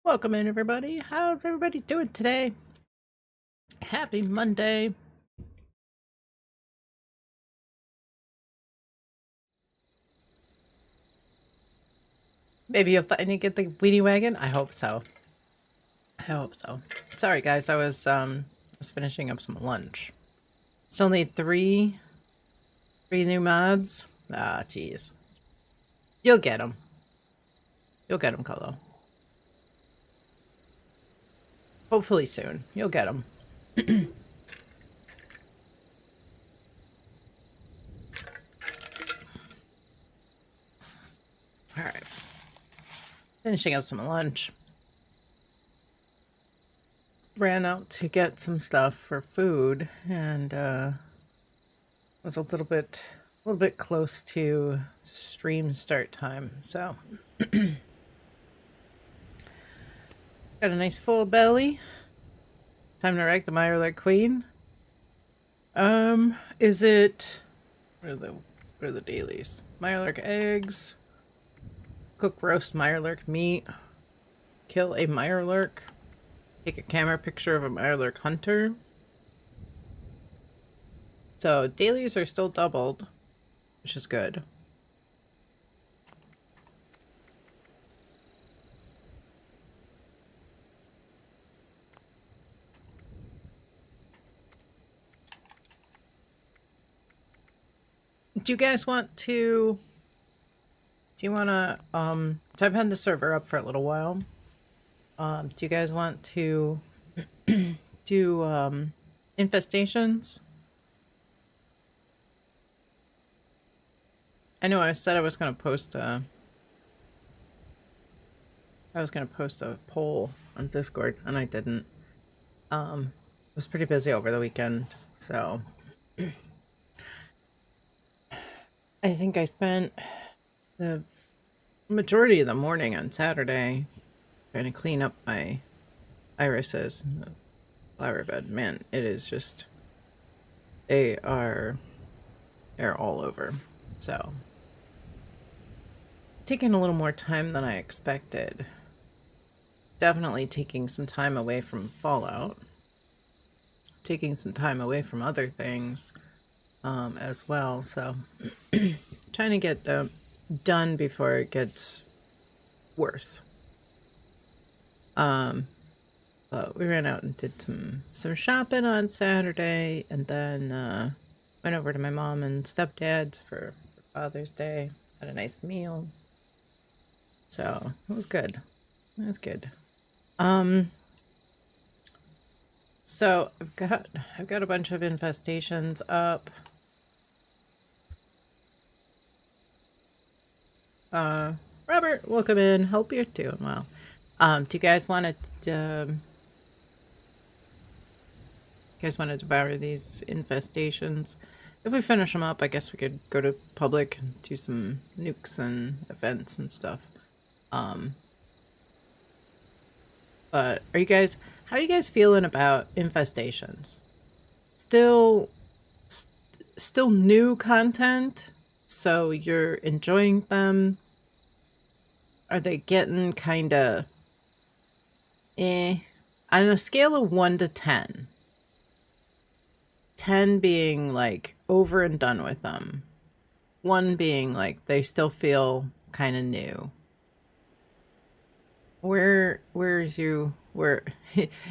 Welcome in, everybody. How's everybody doing today? Happy Monday. Maybe you'll finally get the weenie wagon. I hope so. I hope so. Sorry, guys. I was finishing up some lunch. It's only three new mods. Ah, jeez. You'll get them. You'll get them, Colo. Hopefully soon. You'll get them. All right. Finishing up some lunch. Ran out to get some stuff for food and was a little bit close to stream start time, so got a nice full belly. Time to wreck the Mirelurk Queen. Is it what are the dailies? Mirelurk eggs, cook roast Mirelurk meat, kill a Mirelurk, take a camera picture of a Mirelurk hunter. So dailies are still doubled, which is good. Do you guys want to... Do you want to... So I've had the server up for a little while. Do you guys want to do infestations? I know I said I was going to post a... poll on Discord, and I didn't. I was pretty busy over the weekend, so... I think I spent the majority of the morning on Saturday trying to clean up my irises in the flower bed. Man, it is just... they're all over, so... taking a little more time than I expected. Definitely taking some time away from Fallout. Taking some time away from other things as well, so trying to get done before it gets worse. But we ran out and did some shopping on Saturday, and then went over to my mom and stepdad's for Father's Day. Had a nice meal. So it was good. It was good. So I've got a bunch of infestations up. Robert, welcome in. Hope you're doing well. Do you guys want to devour these infestations? If we finish them up, I guess we could go to public and do some nukes and events and stuff. But how are you guys feeling about infestations? Still new content, so you're enjoying them? Are they getting kind of on a scale of 1 to 10? 10 being like over and done with them. 1 being like they still feel kind of new. Where you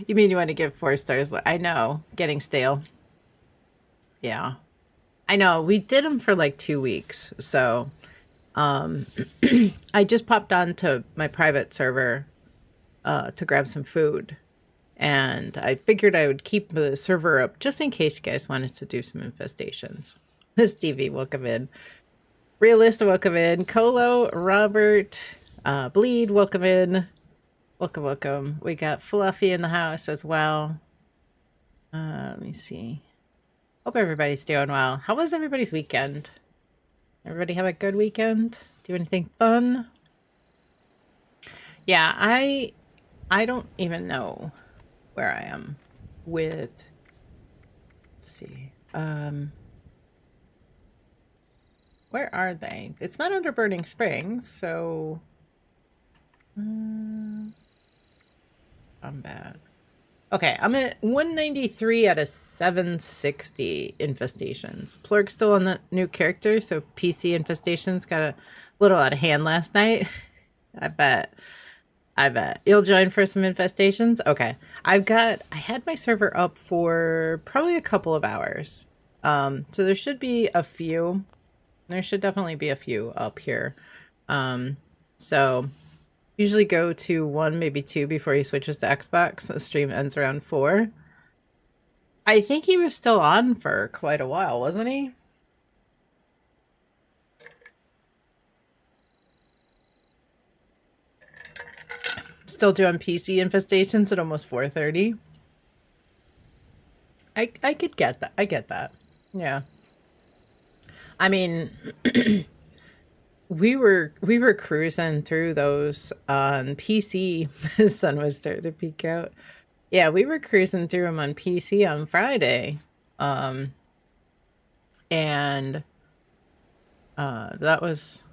mean you want to give 4 stars? I know, getting stale. Yeah, I know. We did them for like 2 weeks, so I just popped on to my private server to grab some food, and I figured I would keep the server up just in case you guys wanted to do some infestations. Stevie, welcome in. Realist, welcome in. Colo, Robert, Bleed, welcome in. Welcome, welcome. We got Fluffy in the house as well. Let me see. Hope everybody's doing well. How was everybody's weekend? Everybody have a good weekend? Do anything fun? Yeah, I don't even know where I am with... Let's see. Where are they? It's not under Burning Springs, so... I'm bad. Okay, I'm at 193 out of 760 infestations. Plurk's still on the new character, so PC infestations got a little out of hand last night. I bet. I bet. You'll join for some infestations? Okay. I had my server up for probably a couple of hours. So there should be a few. There should definitely be a few up here. So usually go to 1, maybe 2 before he switches to Xbox. The stream ends around 4. I think he was still on for quite a while, wasn't he? Still doing PC infestations at almost 4:30. I could get that. I get that. Yeah. I mean, we were cruising through those on PC. The sun was starting to peek out. Yeah, we were cruising through them on PC on Friday. And that was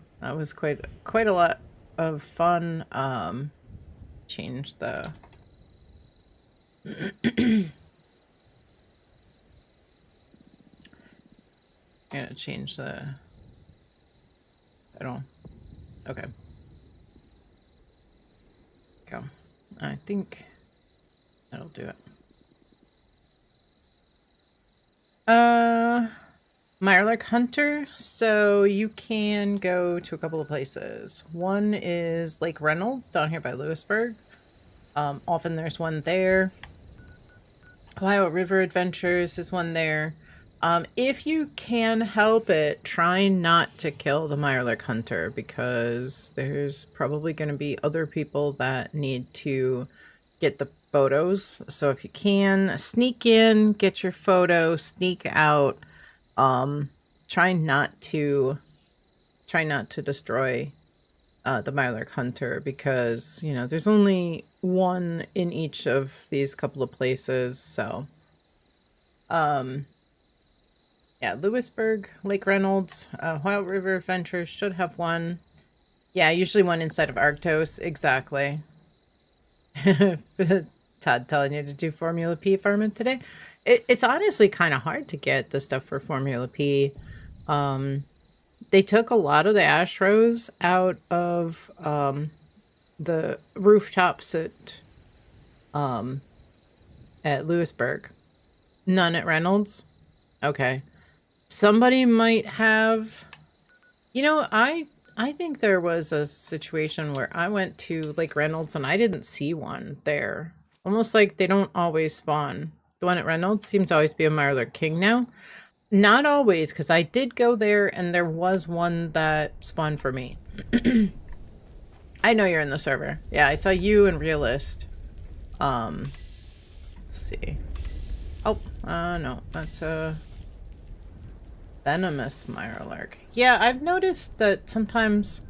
quite a lot of fun. Change the gonna change the title. Okay. Go. I think that'll do it. Mirelurk Hunter. So you can go to a couple of places. One is Lake Reynolds down here by Lewisburg. Often there's one there. Ohio River Adventures is one there. If you can help it, try not to kill the Mirelurk Hunter because there's probably going to be other people that need to get the photos. So if you can, sneak in, get your photo, sneak out. Try not to destroy the Mirelurk Hunter because, you know, there's only one in each of these couple of places. So, yeah, Lewisburg, Lake Reynolds, Wild River Adventures should have one. Yeah, usually one inside of Arctos. Exactly. Todd telling you to do Formula P farming today. It's honestly kind of hard to get the stuff for Formula P. They took a lot of the ash rows out of the rooftops at Lewisburg. None at Reynolds. Okay. Somebody might have, you know, I think there was a situation where I went to Lake Reynolds and I didn't see one there. Almost like they don't always spawn. The one at Reynolds seems to always be a Mirelurk King now. Not always, because I did go there and there was one that spawned for me. I know you're in the server. Yeah, I saw you and Realist. Let's see. Oh, no, that's a venomous Mirelurk. Yeah, I've noticed that sometimes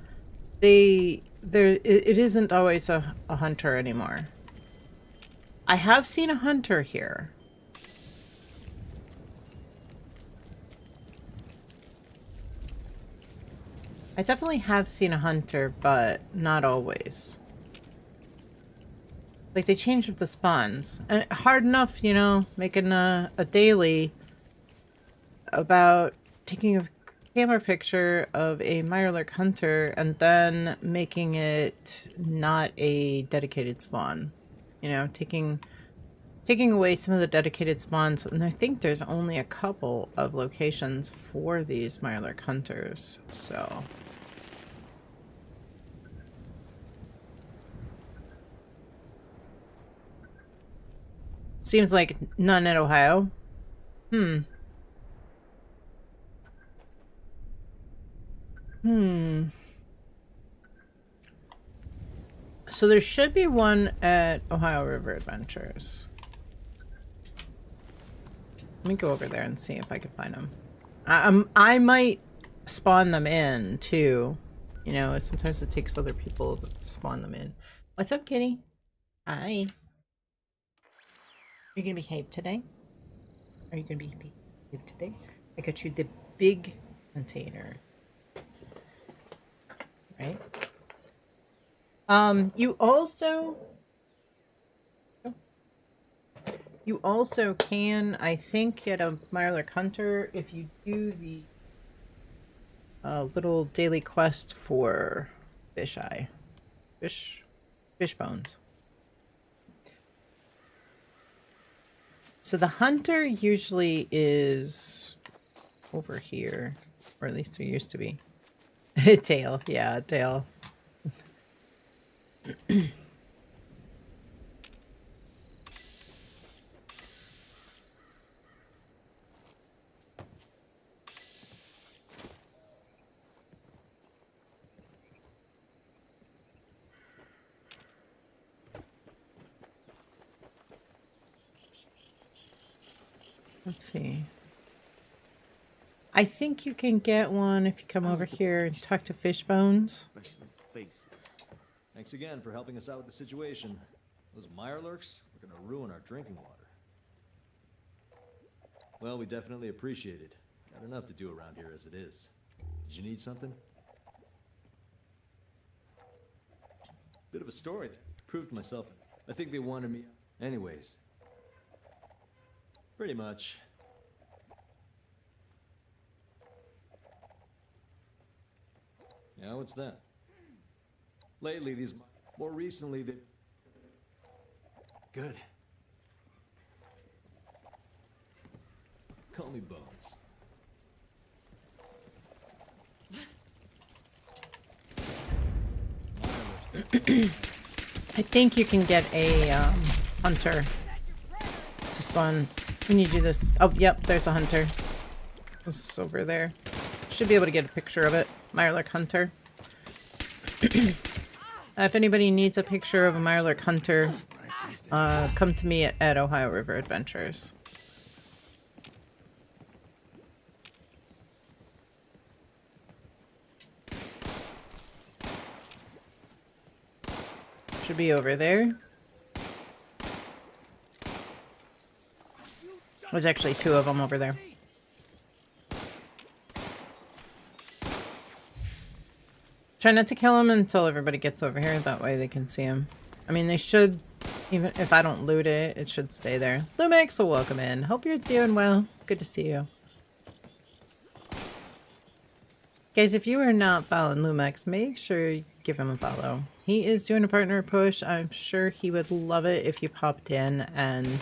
it isn't always a hunter anymore. I have seen a hunter here. I definitely have seen a hunter, but not always. Like, they changed up the spawns. And hard enough, you know, making a daily about taking a camera picture of a Mirelurk hunter and then making it not a dedicated spawn. You know, taking away some of the dedicated spawns. And I think there's only a couple of locations for these Mirelurk hunters, so... Seems like none in Ohio. So there should be one at Ohio River Adventures. Let me go over there and see if I can find them. I might spawn them in too. You know, sometimes it takes other people to spawn them in. What's up, kitty? Hi. Are you gonna behave today? Are you gonna behave today? I got you the big container. Right? You also You also can, I think, get a Mirelurk Hunter if you do the little daily quest for fish eye. Fish bones. So the hunter usually is over here, or at least there used to be. Tail, yeah, tail. Let's see. I think you can get one if you come over here and talk to Fishbones. Thanks again for helping us out with the situation. Those Mirelurks are gonna ruin our drinking water. Well, we definitely appreciate it. Got enough to do around here as it is. Did you need something? Bit of a story there. Proved myself. I think they wanted me. Anyways. Pretty much. Yeah, what's that? Lately, these... More recently, they... Good. Call me Bones. I think you can get a hunter to spawn when you do this. Oh, yep, there's a hunter. It's over there. Should be able to get a picture of it. Mirelurk Hunter. If anybody needs a picture of a Mirelurk Hunter, come to me at Ohio River Adventures. Should be over there. There's actually two of them over there. Try not to kill them until everybody gets over here. That way they can see them. I mean, they should, even if I don't loot it, it should stay there. Lumix, will welcome in. Hope you're doing well. Good to see you. Guys, if you are not following Lumix, make sure you give him a follow. He is doing a partner push. I'm sure he would love it if you popped in and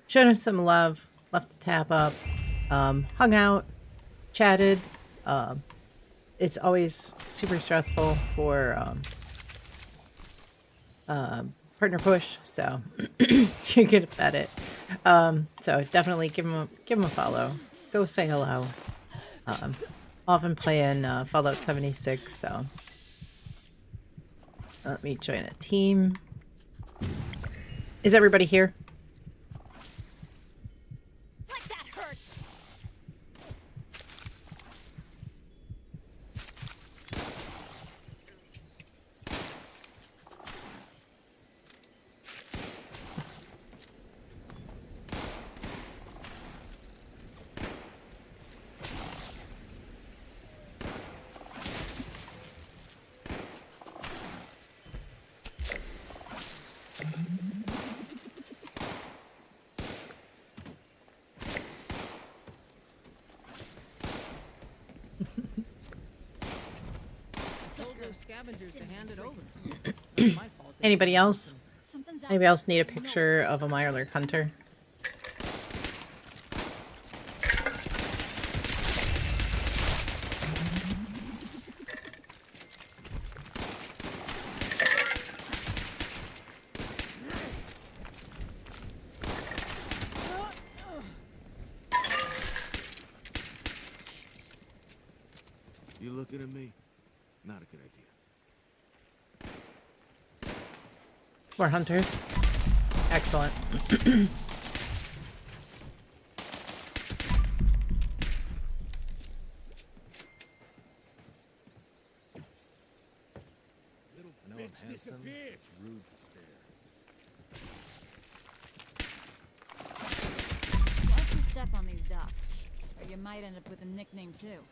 showed him some love, left a tap up, hung out, chatted. It's always super stressful for partner push, so you're good at it. So definitely give him a follow. Go say hello. Often playing Fallout 76, so let me join a team. Is everybody here? Like that hurt. To hand it over. Not my fault. Anybody else? Anybody else need a picture of a Mirelurk Hunter? You looking at me? Not a good idea. More hunters. Excellent. I know I'm handsome. It's rude to stare. Watch your step on these docks, or you might end up with a nickname too.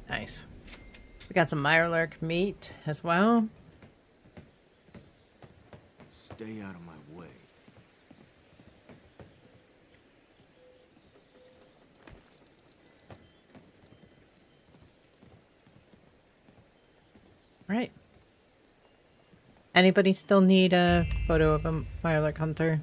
Nice. We got some Mirelurk meat as well. Stay out of my way. right. Anybody still need a photo of a Mirelurk hunter?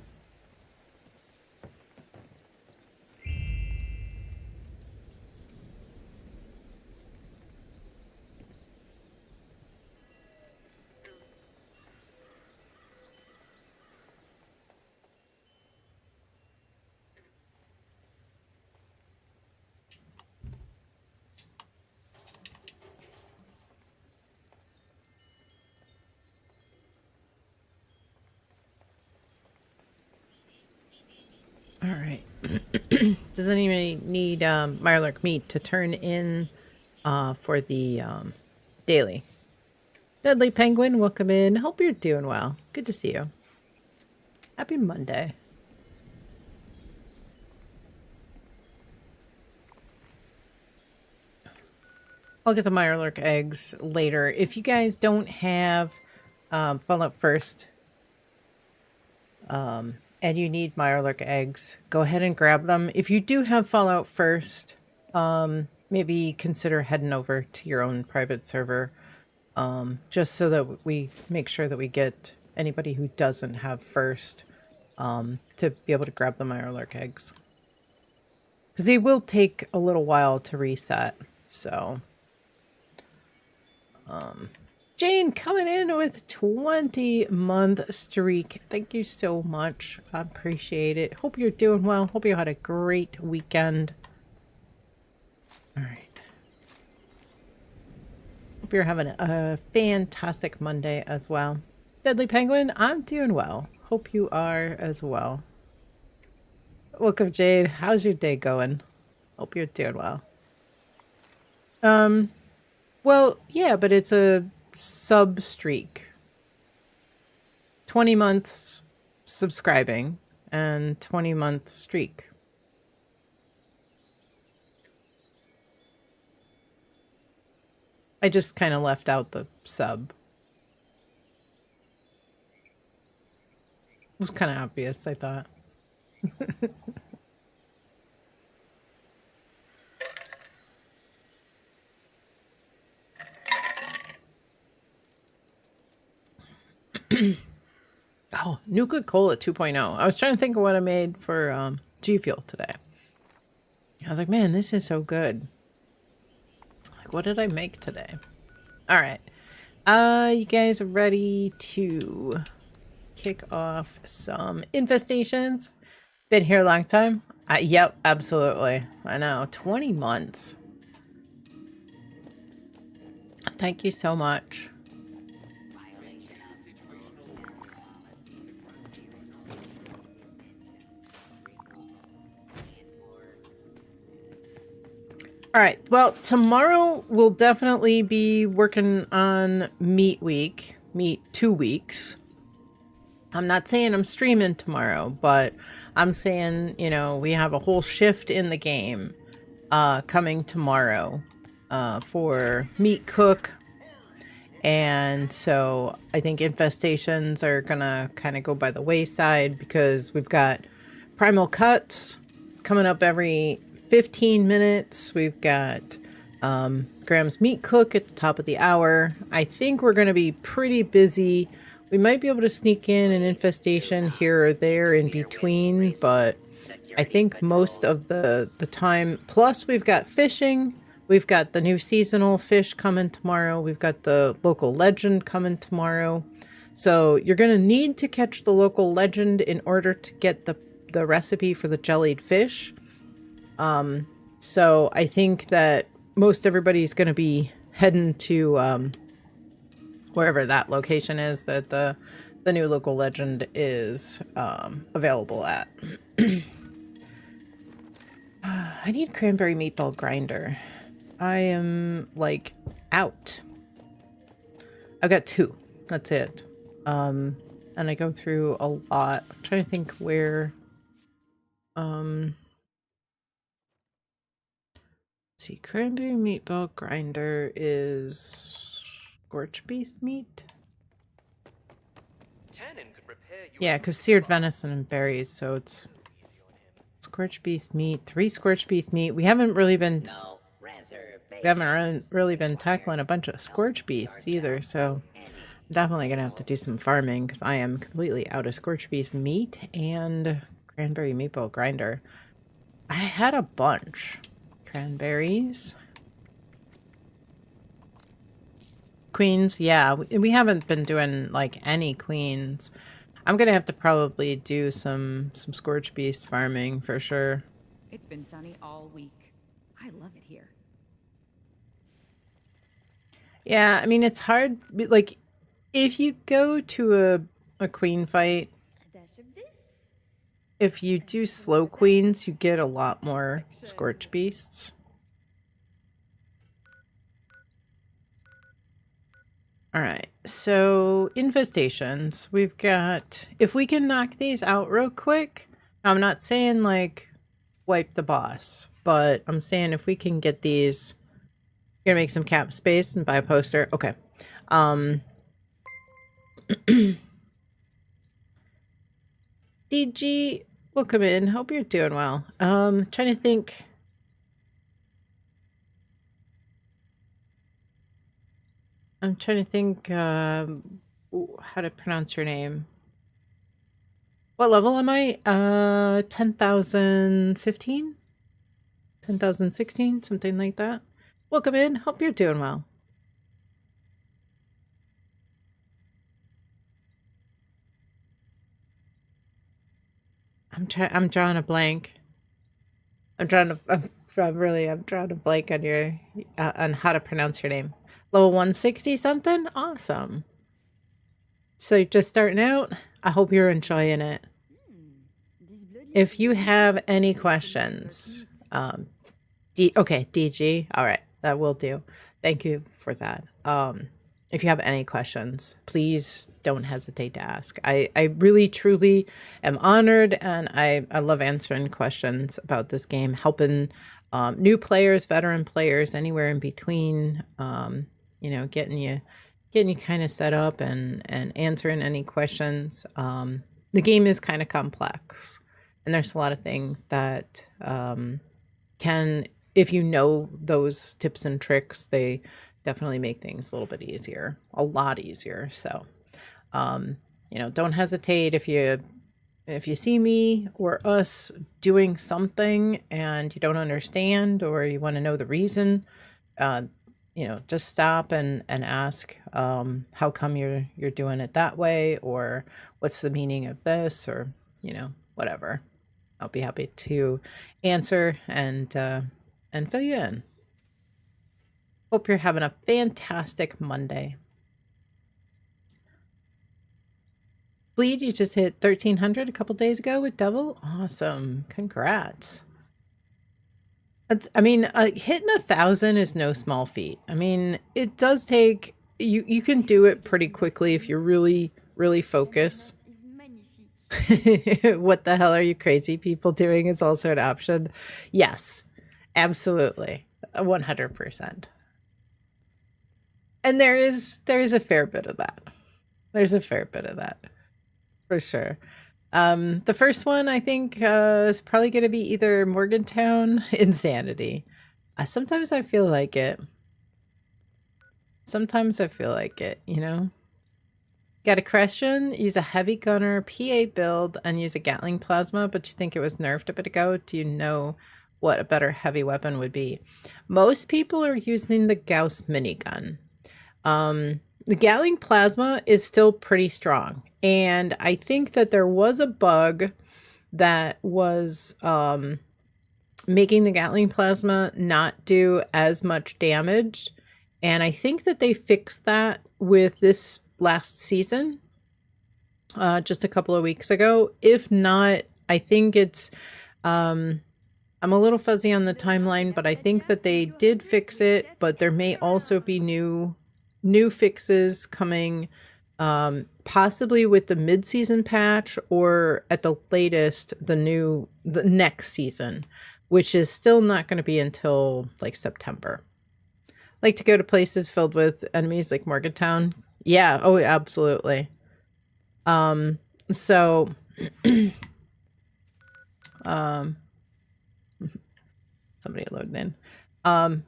All right. Does anybody need Mirelurk meat to turn in for the daily? Deadly Penguin, welcome in. Hope you're doing well. Good to see you. Happy Monday. I'll get the Mirelurk eggs later. If you guys don't have Fallout First and you need Mirelurk eggs, go ahead and grab them. If you do have Fallout First, maybe consider heading over to your own private server, just so that we make sure that we get anybody who doesn't have First to be able to grab the Mirelurk eggs. Because they will take a little while to reset, so... Jane coming in with 20-month streak. Thank you so much. I appreciate it. Hope you're doing well. Hope you had a great weekend. All right. Hope you're having a fantastic Monday as well. Deadly Penguin, I'm doing well. Hope you are as well. Welcome, Jade. How's your day going? Hope you're doing well. Well, yeah, but it's a sub streak. 20 months subscribing and 20-month streak. I just kind of left out the sub. It was kind of obvious, I thought. Oh, Nuka Cola 2.0. I was trying to think of what I made for G Fuel today. I was like, man, this is so good. Like, what did I make today? All right. You guys are ready to kick off some infestations? Been here a long time? Yep, absolutely. I know. 20 months. Thank you so much. All right. Well, tomorrow we'll definitely be working on Meat Week. Meat 2 weeks. I'm not saying I'm streaming tomorrow, but I'm saying, you know, we have a whole shift in the game coming tomorrow for Meat Cook. And so I think infestations are going to kind of go by the wayside because we've got Primal Cuts coming up every 15 minutes. We've got Graham's Meat Cook at the top of the hour. I think we're going to be pretty busy. We might be able to sneak in an infestation here or there in between, but I think most of the time, plus we've got fishing. We've got the new seasonal fish coming tomorrow. We've got the local legend coming tomorrow. So you're going to need to catch the local legend in order to get the recipe for the jellied fish. So I think that most everybody's going to be heading to wherever that location is that the new local legend is available at. I need cranberry meatball grinder. I am like out. I've got 2. That's it. And I go through a lot. I'm trying to think where let's see, cranberry meatball grinder is scorch beast meat. Yeah, because seared venison and berries, so it's scorch beast meat, 3 scorch beast meat. We haven't really been we haven't really been tackling a bunch of scorch beasts either, so I'm definitely gonna have to do some farming because I am completely out of scorch beast meat and cranberry maple grinder. I had a bunch. Cranberries. Queens, yeah, we haven't been doing like any queens. I'm gonna have to probably do some scorch beast farming for sure. It's been sunny all week. I love it here. Yeah, I mean it's hard. Like if you go to a queen fight, if you do slow queens, you get a lot more scorch beasts. All right, so infestations. We've got, if we can knock these out real quick, I'm not saying like wipe the boss, but I'm saying if we can get these, gonna make some cap space and buy a poster. Okay. DG, welcome in. Hope you're doing well. Trying to think. I'm trying to think how to pronounce your name. What level am I? 10,015? 10,016? Something like that. Welcome in. Hope you're doing well. I'm drawing a blank. I'm drawing a blank on your on how to pronounce your name. Level 160 something? Awesome. So you're just starting out? I hope you're enjoying it. If you have any questions, okay, DG. All right, that will do. Thank you for that. If you have any questions, please don't hesitate to ask. I really, truly am honored, and I love answering questions about this game, helping new players, veteran players, anywhere in between, you know, getting you kind of set up and answering any questions. The game is kind of complex, and there's a lot of things that can, if you know those tips and tricks, they definitely make things a little bit easier, a lot easier. So, you know, don't hesitate if you see me or us doing something and you don't understand or you want to know the reason, you know, just stop and ask, how come you're doing it that way, or what's the meaning of this, or, you know, whatever. I'll be happy to answer and fill you in. Hope you're having a fantastic Monday. Bleed, you just hit 1,300 a couple days ago with Devil. Awesome. Congrats. I mean, hitting 1,000 is no small feat. I mean, it does take, you can do it pretty quickly if you really, really focus. What the hell are you crazy people doing is also an option. Yes, absolutely. 100%. And there is a fair bit of that. There's a fair bit of that, for sure. The first one I think is probably going to be either Morgantown, Insanity. Sometimes I feel like it. Sometimes I feel like it, you know? Got a question, use a heavy gunner PA build and use a Gatling plasma, but you think it was nerfed a bit ago. Do you know what a better heavy weapon would be? Most people are using the Gauss minigun. The Gatling plasma is still pretty strong. And I think that there was a bug that was making the Gatling plasma not do as much damage. And I think that they fixed that with this last season, just a couple of weeks ago. If not, I think it's, I'm a little fuzzy on the timeline, but I think that they did fix it, but there may also be new fixes coming, possibly with the mid-season patch, or at the latest, the next season, which is still not going to be until like September. Like to go to places filled with enemies like Morgantown. Yeah. Oh, absolutely. So, somebody loading in.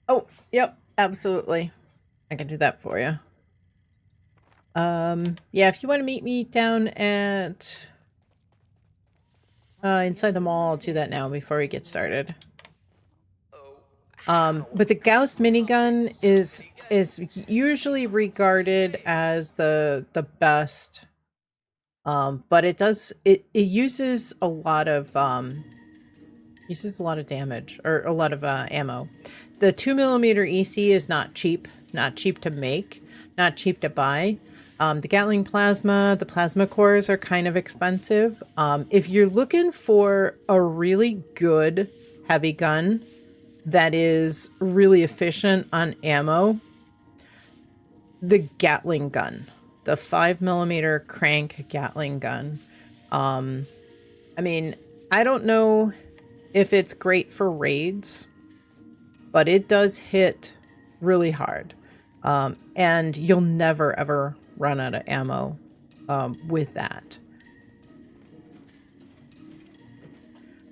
Oh, yep, absolutely. I can do that for you. Yeah, if you want to meet me down at inside the mall, I'll do that now before we get started. But the Gauss minigun is usually regarded as the best. But it uses a lot of damage or a lot of ammo. The 2mm EC is not cheap to make, not cheap to buy. The Gatling plasma, the plasma cores are kind of expensive. If you're looking for a really good heavy gun that is really efficient on ammo, the Gatling gun, the 5mm crank Gatling gun. I mean, I don't know if it's great for raids, but it does hit really hard. And you'll never ever run out of ammo with that.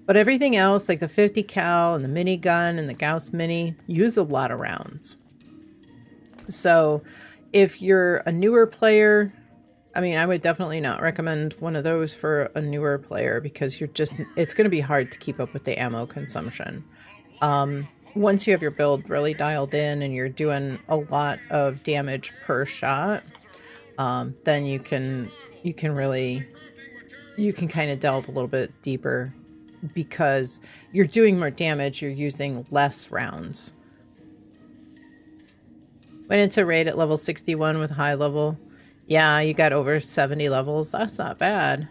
But everything else, like the 50 cal and the minigun and the Gauss mini, use a lot of rounds. So if you're a newer player, I mean, I would definitely not recommend one of those for a newer player because it's going to be hard to keep up with the ammo consumption. Once you have your build really dialed in and you're doing a lot of damage per shot, then you can kind of delve a little bit deeper because you're doing more damage, you're using less rounds. When it's a raid at level 61 with high level, yeah, you got over 70 levels. That's not bad.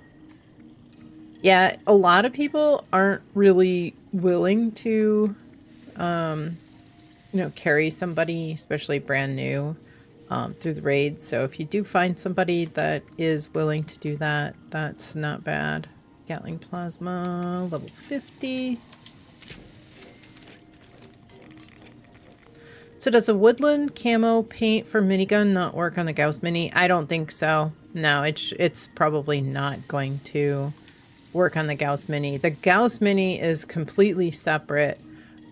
Yeah, a lot of people aren't really willing to, carry somebody, especially brand new, through the raids. So if you do find somebody that is willing to do that, that's not bad. Gatling plasma, level 50. So does a woodland camo paint for minigun not work on the Gauss Mini? I don't think so. No, it's probably not going to work on the Gauss Mini. The Gauss Mini is completely separate.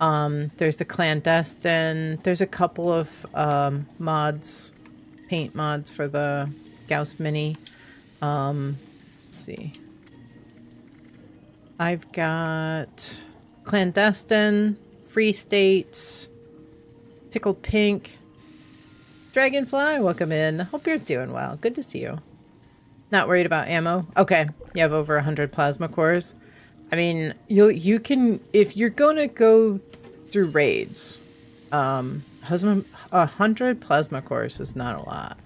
There's the clandestine. There's a couple of mods, paint mods for the Gauss Mini. Let's see. I've got clandestine, free states, tickled pink, dragonfly. Welcome in. Hope you're doing well. Good to see you. Not worried about ammo. Okay, you have over 100 plasma cores. I mean, you can, if you're gonna go through raids, 100 plasma cores is not a lot.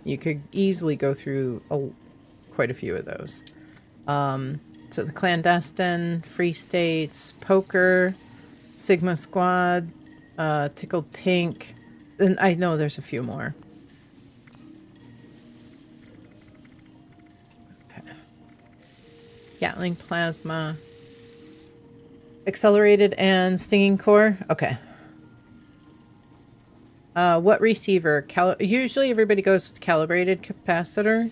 You could easily go through quite a few of those. So the clandestine, free states, poker, Sigma squad, tickled pink, and I know there's a few more. Okay. Gatling plasma, accelerated and stinging core. Okay. What receiver? Usually everybody goes with calibrated capacitor.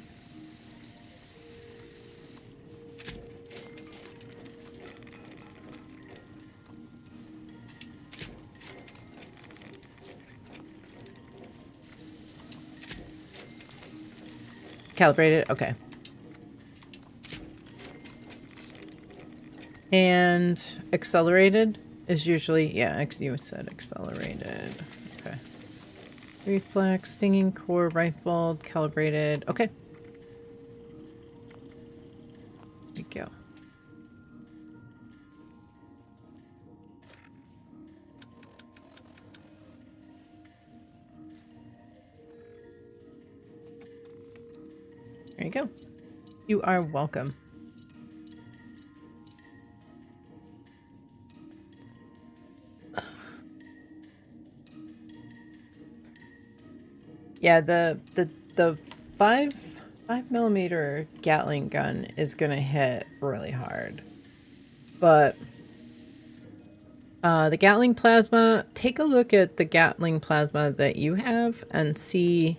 Calibrated, okay. And accelerated is usually, yeah, you said accelerated. Okay. Reflex, stinging core, rifled, calibrated. Okay. There we go. There you go. You are welcome. Yeah, the 5mm Gatling gun is gonna hit really hard. But the Gatling plasma, take a look at the Gatling plasma that you have and see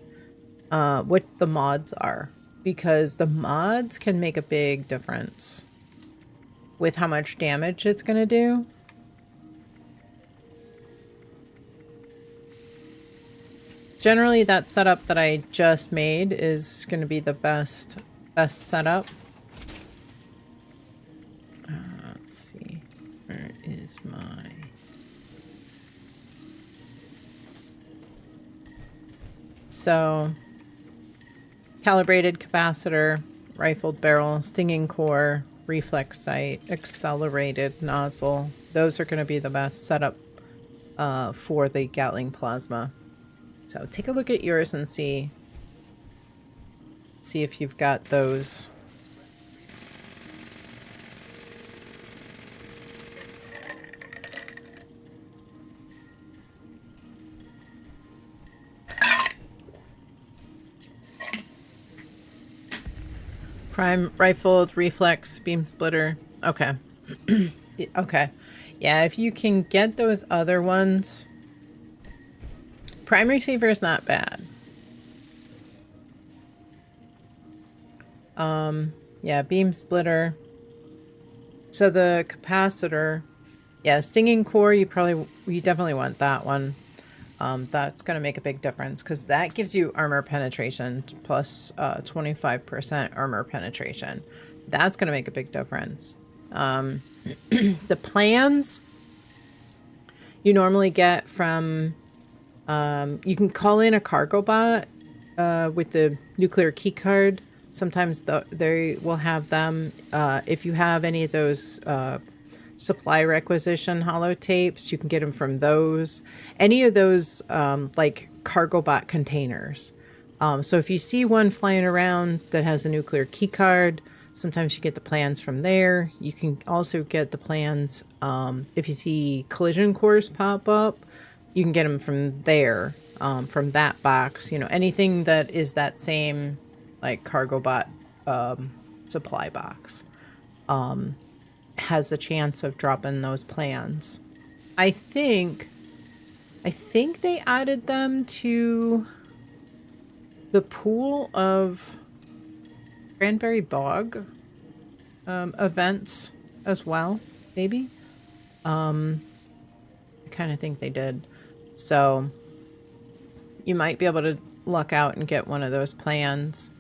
what the mods are. Because the mods can make a big difference with how much damage it's going to do. Generally, that setup that I just made is going to be the best setup. Let's see. Where is my... So, calibrated capacitor, rifled barrel, stinging core, reflex sight, accelerated nozzle. Those are going to be the best setup for the Gatling plasma. So take a look at yours and see if you've got those. Prime rifled reflex beam splitter. Okay. Okay. Yeah, if you can get those other ones. Prime receiver is not bad. Yeah, beam splitter. So the capacitor, yeah, stinging core, you definitely want that one. That's going to make a big difference because that gives you armor penetration plus 25% armor penetration. That's going to make a big difference. The plans you normally get from, you can call in a cargo bot with the nuclear key card. Sometimes they will have them. If you have any of those supply requisition holotapes, you can get them from those. Any of those like cargo bot containers. So if you see one flying around that has a nuclear key card, sometimes you get the plans from there. You can also get the plans if you see collision cores pop up, you can get them from there, from that box. You know, anything that is that same like cargo bot supply box has a chance of dropping those plans. I think they added them to the pool of Cranberry Bog events as well, maybe. I kind of think they did. So you might be able to luck out and get one of those plans.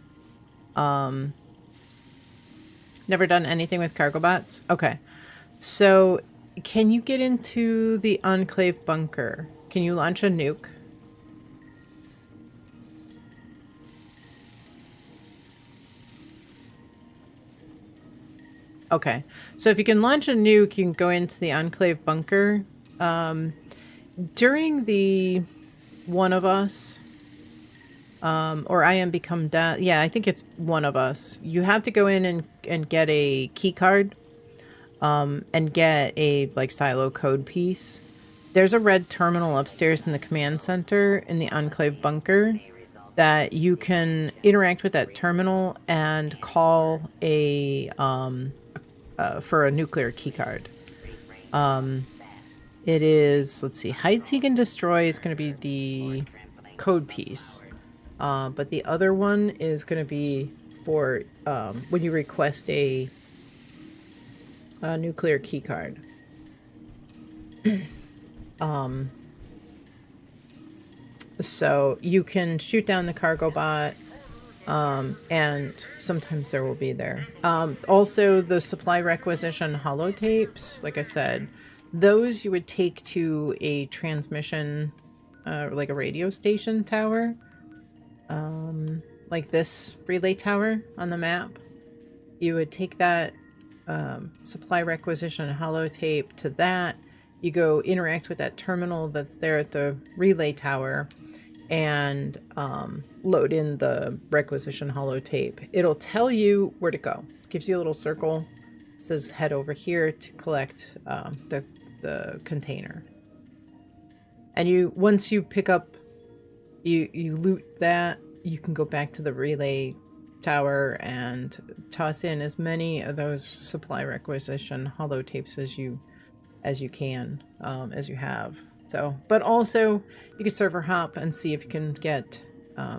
Never done anything with cargo bots? Okay. So can you get into the Enclave bunker? Can you launch a nuke? Okay. So if you can launch a nuke, you can go into the Enclave bunker. During the One of Us, or I Am Become Death. Yeah, I think it's One of Us. You have to go in and get a key card, and get a like silo code piece. There's a red terminal upstairs in the command center in the Enclave bunker that you can interact with that terminal and call a for a nuclear key card. It is, let's see, hide, seek, and destroy is going to be the code piece. But the other one is going to be for when you request a nuclear key card. So you can shoot down the cargo bot, and sometimes there will be there. Also, the supply requisition holotapes, like I said, those you would take to a transmission, like a radio station tower. Like this relay tower on the map. You would take that supply requisition holotape to that. You go interact with that terminal that's there at the relay tower and load in the requisition holotape. It'll tell you where to go. It gives you a little circle. It says head over here to collect the container. And once you pick up, you loot that, you can go back to the relay tower and toss in as many of those supply requisition holotapes as you can, as you have. So, but also you could server hop and see if you can get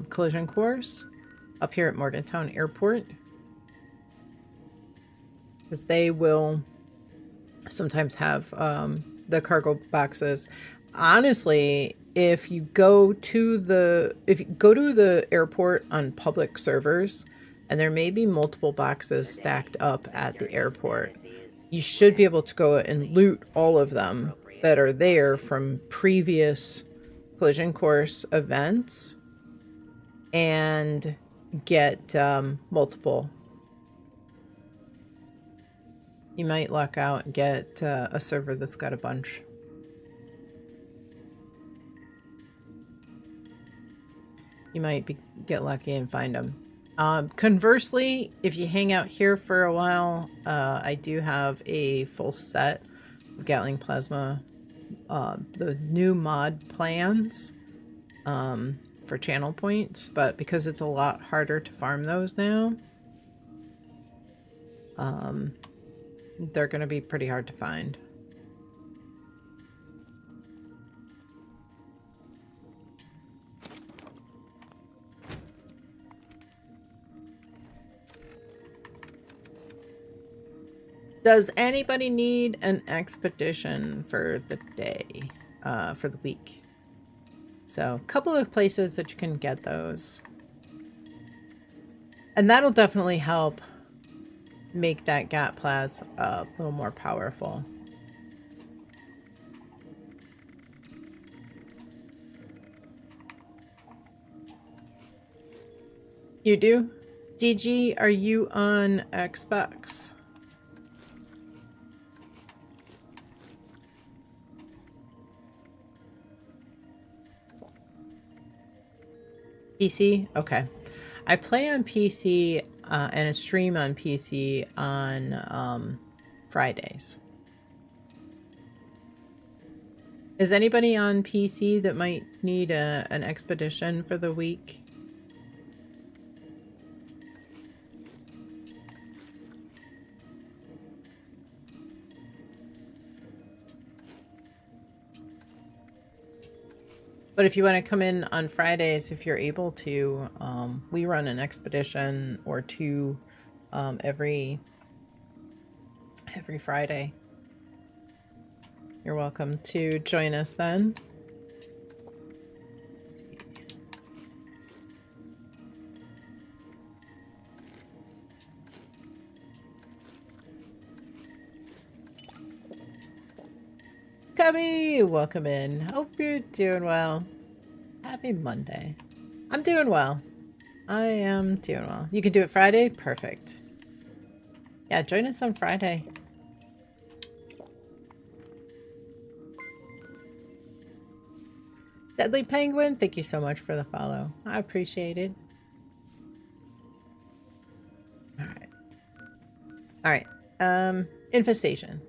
collision cores up here at Morgantown Airport, because they will sometimes have the cargo boxes. Honestly, if you go to the airport on public servers, and there may be multiple boxes stacked up at the airport, you should be able to go and loot all of them that are there from previous collision course events and get multiple. You might luck out and get a server that's got a bunch. You might get lucky and find them. Conversely, if you hang out here for a while, I do have a full set of Gatling Plasma, the new mod plans for channel points, but because it's a lot harder to farm those now, they're going to be pretty hard to find. Does anybody need an expedition for the day, for the week? So, a couple of places that you can get those. And that'll definitely help make that Gat Plas a little more powerful. You do? DG, are you on Xbox? PC? Okay. I play on PC and I stream on PC on Fridays. Is anybody on PC that might need an expedition for the week? But if you want to come in on Fridays, if you're able to, we run an expedition or two every Friday. You're welcome to join us then. Let's see. Cubby, welcome in. Hope you're doing well. Happy Monday. I'm doing well. I am doing well. You can do it Friday? Perfect. Yeah, join us on Friday. Deadly Penguin, thank you so much for the follow. I appreciate it. Alright. Infestation.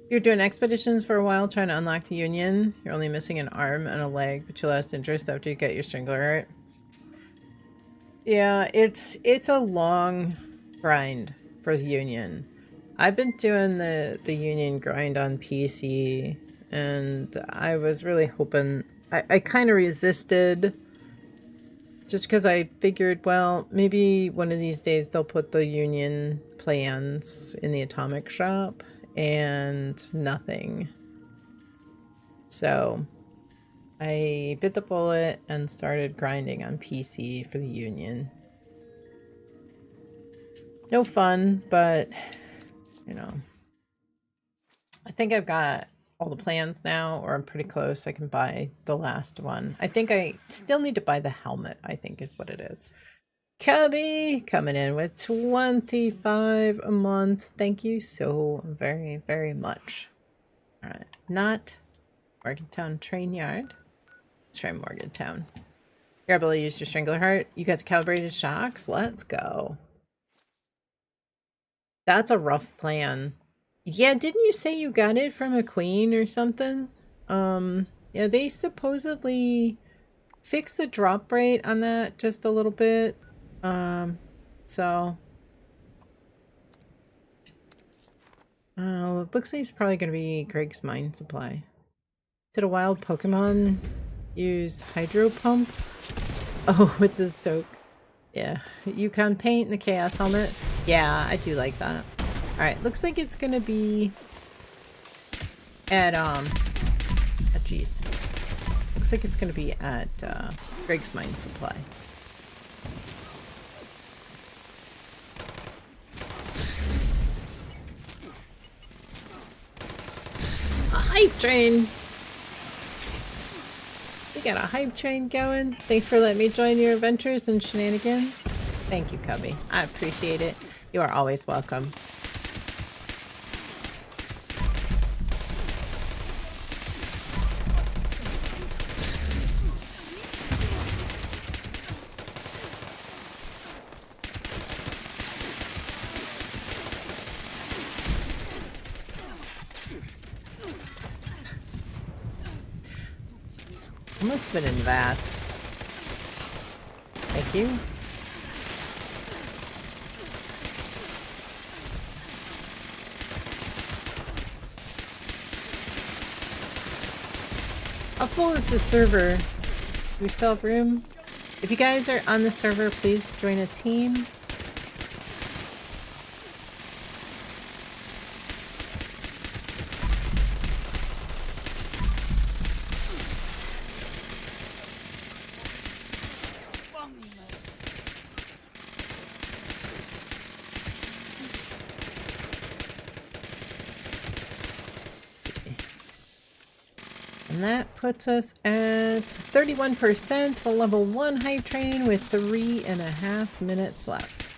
You're doing expeditions for a while trying to unlock the Union. You're only missing an arm and a leg, but you lost interest after you get your Strangler, right? Yeah, it's a long grind for the Union. I've been doing the Union grind on PC, and I was really hoping... I kind of resisted, just because I figured, well, maybe one of these days they'll put the Union plans in the Atomic Shop. And nothing. So I bit the bullet and started grinding on PC for the Union. No fun, but you know, I think I've got all the plans now, or I'm pretty close. I can buy the last one. I think I still need to buy the helmet, I think is what it is. Cubby coming in with 25 a month. Thank you so very, very much. All right, not Morgantown Train Yard. Let's try Morgantown. You're able to use your Strangler Heart. You got the calibrated shocks. Let's go. That's a rough plan. Yeah, didn't you say you got it from a queen or something? Yeah, they supposedly fixed the drop rate on that just a little bit. So it looks like it's probably going to be Greg's Mine Supply. Did a wild Pokemon use Hydro Pump? Oh, with the soak. Yeah. Yukon Paint and the Chaos Helmet. Yeah, I do like that. Alright, looks like it's going to be at, oh, jeez. Looks looks like it's going to be at Greg's Mine Supply. A hype train! We got a hype train going. Thanks for letting me join your adventures and shenanigans. Thank you, Cubby. I appreciate it. You are always welcome. I must have been in vats. Thank you. How full is the server? Do we still have room? If you guys are on the server, please join a team. And that puts us at 31% of a level 1 hype train with 3.5 minutes left.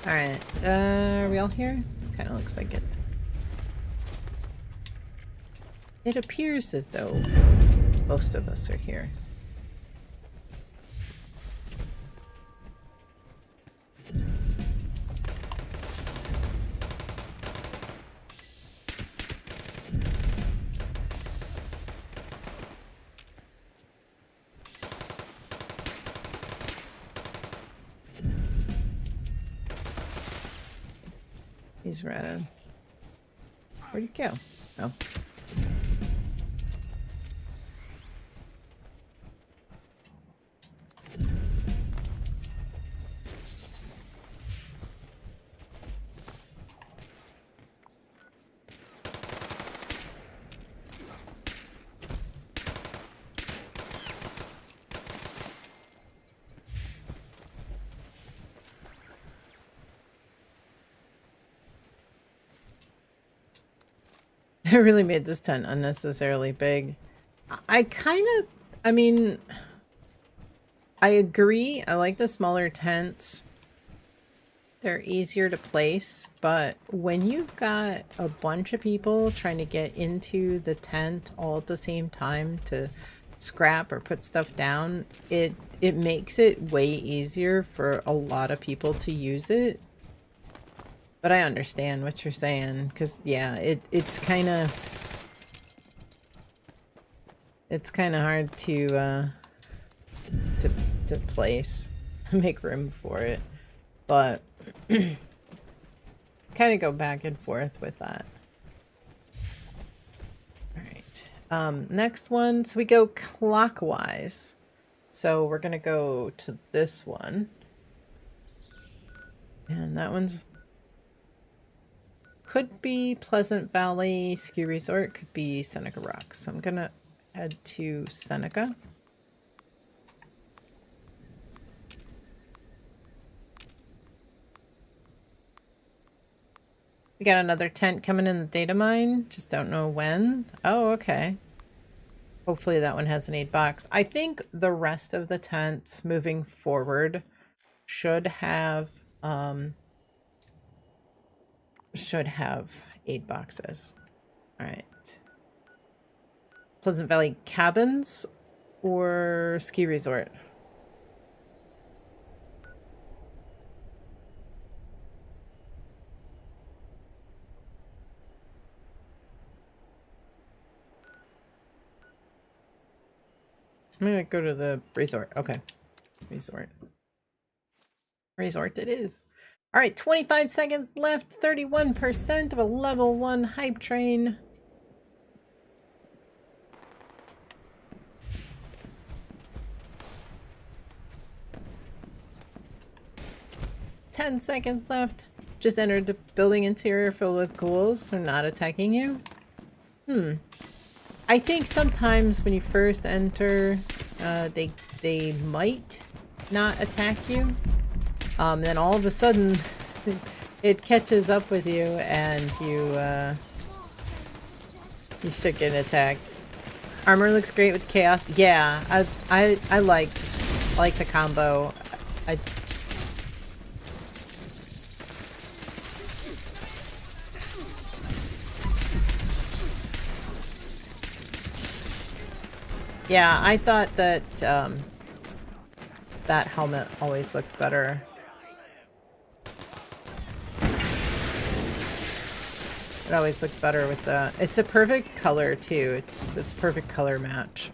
Alright, are we all here? Kinda looks like it. It appears as though most of us are here. He's running. Where'd he go? Oh. I really made this tent unnecessarily big. I mean, I agree. I like the smaller tents. They're easier to place, but when you've got a bunch of people trying to get into the tent all at the same time to scrap or put stuff down, it makes it way easier for a lot of people to use it. But I understand what you're saying, because yeah, it's kind of hard to place, make room for it, but kind of go back and forth with that. All right, next one. So we go clockwise. So we're gonna go to this one, and that one's. Could be Pleasant Valley Ski Resort, could be Seneca Rocks. So I'm gonna head to Seneca. We got another tent coming in the data mine. Just don't know when. Oh, okay. Hopefully that one has an 8 box. I think the rest of the tents moving forward should have 8 boxes. All right. Pleasant Valley Cabins or Ski Resort? I'm gonna go to the resort. Okay. Resort. Resort it is. All right, 25 seconds left. 31% of a level 1 hype train. $10 seconds left. Just entered the building interior filled with ghouls. They're not attacking you? I think sometimes when you first enter, they might not attack you. Then all of a sudden, it catches up with you and you start getting attacked. Armor looks great with chaos. Yeah, I like the combo. I Yeah, I thought that that helmet always looked better. It always looked better with the. It's a perfect color too. It's perfect color match.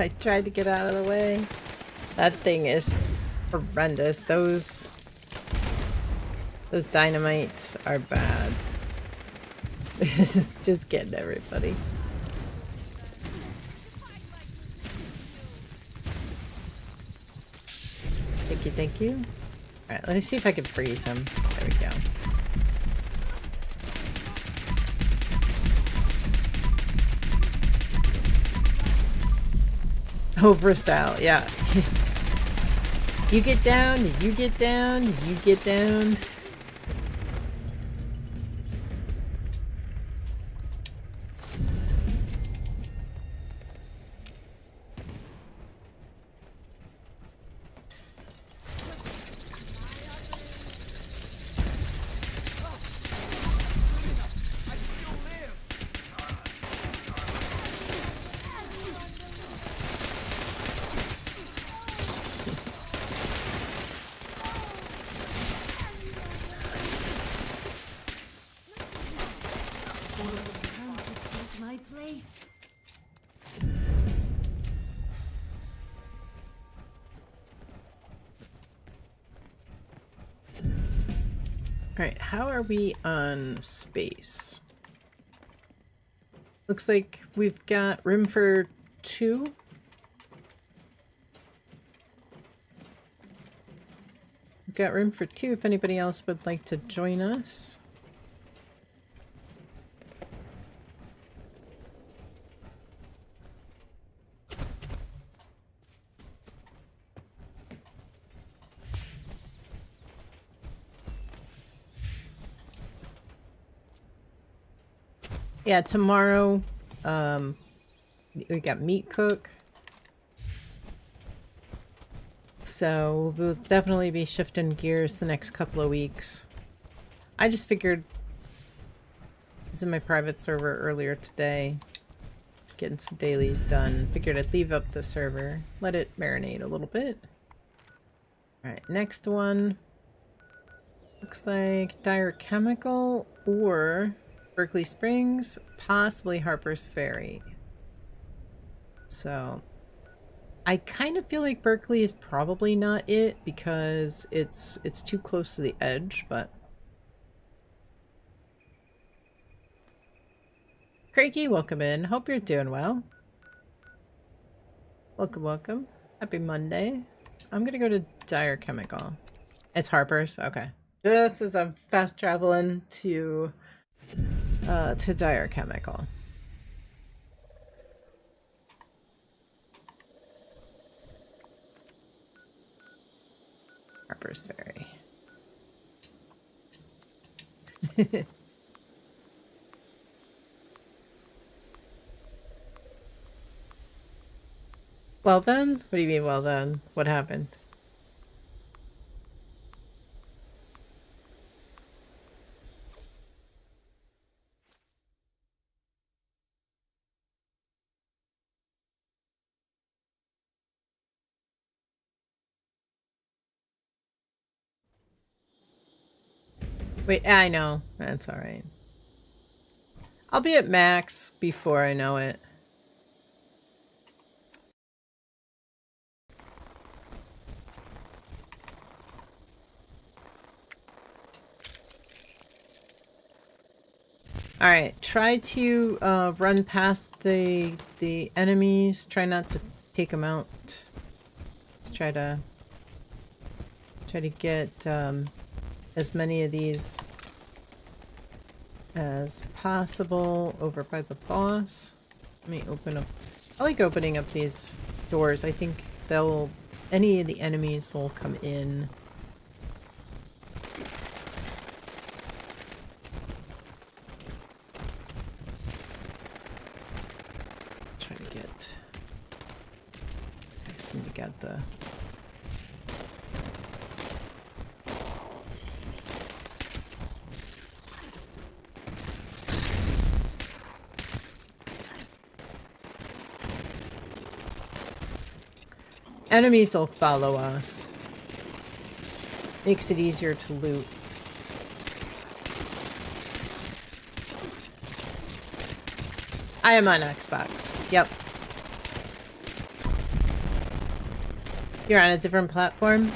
I tried to get out of the way. That thing is horrendous. Those dynamites are bad. This is just getting everybody. Thank you, thank you. Alright, let me see if I can freeze him. There we go. Oprah style, yeah. You get down, you get down, you get down. My place. Alright, how are we on space? Looks like we've got room for 2. We've got room for 2 if anybody else would like to join us. Yeah, tomorrow, we got meat cook. So we'll definitely be shifting gears the next couple of weeks. I just figured, I was in my private server earlier today, getting some dailies done. Figured I'd leave up the server, let it marinate a little bit. Alright, next one. Looks like Dire Chemical or Berkeley Springs, possibly Harper's Ferry. So I kind of feel like Berkeley is probably not it because it's too close to the edge, but Craigie, welcome in. Hope you're doing well. Welcome, welcome. Happy Monday. I'm gonna go to Dire Chemical. It's Harper's? Okay. Just as I'm fast traveling to Dire Chemical. Harper's Ferry. Well then? What do you mean, well then? What happened? Wait, I know. That's alright. I'll be at max before I know it. Alright, try to run past the enemies. Try not to take them out. Let's try to get as many of these as possible over by the boss. Let me open up. I like opening up these doors. I think any of the enemies will come in. Try to get. I seem to get the. Enemies will follow us. Makes it easier to loot. I am on Xbox. Yep. You're on a different platform?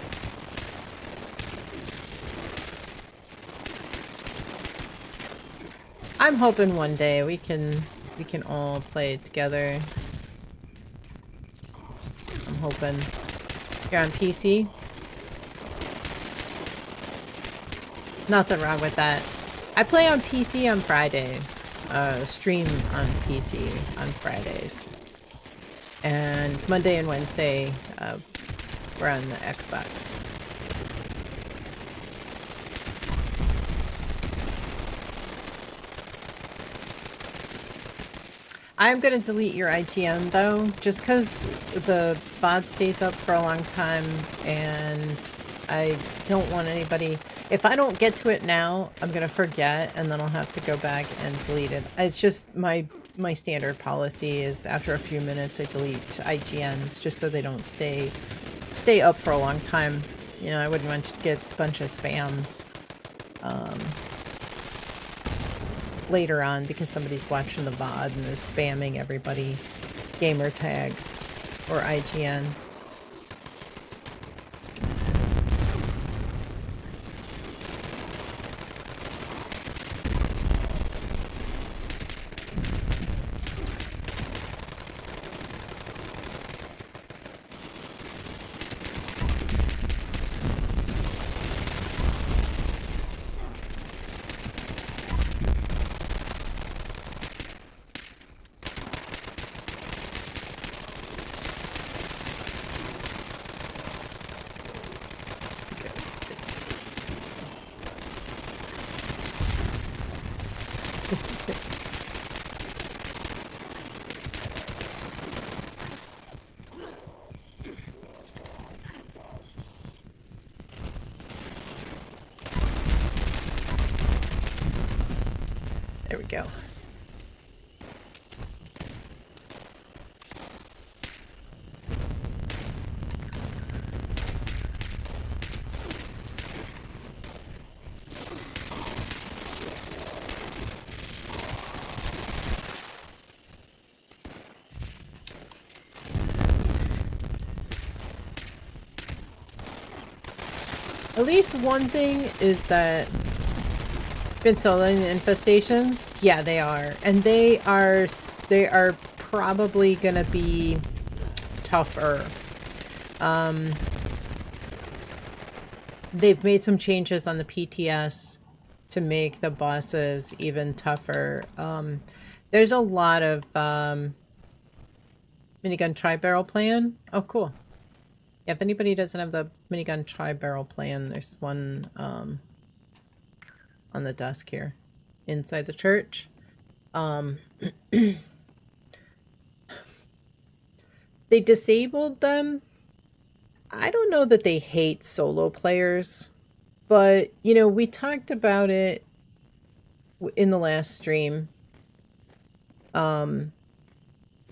I'm hoping one day we can all play it together. I'm hoping. You're on PC? Nothing wrong with that. I play on PC on Fridays. Stream on PC on Fridays. And Monday and Wednesday, we're on the Xbox. I'm gonna delete your IGN though, just because the VOD stays up for a long time and I don't want anybody... If I don't get to it now, I'm gonna forget and then I'll have to go back and delete it. It's just my standard policy is after a few minutes I delete IGNs just so they don't stay up for a long time. You know, I wouldn't want to get a bunch of spams later on because somebody's watching the VOD and is spamming everybody's gamer tag or IGN. There we go. At least one thing is that been soloing infestations? Yeah, they are. And they are probably gonna be tougher. They've made some changes on the PTS to make the bosses even tougher. There's a lot of minigun tri-barrel plan. Oh, cool. Yeah, if anybody doesn't have the minigun tri-barrel plan, there's one on the desk here inside the church. They disabled them. I don't know that they hate solo players, but you know, we talked about it in the last stream.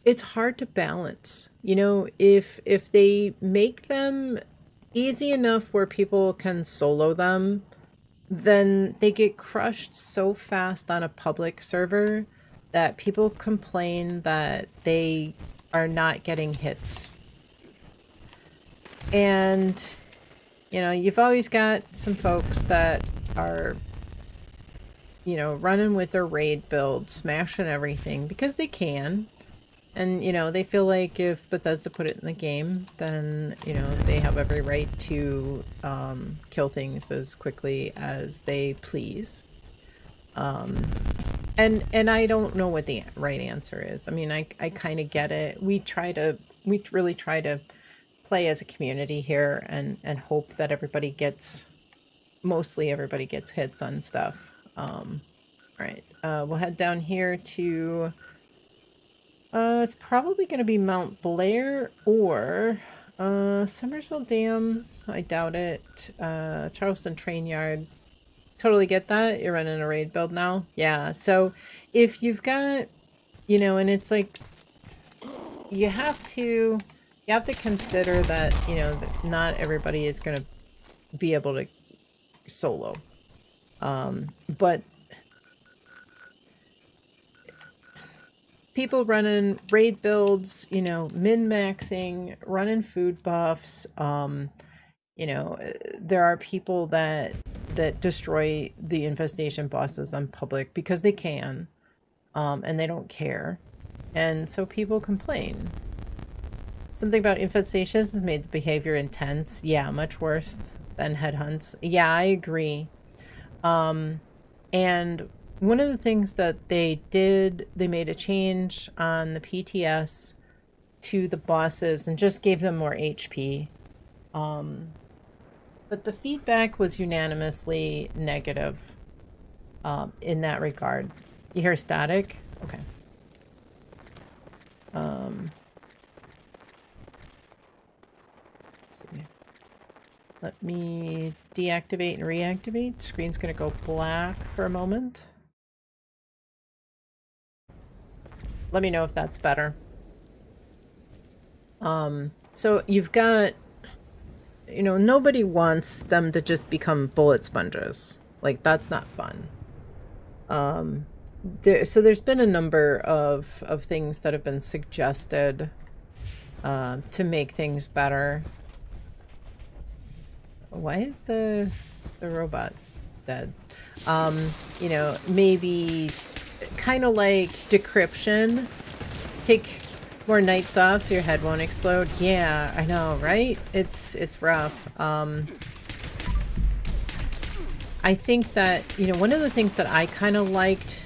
It's hard to balance. You know, if they make them easy enough where people can solo them, then they get crushed so fast on a public server that people complain that they are not getting hits. And, you know, you've always got some folks that are, you know, running with their raid build, smashing everything because they can. And, you know, they feel like if Bethesda put it in the game, then, you know, they have every right to kill things as quickly as they please. And I don't know what the right answer is. I mean, I kind of get it. We really try to play as a community here and hope that mostly everybody gets hits on stuff. All right, we'll head down here to... it's probably going to be Mount Blair or Somersville Dam. I doubt it. Charleston Train Yard. Totally get that. You're running a raid build now. Yeah. So if you've got, you know, and it's like you have to consider that, you know, that not everybody is going to be able to solo. But people running raid builds, you know, min-maxing, running food buffs, you know, there are people that destroy the infestation bosses on public because they can, and they don't care. And so people complain. Something about infestations has made the behavior intense. Yeah, much worse than headhunts. Yeah, I agree. And one of the things that they did, they made a change on the PTS to the bosses and just gave them more HP. But the feedback was unanimously negative in that regard. You hear static? Okay. Let's see. Let me deactivate and reactivate. Screen's gonna go black for a moment. Let me know if that's better. So you've got, you know, nobody wants them to just become bullet sponges. Like, that's not fun. So there's been a number of things that have been suggested to make things better. Why is the robot dead? You know, maybe kind of like decryption. Take more nights off so your head won't explode. Yeah, I know, right? It's rough. I think that, you know, one of the things that I kind of liked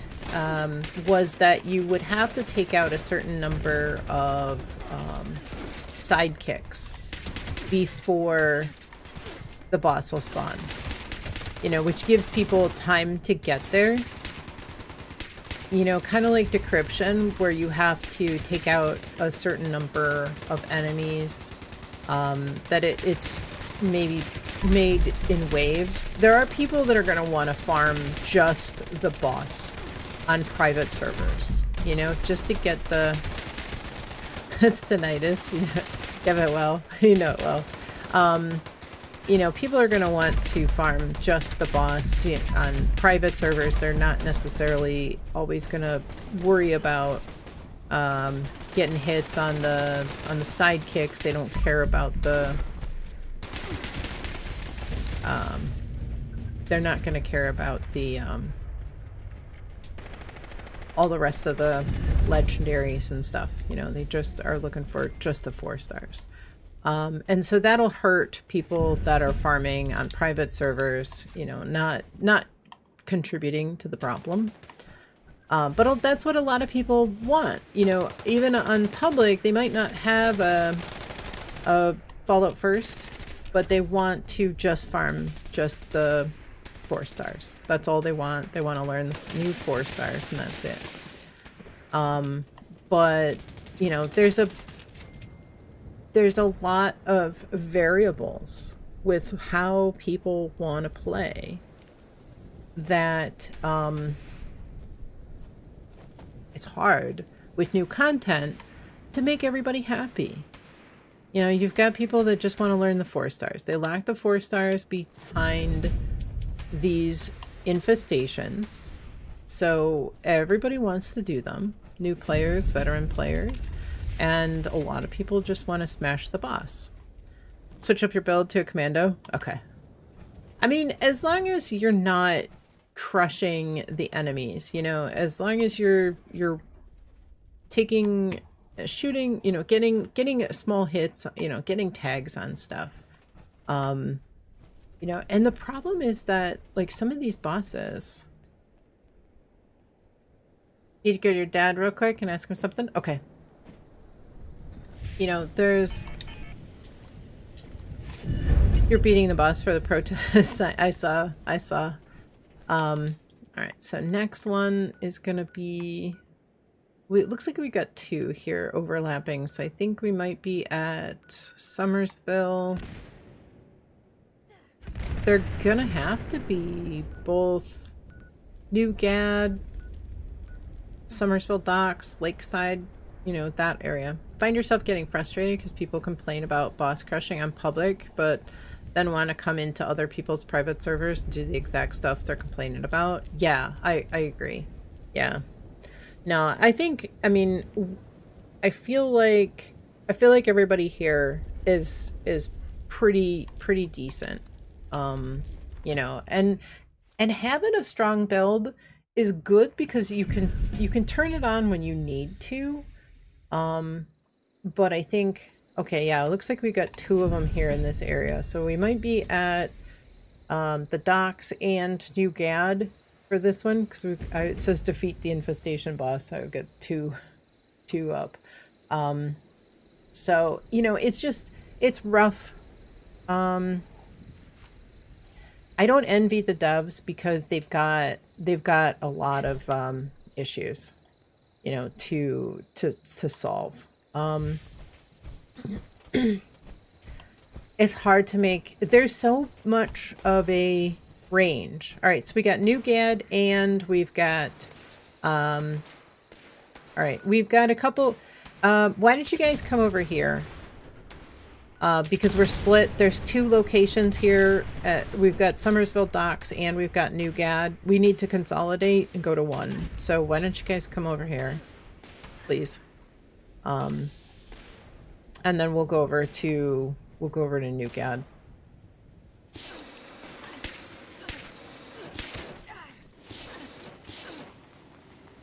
was that you would have to take out a certain number of sidekicks before the boss will spawn. You know, which gives people time to get there. You know, kind of like decryption, where you have to take out a certain number of enemies, that it's maybe made in waves. There are people that are going to want to farm just the boss on private servers, you know, just to get the... That's tinnitus, you know, give it well, you know it well. You know, people are going to want to farm just the boss, you know, on private servers. They're not necessarily always going to worry about getting hits on the sidekicks. They don't care about the... they're not going to care about the all the rest of the legendaries and stuff. You know, they just are looking for just the 4 stars. And so that'll hurt people that are farming on private servers, you know, not contributing to the problem. But that's what a lot of people want. You know, even on public, they might not have a Fallout First, but they want to just farm just the 4 stars. That's all they want. They want to learn the new 4 stars, and that's it. But, you know, there's a lot of variables with how people want to play that it's hard with new content to make everybody happy. You know, you've got people that just want to learn the 4 stars. They lack the 4 stars behind these infestations. So everybody wants to do them. New players, veteran players, and a lot of people just want to smash the boss. Switch up your build to a commando? Okay. I mean, as long as you're not crushing the enemies, you know, as long as you're taking shooting, you know, getting small hits, you know, getting tags on stuff. You know, and the problem is that like some of these bosses. Need to go to your dad real quick and ask him something? Okay. You know, you're beating the boss for the protests. I saw. Alright, so next one is gonna be... It looks like we got two here overlapping, so I think we might be at Summersville. They're gonna have to be both New Gad, Summersville Docks, Lakeside, you know, that area. Find yourself getting frustrated because people complain about boss crushing on public, but then want to come into other people's private servers and do the exact stuff they're complaining about? Yeah, I agree. Yeah. No, I think, I mean, I feel like everybody here is pretty decent. You know, and having a strong build is good because you can turn it on when you need to. But I think, okay, yeah, it looks like we got two of them here in this area. So we might be at the docks and New Gad for this one because it says defeat the infestation boss. So I would get two up. So, you know, it's rough. I don't envy the devs because they've got a lot of issues, you know, to solve. It's hard to make. There's so much of a range. All right, so we got New Gad and we've got all right, we've got a couple. Why don't you guys come over here? Because we're split. There's two locations here. We've got Summersville Docks and we've got New Gad. We need to consolidate and go to one. So why don't you guys come over here, please? And then we'll go over to New Gad.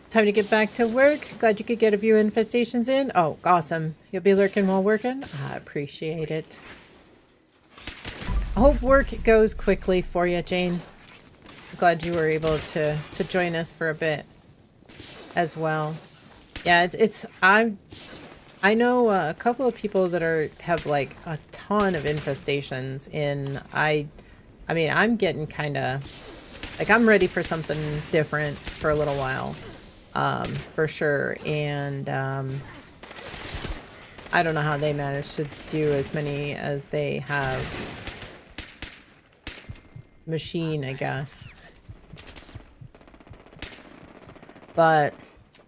Time to get back to work. Glad you could get a few infestations in. Oh, awesome. You'll be lurking while working? I appreciate it. I hope work goes quickly for you, Jane. Glad you were able to join us for a bit as well. Yeah, I know a couple of people that have like a ton of infestations in. I mean, I'm getting kind of like I'm ready for something different for a little while. For sure. And I don't know how they managed to do as many as they have. Machine, I guess. But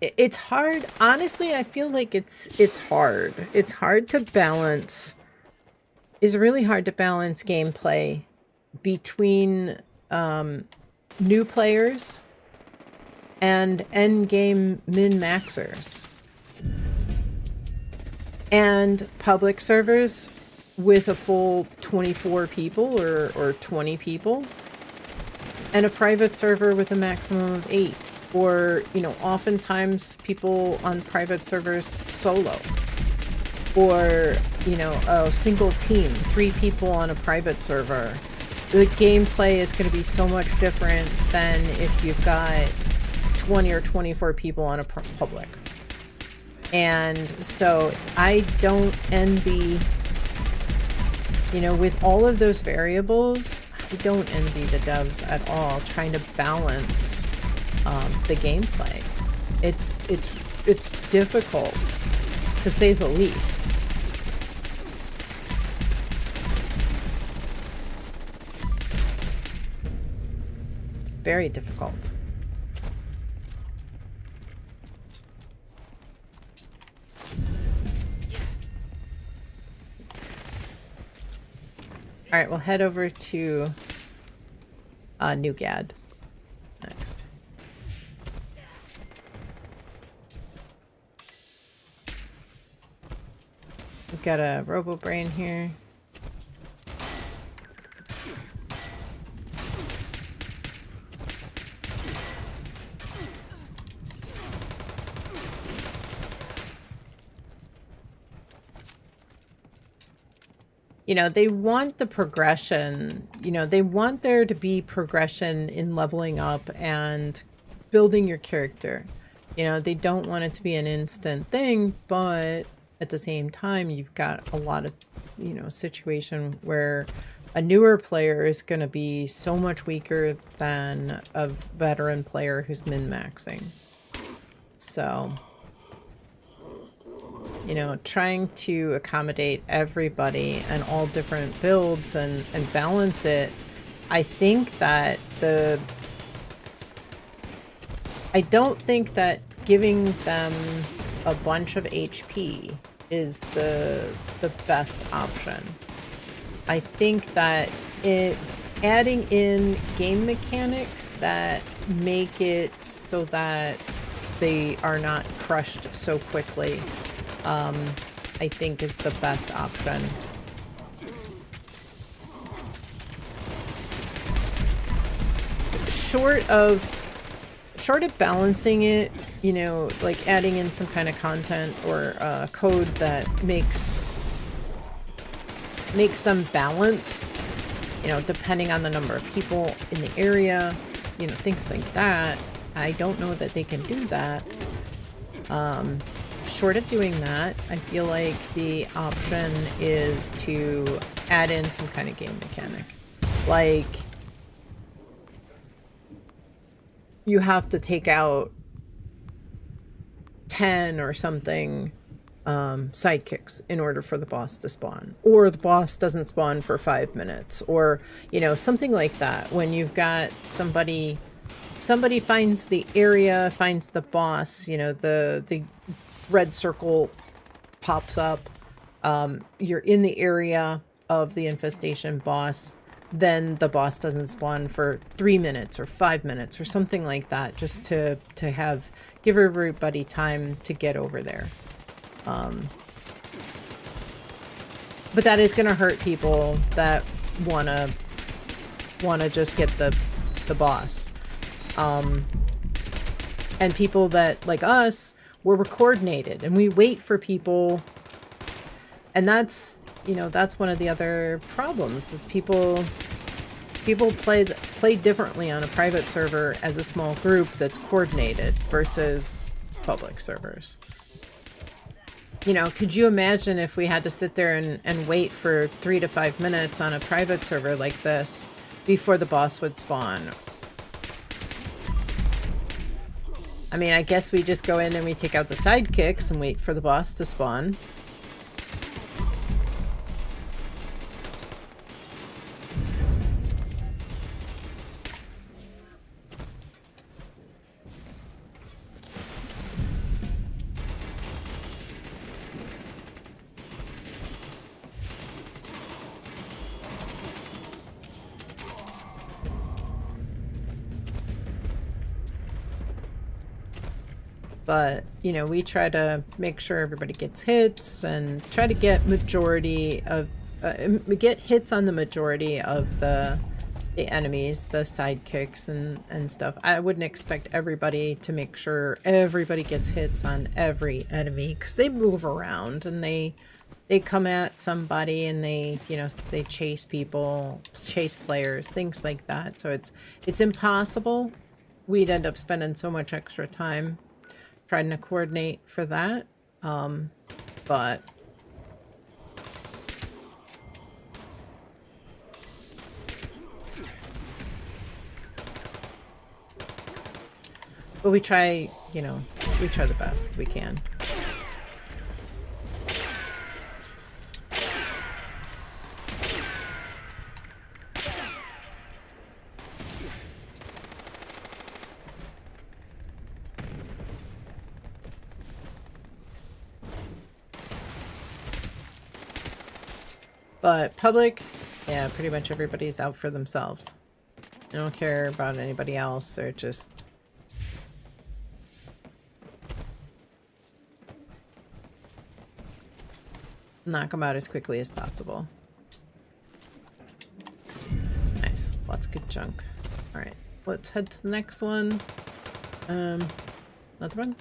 it's hard. Honestly, I feel like it's hard. It's hard to balance. It's really hard to balance gameplay between new players and endgame min-maxers and public servers with a full 24 people or 20 people and a private server with a maximum of 8, or, you know, oftentimes people on private servers solo, or, you know, a single team, 3 people on a private server. The gameplay is going to be so much different than if you've got 20 or 24 people on a public. And so I don't envy, you know, with all of those variables, I don't envy the devs at all trying to balance the gameplay. It's difficult, to say the least. Very difficult. All right, we'll head over to Nuke ad next. We've got a Robo Brain here. You know, they want the progression, you know, they want there to be progression in leveling up and building your character. You know, they don't want it to be an instant thing, but at the same time, you've got a lot of, you know, situation where a newer player is going to be so much weaker than a veteran player who's min-maxing. So, you know, trying to accommodate everybody and all different builds and balance it, I think that I don't think that giving them a bunch of HP is the best option. I think that adding in game mechanics that make it so that they are not crushed so quickly, I think is the best option. Short of balancing it, you know, like adding in some kind of content or code that makes them balance, you know, depending on the number of people in the area, you know, things like that. I don't know that they can do that. Short of doing that, I feel like the option is to add in some kind of game mechanic. Like, you have to take out 10 or something sidekicks in order for the boss to spawn, or the boss doesn't spawn for 5 minutes, or, you know, something like that. When you've got somebody finds the area, finds the boss, you know, the red circle pops up, you're in the area of the infestation boss, then the boss doesn't spawn for 3 minutes or 5 minutes or something like that, just to give everybody time to get over there. But that is going to hurt people that wanna just get the boss, and people that, like us, we're coordinated and we wait for people, and that's, you know, that's one of the other problems is people play differently on a private server as a small group that's coordinated versus public servers. You know, could you imagine if we had to sit there and wait for 3 to 5 minutes on a private server like this before the boss would spawn? I mean, I guess we just go in and we take out the sidekicks and wait for the boss to spawn. But, you know, we try to make sure everybody gets hits and try to get get hits on the majority of the enemies, the sidekicks and stuff. I wouldn't expect everybody to make sure everybody gets hits on every enemy, because they move around and they come at somebody and they, you know, they chase people, chase players, things like that. So it's impossible. We'd end up spending so much extra time trying to coordinate for that, but we try, you know, we try the best we can. But public, yeah, pretty much everybody's out for themselves. I don't care about anybody else. They're just... knock them out as quickly as possible. Nice. Lots of good junk. Alright. Let's head to the next one. Another one?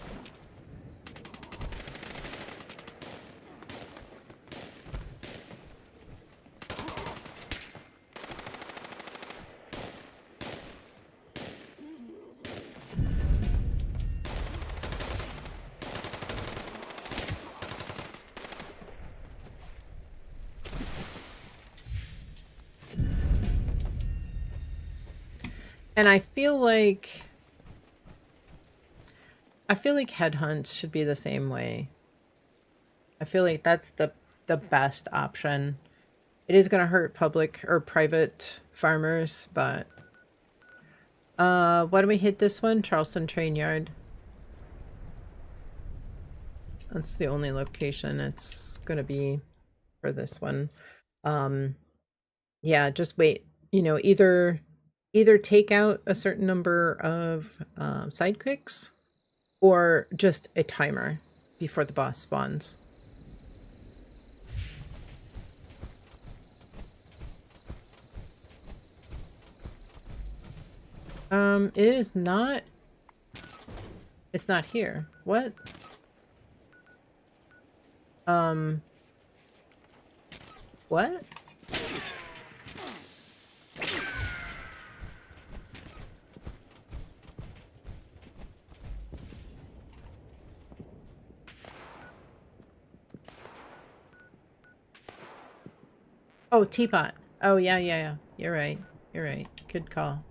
And I feel like headhunts should be the same way. I feel like that's the best option. It is going to hurt public or private farmers, but why don't we hit this one? Charleston Train Yard. That's the only location it's going to be for this one. Yeah, just wait. You know, either take out a certain number of sidekicks or just a timer before the boss spawns. It is not... it's not here. What? What? Oh, teapot. Oh, yeah. You're right. Good call.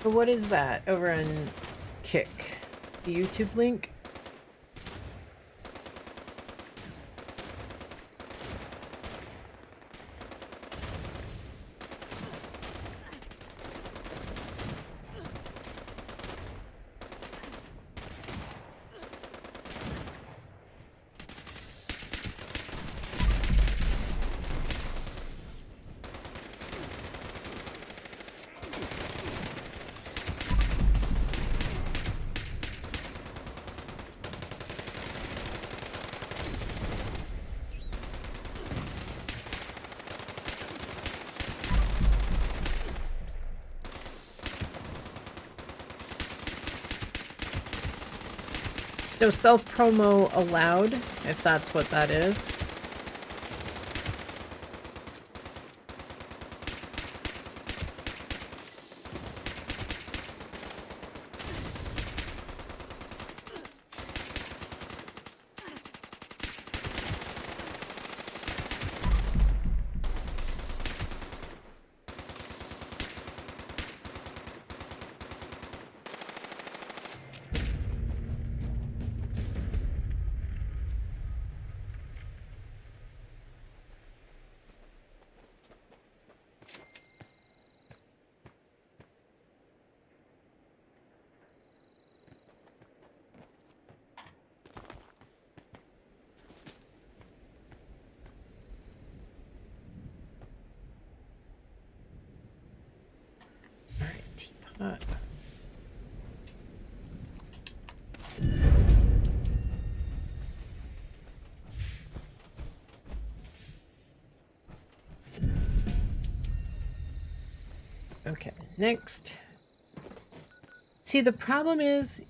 But what is that over on Kick? The YouTube link? No self-promo allowed, if that's what that is. Okay, next. See, the problem is...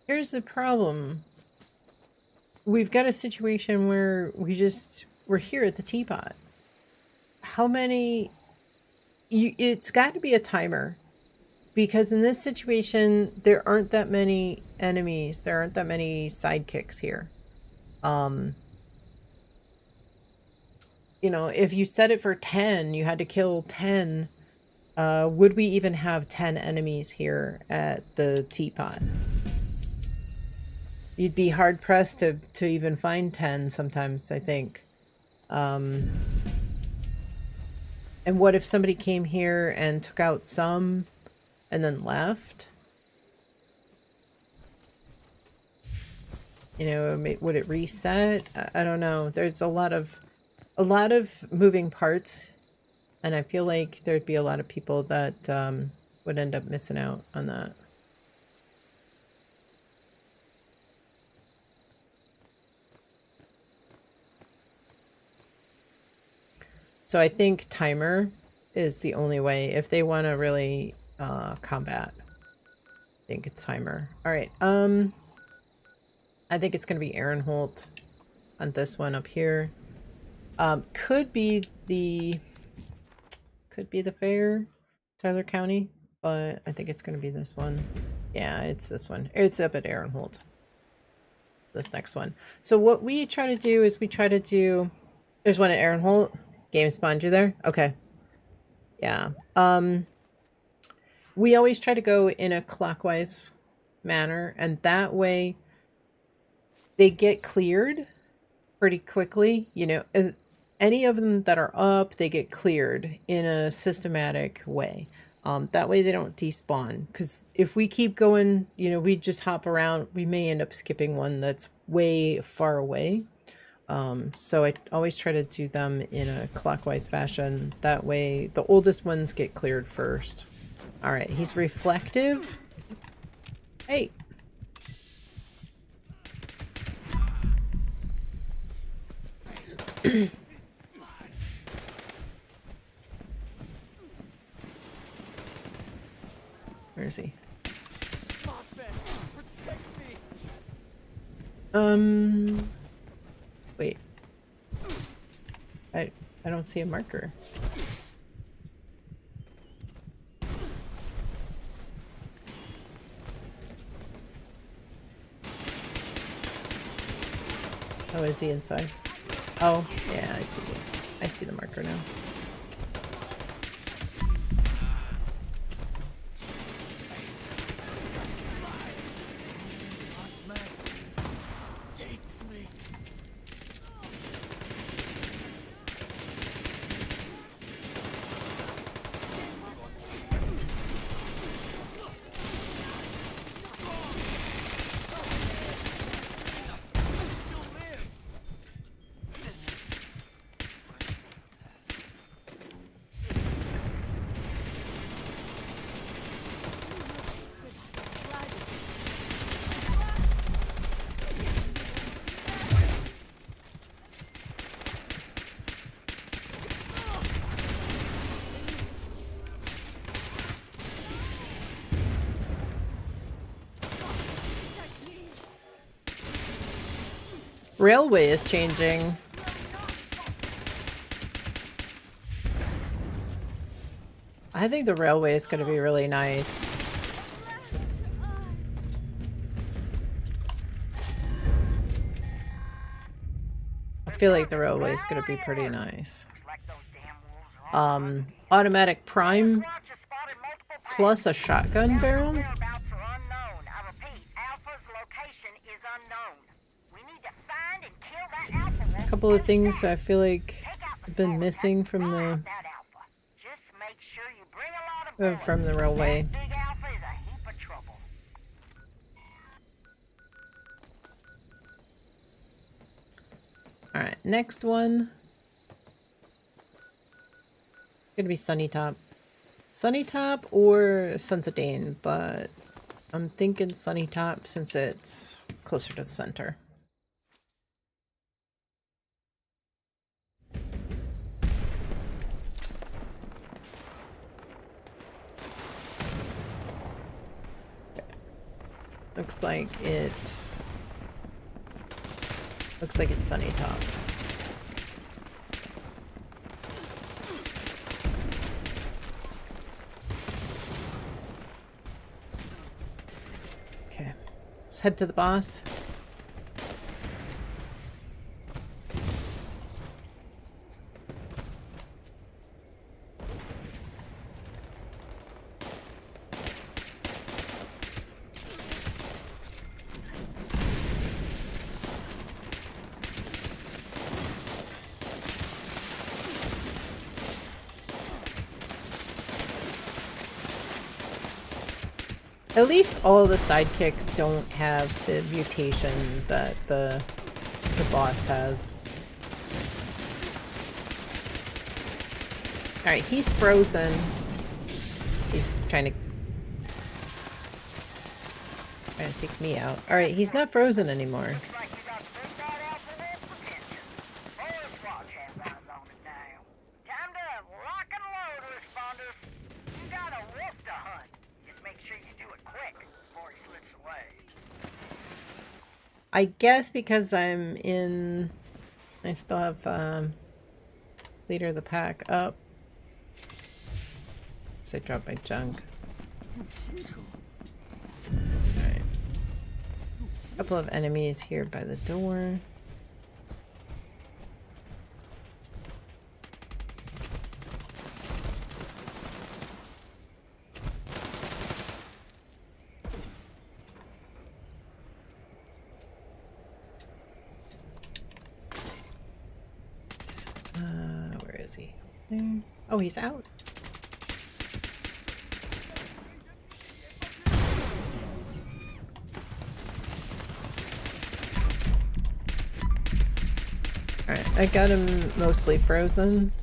here's the problem. We've got a situation where we're here at the teapot. How many... it's got to be a timer. Because in this situation, there aren't that many enemies. There aren't that many sidekicks here. You know, if you set it for 10, you had to kill 10 would we even have 10 enemies here at the teapot? You'd be hard pressed to even find 10 sometimes, I think. And what if somebody came here and took out some and then left? You know, would it reset? I don't know. There's a lot of moving parts, and I feel like there'd be a lot of people that would end up missing out on that. So I think timer is the only way if they want to really combat. I think it's timer. All right. I think it's going to be Aaron Holt on this one up here. Could be the fair, Tyler County, but I think it's going to be this one. Yeah, it's this one. It's up at Aaron Holt. This next one. So what we try to do is there's one at Aaron Holt. Game spawned you there? Okay. Yeah. We always try to go in a clockwise manner, and that way they get cleared pretty quickly. You know, any of them that are up, they get cleared in a systematic way. That way they don't despawn. Because if we keep going, you know, we just hop around, we may end up skipping one that's way far away. So I always try to do them in a clockwise fashion. That way the oldest ones get cleared first. All right, he's reflective. Hey. Where is he? Wait. I don't see a marker. Oh, is he inside? Oh, yeah, I see the marker now. Railway is changing. I think the railway is going to be really nice. I feel like the railway is going to be pretty nice. Automatic prime plus a shotgun barrel. A couple of things I feel like have been missing from the railway. All right, next one. Gonna be Sunny Top. Sunny Top or Sons of Dane, but I'm thinking Sunny Top since it's closer to the center. Looks like it's Sunny Top. Okay, let's head to the boss. At least all the sidekicks don't have the mutation that the boss has. Alright, he's frozen. He's trying to take me out. Alright, he's not frozen anymore. Like you got big bad alpha wolf potential. Forest Watch has eyes on it now. Time to lock and load, responders. You got a wolf to hunt. Just make sure you do it quick before he slips away. I guess because I'm in... I still have Leader of the Pack up. So I dropped my junk. Alright. Couple of enemies here by the door. Where is he? There. Oh, he's out. Alright, I got him mostly frozen.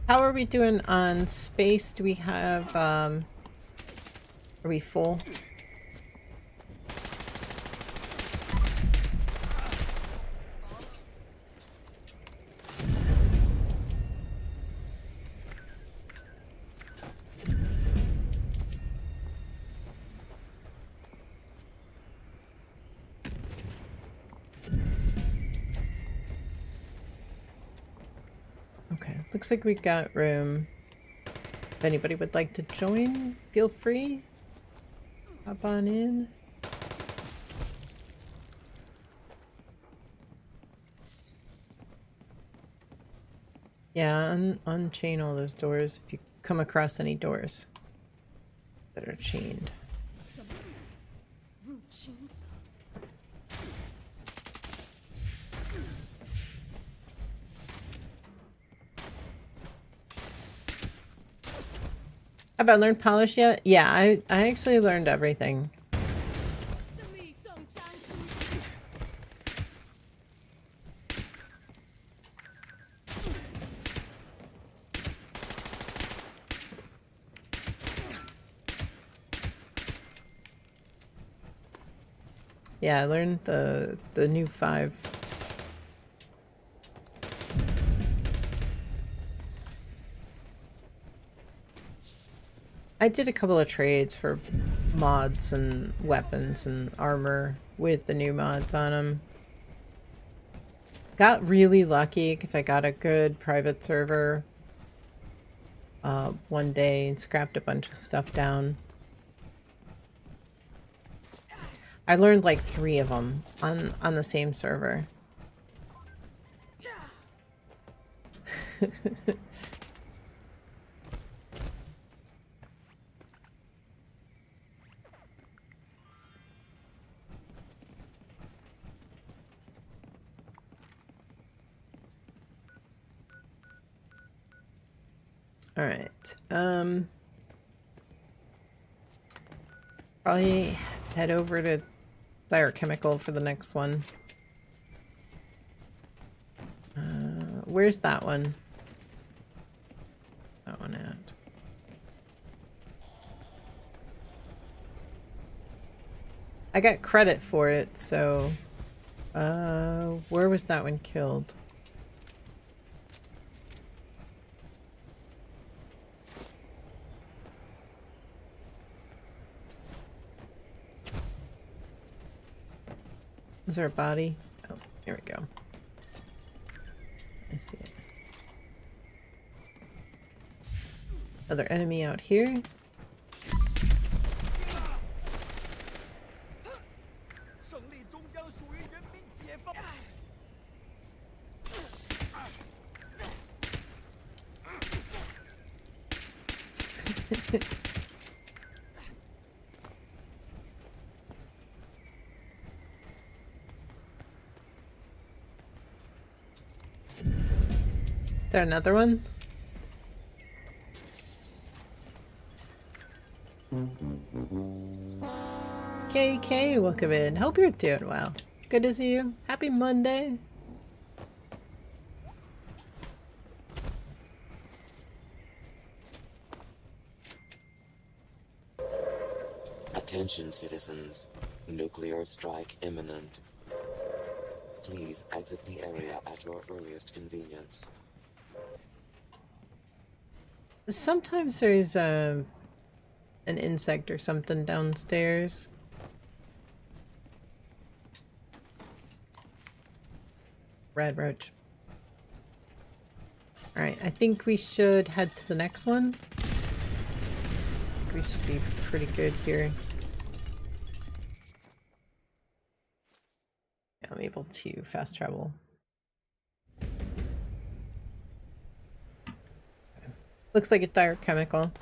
How are we doing on space? Do we have, are we full? Okay, looks like we got room. If anybody would like to join, feel free. Hop on in. Yeah, unchain all those doors if you come across any doors that are chained. Rude chains. Have I learned polish yet? Yeah, I actually learned everything. Yeah, I learned the new 5. I did a couple of trades for mods and weapons and armor with the new mods on them. Got really lucky because I got a good private server one day and scrapped a bunch of stuff down. I learned like 3 of them on the same server. All right. Probably head over to Chemical for the next one. Where's that one? That one at? I got credit for it, so where was that one killed? Was there a body? Oh, here we go. I see it. Another enemy out here. there another one? KK, welcome in. Hope you're doing well. Good to see you. Happy Monday. Attention citizens. Nuclear strike imminent. Please exit the area at your earliest convenience. Sometimes there's an insect or something downstairs. Red roach. Alright, I think we should head to the next one. We should be pretty good here. Yeah, I'm able to fast travel. Looks like it's dire chemical.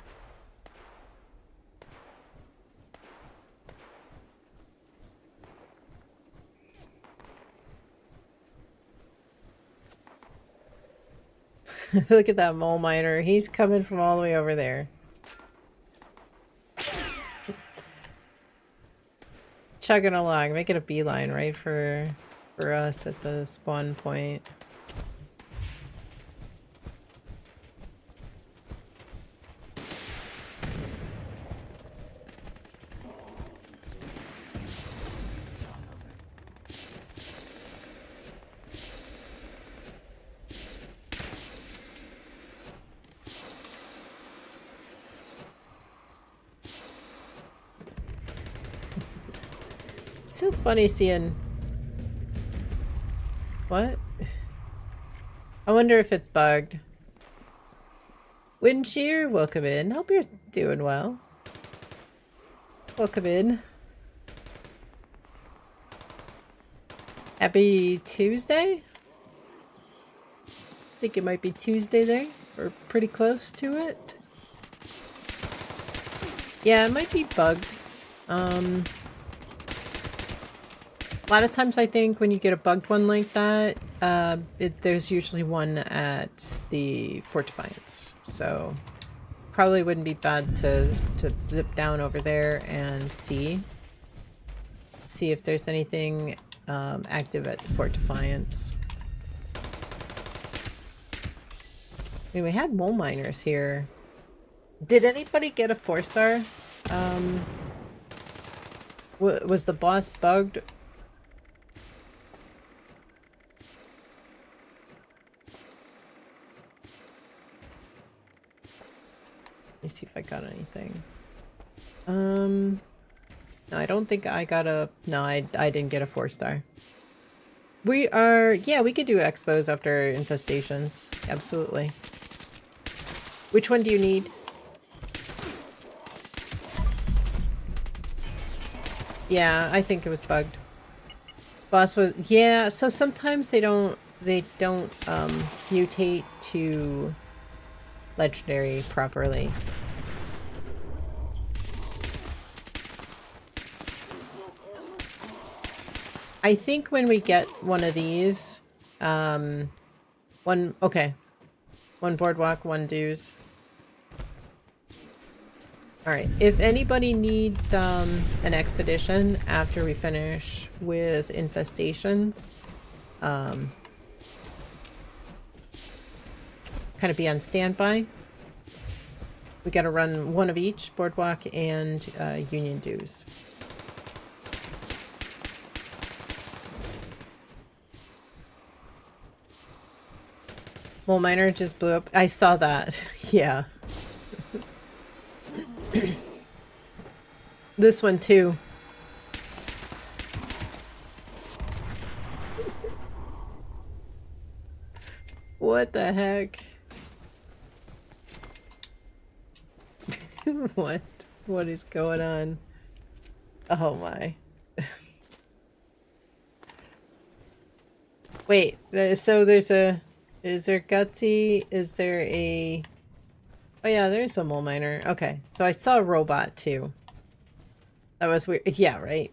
Look at that mole miner. He's coming from all the way over there. Chugging along, making a beeline right for us at the spawn point. It's so funny seeing... What? I wonder if it's bugged. Wind Shear, welcome in. Hope you're doing well. Welcome in. Happy Tuesday? I think it might be Tuesday there. Or pretty close to it. Yeah, it might be bugged. A lot of times I think when you get a bugged one like that, there's usually one at the Fort Defiance. So probably wouldn't be bad to zip down over there and see if there's anything active at Fort Defiance. I mean, we had mole miners here. Did anybody get a 4-star? Was the boss bugged? Let me see if I got anything. No, I don't think I got a... No, I didn't get a 4-star. We are... Yeah, we could do expos after infestations. Absolutely. Which one do you need? Yeah, I think it was bugged. Boss was... Yeah, so sometimes they don't mutate to legendary properly. I think when we get one of these, one boardwalk, one dues. Alright, if anybody needs an expedition after we finish with infestations, kind of be on standby. We gotta run one of each, boardwalk and union dues. Mole miner just blew up. I saw that. Yeah. This one too. What the heck? What is going on? Oh my. Wait, so there's a... Is there Gutsy? Is there a... Oh yeah, there's a mole miner. Okay, so I saw a robot too. That was weird. Yeah, right.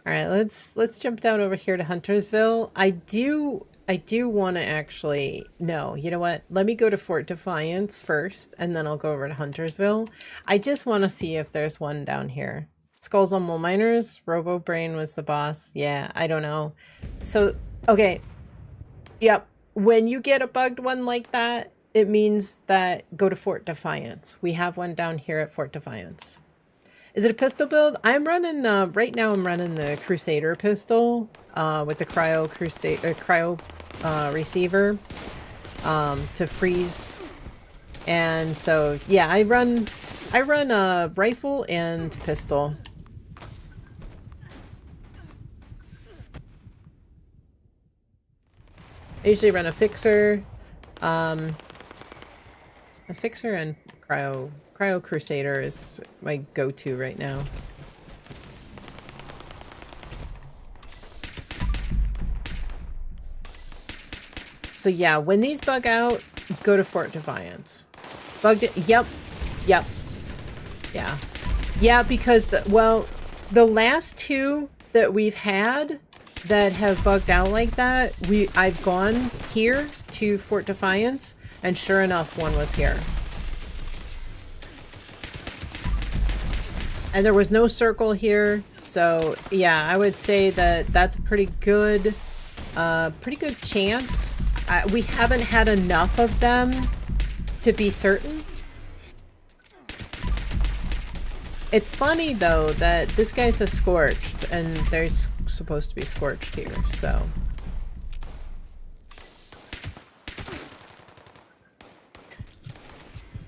All right, let's jump down over here to Huntersville. I do want to actually no. You know what? Let me go to Fort Defiance first, and then I'll go over to Huntersville. I just want to see if there's one down here. Skulls on Mole Miners. Robo Brain was the boss. Yeah, I don't know. So okay, yep. When you get a bugged one like that, it means that go to Fort Defiance. We have one down here at Fort Defiance. Is it a pistol build? I'm running, right now I'm running the Crusader pistol, with the cryo receiver, to freeze. And so, yeah, I run a rifle and pistol. I usually run a fixer and Cryo Crusader is my go-to right now. So yeah, when these bug out, go to Fort Defiance. Bugged it? Yep. Yep. Yeah. Yeah, because the last two that we've had that have bugged out like that, I've gone here to Fort Defiance, and sure enough, one was here. And there was no circle here, so yeah, I would say that that's a pretty good chance. We haven't had enough of them to be certain. It's funny though that this guy's a scorched, and there's supposed to be scorched here, so.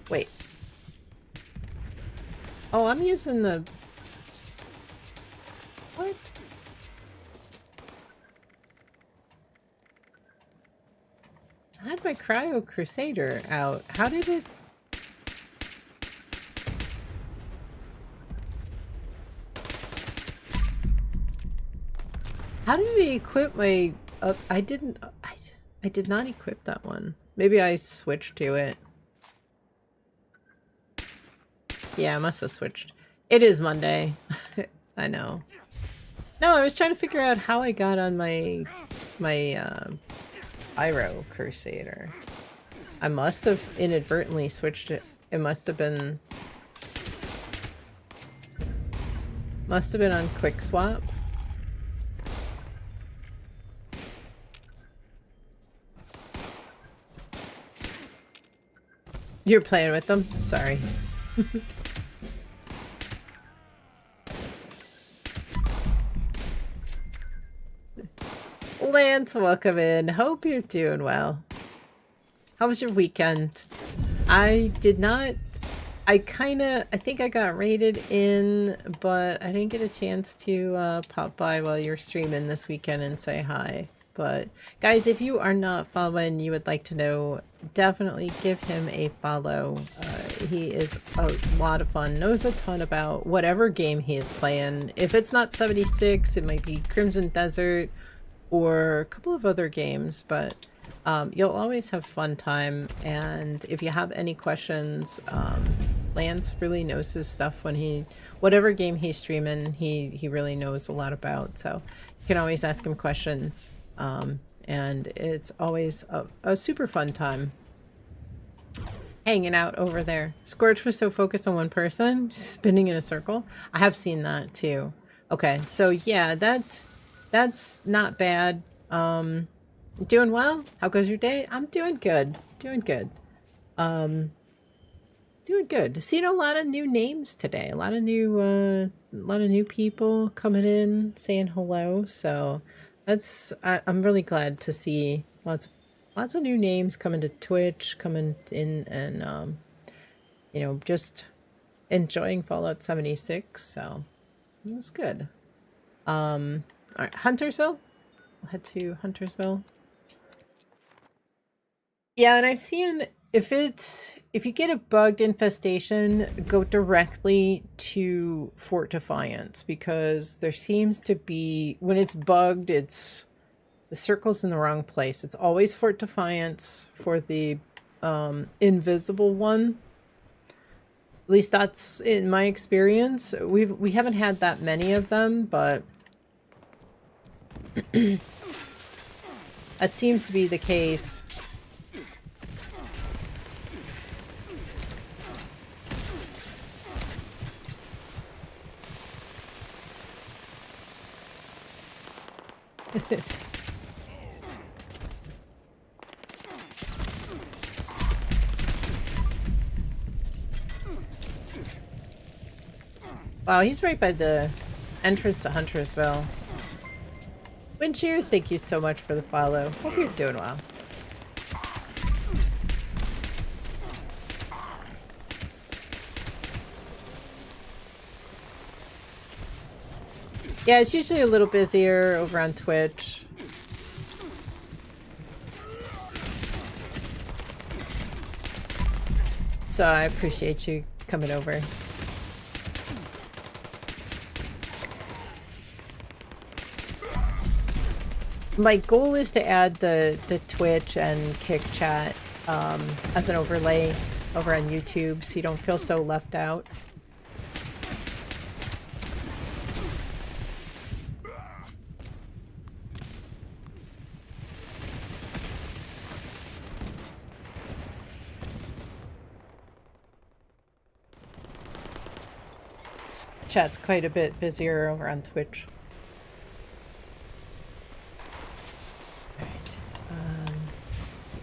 Wait. Oh, I'm using the... What? I had my Cryo Crusader out. How did it... How did it equip my... I did not equip that one. Maybe I switched to it. Yeah, I must have switched. It is Monday. I know. No, I was trying to figure out how I got on my Pyro Crusader. I must have inadvertently switched it. It must have been on quick swap. You're playing with them? Sorry. Lance, welcome in. Hope you're doing well. How was your weekend? I did not... I think I got raided in, but I didn't get a chance to pop by while you're streaming this weekend and say hi. But guys, if you are not following, you would like to know, definitely give him a follow. He is a lot of fun, knows a ton about whatever game he is playing. If it's not 76, it might be Crimson Desert or a couple of other games, but you'll always have fun time. And if you have any questions, Lance really knows his stuff when whatever game he's streaming, he really knows a lot about. So you can always ask him questions. And it's always a super fun time hanging out over there. Scorch was so focused on one person, spinning in a circle. I have seen that too. Okay, so yeah, that's not bad. Doing well? How goes your day? I'm doing good. Doing good. Doing good. Seeing a lot of new names today. A lot of new people coming in, saying hello. So I'm really glad to see lots of new names coming to Twitch, coming in, and you know, just enjoying Fallout 76. So it was good. All right, Huntersville. We'll head to Huntersville. Yeah, and I've seen if you get a bugged infestation, go directly to Fort Defiance, because there seems to be, when it's bugged, the circle's in the wrong place. It's always Fort Defiance for the invisible one. At least that's in my experience. We haven't had that many of them, but That seems to be the case. Wow, he's right by the entrance to Huntersville. Wincheer, thank you so much for the follow. Hope you're doing well. Yeah, it's usually a little busier over on Twitch. So I appreciate you coming over. My goal is to add the Twitch and Kick chat as an overlay over on YouTube so you don't feel so left out. Chat's quite a bit busier over on Twitch. Let's see.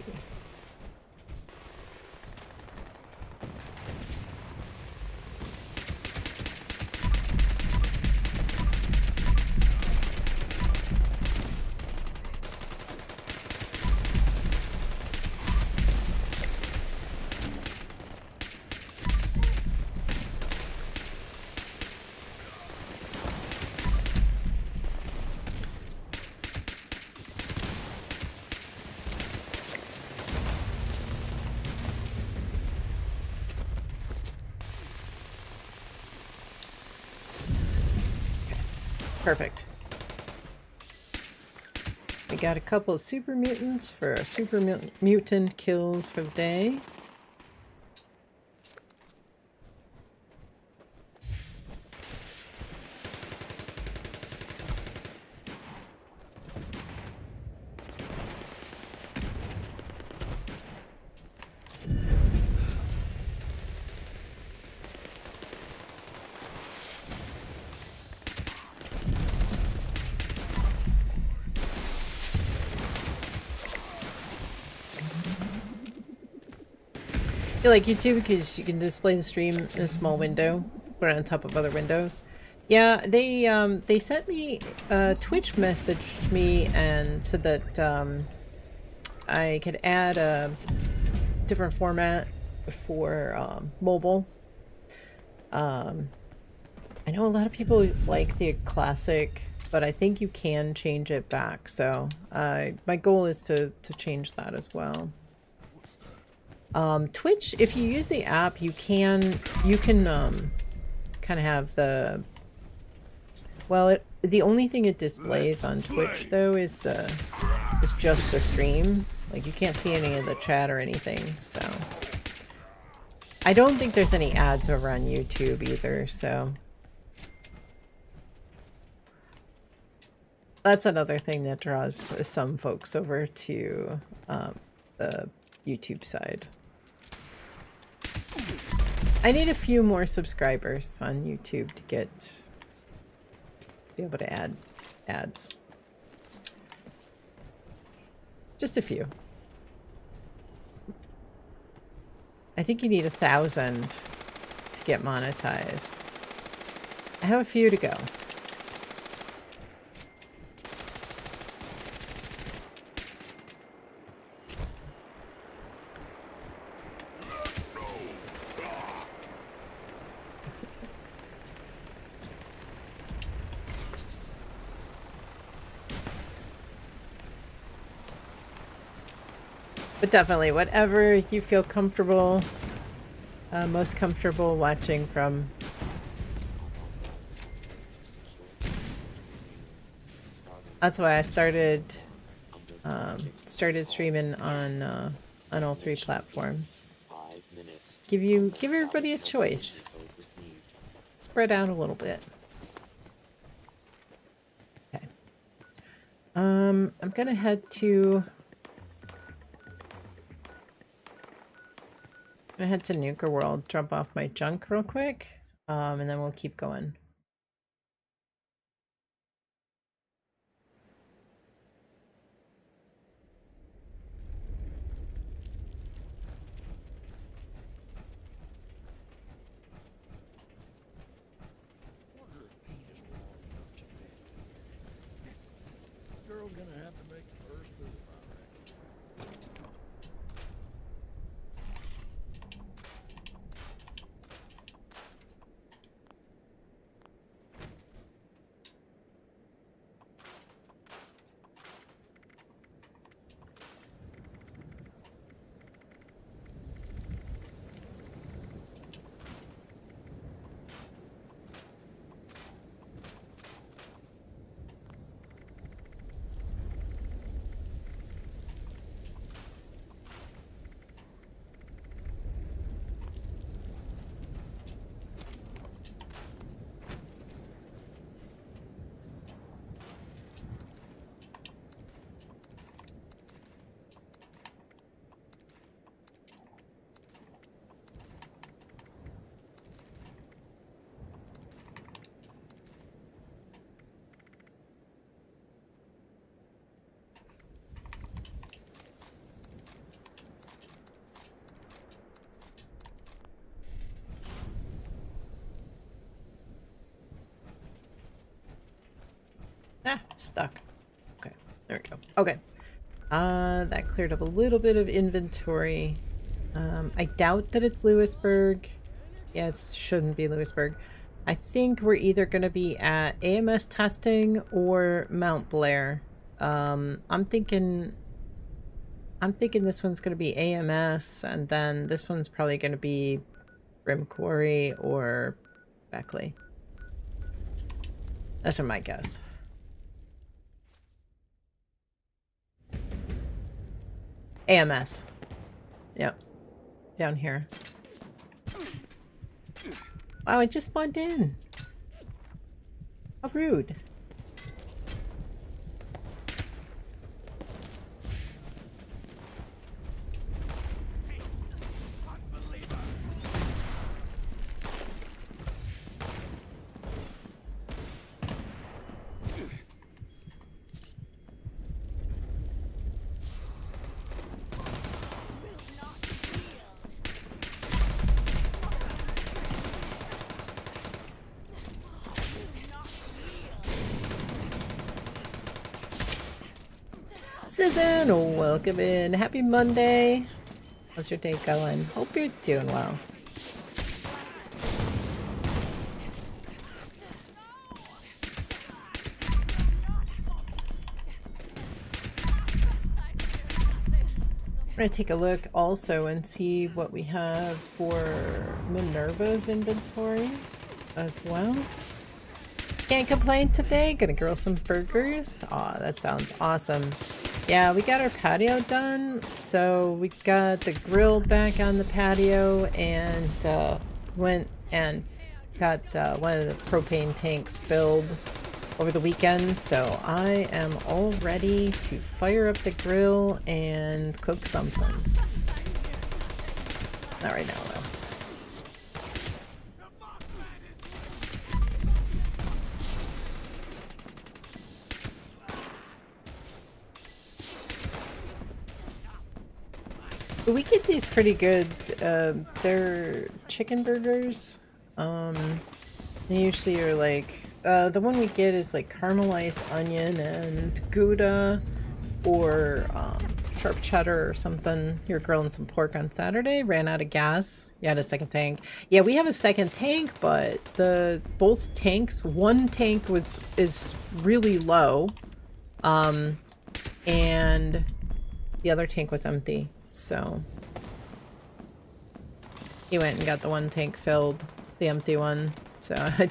Perfect. We got a couple of super mutants for our super mutant kills for the day. I feel like YouTube because you can display the stream in a small window, put it on top of other windows. Yeah, they sent me Twitch messaged me and said that I could add a different format for mobile. I know a lot of people like the classic, but I think you can change it back. So my goal is to change that as well. Twitch, if you use the app, you can kind of have the, well, the only thing it displays on Twitch though is just the stream. Like you can't see any of the chat or anything. So I don't think there's any ads over on YouTube either. So that's another thing that draws some folks over to the YouTube side. I need a few more subscribers on YouTube to be able to add ads. Just a few. I think you need 1,000 to get monetized. I have a few to go. But definitely, whatever you feel comfortable, most comfortable watching from. That's why I started streaming on all 3 platforms. Give everybody a choice. Spread out a little bit. Okay. I'm gonna head to Nuka World, drop off my junk real quick, and then we'll keep going. Girl's gonna have to make the first move, I reckon. Ah, stuck. Okay, there we go. Okay. That cleared up a little bit of inventory. I doubt that it's Lewisburg. Yeah, it shouldn't be Lewisburg. I think we're either going to be at AMS testing or Mount Blair. I'm thinking this one's going to be AMS, and then this one's probably going to be Rim Quarry or Beckley. That's my guess. AMS. Yep. Down here. Wow, I just spawned in. How rude. Susan, welcome in. Happy Monday. How's your day going? Hope you're doing well. I'm gonna take a look also and see what we have for Minerva's inventory as well. Can't complain today. Gonna grill some burgers. Aw, that sounds awesome. Yeah, we got our patio done, so we got the grill back on the patio and went and got one of the propane tanks filled over the weekend, so I am all ready to fire up the grill and cook something. Not right now, though. We get these pretty good. They're chicken burgers. They usually are like, the one we get is like caramelized onion and Gouda or sharp cheddar or something. You're grilling some pork on Saturday, ran out of gas. You had a second tank. Yeah, we have a second tank, but both tanks, one tank is really low, and the other tank was empty. So he went and got the one tank filled, the empty one. So I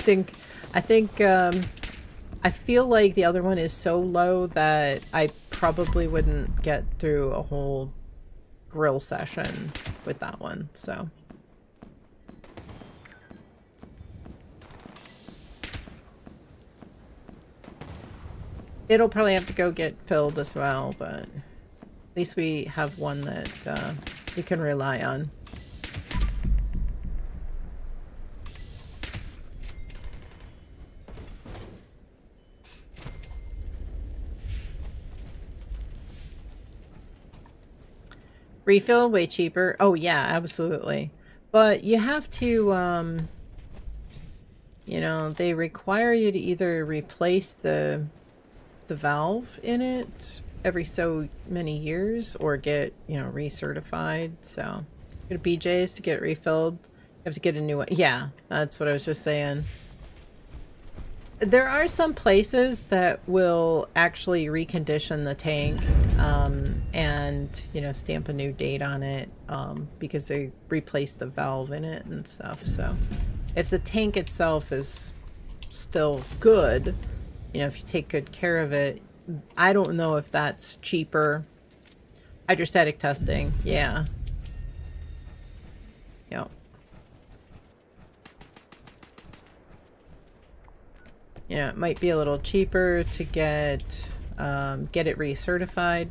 feel like the other one is so low that I probably wouldn't get through a whole grill session with that one. So It'll probably have to go get filled as well, but at least we have one that we can rely on. Refill, way cheaper. Oh yeah, absolutely. But you have to, you know, they require you to either replace the valve in it every so many years or get, you know, recertified. So go to BJ's to get refilled. You have to get a new one. Yeah, that's what I was just saying. There are some places that will actually recondition the tank and, you know, stamp a new date on it because they replaced the valve in it and stuff. So if the tank itself is still good, you know, if you take good care of it, I don't know if that's cheaper. Hydrostatic testing, yeah. Yep. You know, it might be a little cheaper to get it recertified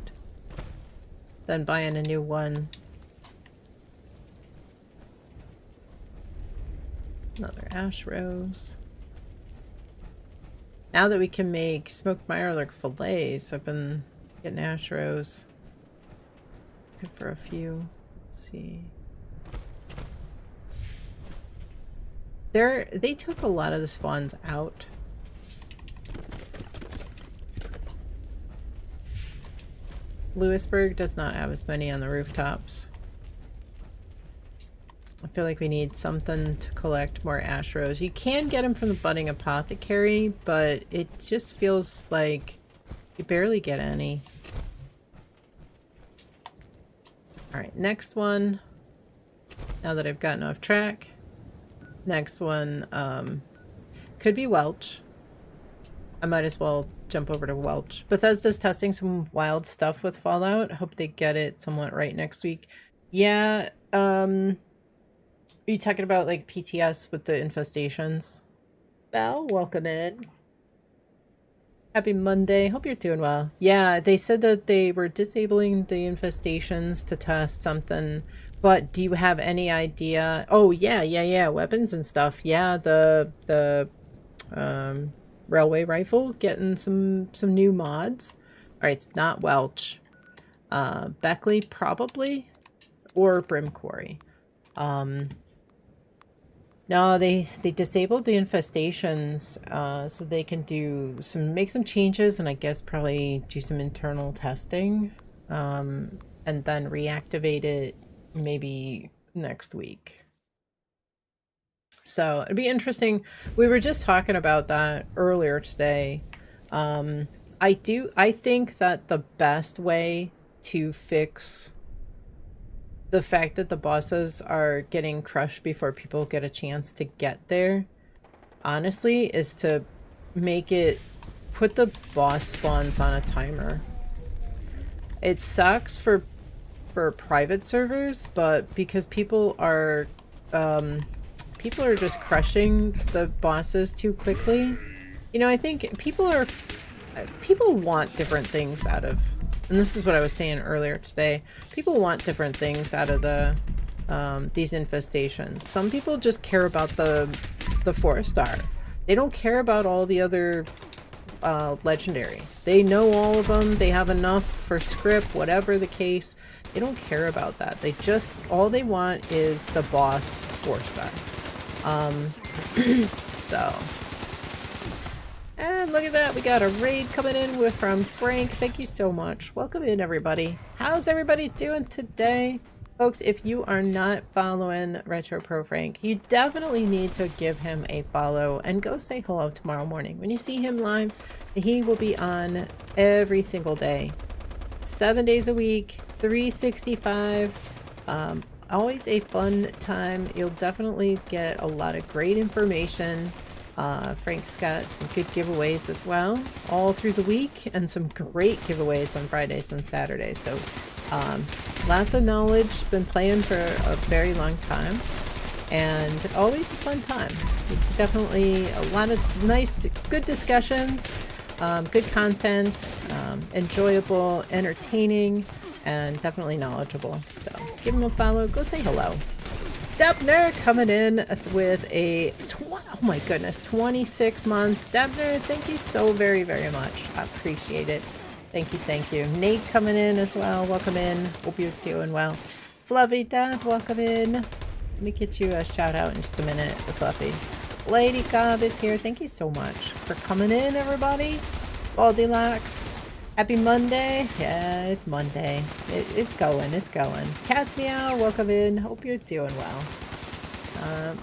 than buying a new one. Another ash rose. Now that we can make smoked mirelurk fillets, I've been getting ash rose. Good for a few. Let's see. They took a lot of the spawns out. Lewisburg does not have as many on the rooftops. I feel like we need something to collect more ash rose. You can get them from the budding apothecary, but it just feels like you barely get any. Alright, next one. Now that I've gotten off track. Next one could be Welch. I might as well jump over to Welch. Bethesda's testing some wild stuff with Fallout. Hope they get it somewhat right next week. Yeah, are you talking about like PTS with the infestations? Val, welcome in. Happy Monday. Hope you're doing well. Yeah, they said that they were disabling the infestations to test something, but do you have any idea? Oh, yeah. Weapons and stuff. Yeah, the railway rifle getting some new mods. All right, it's not Welch. Beckley probably, or Brim Quarry. No, they disabled the infestations so they can make some changes and I guess probably do some internal testing and then reactivate it maybe next week. So it'd be interesting. We were just talking about that earlier today. I think that the best way to fix the fact that the bosses are getting crushed before people get a chance to get there, honestly, is to put the boss spawns on a timer. It sucks for private servers, but because people are just crushing the bosses too quickly, you know, I think people want different things out of. And this is what I was saying earlier today. People want different things out of these infestations. Some people just care about the 4-star. They don't care about all the other legendaries. They know all of them. They have enough for script, whatever the case. They don't care about that. All they want is the boss 4-star. So. And look at that, we got a raid coming in from Frank. Thank you so much. Welcome in, everybody. How's everybody doing today? Folks, if you are not following Retro Pro Frank, you definitely need to give him a follow and go say hello tomorrow morning. When you see him live, he will be on every single day. 7 days a week, 365. Always a fun time. You'll definitely get a lot of great information. Frank's got some good giveaways as well all through the week and some great giveaways on Fridays and Saturdays. So lots of knowledge, been playing for a very long time and always a fun time. Definitely a lot of nice, good discussions. Good content, enjoyable, entertaining, and definitely knowledgeable. So give him a follow. Go say hello. Debner coming in with a, oh my goodness, 26 months. Debner, thank you so very, very much. I appreciate it. Thank you, thank you. Nate coming in as well. Welcome in. Hope you're doing well. Fluffy Dad, welcome in. Let me get you a shout out in just a minute, Fluffy. Lady Gob is here. Thank you so much for coming in, everybody. Goldilocks. Happy Monday. Yeah, it's Monday. It's going. It's going. Cats Meow, welcome in. Hope you're doing well.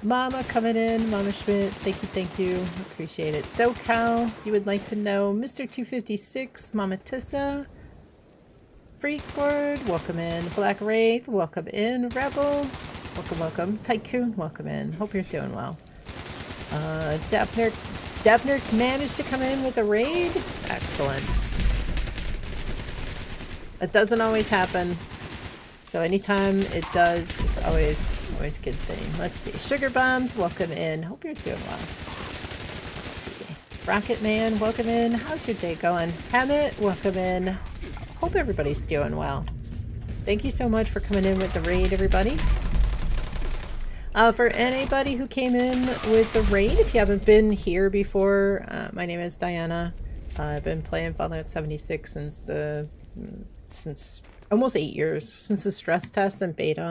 Mama coming in. Mama Schmidt, thank you. Appreciate it. SoCal, you would like to know. Mr. 256, Mama Tissa. Freakford, welcome in. Black Wraith, welcome in. Rebel, welcome. Tycoon, welcome in. Hope you're doing well. Dapner managed to come in with a raid. Excellent. It doesn't always happen. So anytime it does, it's always a good thing. Let's see. Sugar Bombs, welcome in. Hope you're doing well. Let's see. Rocket Man, welcome in. How's your day going? Hammett, welcome in. Hope everybody's doing well. Thank you so much for coming in with the raid, everybody. For anybody who came in with the raid, if you haven't been here before, my name is Diana. I've been playing Fallout 76 since almost 8 years, since the stress test and beta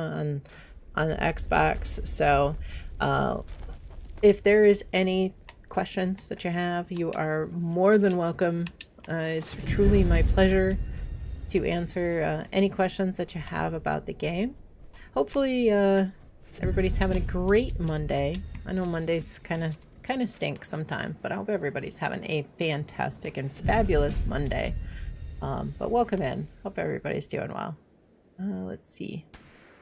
on the Xbox. So if there is any questions that you have, you are more than welcome. It's truly my pleasure to answer any questions that you have about the game. Hopefully everybody's having a great Monday. I know Mondays kind of stink sometimes, but I hope everybody's having a fantastic and fabulous Monday. But welcome in. Hope everybody's doing well. Let's see.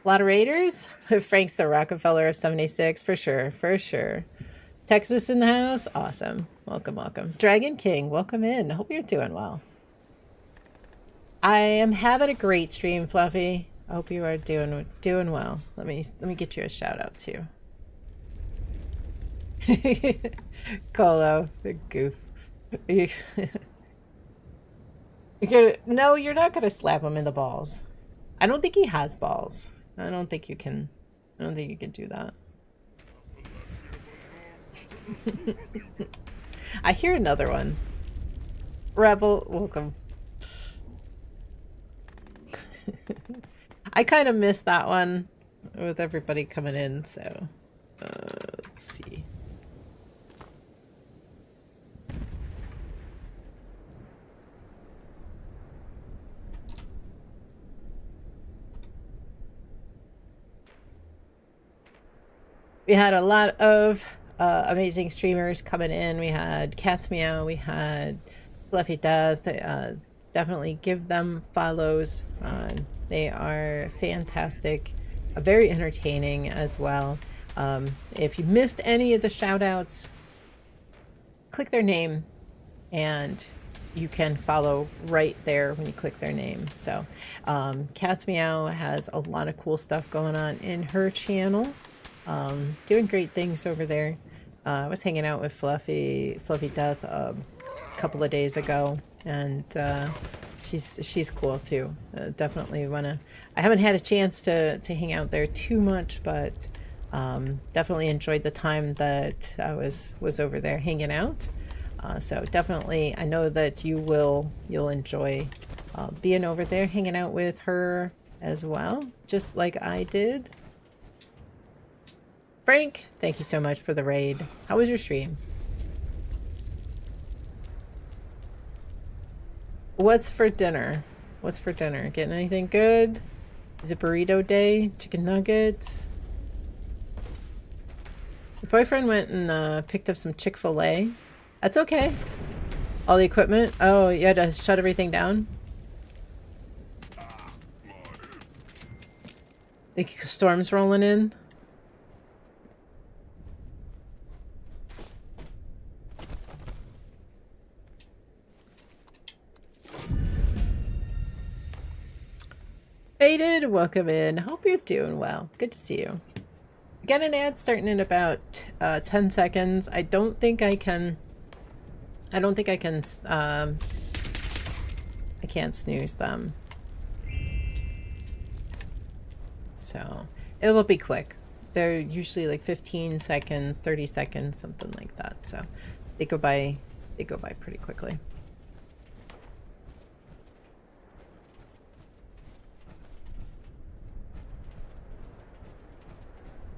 A lot of raiders. Frank's the Rockefeller of 76 for sure. Texas in the house. Awesome. Welcome. Dragon King, welcome in. Hope you're doing well. I am having a great stream, Fluffy. I hope you are doing well. Let me get you a shout out too. Colo, the goof. No, you're not gonna slap him in the balls. I don't think he has balls. I don't think you can do that. I hear another one. Rebel, welcome. I kind of missed that one with everybody coming in, so let's see. We had a lot of amazing streamers coming in. We had Cats Meow, we had Fluffy Death. Definitely give them follows. They are fantastic, very entertaining as well. If you missed any of the shout outs, click their name and you can follow right there when you click their name. So Cats Meow has a lot of cool stuff going on in her channel. Doing great things over there. I was hanging out with Fluffy Death a couple of days ago, and she's cool too. Definitely wanna. I haven't had a chance to hang out there too much, but definitely enjoyed the time that I was over there hanging out. So definitely, I know that you'll enjoy being over there hanging out with her as well, just like I did. Frank, thank you so much for the raid. How was your stream? What's for dinner? Getting anything good? Is it burrito day? Chicken nuggets? Your boyfriend went and picked up some Chick-fil-A. That's okay. All the equipment? Oh, you had to shut everything down? The storm's rolling in? Faded, welcome in. Hope you're doing well. Good to see you. Got an ad starting in about 10 seconds. I don't think I can I don't think I can, I can't snooze them. So it'll be quick. They're usually like 15 seconds, 30 seconds, something like that. So they go by pretty quickly.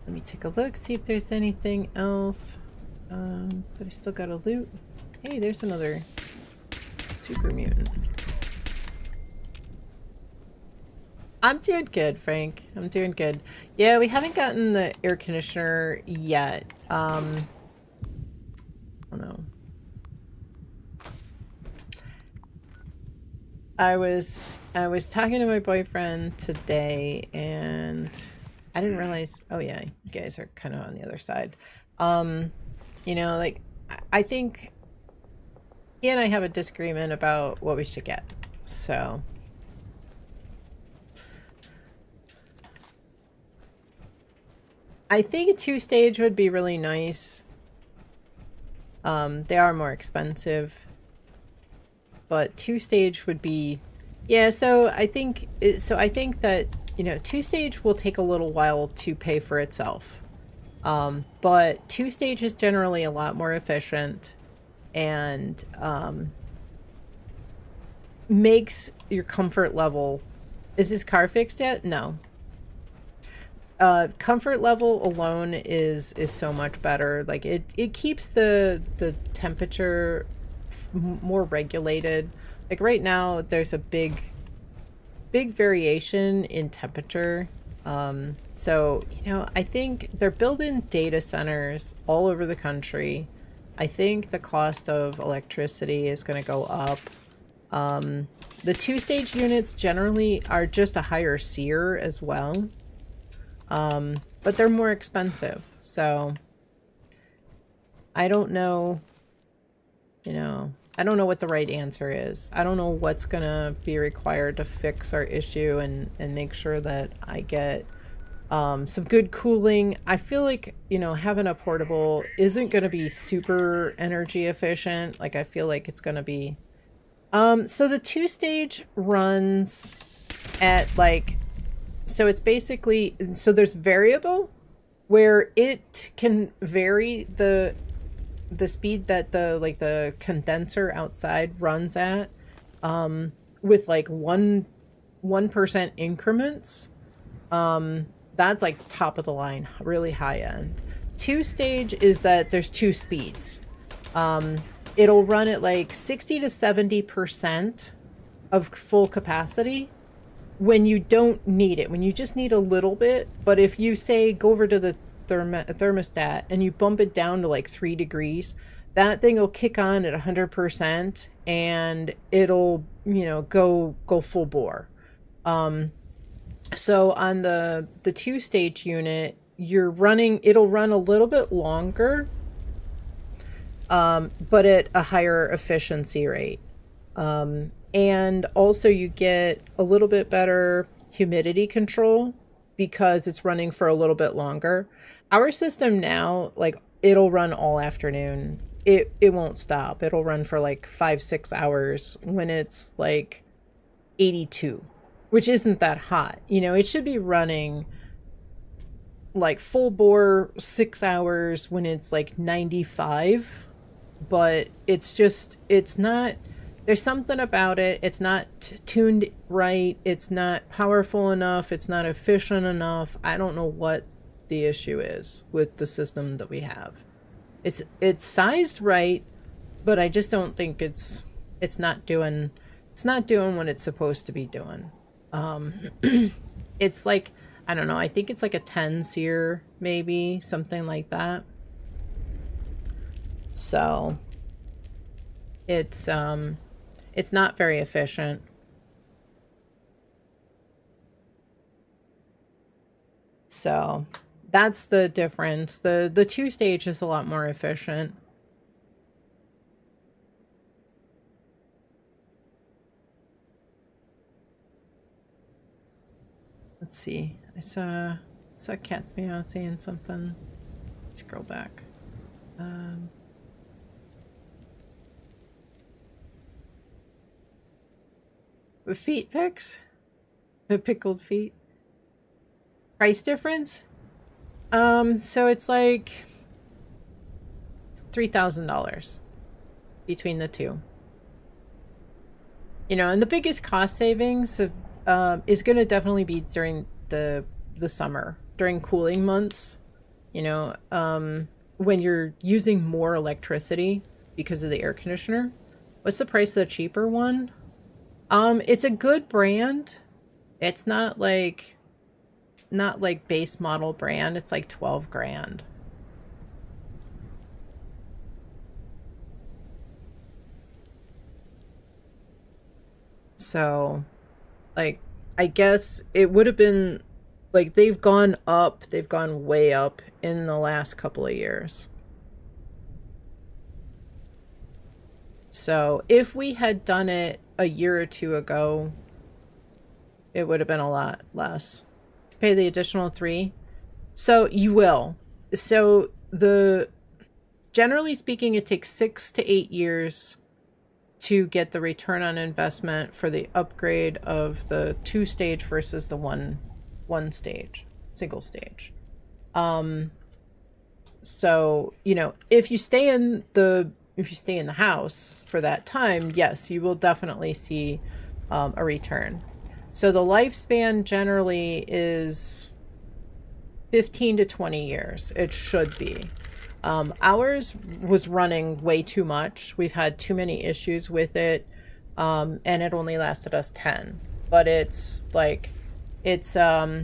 Let me take a look, see if there's anything else. That I still gotta loot. Hey, there's another super mutant. I'm doing good, Frank. I'm doing good. Yeah, we haven't gotten the air conditioner yet. Oh no. I was talking to my boyfriend today and I didn't realize, oh yeah, you guys are kind of on the other side. You know, like I think he and I have a disagreement about what we should get. So I think a 2-stage would be really nice. They are more expensive, but 2-stage would be, yeah. So I think that, you know, 2-stage will take a little while to pay for itself. But 2-stage is generally a lot more efficient and makes your comfort level. Is this car fixed yet? No. Comfort level alone is so much better. Like it keeps the temperature more regulated. Like right now there's a big variation in temperature. So, you know, I think they're building data centers all over the country. I think the cost of electricity is going to go up. The 2-stage units generally are just a higher SEER as well. But they're more expensive, so I don't know, you know, I don't know what the right answer is. I don't know what's gonna be required to fix our issue and make sure that I get some good cooling. I feel like, you know, having a portable isn't gonna be super energy efficient. Like I feel like it's gonna be, so the 2-stage runs at like, so it's basically, so there's variable where it can vary the speed that the condenser outside runs at, with like 1% increments. That's like top of the line, really high end. 2-stage is that there's 2 speeds. It'll run at like 60 to 70% of full capacity when you don't need it, when you just need a little bit. But if you say go over to the thermostat and you bump it down to like 3 degrees, that thing will kick on at 100% and it'll, you know, go full bore. So on the 2-stage unit, it'll run a little bit longer, but at a higher efficiency rate. And also you get a little bit better humidity control because it's running for a little bit longer. Our system now, like, it'll run all afternoon. It won't stop. It'll run for like 5-6 hours when it's like 82, which isn't that hot. You know, it should be running like full bore 6 hours when it's like 95, but it's not, there's something about it. It's not tuned right. It's not powerful enough. It's not efficient enough. I don't know what the issue is with the system that we have. It's sized right, but I just don't think it's not doing what it's supposed to be doing. It's like, I don't know, I think it's like a 10 SEER, maybe, something like that. So it's not very efficient. So that's the difference. The 2-stage is a lot more efficient. Let's see. I saw Cat's Meow saying something. Scroll back. Feet pics? The pickled feet? Price difference? So it's like $3,000 between the two. You know, and the biggest cost savings of, is going to definitely be during the summer, during cooling months. You know, when you're using more electricity because of the air conditioner. What's the price of the cheaper one? It's a good brand. It's not like base model brand. It's like 12 grand. So, like, I guess it would have been like they've gone up, they've gone way up in the last couple of years. So, if we had done it a year or two ago, it would have been a lot less. Pay the additional 3. So, you will. So, generally speaking, it takes 6 to 8 years to get the return on investment for the upgrade of the 2-stage versus the one stage, single stage. So, you know, if you stay in the house for that time, yes, you will definitely see a return. So the lifespan generally is 15 to 20 years. It should be. Ours was running way too much. We've had too many issues with it, and it only lasted us 10. But it's like, it's a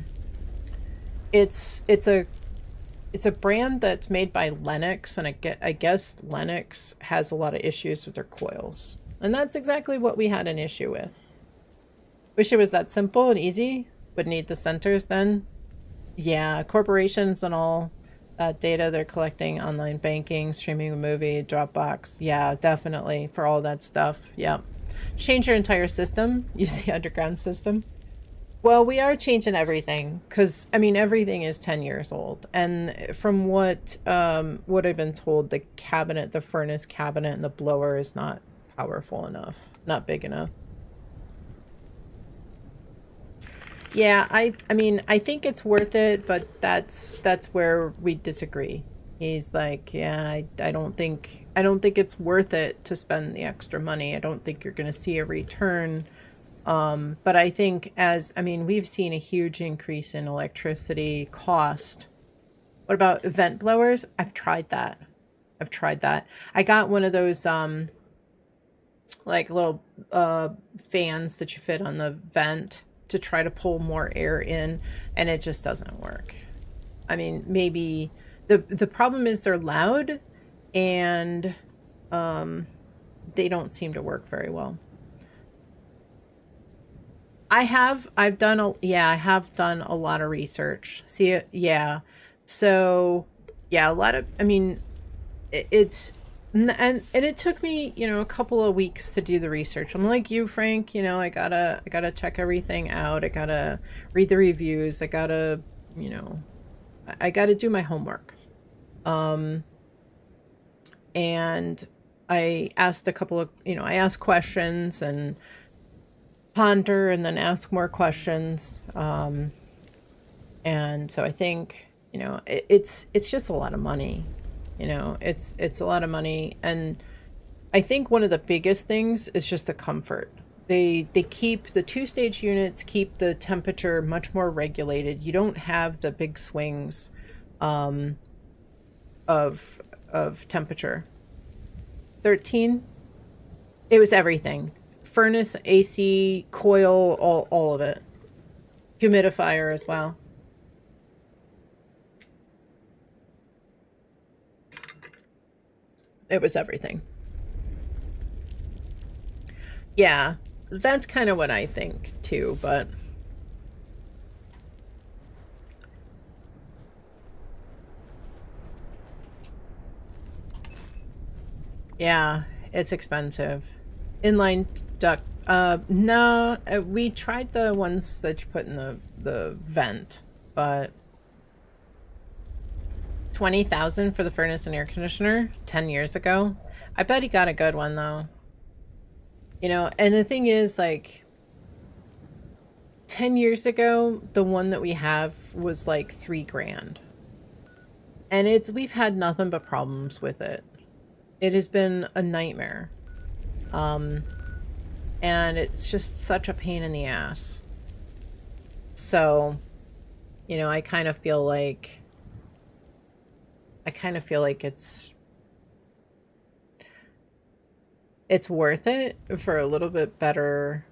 brand that's made by Lennox, and I guess Lennox has a lot of issues with their coils, and that's exactly what we had an issue with. Wish it was that simple and easy. Would need the centers then. Yeah, corporations and all that data they're collecting, online banking, streaming a movie, Dropbox. Yeah, definitely for all that stuff. Yep. Change your entire system. Use the underground system. Well, we are changing everything because, I mean, everything is 10 years old. And from what I've been told, the cabinet, the furnace cabinet and the blower is not powerful enough, not big enough. Yeah, I mean, I think it's worth it, but that's where we disagree. He's like, yeah, I don't think it's worth it to spend the extra money. I don't think you're going to see a return. But I think we've seen a huge increase in electricity cost. What about vent blowers? I've tried that. I got one of those, like little, fans that you fit on the vent to try to pull more air in, and it just doesn't work. I mean, maybe the problem is they're loud and, they don't seem to work very well. I have done a lot of research. See, yeah. So, yeah, a lot of, I mean, and it took me, you know, a couple of weeks to do the research. I'm like you, Frank, you know, I gotta check everything out. I gotta read the reviews. I gotta, you know, I gotta do my homework. And I asked I asked questions and ponder and then ask more questions. And so I think, you know, it's just a lot of money, you know, it's a lot of money. And I think one of the biggest things is just the comfort. They keep the 2-stage units, keep the temperature much more regulated. You don't have the big swings, of temperature. 13, it was everything. Furnace, AC, coil, all of it. Humidifier as well. It was everything. Yeah, that's kind of what I think too, but yeah, it's expensive. Inline duct. No, we tried the ones that you put in the vent, but 20,000 for the furnace and air conditioner 10 years ago. I bet he got a good one though. You know, and the thing is, like, 10 years ago, the one that we have was like 3 grand. And we've had nothing but problems with it. It has been a nightmare. And it's just such a pain in the ass. So, you know, I kind of feel like it's worth it for a little bit better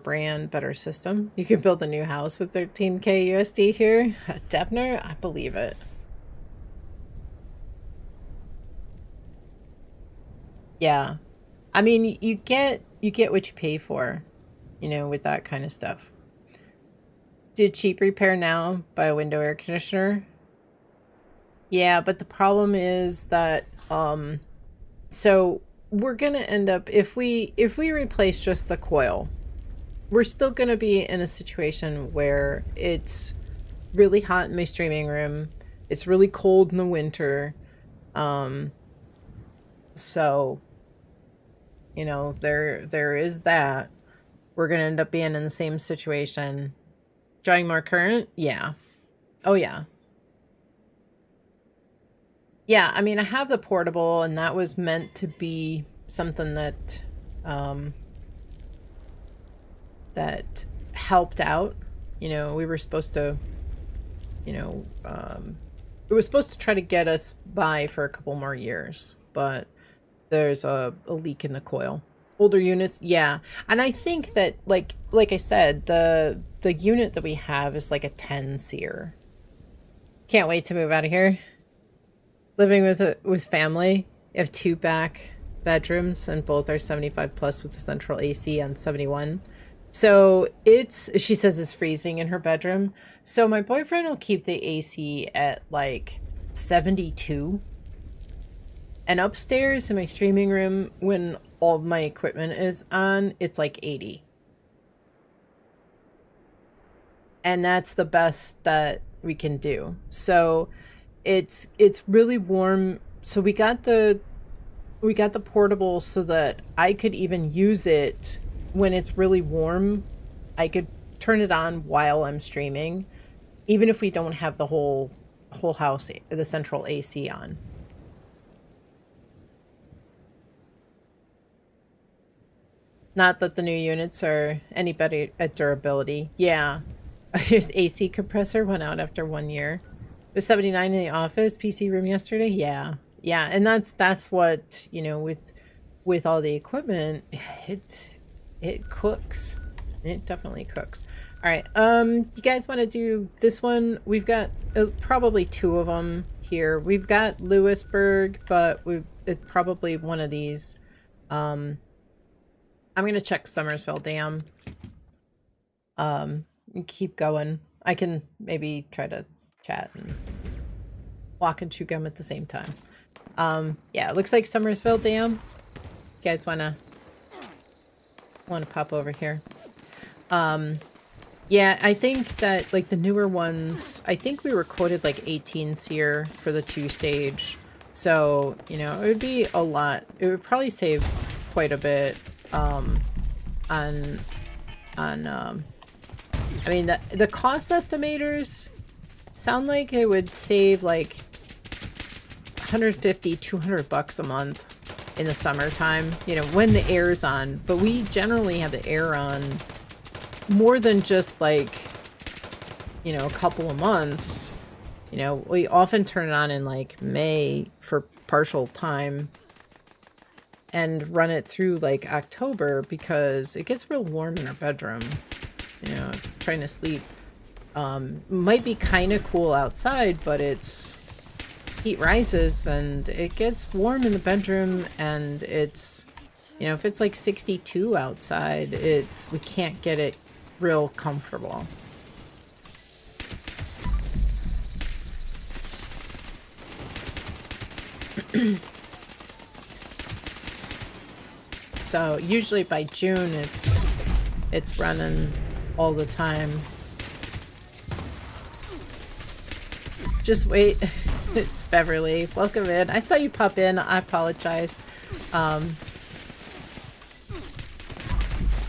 brand, better system. You could build a new house with 13k USD here. Debner, I believe it. Yeah. I mean, you get what you pay for, you know, with that kind of stuff. Did cheap repair now buy a window air conditioner? Yeah, but the problem is that so we're gonna end up, if we replace just the coil, we're still gonna be in a situation where it's really hot in my streaming room, it's really cold in the winter, so you know, there is that. We're gonna end up being in the same situation. Drawing more current? Yeah. Oh yeah. Yeah, I mean, I have the portable, and that was meant to be something that that helped out. You know, we were supposed to, you know, it was supposed to try to get us by for a couple more years, but there's a leak in the coil. Older units, yeah. And I think that, like I said, the unit that we have is like a 10 SEER. Can't wait to move out of here. Living with family. You have 2 back bedrooms, and both are 75 plus with the central AC on 71. So she says it's freezing in her bedroom. So my boyfriend will keep the AC at like 72. And upstairs in my streaming room, when all of my equipment is on, it's like 80. And that's the best that we can do. So it's really warm. So we got the portable so that I could even use it when it's really warm. I could turn it on while I'm streaming, even if we don't have the whole house, the central AC on. Not that the new units are any better at durability. Yeah. His AC compressor went out after 1 year. It was 79 in the office, PC room yesterday. Yeah. Yeah. And that's what, you know, with all the equipment, it cooks. It definitely cooks. All right. You guys want to do this one? We've got probably 2 of them here. We've got Lewisburg, but it's probably one of these. I'm going to check Summersville Dam. Keep going. I can maybe try to chat and walk and chew gum at the same time. Yeah, it looks like Summersville Dam. You guys want to pop over here? Yeah, I think that like the newer ones, I think we were quoted like 18 SEER for the 2-stage. So, you know, it would be a lot. It would probably save quite a bit I mean, the cost estimators sound like it would save like 150, 200 bucks a month in the summertime, you know, when the air's on. But we generally have the air on more than just like, you know, a couple of months. You know, we often turn it on in like May for partial time and run it through like October because it gets real warm in our bedroom. You know, trying to sleep. Might be kind of cool outside, but it's heat rises and it gets warm in the bedroom, and it's, you know, if it's like 62 outside, we can't get it real comfortable. So usually by June it's running all the time. Just wait. It's Beverly. Welcome in. I saw you pop in. I apologize. I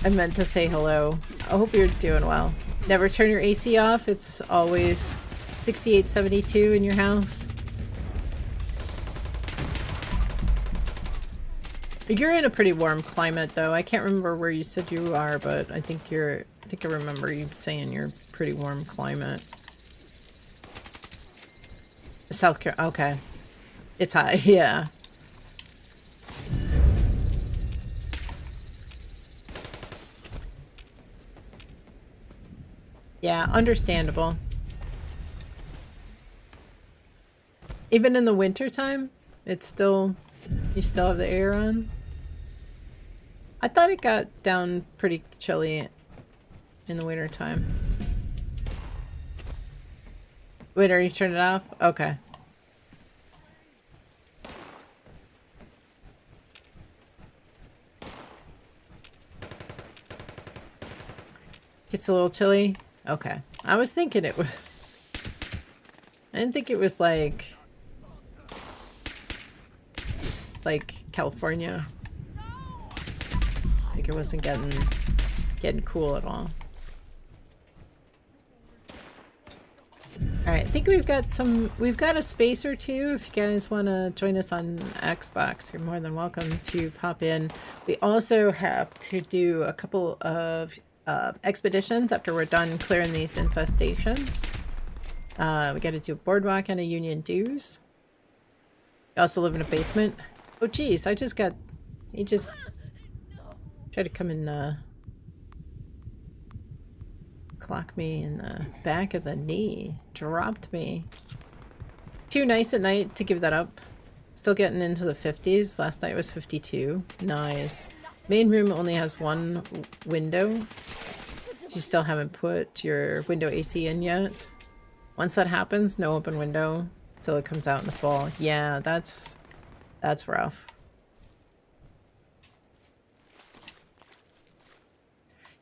meant to say hello. I hope you're doing well. Never turn your AC off. It's always 68, 72 in your house. You're in a pretty warm climate, though. I can't remember where you said you are, but I think I remember you saying you're pretty warm climate. South Carolina. Okay. It's high, yeah. Yeah, understandable. Even in the winter time, it's still, you still have the air on. I thought it got down pretty chilly in the winter time. Winter, you turn it off? Okay. It's a little chilly? Okay. I was thinking it was... I didn't think it was like California. Like it wasn't getting cool at all. Alright, I think we've got a space or two. If you guys want to join us on Xbox, you're more than welcome to pop in. We also have to do a couple of expeditions after we're done clearing these infestations. We got to do a boardwalk and a union dues. We also live in a basement. Oh geez, he just tried to come and clock me in the back of the knee. Dropped me. Too nice at night to give that up. Still getting into the 50s. Last night was 52. Nice. Main room only has one window. You still haven't put your window AC in yet. Once that happens, no open window till it comes out in the fall. Yeah, that's rough.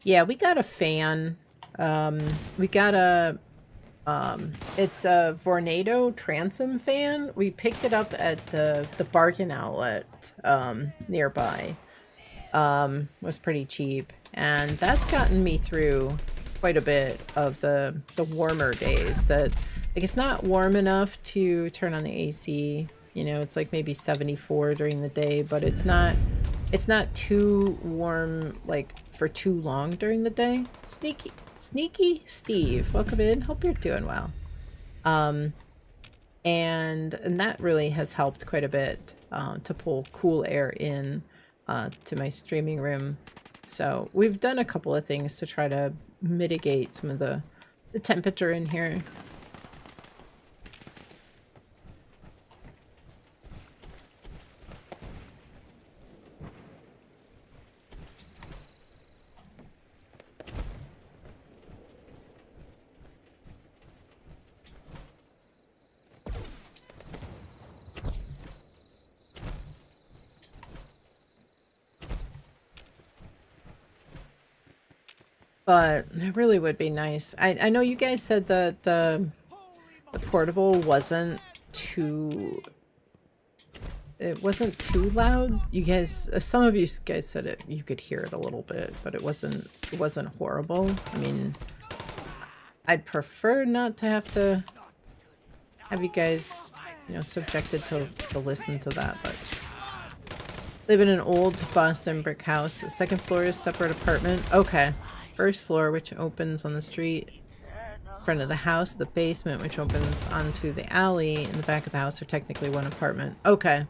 Yeah, we got a fan. We got a it's a Vornado transom fan. We picked it up at the bargain outlet nearby. Was pretty cheap, and that's gotten me through quite a bit of the warmer days. That like it's not warm enough to turn on the AC. You know, it's like maybe 74 during the day, but it's not too warm like for too long during the day. Sneaky Steve, welcome in. Hope you're doing well. And that really has helped quite a bit to pull cool air in to my streaming room. So we've done a couple of things to try to mitigate some of the temperature in here. But it really would be nice. I know you guys said that the portable wasn't too loud. You guys, some of you guys said it, you could hear it a little bit, but it wasn't horrible. I mean, I'd prefer not to have you guys, you know, subjected to listen to that, but live in an old Boston brick house. The second floor is separate apartment. Okay. First floor, which opens on the street in front of the house. The basement, which opens onto the alley in the back of the house, are technically one apartment. Okay.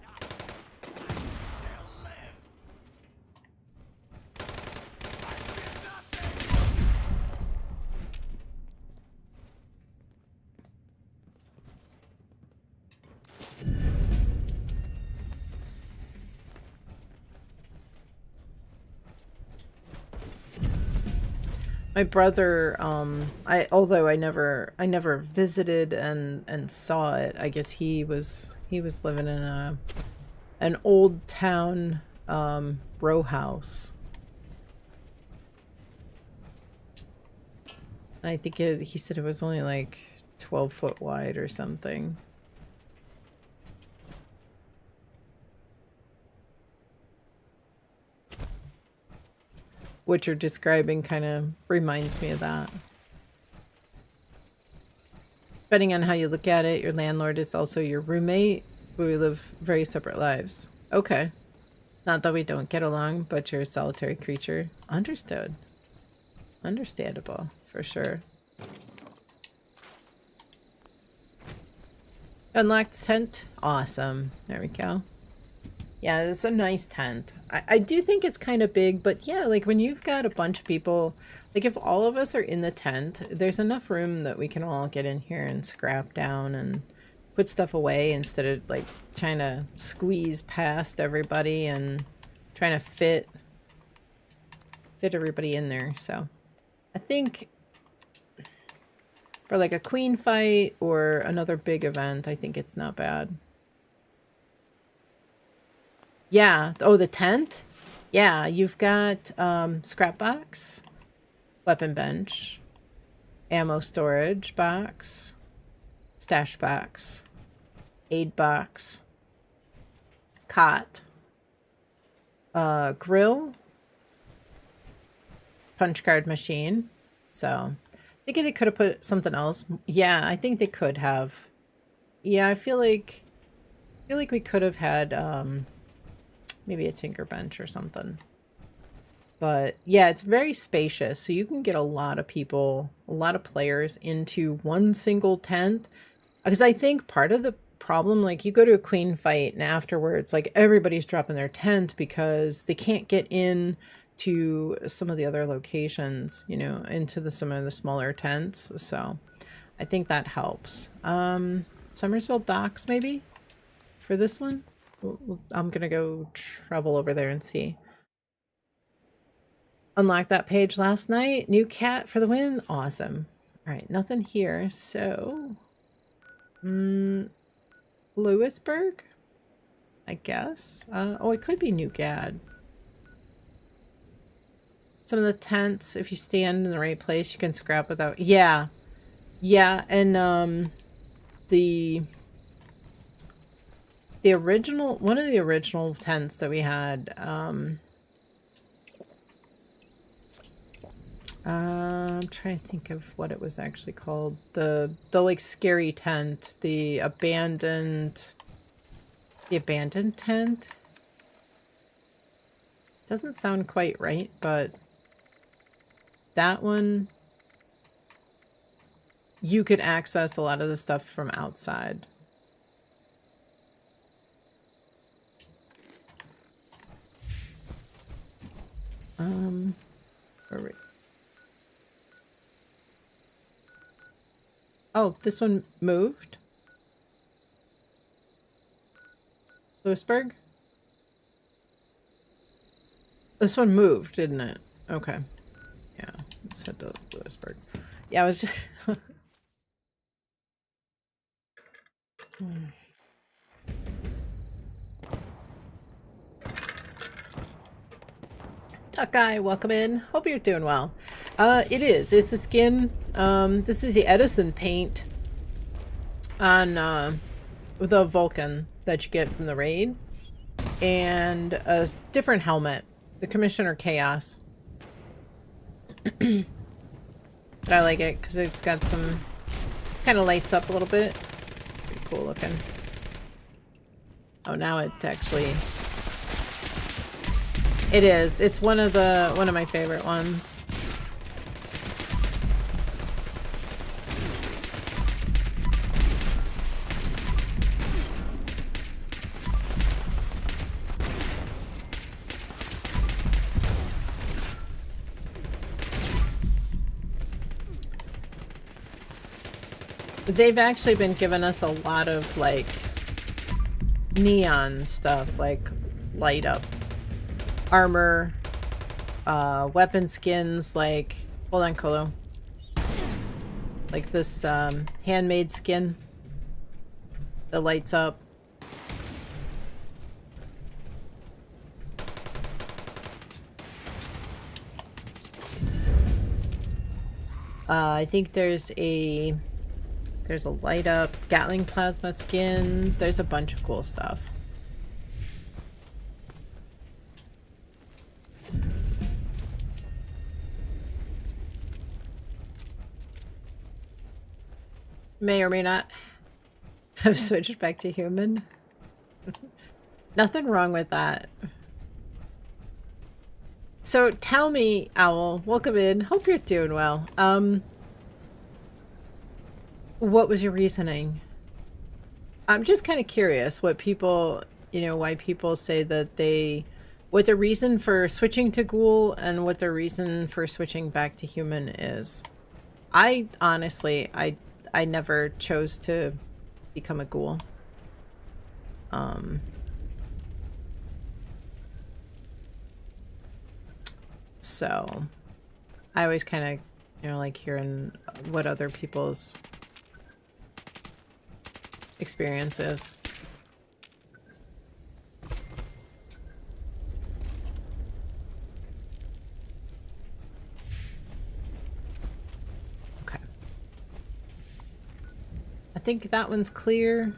My brother, although I never visited and saw it. I guess he was living in an old town row house. I think he said it was only like 12 foot wide or something. What you're describing kind of reminds me of that. Depending on how you look at it, your landlord is also your roommate, but we live very separate lives. Okay. Not that we don't get along, but you're a solitary creature. Understood. Understandable, for sure. Unlocked tent. Awesome. There we go. Yeah, it's a nice tent. I do think it's kind of big, but yeah, like when you've got a bunch of people, like if all of us are in the tent, there's enough room that we can all get in here and scrap down and put stuff away instead of like trying to squeeze past everybody and trying to fit everybody in there. So I think for like a queen fight or another big event, I think it's not bad. Yeah. Oh, the tent? Yeah, you've got scrap box, weapon bench, ammo storage box, stash box, aid box, cot, grill, punch card machine. So I think they could have put something else. Yeah, I think they could have. Yeah, I feel like we could have had maybe a tinker bench or something. But yeah, it's very spacious, so you can get a lot of people, a lot of players into one single tent. Because I think part of the problem, like you go to a queen fight and afterwards, like everybody's dropping their tent because they can't get in to some of the other locations, you know, into some of the smaller tents. So I think that helps. Summersville Docks maybe for this one. I'm gonna go travel over there and see. Unlocked that page last night. New cat for the win. Awesome. All right, nothing here. So, Lewisburg, I guess. Oh, it could be New Gad. Some of the tents, if you stand in the right place, you can scrap without. Yeah, yeah, and the original, one of the original tents that we had, I'm trying to think of what it was actually called. The like scary tent, the abandoned tent. Doesn't sound quite right, but that one, you could access a lot of the stuff from outside. Where are we? Oh, this one moved? Lewisburg? This one moved, didn't it? Okay. Yeah, let's head to Lewisburg. Yeah, I was just... Duck Guy, welcome in. Hope you're doing well. It is. It's a skin. This is the Edison paint on the Vulcan that you get from the raid. And a different helmet. The Commissioner Chaos. But I like it because it's got some... kind of lights up a little bit. Pretty cool looking. Oh, now it actually... It is. It's one of my favorite ones. They've actually been giving us a lot of like neon stuff, like light up armor, weapon skins, like, hold on, Colo. Like this handmade skin that lights up. I think there's a light up Gatling plasma skin. There's a bunch of cool stuff. may or may not have switched back to human. Nothing wrong with that. So tell me, Owl, welcome in. Hope you're doing well. What was your reasoning? I'm just kind of curious what people, you know, why people say that they, what the reason for switching to ghoul and what the reason for switching back to human is. I honestly, I never chose to become a ghoul. So I always kind of, you know, like hearing what other people's experiences. Okay. I think that one's clear.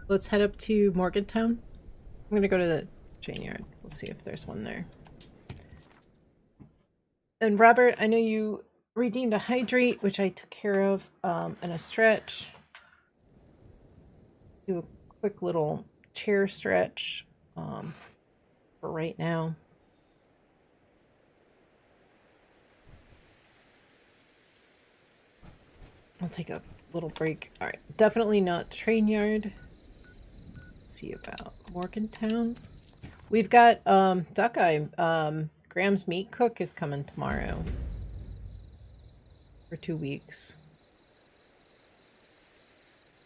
Let's head up to Morgantown. I'm gonna go to the train yard. We'll see if there's one there. And Robert, I know you redeemed a hydrate, which I took care of, and a stretch. Do a quick little chair stretch for right now. I'll take a little break. All right, definitely not train yard. Let's see about Morgantown. We've got Duck Eye. Graham's Meat Cook is coming tomorrow for 2 weeks.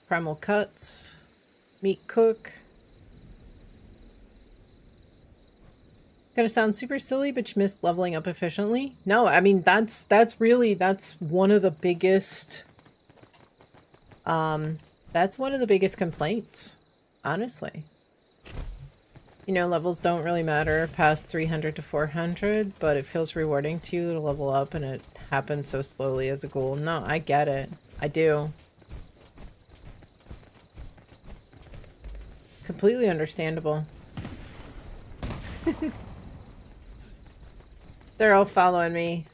Primal Cuts, Meat Cook. Gonna sound super silly, but you missed leveling up efficiently. No, I mean that's one of the biggest. That's one of the biggest complaints, honestly. You know, levels don't really matter past 300 to 400, but it feels rewarding to you to level up, and it happens so slowly as a ghoul. No, I get it. I do. Completely understandable. They're all following me.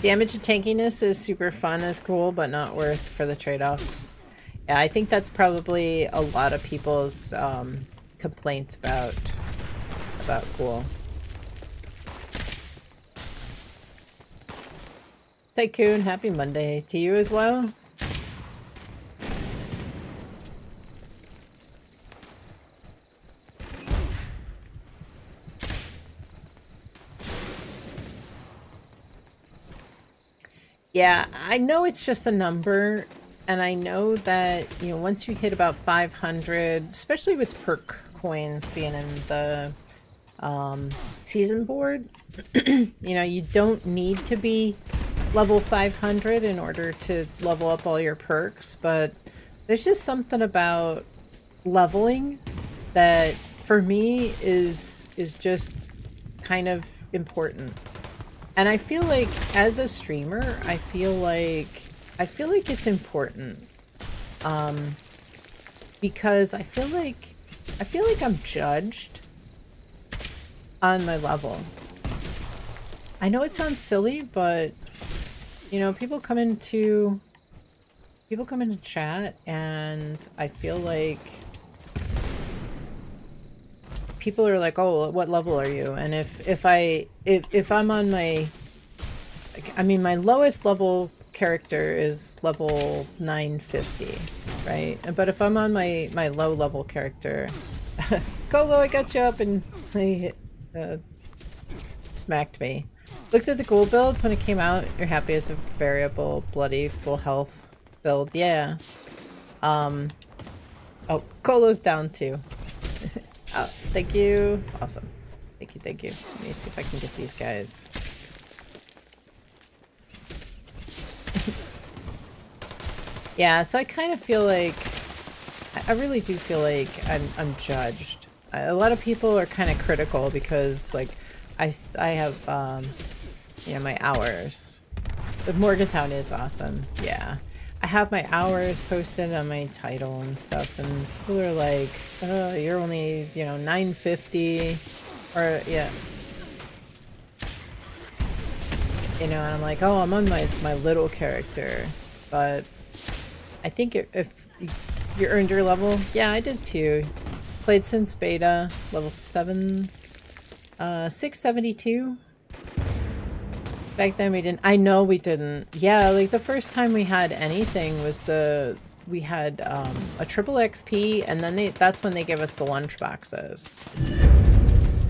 Damage and tankiness is super fun as cool, but not worth for the trade-off. Yeah, I think that's probably a lot of people's complaints about cool. Tycoon, happy Monday to you as well. Yeah, I know it's just a number, and I know that, you know, once you hit about 500, especially with perk coins being in the season board, you know, you don't need to be level 500 in order to level up all your perks, but there's just something about leveling that for me is just kind of important. And I feel like as a streamer, I feel like it's important. Because I feel like I'm judged on my level. I know it sounds silly, but you know, people come into chat, and I feel like people are like, "Oh, what level are you?" And if I'm on my, I mean, my lowest level character is level 950, right? But if I'm on my low level character, Golo, I got you up, and they smacked me. Looked at the ghoul builds when it came out. You're happy as a variable, bloody, full health build. Yeah. Oh, Colo's down too. Oh, thank you. Awesome. Thank you, thank you. Let me see if I can get these guys. Yeah, so I kind of feel like I really do feel like I'm judged. A lot of people are kind of critical because like I have you know, my hours. The Morgantown is awesome. Yeah. I have my hours posted on my title and stuff, and people are like, oh, you're only, you know, 950 or yeah. You know, and I'm like, oh, I'm on my little character, but I think if you earned your level, yeah, I did too. Played since beta, level 672. Back then we didn't. I know we didn't. Yeah, like the first time we had anything was we had a triple XP, and then that's when they gave us the lunch boxes.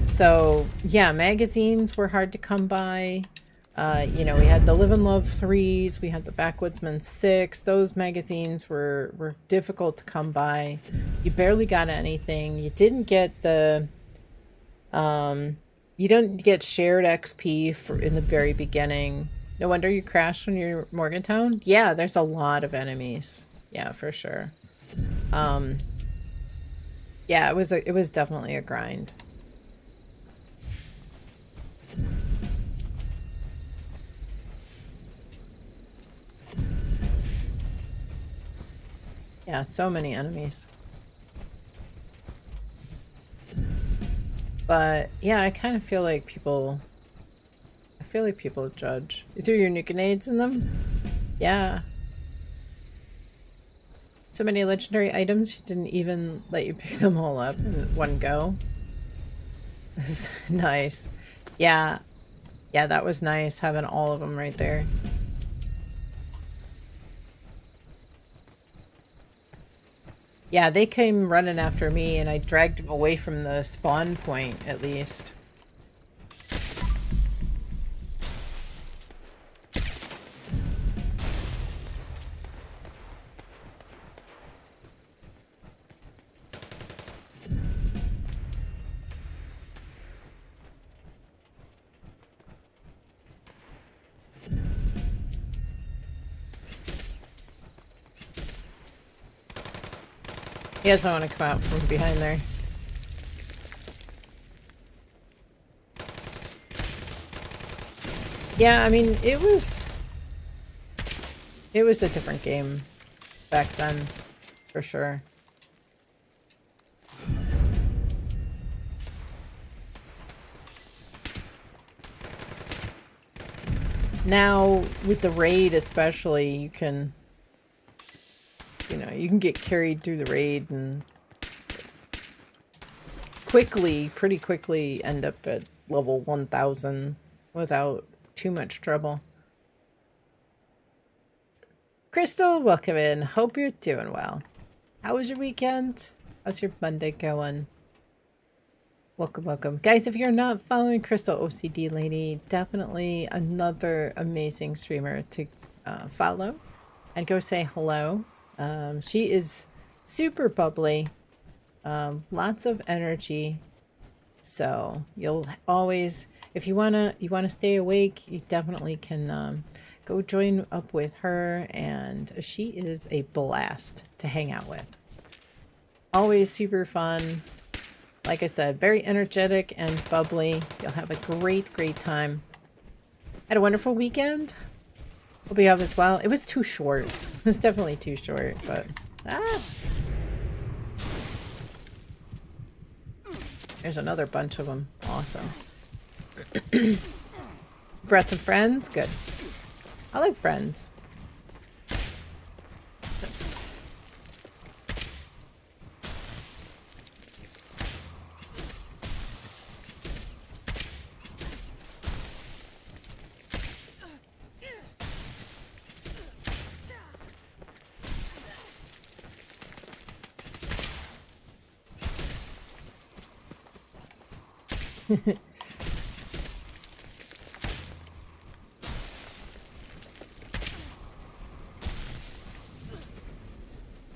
So yeah, magazines were hard to come by. You know, we had the Live and Love 3s, we had the Backwoodsman 6. Those magazines were difficult to come by. You barely got anything. You didn't get the you don't get shared XP in the very beginning. No wonder you crashed when you're Morgantown. Yeah, there's a lot of enemies. Yeah, for sure. Yeah, it was definitely a grind. Yeah, so many enemies. But yeah, I kind of feel like people judge. You threw your nuke grenades in them? Yeah. So many legendary items, you didn't even let you pick them all up in one go. Nice. Yeah. Yeah, that was nice having all of them right there. Yeah, they came running after me and I dragged them away from the spawn point at least. He doesn't want to come out from behind there. Yeah, I mean, it was a different game back then, for sure. Now, with the raid especially, you can, you know, you can get carried through the raid and pretty quickly end up at level 1000 without too much trouble. Crystal, welcome in. Hope you're doing well. How was your weekend? How's your Monday going? Welcome, welcome. Guys, if you're not following Crystal OCD Lady, definitely another amazing streamer to follow and go say hello. She is super bubbly, lots of energy. So you'll always, if you wanna stay awake, you definitely can go join up with her, and she is a blast to hang out with. Always super fun. Like I said, very energetic and bubbly. You'll have a great time. Had a wonderful weekend. Hope you have as well. It was too short. It was definitely too short, but there's another bunch of them. Awesome. Brought some friends? Good. I like friends.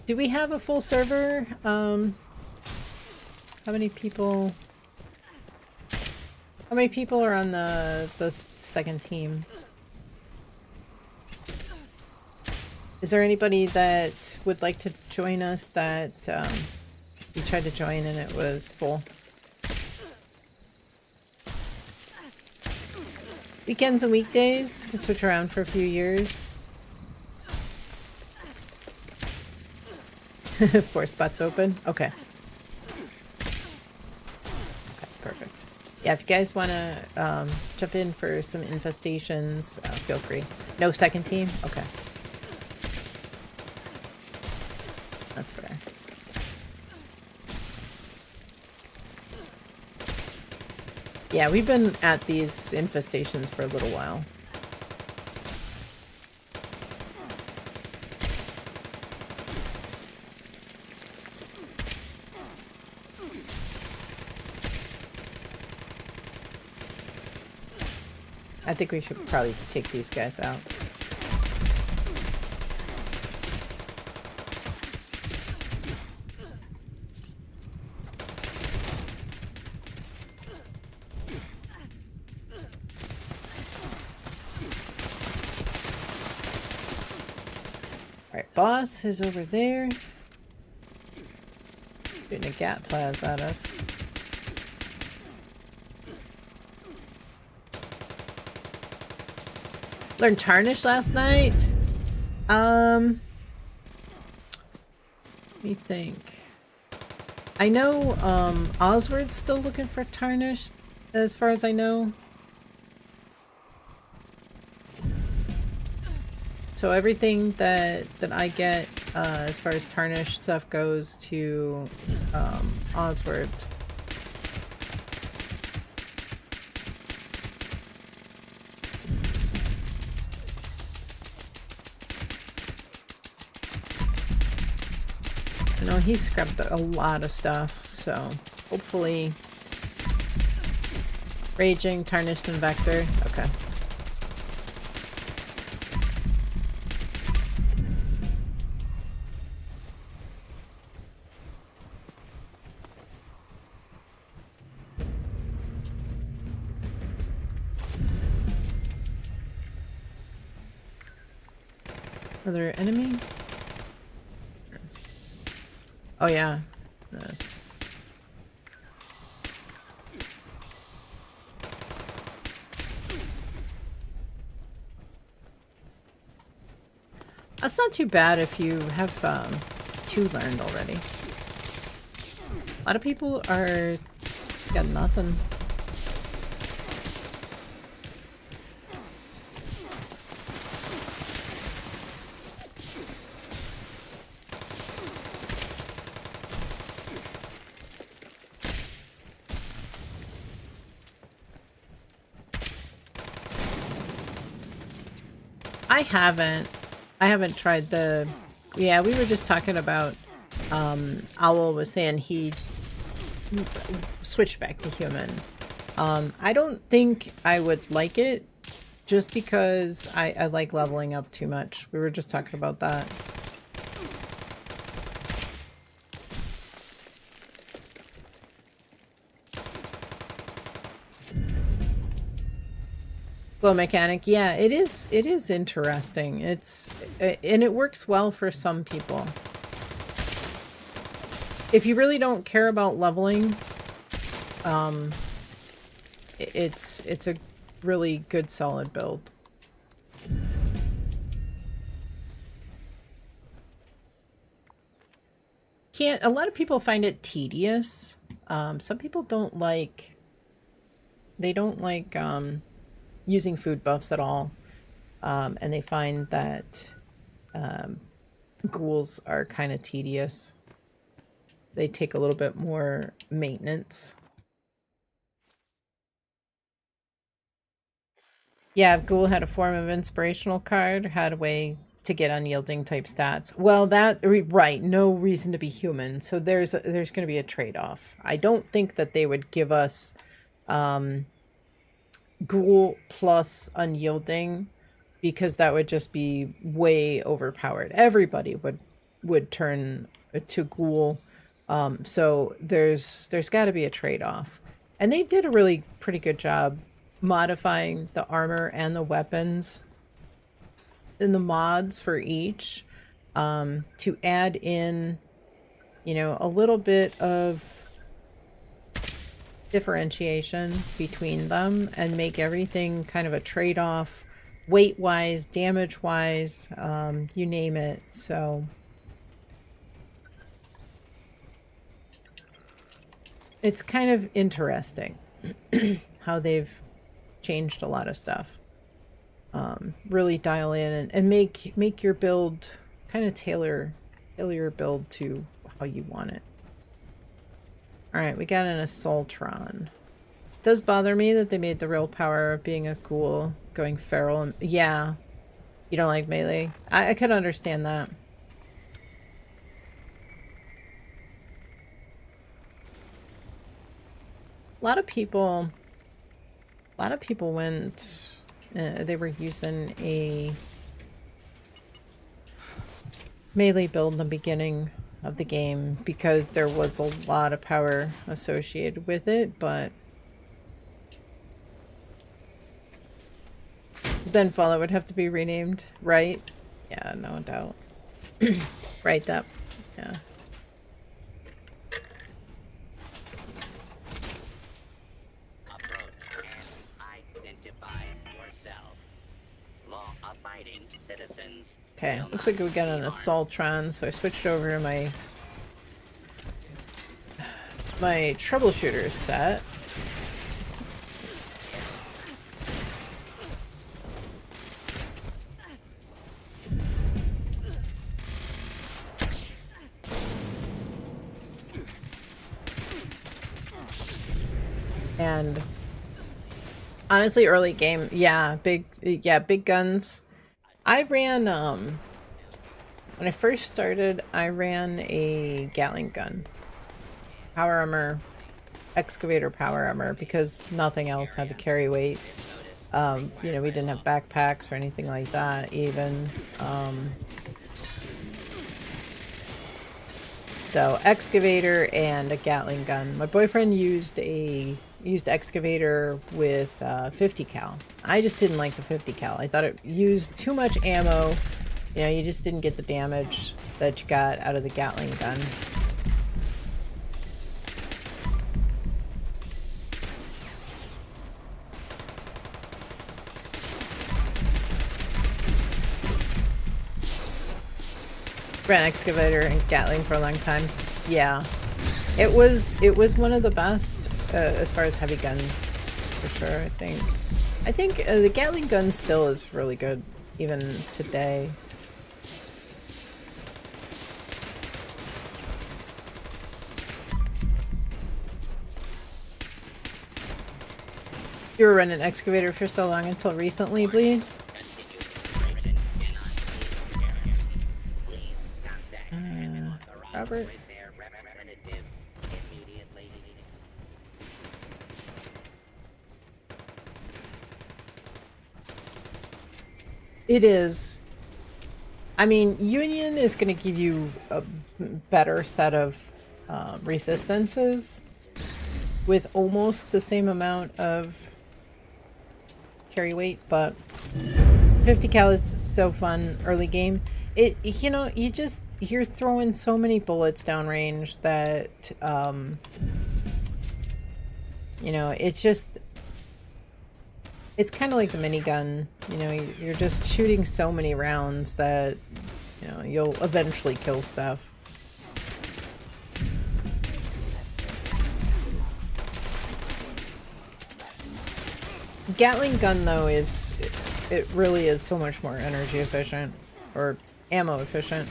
Do we have a full server? How many people are on the second team? Is there anybody that would like to join us that you tried to join and it was full? Weekends and weekdays can switch around for a few years. 4 spots open? Okay. Okay, perfect. Yeah, if you guys want to jump in for some infestations, feel free. No second team? Okay. That's fair. Yeah, we've been at these infestations for a little while. I think we should probably take these guys out. Alright, boss is over there. Shooting a gat plas at us. Learned Tarnish last night? Let me think. I know, Oswald's still looking for Tarnish, as far as I know. So everything that I get, as far as Tarnish stuff goes to, Oswald. I know he scrubbed a lot of stuff, so hopefully Raging, Tarnished, and Vector. Okay. Another enemy? Oh yeah, this. That's not too bad if you have 2 learned already. A lot of people are got nothing. I haven't tried the, yeah, we were just talking about, Owl was saying he switched back to human. I don't think I would like it just because I like leveling up too much. We were just talking about that. Glow mechanic, yeah, it is interesting. It's and it works well for some people. If you really don't care about leveling, it's a really good solid build. A lot of people find it tedious. Some people don't like, using food buffs at all, and they find that ghouls are kind of tedious. They take a little bit more maintenance. Yeah, if ghoul had a form of inspirational card, had a way to get unyielding type stats. Well, right, no reason to be human. So there's going to be a trade-off. I don't think that they would give us ghoul plus unyielding, because that would just be way overpowered. Everybody would turn to ghoul. So there's got to be a trade-off. And they did a really pretty good job modifying the armor and the weapons in the mods for each. to add in, you know, a little bit of differentiation between them and make everything kind of a trade-off, weight-wise, damage-wise, you name it. So it's kind of interesting how they've changed a lot of stuff. Really dial in and make your build kind of tailor your build to how you want it. All right, we got an Assaultron. Does bother me that they made the real power of being a ghoul going feral. And, yeah, you don't like melee. I could understand that. A lot of people went. They were using a melee build in the beginning of the game because there was a lot of power associated with it, but then Fallout would have to be renamed, right? Yeah, no doubt. Right up. Yeah. Approach and identify yourself. Law-abiding citizens. Okay, looks like we got an Assaultron, so I switched over to my troubleshooter set. And honestly, early game, yeah, big guns. I ran, when I first started, I ran a Gatling gun. Power armor, excavator power armor, because nothing else had the carry weight. You know, we didn't have backpacks or anything like that, even. So, excavator and a Gatling gun. My boyfriend used excavator with 50 cal. I just didn't like the 50 cal. I thought it used too much ammo. You know, you just didn't get the damage that you got out of the Gatling gun. Ran excavator and Gatling for a long time. Yeah, it was one of the best as far as heavy guns, for sure. I think the Gatling gun still is really good even today. You were running excavator for so long until recently, Bleed? Robert? It is. I mean, Union is going to give you a better set of resistances with almost the same amount of carry weight, but 50 cal is so fun early game. It, you know, you're throwing so many bullets downrange that you know, it's kind of like the minigun. You know, you're just shooting so many rounds that, you know, you'll eventually kill stuff. Gatling gun, though, it really is so much more energy efficient, or ammo efficient.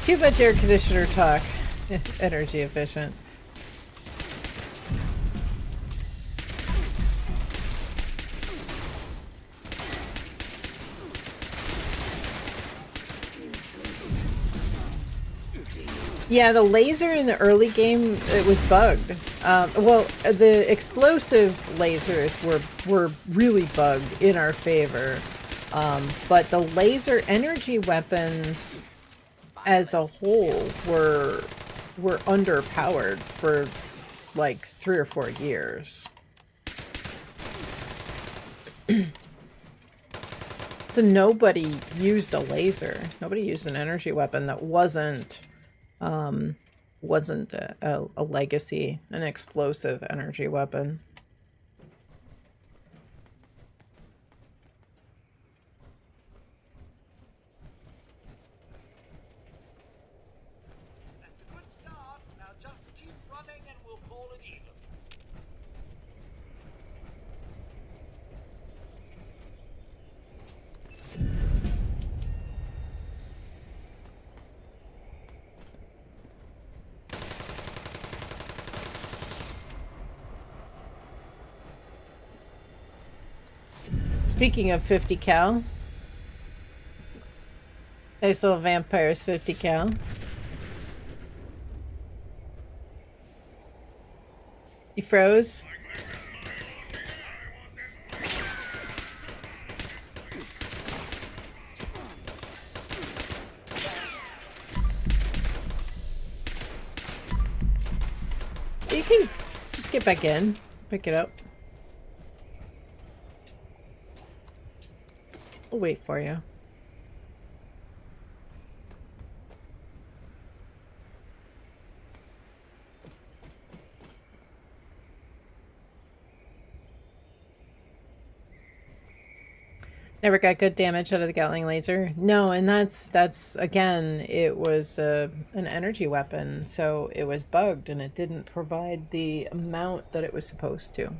Too much air conditioner talk. Energy efficient. Yeah, the laser in the early game, it was bugged. Well, the explosive lasers were really bugged in our favor. But the laser energy weapons as a whole were underpowered for like 3 or 4 years. So nobody used a laser. Nobody used an energy weapon that wasn't a legacy, an explosive energy weapon. That's a good start. Now just keep running and we'll call it even. Speaking of 50 cal, nice little vampires 50 cal. You froze? You can just get back in, pick it up. We'll wait for you. Never got good damage out of the Gatling laser. No, and that's again, it was an energy weapon, so it was bugged and it didn't provide the amount that it was supposed to.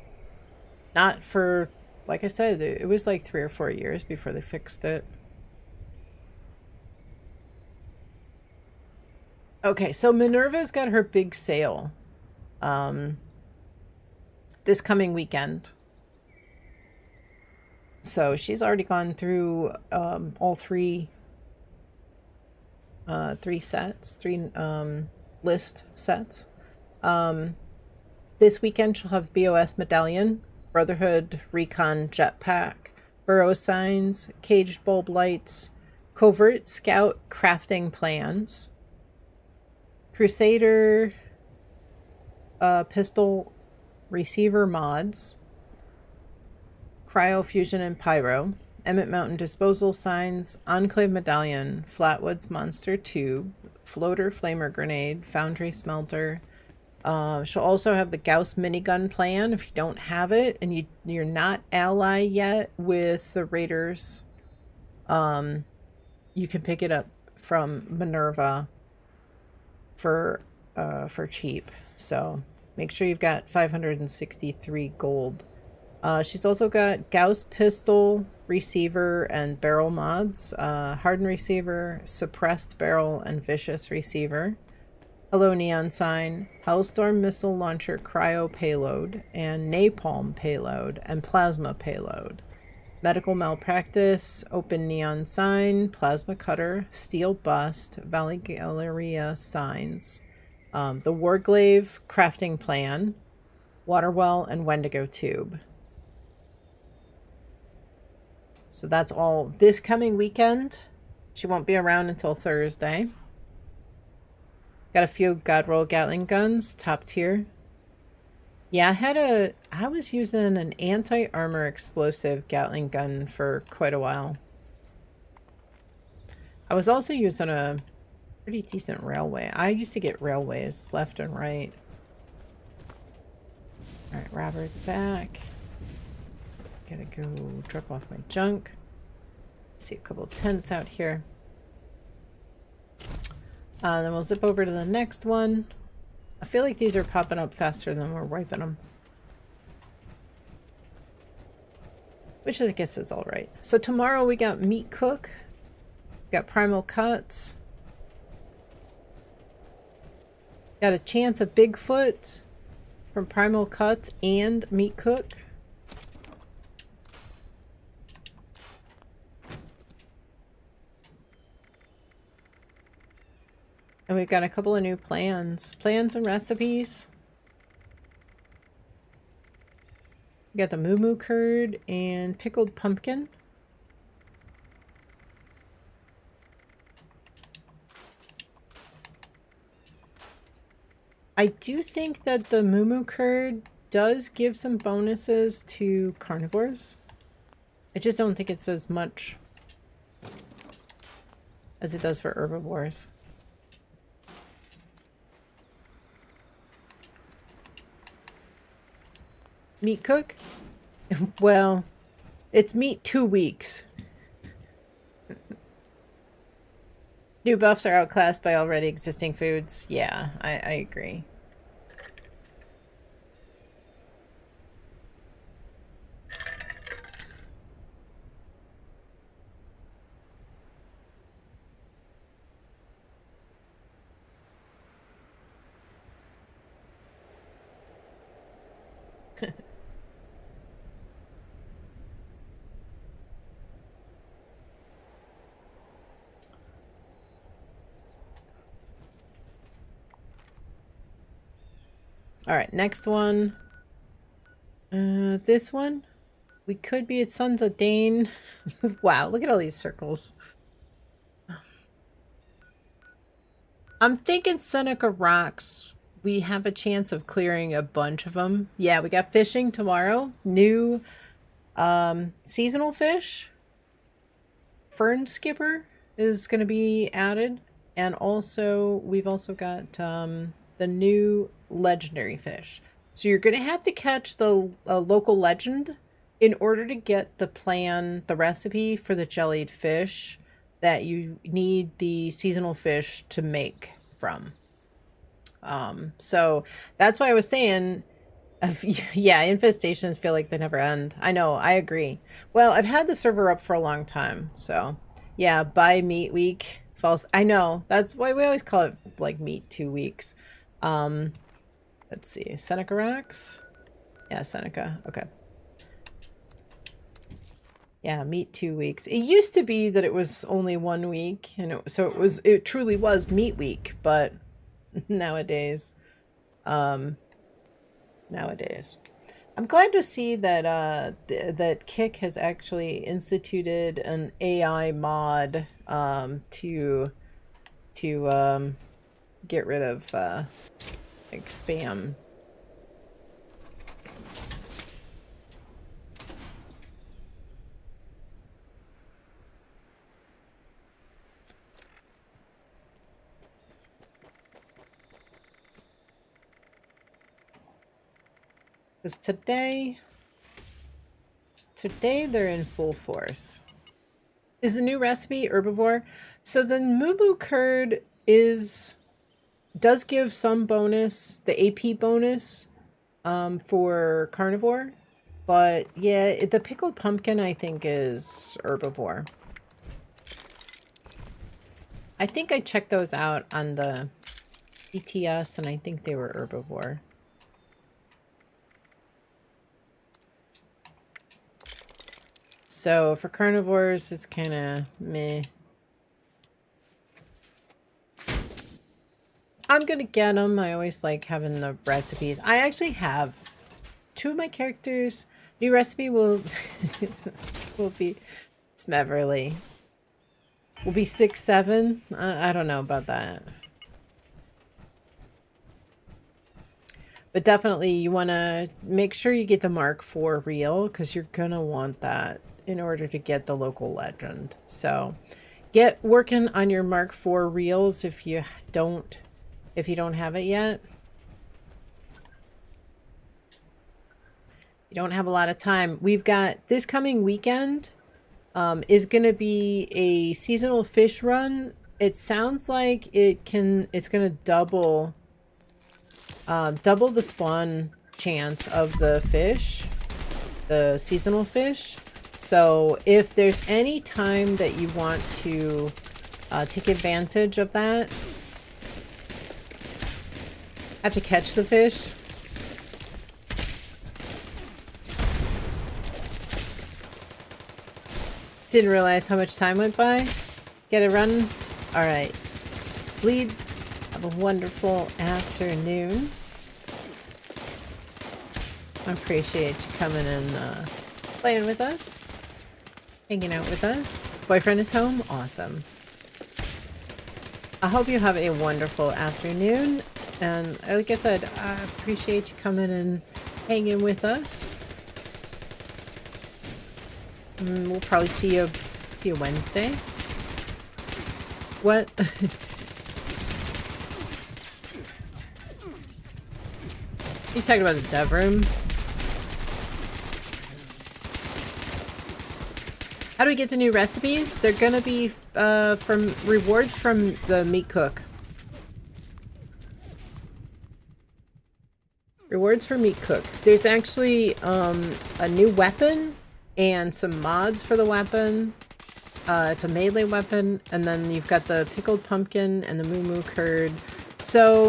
Not for, like I said, it was like 3 or 4 years before they fixed it. Okay, so Minerva's got her big sale this coming weekend. So she's already gone through all three list sets. This weekend she'll have BOS Medallion, Brotherhood Recon Jetpack, Burrow Signs, Caged Bulb Lights, Covert Scout Crafting Plans, Crusader Pistol Receiver Mods, Cryo Fusion and Pyro, Emmett Mountain Disposal Signs, Enclave Medallion, Flatwoods Monster Tube, Floater Flamer Grenade, Foundry Smelter. She'll also have the Gauss Minigun Plan if you don't have it and you're not ally yet with the Raiders. You can pick it up from Minerva for cheap. So make sure you've got 563 gold. She's also got Gauss Pistol, Receiver, and Barrel mods. Hardened Receiver, Suppressed Barrel, and Vicious Receiver. Hello Neon Sign, Hellstorm Missile Launcher Cryo Payload, and Napalm Payload, and Plasma Payload. Medical Malpractice, Open Neon Sign, Plasma Cutter, Steel Bust, Valley Galleria Signs. The Warglaive Crafting Plan, Waterwell, and Wendigo Tube. So that's all this coming weekend. She won't be around until Thursday. Got a few Godroll Gatling guns, top tier. Yeah, I was using an anti-armor explosive Gatling gun for quite a while. I was also using a pretty decent railway. I used to get railways left and right. Alright, Robert's back. Gotta go drop off my junk. See a couple of tents out here. Then we'll zip over to the next one. I feel like these are popping up faster than we're wiping them. Which I guess is alright. So tomorrow we got Meat Cook. We got Primal Cuts. Got a chance of Bigfoot from Primal Cuts and Meat Cook. And we've got a couple of new plans. Plans and recipes. We got the Moo Moo Curd and Pickled Pumpkin. I do think that the Moo Moo Curd does give some bonuses to carnivores. I just don't think it's as much as it does for herbivores. Meat cook? Well, it's meat 2 weeks. New buffs are outclassed by already existing foods. Yeah, I agree. All right, next one. This one. We could be at Sons of Dane. Wow, look at all these circles. I'm thinking Seneca Rocks. We have a chance of clearing a bunch of them. Yeah, we got fishing tomorrow. New seasonal fish. Fern skipper is going to be added. And also, we've also got the new legendary fish. So you're going to have to catch the local legend in order to get the recipe for the jellied fish that you need the seasonal fish to make from. So that's why I was saying, yeah, infestations feel like they never end. I know, I agree. Well, I've had the server up for a long time, so yeah, by meat week falls. I know, that's why we always call it like meat 2 weeks. Let's see, Seneca Rocks. Yeah, Seneca. Okay. Yeah, meat 2 weeks. It used to be that it was only 1 week, and it truly was meat week, but nowadays, I'm glad to see that that Kick has actually instituted an AI mod to get rid of like spam. Because today they're in full force. Is the new recipe herbivore? So the Mumu curd does give some bonus, the AP bonus, for carnivore, but yeah, the pickled pumpkin I think is herbivore. I think I checked those out on the ETS, and I think they were herbivore. So for carnivores, it's kind of meh. I'm gonna get them. I always like having the recipes. I actually have 2 of my characters. New recipe will will be Smeverly. Will be 6, 7. I don't know about that. But definitely you want to make sure you get the Mark IV reel, because you're gonna want that in order to get the local legend. So get working on your Mark IV reels if you don't have it yet. You don't have a lot of time. We've got this coming weekend is going to be a seasonal fish run. It sounds like it's going to double the spawn chance of the fish, the seasonal fish. So if there's any time that you want to take advantage of that, have to catch the fish. Didn't realize how much time went by. Get it running? Alright. Bleed. Have a wonderful afternoon. I appreciate you coming and playing with us. Hanging out with us. Boyfriend is home? Awesome. I hope you have a wonderful afternoon. And like I said, I appreciate you coming and hanging with us. We'll probably see you Wednesday. What? You talking about the dev room? How do we get the new recipes? They're gonna be from rewards from the meat cook. Rewards for meat cook. There's actually a new weapon and some mods for the weapon. It's a melee weapon, and then you've got the pickled pumpkin and the moo moo curd. So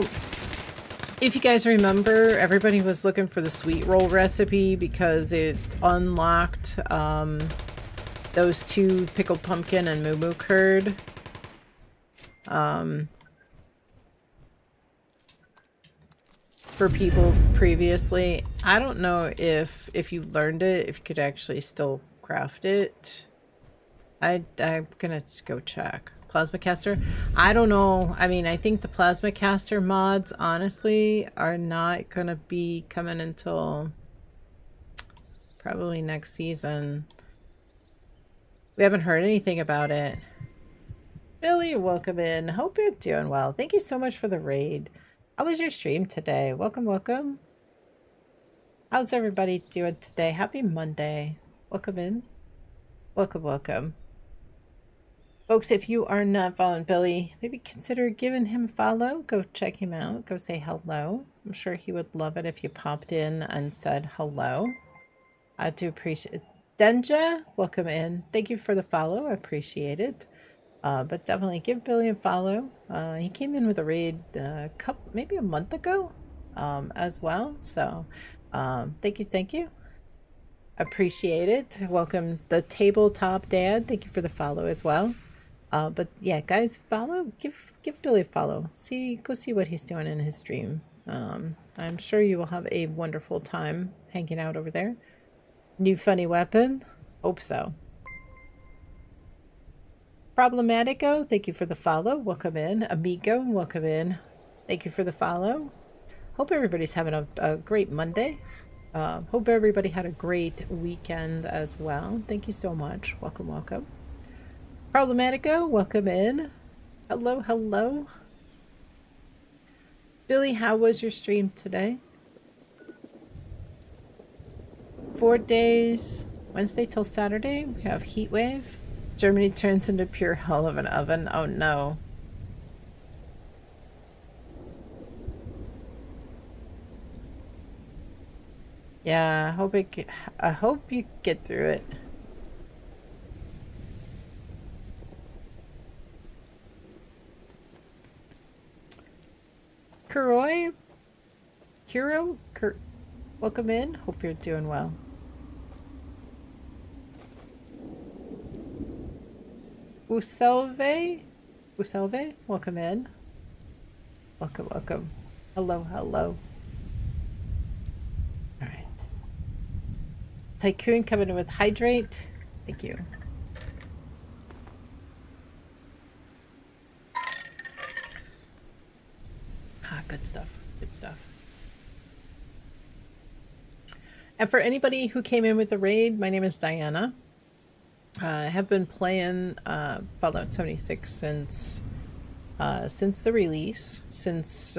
if you guys remember, everybody was looking for the sweet roll recipe because it unlocked those two, pickled pumpkin and moo moo curd. For people previously. I don't know if you learned it, if you could actually still craft it. I'm gonna go check. Plasma caster? I don't know. I mean, I think the plasma caster mods, honestly, are not gonna be coming until probably next season. We haven't heard anything about it. Billy, welcome in. Hope you're doing well. Thank you so much for the raid. How was your stream today? Welcome, welcome. How's everybody doing today? Happy Monday. Welcome in. Welcome, welcome. Folks, if you are not following Billy, maybe consider giving him a follow. Go check him out. Go say hello. I'm sure he would love it if you popped in and said hello. I do appreciate it. Denja, welcome in. Thank you for the follow. I appreciate it. But definitely give Billy a follow. He came in with a raid maybe a month ago as well. So thank you, thank you. Appreciate it. Welcome the tabletop dad. Thank you for the follow as well. But yeah, guys, follow. Give Billy a follow. Go see what he's doing in his stream. I'm sure you will have a wonderful time hanging out over there. New funny weapon? Hope so. Problematico, thank you for the follow. Welcome in. Amigo, welcome in. Thank you for the follow. Hope everybody's having a great Monday. Hope everybody had a great weekend as well. Thank you so much. Welcome, welcome. Problematico, welcome in. Hello, hello. Billy, how was your stream today? 4 days, Wednesday till Saturday. We have heat wave. Germany turns into pure hell of an oven. Oh no. Yeah, I hope you get through it. Kuroi? Welcome in. Hope you're doing well. Uselve, welcome in. Welcome, welcome. Hello, hello. All right. Tycoon coming in with hydrate. Thank you. Ah, good stuff. Good stuff. And for anybody who came in with the raid, my name is Diana. I have been playing Fallout 76 since the release, since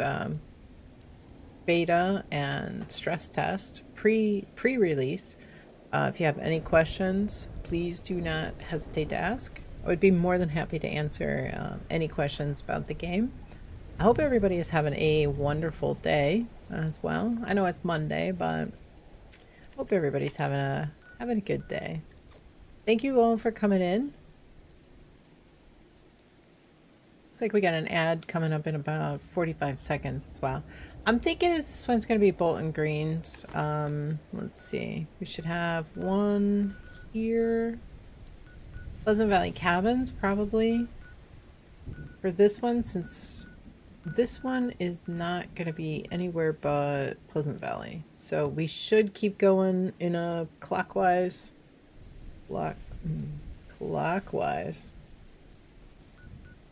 beta and stress test, pre-release. If you have any questions, please do not hesitate to ask. I would be more than happy to answer any questions about the game. I hope everybody is having a wonderful day as well. I know it's Monday, but I hope everybody's having a good day. Thank you all for coming in. Looks like we got an ad coming up in about 45 seconds as well. I'm thinking this one's going to be Bolton Greens. Let's see. We should have one here. Pleasant Valley Cabins, probably. For this one, since this one is not going to be anywhere but Pleasant Valley. So we should keep going in a clockwise. Clockwise.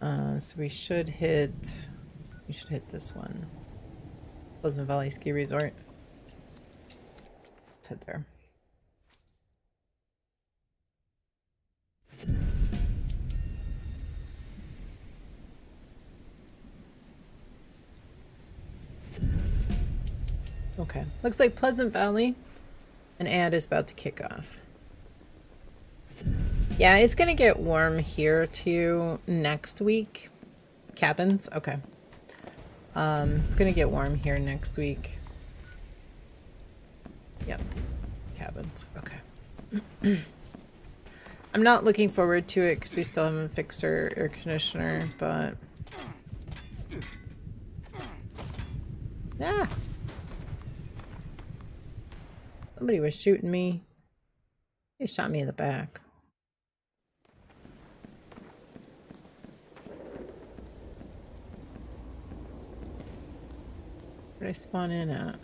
So we should hit this one. Pleasant Valley Ski Resort. Let's head there. Looks like Pleasant Valley. An ad is about to kick off. Yeah, it's gonna get warm here too next week. Cabins? Okay. It's gonna get warm here next week. Yep. Cabins. Okay. I'm not looking forward to it because we still haven't fixed our air conditioner, but... Ah! Somebody was shooting me. He shot me in the back. Where'd I spawn in at?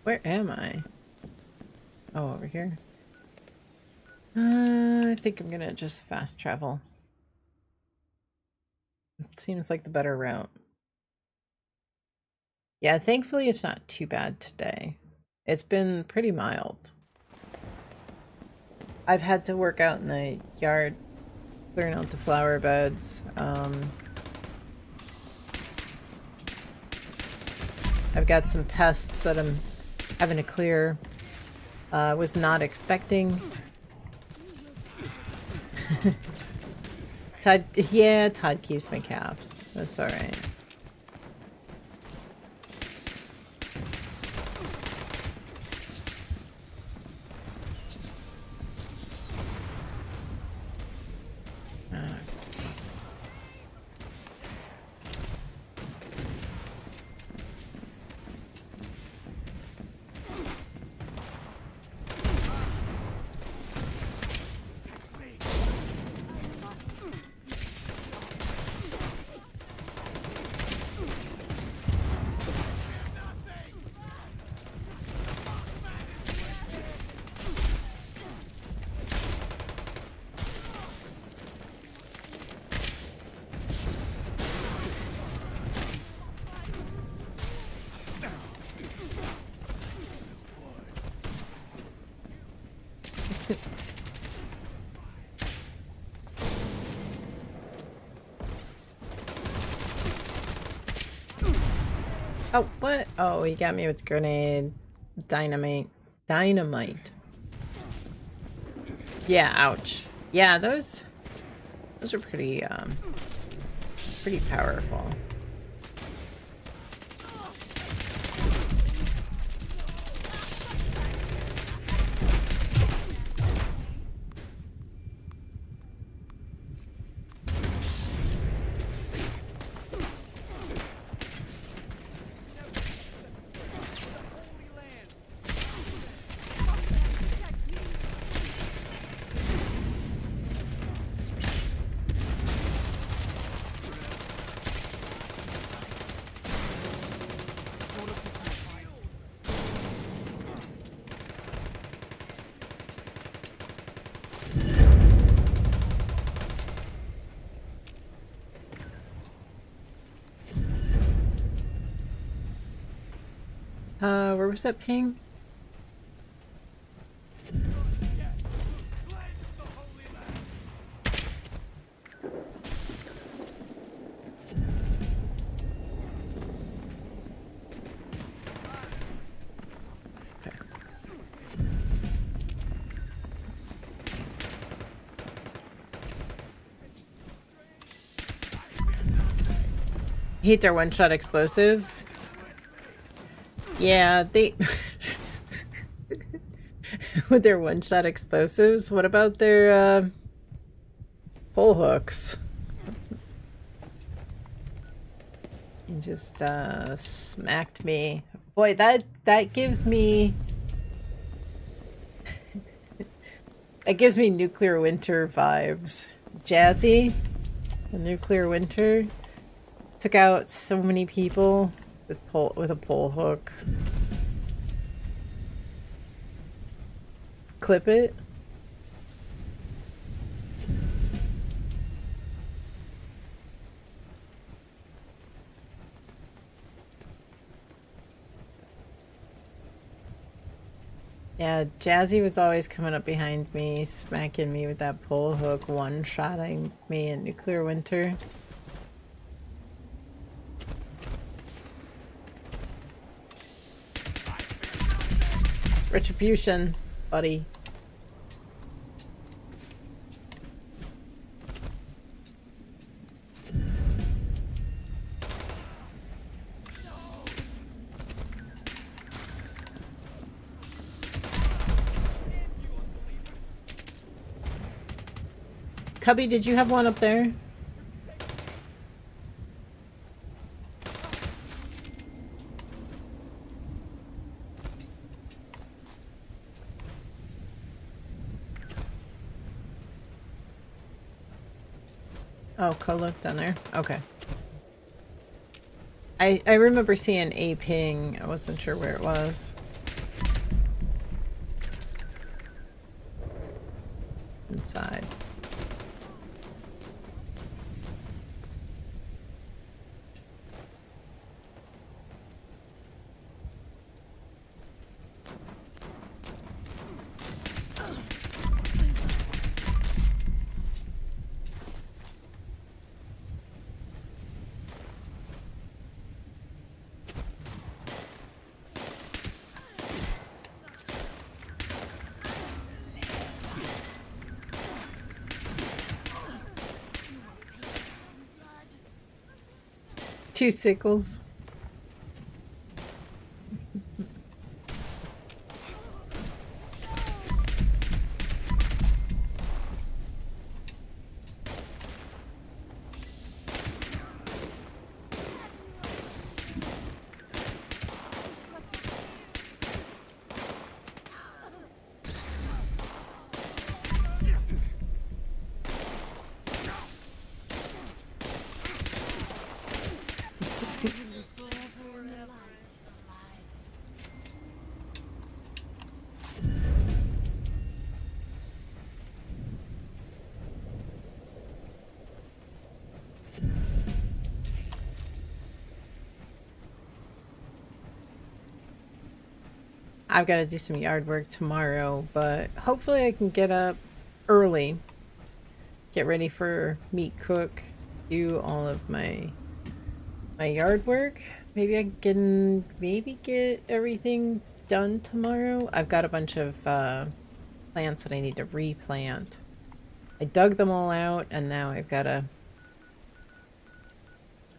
Where am I? Oh, over here. I think I'm gonna just fast travel. It seems like the better route. Yeah, thankfully it's not too bad today. It's been pretty mild. I've had to work out in the yard, clearing out the flower beds. I've got some pests that I'm having to clear. Was not expecting. Todd, yeah, Todd keeps my caps. That's all right. Oh, what? Oh, he got me with grenade. Dynamite. Dynamite. Yeah, ouch. Yeah, those are pretty pretty powerful. Where was that ping? Hate their one-shot explosives. Yeah, they... with their one-shot explosives. What about their, pole hooks? You just, smacked me. Boy, that gives me... It gives me nuclear winter vibes. Jazzy, the nuclear winter, took out so many people with a pole hook. Clip it. Yeah, Jazzy was always coming up behind me, smacking me with that pole hook, one-shotting me in Nuclear Winter. Retribution, buddy. Cubby, did you have one up there? Oh, look down there. Okay. I remember seeing a ping. I wasn't sure where it was. Inside. Two sickles. I've got to do some yard work tomorrow, but hopefully I can get up early, get ready for meat cook, do all of my yard work. Maybe I can get everything done tomorrow. I've got a bunch of plants that I need to replant. I dug them all out, and now I've got to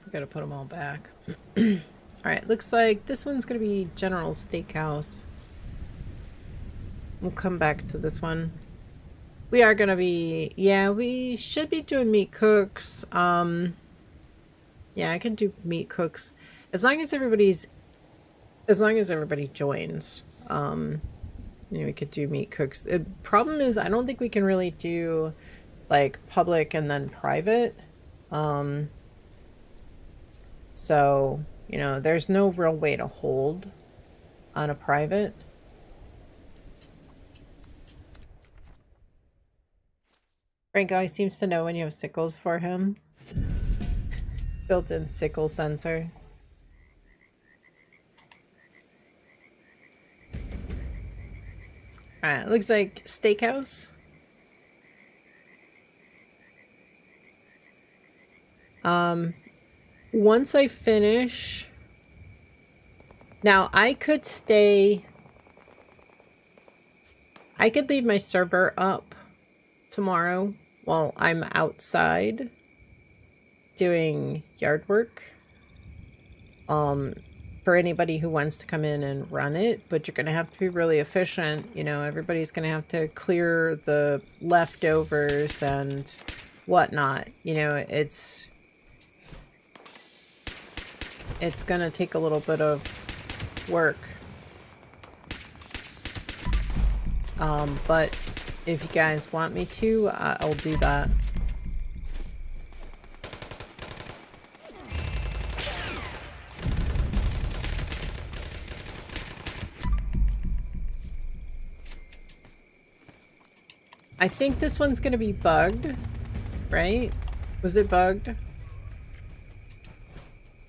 put them all back. All right, looks like this one's gonna be General Steakhouse. We'll come back to this one. We are gonna be, yeah, we should be doing meat cooks. Yeah, I can do meat cooks as long as everybody joins. You know, we could do meat cooks. The problem is I don't think we can really do like public and then private. So, you know, there's no real way to hold on a private. Frank always seems to know when you have sickles for him. Built-in sickle sensor. Alright, looks like steakhouse. Once I finish... Now, I could stay... I could leave my server up tomorrow while I'm outside doing yard work. For anybody who wants to come in and run it, but you're going to have to be really efficient. You know, everybody's going to have to clear the leftovers and whatnot. You know, it's going to take a little bit of work. But if you guys want me to, I'll do that. I think this one's gonna be bugged, right? Was it bugged?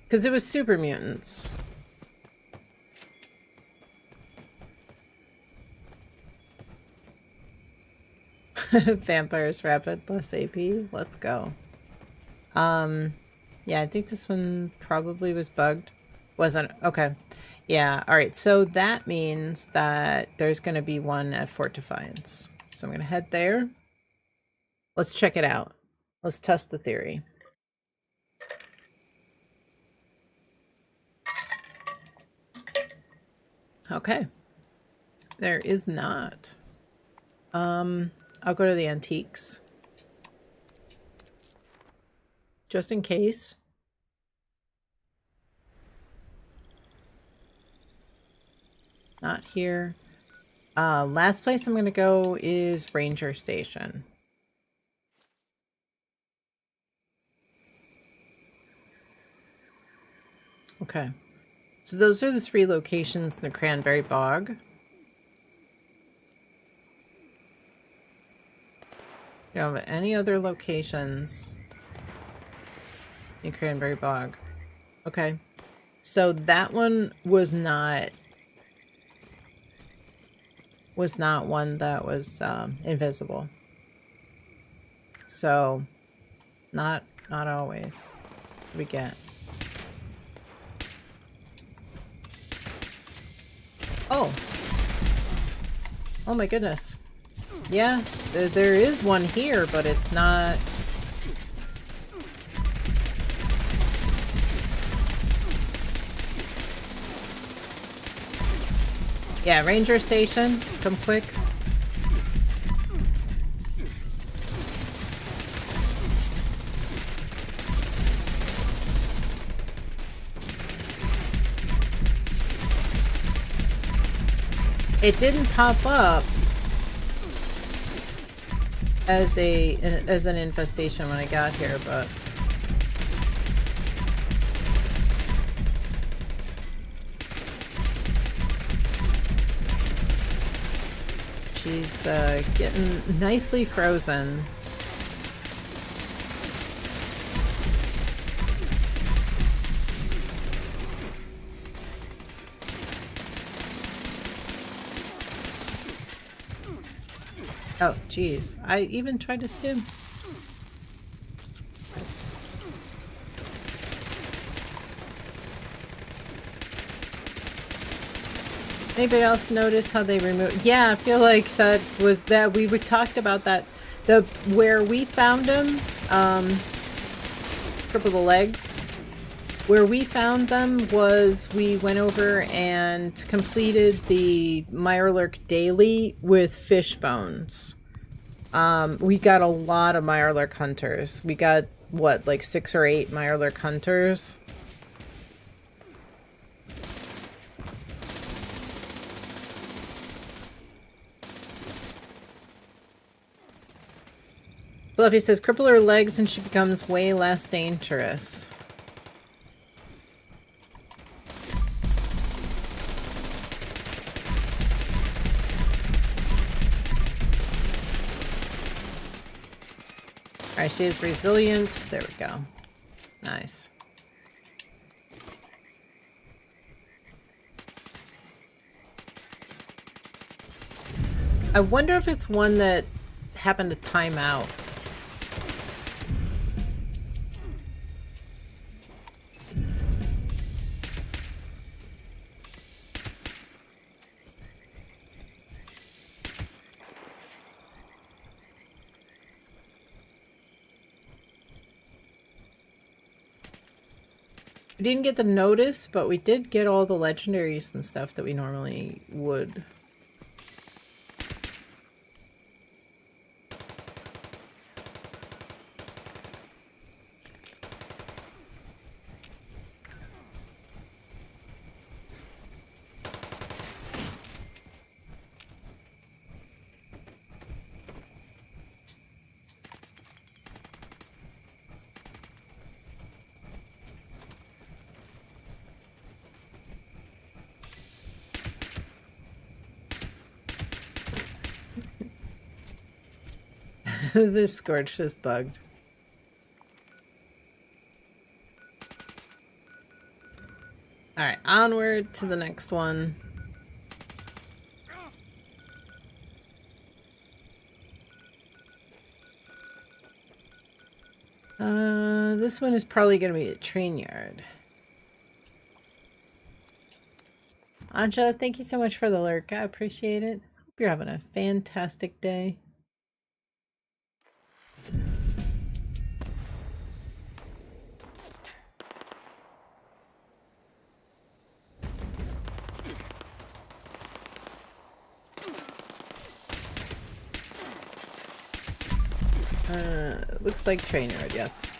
Because it was super mutants. Vampires rapid plus AP. Let's go. Yeah, I think this one probably was bugged. Wasn't okay. Yeah, all right. So that means that there's going to be one at Fort Defiance. So I'm going to head there. Let's check it out. Let's test the theory. Okay. There is not. I'll go to the antiques. Just in case. Not here. Last place I'm going to go is Ranger Station. Okay. So those are the 3 locations in the Cranberry Bog. You don't have any other locations in Cranberry Bog. Okay. So that one was not one that was invisible. So not always. What do we get? Oh. Oh my goodness. Yeah, there is one here, but it's not. Yeah, Ranger Station, come quick. It didn't pop up as an infestation when I got here, but she's getting nicely frozen. Oh, geez. I even tried to stim. Anybody else notice how they removed? Yeah, I feel like that was that we talked about that. Where we found them, cripple the legs. Where we found them was we went over and completed the Mirelurk daily with fish bones. We got a lot of Mirelurk hunters. We got, what, like 6 or 8 Mirelurk hunters? Fluffy says, cripple her legs and she becomes way less dangerous. Alright, she is resilient. There we go. Nice. I wonder if it's one that happened to time out. We didn't get the notice, but we did get all the legendaries and stuff that we normally would. This Scorch is bugged. Alright, onward to the next one. I this one is probably going to be a train yard. Anja, thank you so much for the lurk. I appreciate it. Hope you're having a fantastic day. Looks like train yard, yes.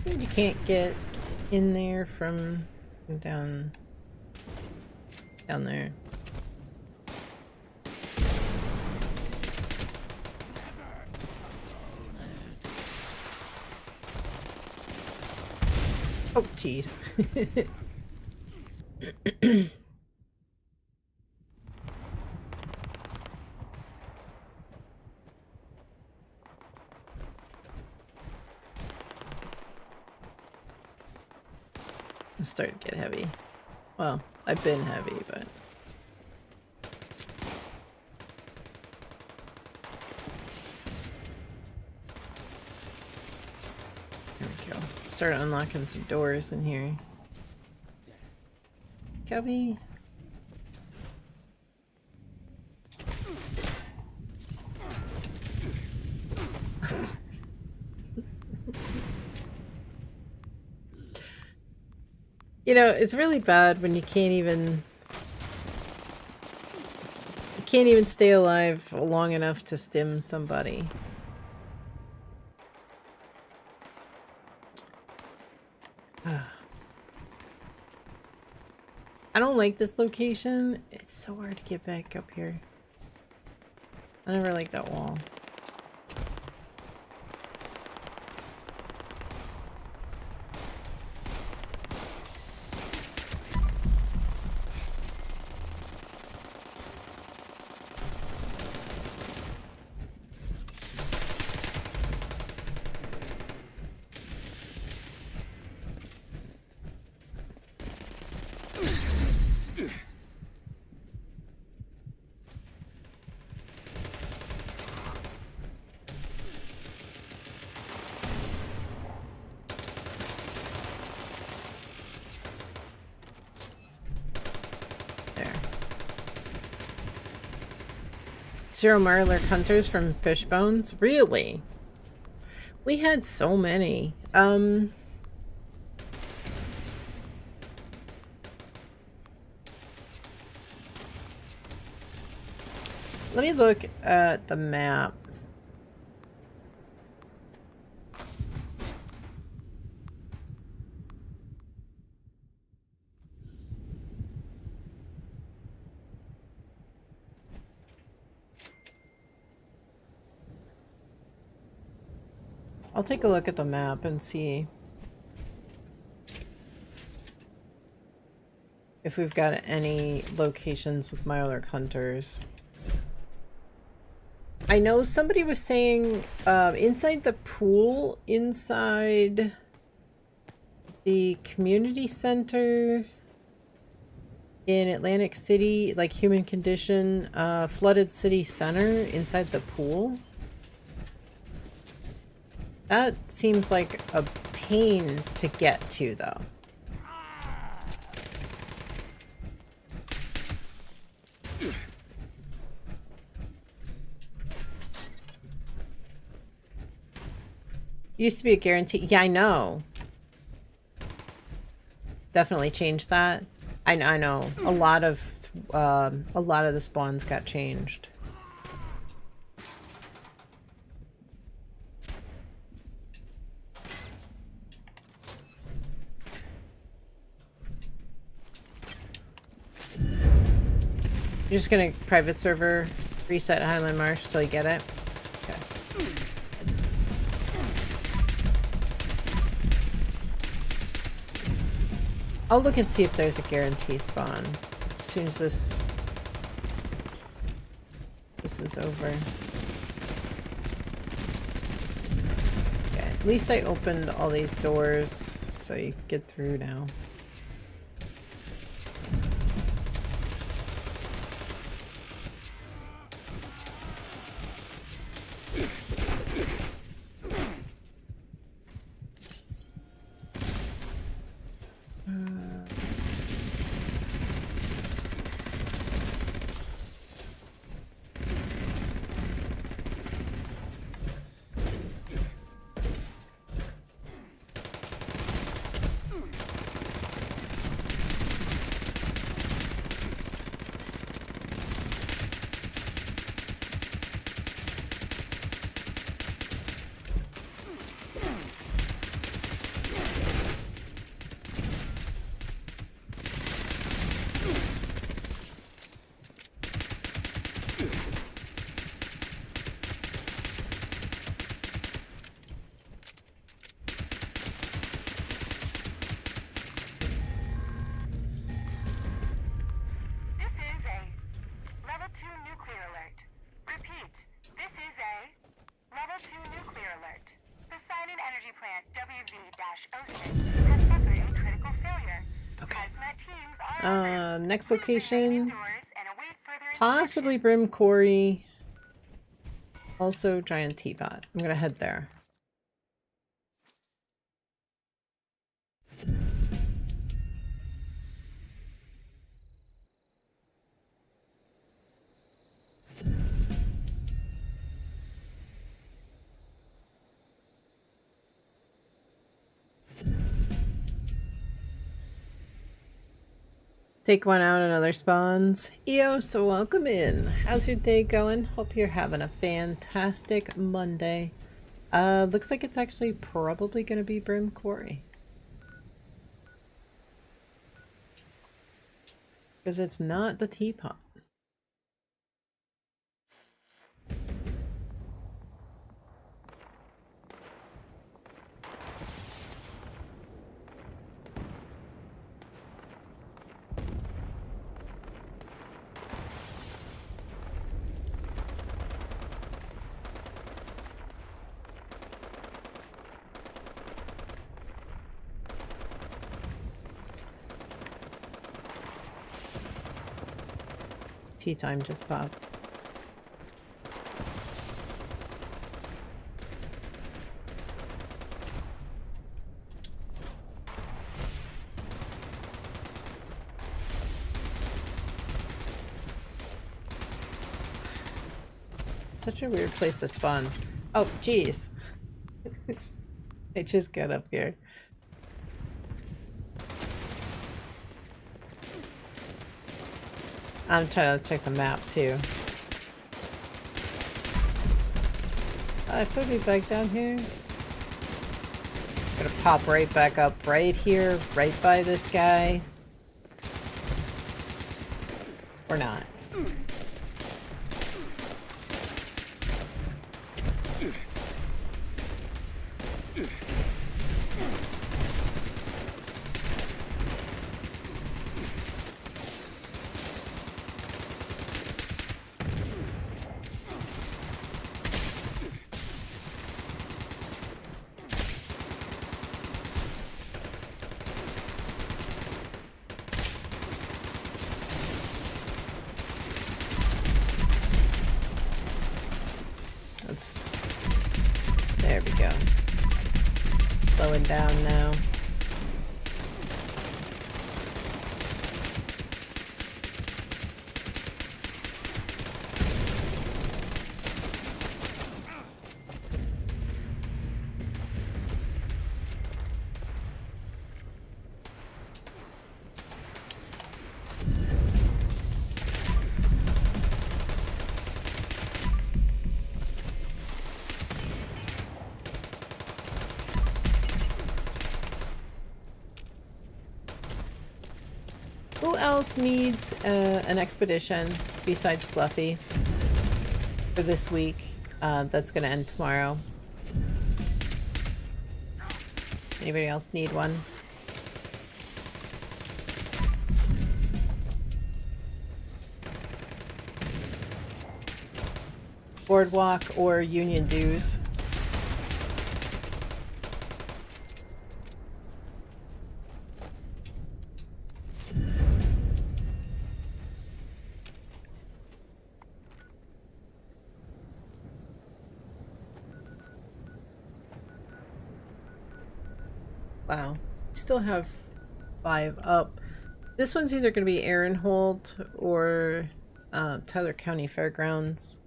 You can't get in there from down there. Oh, jeez. It's starting to get heavy. Well, I've been heavy, but... There we go. Start unlocking some doors in here. Cubby. You know, it's really bad when you can't even stay alive long enough to stim somebody. I don't like this location. It's so hard to get back up here. I never liked that wall. Zero Marlark hunters from Fishbones? Really? We had so many. Let me look at the map. I'll take a look at the map and see if we've got any locations with Mirelurk hunters. I know somebody was saying inside the pool, inside the community center in Atlantic City, like Human Condition, flooded city center inside the pool. That seems like a pain to get to, though. Used to be a guarantee. Yeah, I know. Definitely changed that. I know. A lot of the spawns got changed. You're just gonna private server reset Highland Marsh till you get it? Okay. I'll look and see if there's a guarantee spawn as soon as this is over. Okay, at least I opened all these doors so you can get through now. Next location, possibly Brim Quarry, also Giant Teapot. I'm gonna head there. Take one out, another spawns. Eos, welcome in. How's your day going? Hope you're having a fantastic Monday. Looks like it's actually probably gonna be Brim Quarry. Because it's not the teapot. Tea time just popped. Such a weird place to spawn. Oh, jeez. I just got up here. I'm trying to check the map too. I put me back down here. Gonna pop right back up right here, right by this guy. Or not. There we go. Slowing down now. else needs an expedition besides Fluffy for this week? That's gonna end tomorrow. Anybody else need one? Boardwalk or union dues? Wow, still have 5 up. This one's either going to be Aaronhold or Tyler County Fairgrounds.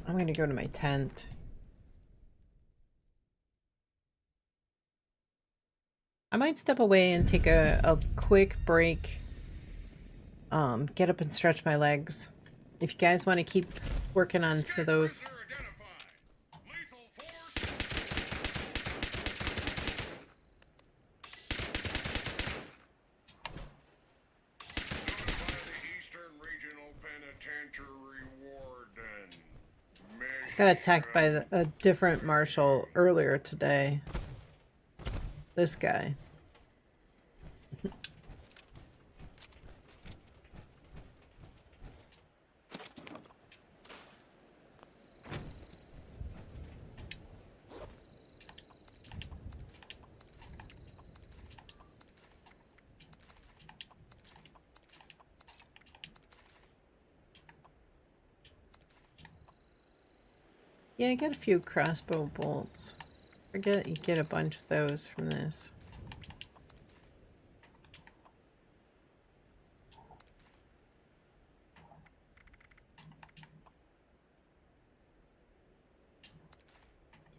I'm going to go to my tent. I might step away and take a quick break. Get up and stretch my legs. If you guys want to keep working on some of those. Got attacked by a different marshal earlier today. This guy. Yeah, I got a few crossbow bolts. Forget you get a bunch of those from this.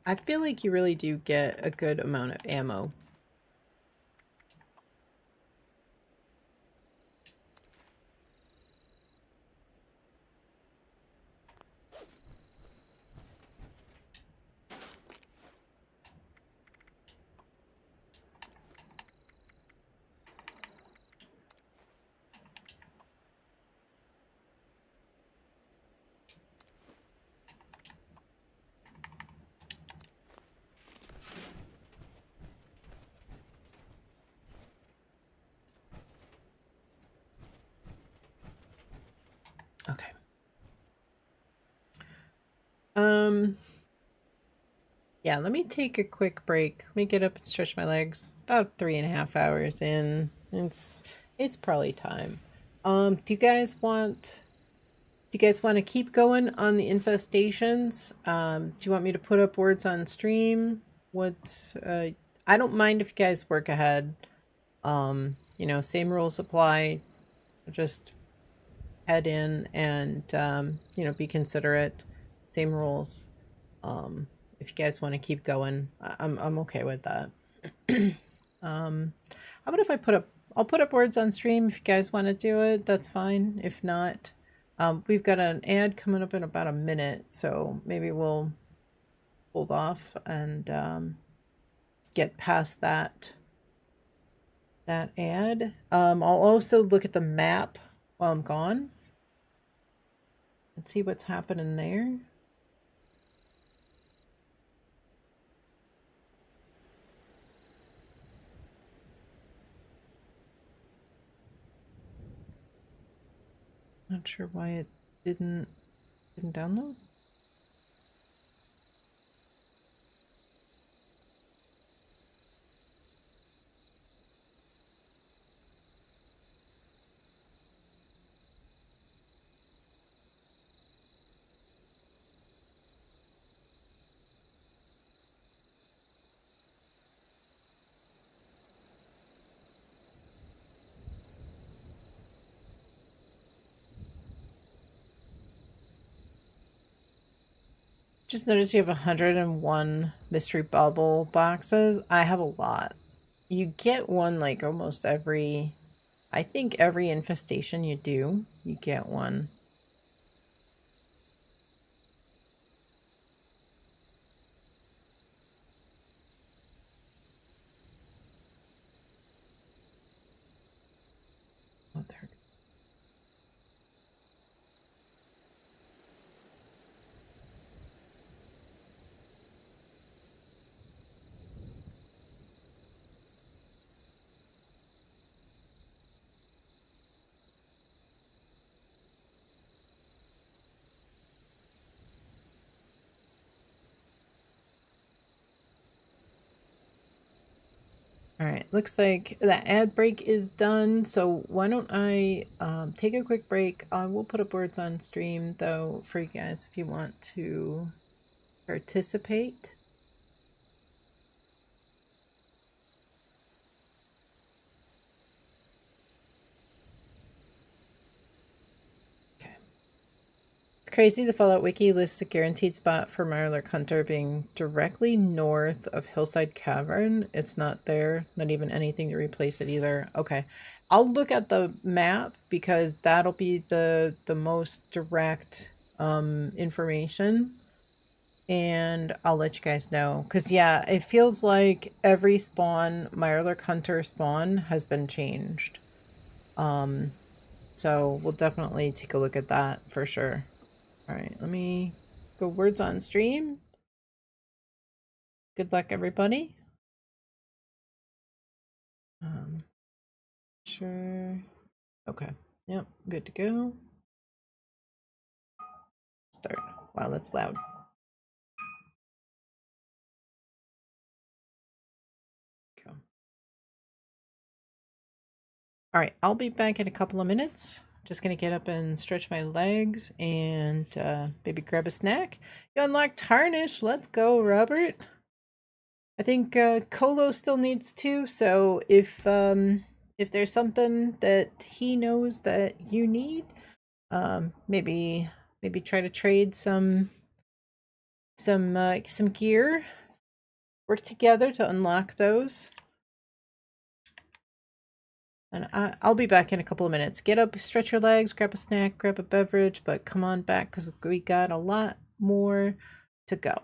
I feel like you really do get a good amount of ammo. Okay. Yeah, let me take a quick break. Let me get up and stretch my legs. About 3.5 hours in. It's probably time. Do you guys want to keep going on the infestations? Do you want me to put up words on stream? I don't mind if you guys work ahead. You know, same rules apply. Just head in and you know, be considerate. Same rules. If you guys want to keep going, I'm okay with that. How about if I'll put up words on stream if you guys want to do it, that's fine. If not, we've got an ad coming up in about a minute, so maybe we'll hold off and get past that ad. I'll also look at the map while I'm gone and see what's happening there. Not sure why it didn't download. Just noticed you have 101 mystery bubble boxes. I have a lot. You get one like almost every, I think every infestation you do, you get one. All right, looks like that ad break is done. So why don't I take a quick break? I will put up words on stream though for you guys if you want to participate. Crazy, the Fallout Wiki lists a guaranteed spot for Mirelurk Hunter being directly north of Hillside Cavern. It's not there, not even anything to replace it either. Okay, I'll look at the map because that'll be the most direct information, and I'll let you guys know. Because yeah, it feels like every spawn, Mirelurk Hunter spawn, has been changed. So we'll definitely take a look at that for sure. All right, let me go words on stream. Good luck, everybody. Sure. Okay. Yep, good to go. Start. Wow, that's loud. Go. All right, I'll be back in a couple of minutes. Just gonna get up and stretch my legs and maybe grab a snack. You unlocked Tarnish. Let's go, Robert. I think Colo still needs to. So if there's something that he knows that you need, maybe try to trade some gear. Work together to unlock those. And I'll be back in a couple of minutes. Get up, stretch your legs, grab a snack, grab a beverage, but come on back because we got a lot more to go.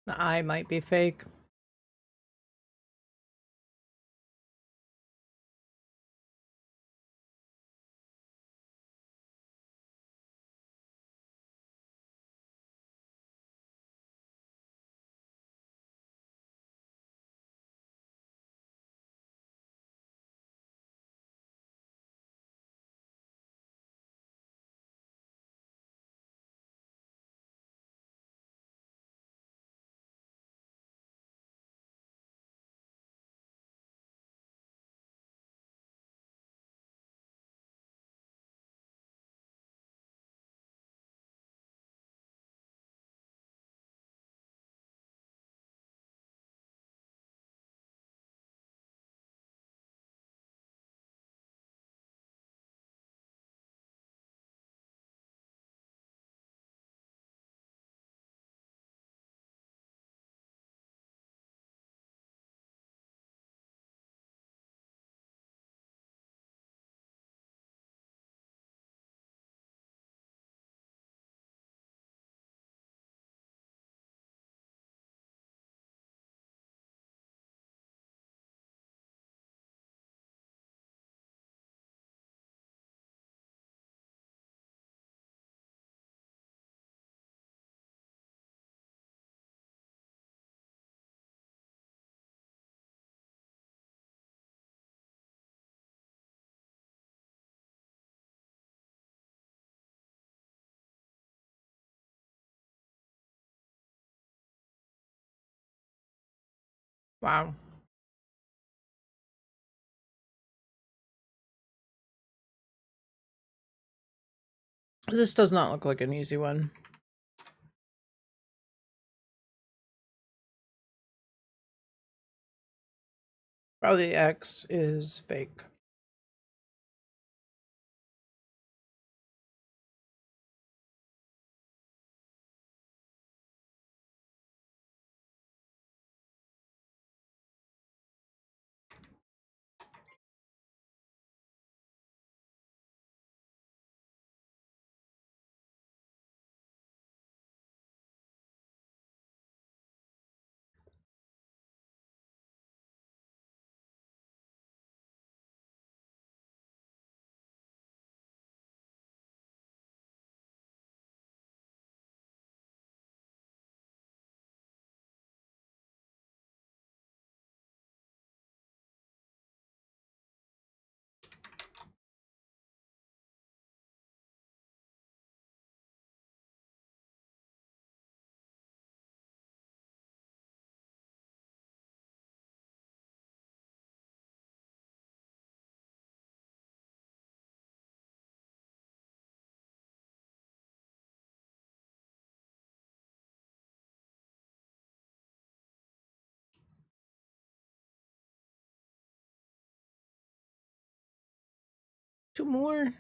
The eye might be fake. Wow. This does not look like an easy one. Probably X is fake. Two more.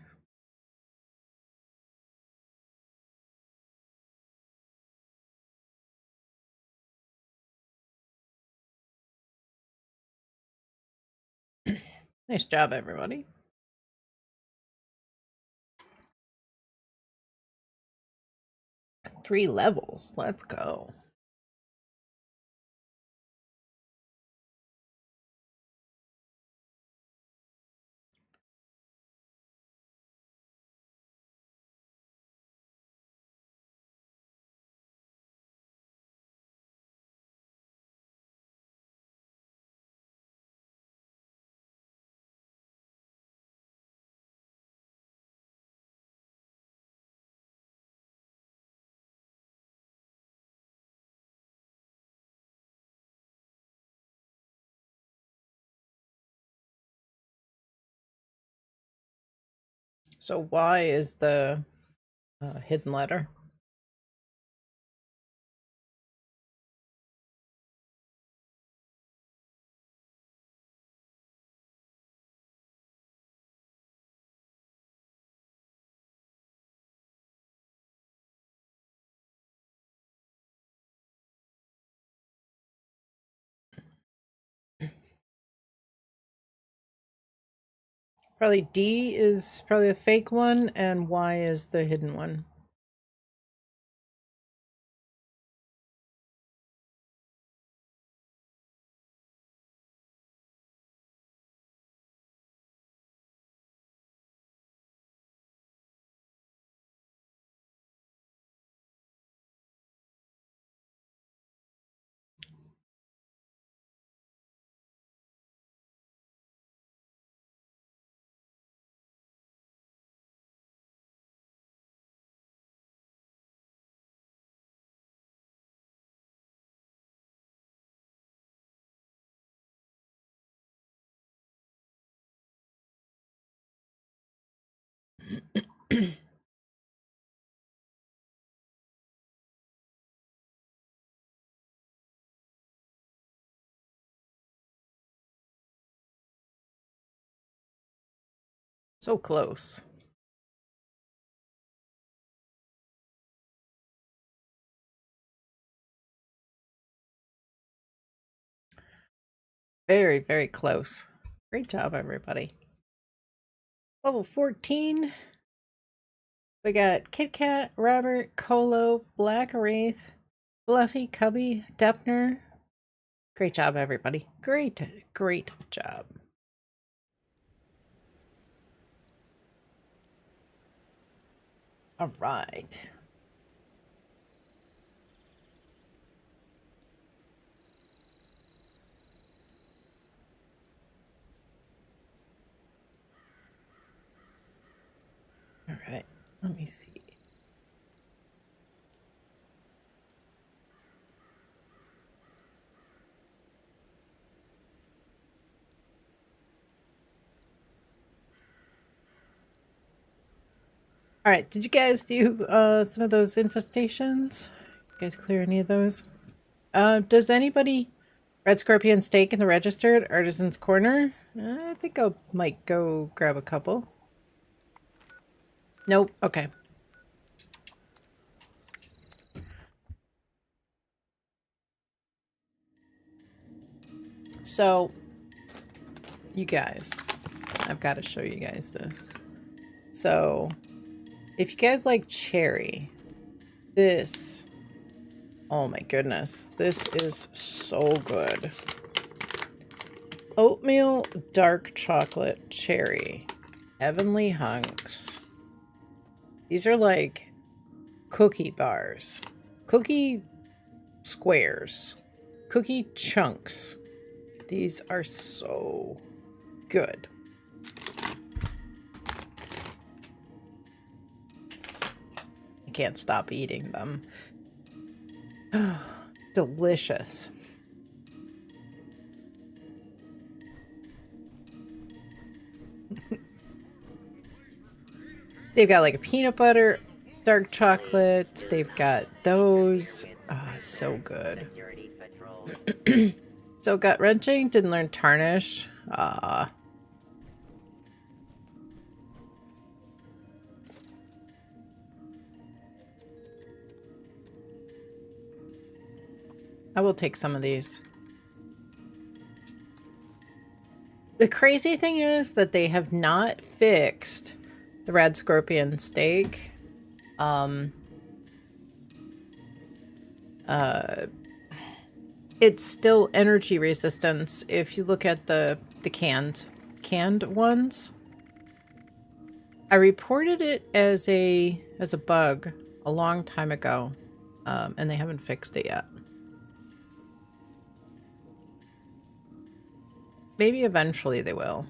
Nice job, everybody. Three levels. Let's go. So Y is the hidden letter. Probably D is probably a fake one, and Y is the hidden one. So close. Very, very close. Great job, everybody. Level 14. We got Kit Kat, Robert, Colo, Black Wraith, Fluffy, Cubby, Depner. Great job, everybody. Great, great job. All right. All right. Let me see. All right, did you guys do some of those infestations? You guys clear any of those? Does anybody Red Scorpion steak in the registered Artisan's Corner? I think I might go grab a couple. Nope. Okay. So, you guys, I've got to show you guys this. So, if you guys like cherry, this, oh my goodness, this is so good. Oatmeal dark chocolate cherry, heavenly hunks. These are like cookie bars, cookie squares, cookie chunks. These are so good. I can't stop eating them. Delicious. They've got like a peanut butter, dark chocolate. They've got those. Oh, so good. So gut wrenching. Didn't learn tarnish. I will take some of these. The crazy thing is that they have not fixed the Red Scorpion steak. It's still energy resistance if you look at the canned ones. I reported it as a bug a long time ago, and they haven't fixed it yet. Maybe eventually they will.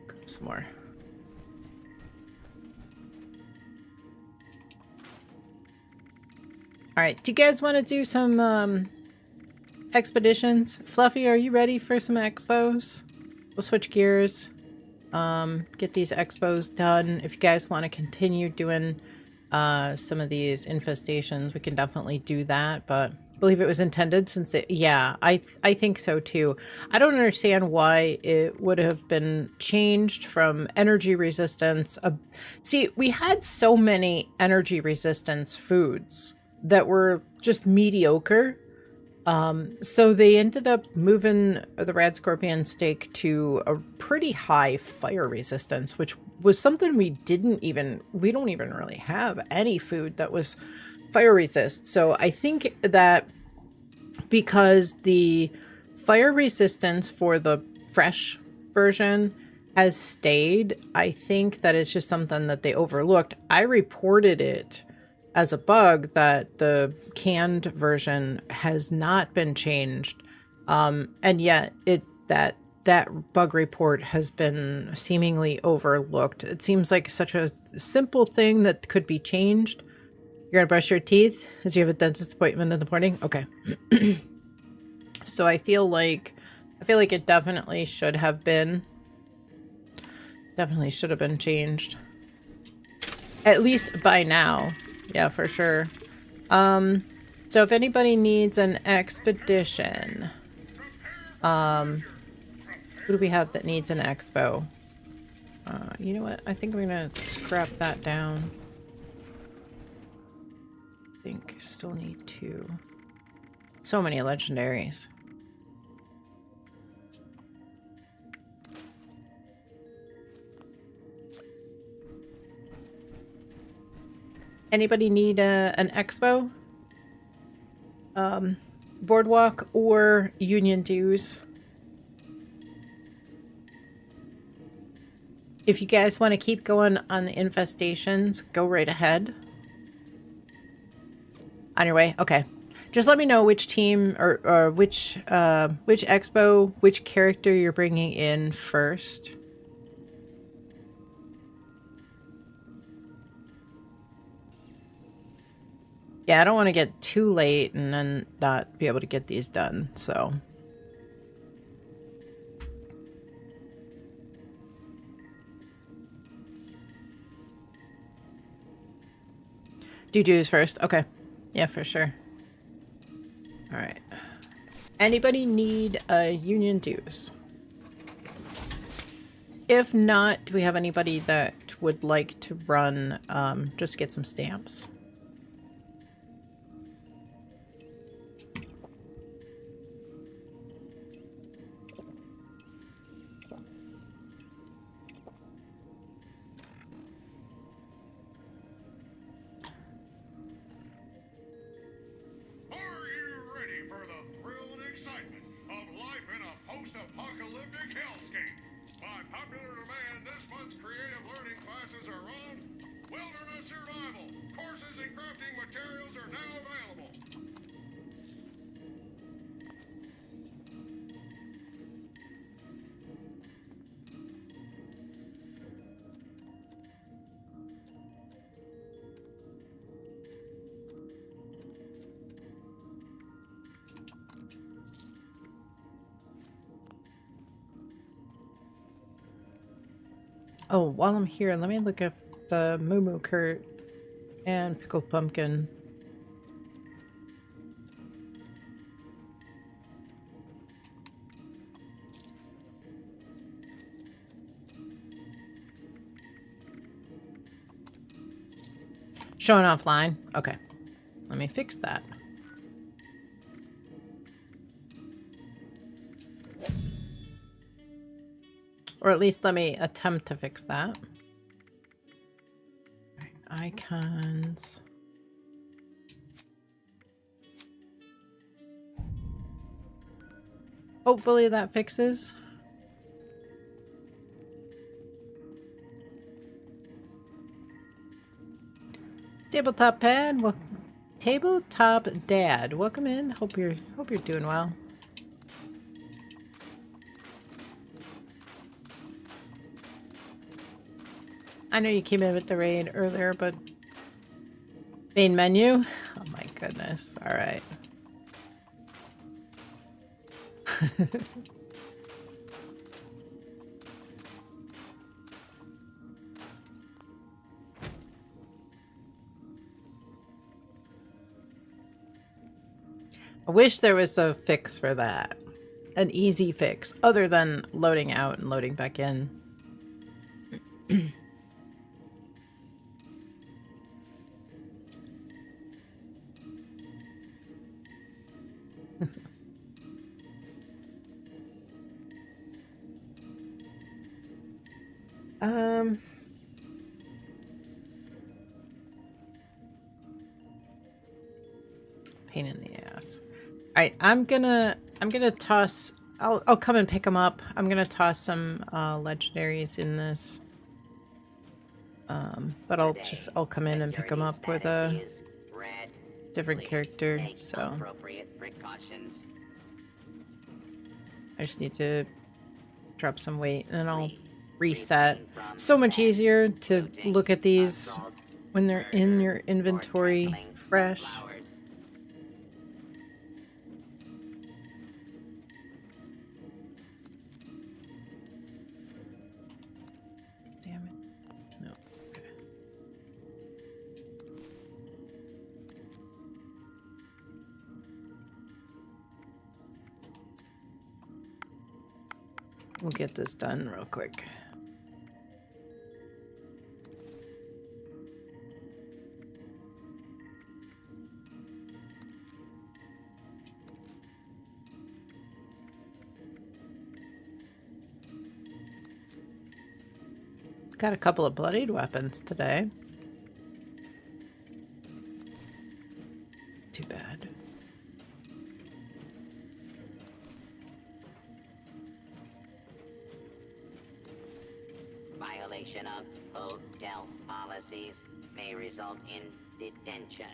Grab some more. All right, do you guys want to do some expeditions? Fluffy, are you ready for some expos? We'll switch gears. Get these expos done. If you guys want to continue doing some of these infestations, we can definitely do that, but I believe it was intended since it, yeah, I think so too. I don't understand why it would have been changed from energy resistance. See, we had so many energy resistance foods that were just mediocre. So they ended up moving the Rad Scorpion steak to a pretty high fire resistance, which was something we don't even really have any food that was fire resist. So I think that because the fire resistance for the fresh version has stayed, I think that it's just something that they overlooked. I reported it as a bug that the canned version has not been changed, and yet that bug report has been seemingly overlooked. It seems like such a simple thing that could be changed. You're gonna brush your teeth as you have a dentist appointment in the morning. Okay. So I feel like it definitely should have been changed, at least by now. Yeah, for sure. So if anybody needs an expedition, Who do we have that needs an expo? You know what? I think I'm gonna scrap that down. I think still need 2. So many legendaries. Anybody need an expo? Boardwalk or union dues? If you guys want to keep going on the infestations, go right ahead. On your way? Okay. Just let me know which team or which expo, which character you're bringing in first. Yeah, I don't want to get too late and then not be able to get these done, so. Do dues first. Okay. Yeah, for sure. All right. Anybody need union dues? If not, do we have anybody that would like to run, just get some stamps? Are you ready for the thrill and excitement of life in a post-apocalyptic hellscape? By popular demand, this month's creative learning classes are on wilderness survival. Courses and crafting materials are now available. Oh, while I'm here, let me look at the Moo Kurt and Pickled Pumpkin. Showing offline? Okay. Let me fix that. Or at least let me attempt to fix that. Right, icons. Hopefully that fixes. Tabletop pad, well, tabletop dad, welcome in. Hope you're doing well. I know you came in with the raid earlier, but main menu. Oh my goodness! All right. I wish there was a fix for that. An easy fix, other than loading out and loading back in. Pain in the ass. All right, I'm gonna toss. I'll come and pick them up. I'm gonna toss some legendaries in this. But I'll come in and pick them up with a different character. So I just need to drop some weight and then I'll reset. So much easier to look at these when they're in your inventory fresh. Damn it. No. Okay. We'll get this done real quick. Got a couple of bloodied weapons today. Too bad. Violation of hotel policies may result in detention,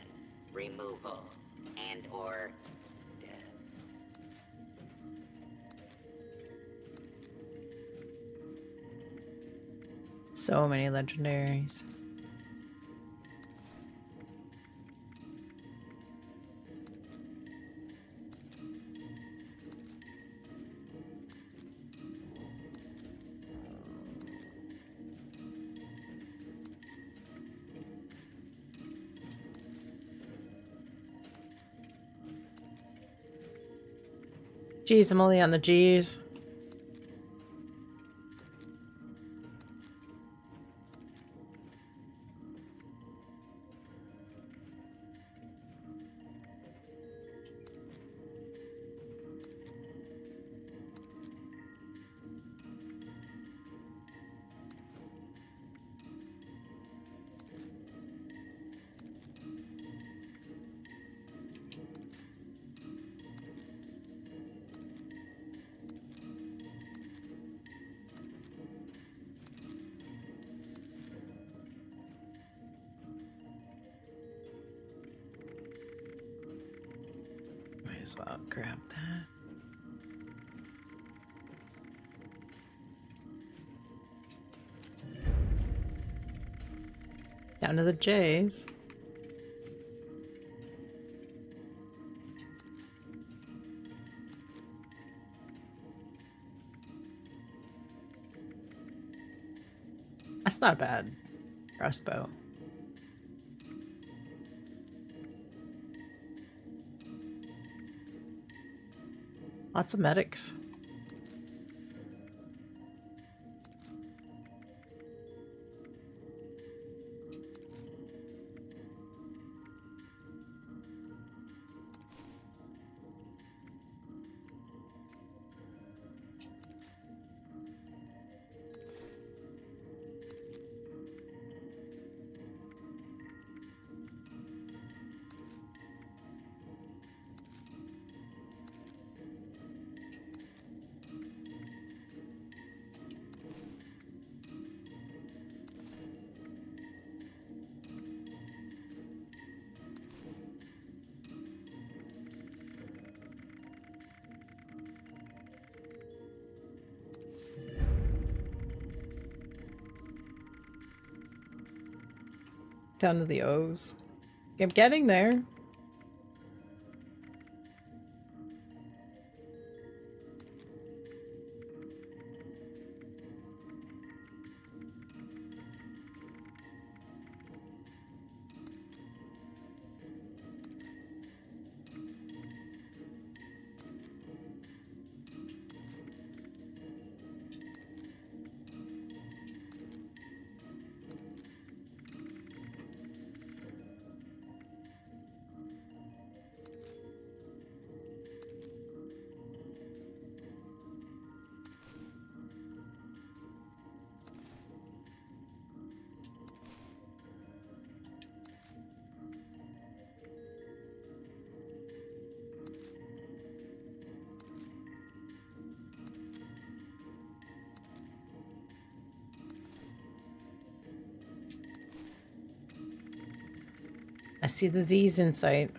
removal, and/or death. So many legendaries. Geez, I'm only on the G's. Might as well grab that. Down to the J's. That's not bad. Crossbow. Lots of medics. Down to the O's. I'm getting there. I see the Z's in sight.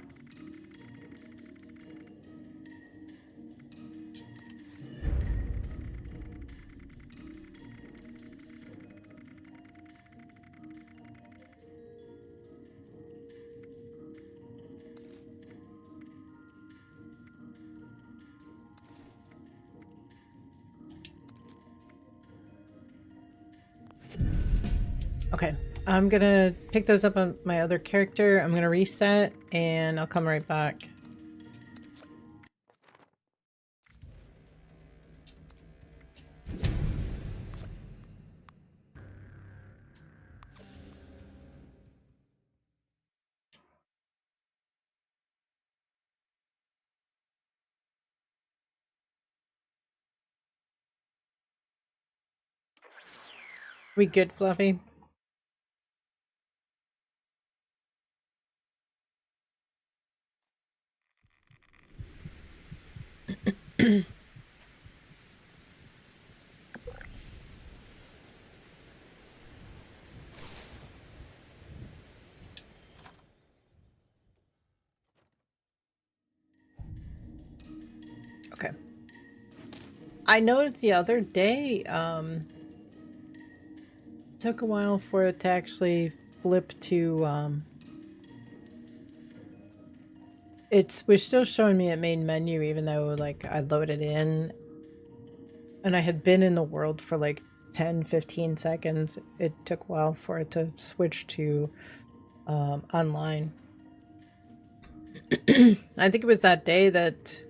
Okay, I'm gonna pick those up on my other character. I'm gonna reset and I'll come right back. We good, Fluffy? Okay. I noticed the other day, took a while for it to actually flip to, it was still showing me a main menu even though, like, I loaded in and I had been in the world for like 10-15 seconds. It took a while for it to switch to online. I think it was that day that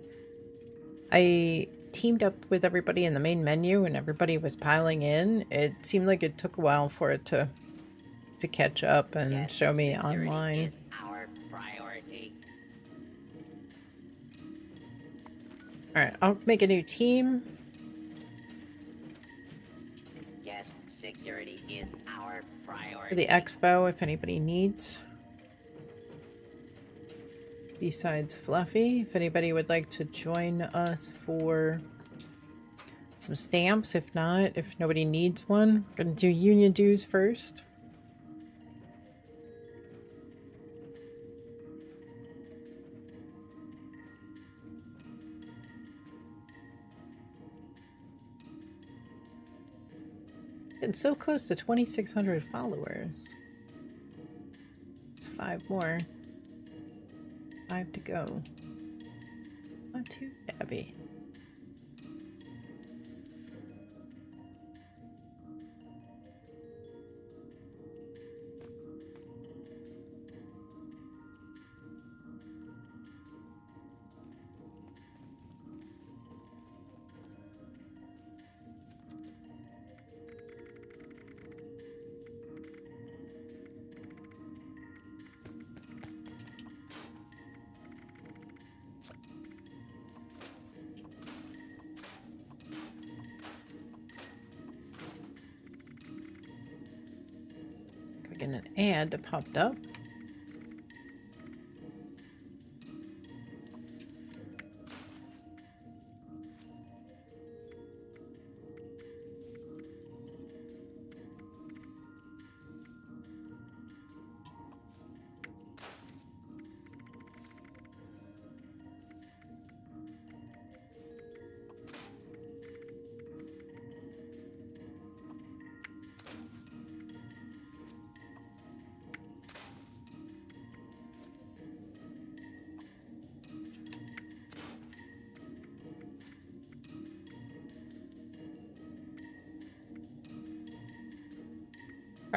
I teamed up with everybody in the main menu and everybody was piling in. It seemed like it took a while for it to catch up and Yes, show me security online. is our priority. Alright, I'll make a new team. Yes, security is our priority. For the expo if anybody needs. Besides Fluffy, if anybody would like to join us for some stamps. If not, if nobody needs one, I'm gonna do union dues first. Getting so close to 2,600 followers. It's 5 more. 5 to go. Not too shabby. Get an ad that popped up.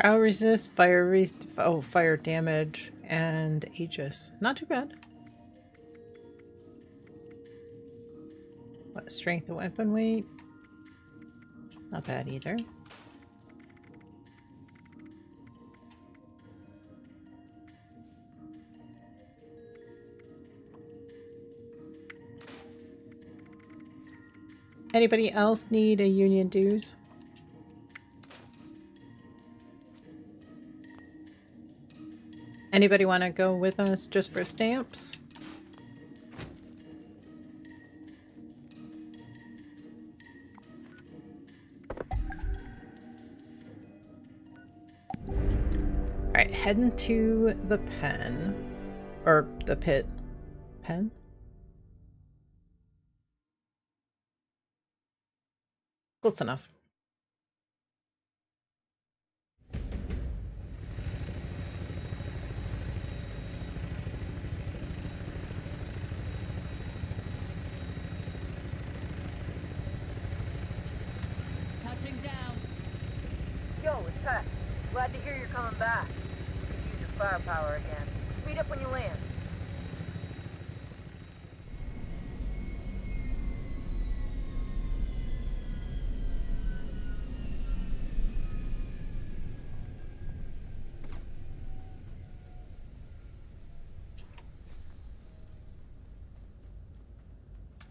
Fire resist, fire damage, and Aegis. Not too bad. What, strength and weapon weight? Not bad either. Anybody else need a union dues? Anybody want to go with us just for stamps? Alright, heading to the pen. Or the pit. Pen? Close enough. Touching down. Yo, it's Pat. Glad to hear you're coming back. We could use your firepower again. Speed up when you land.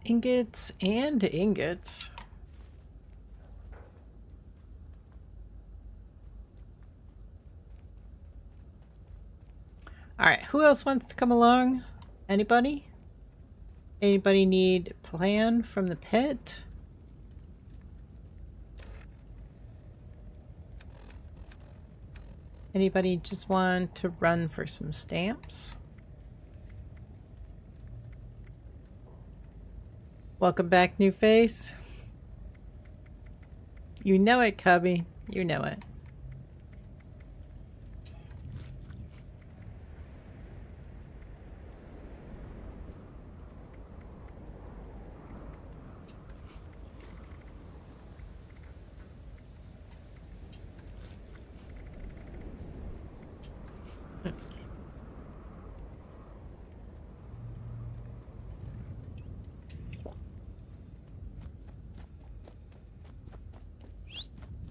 Ingots and ingots. Alright, who else wants to come along? Anybody? Anybody need a plan from the pit? Anybody just want to run for some stamps? Welcome back, new face. You know it, Cubby. You know it.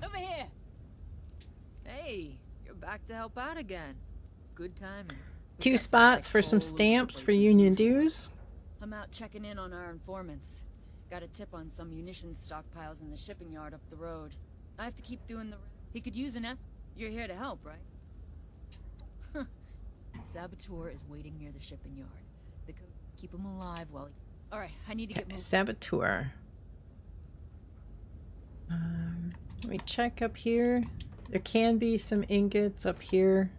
Over here! Hey, you're back to help out again. Good timing. 2 spots for some stamps for union dues. I'm out checking in on our informants. Got a tip on some munitions stockpiles in the shipping yard up the road. I have to keep doing the... He could use an You're here to help, right? Saboteur is waiting near the shipping yard. The code... Keep him alive while he... Alright, I need to get moving. Saboteur. Let me check up here. There can be some ingots up here.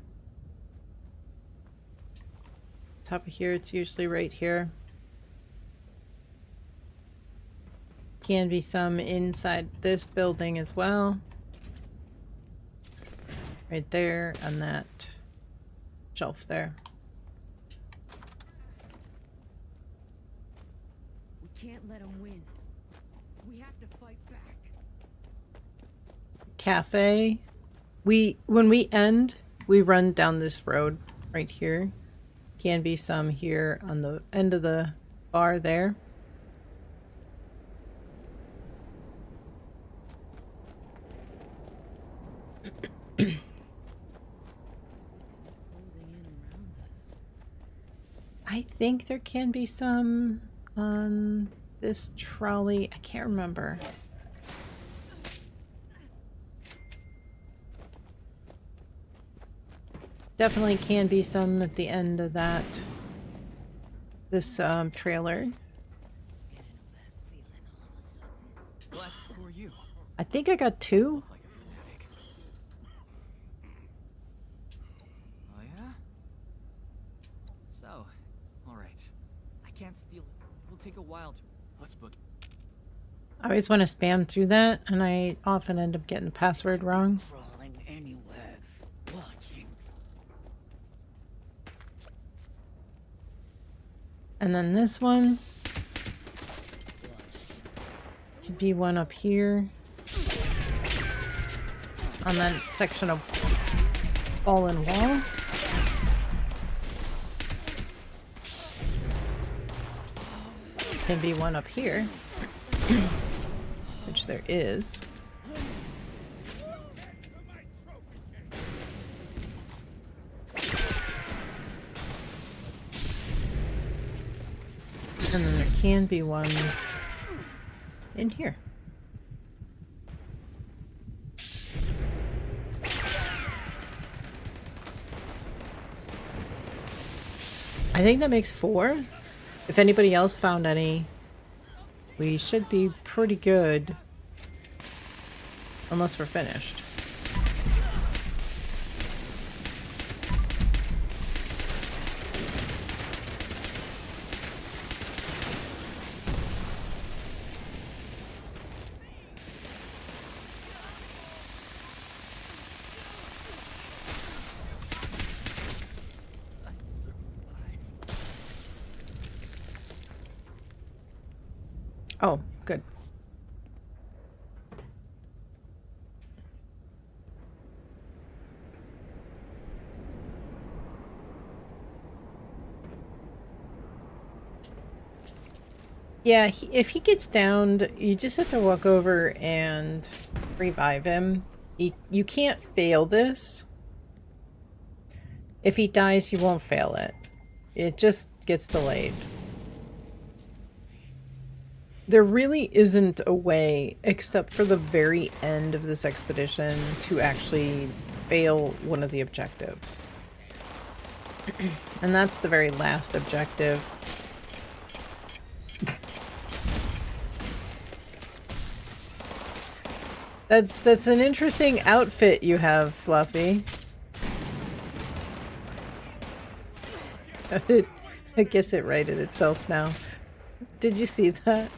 Top of here, it's usually right here. Can be some inside this building as well. Right there on that shelf there. We can't let them win. We have to fight back. Cafe. When we end, we run down this road right here. Can be some here on the end of the bar there. I think there can be some on this trolley. I can't remember. Definitely can be some at the end of that. This trailer. Who are you? I think I got 2. Like a fanatic. Oh yeah? So, all right. I can't steal it. It will take a while to. Let's book. I always want to spam through that, and I often end up getting the password wrong. Crawling anywhere, watching. And then this one could be one up here on that section of all in wall. Can be one up here, which there is. And then there can be one in here. I think that makes 4. If anybody else found any, we should be pretty good. Unless we're finished. Oh, good. Yeah, if he gets downed, you just have to walk over and revive him. You can't fail this. If he dies, you won't fail it. It just gets delayed. There really isn't a way, except for the very end of this expedition, to actually fail one of the objectives. And that's the very last objective. That's an interesting outfit you have, Fluffy. I guess it righted itself now. Did you see that?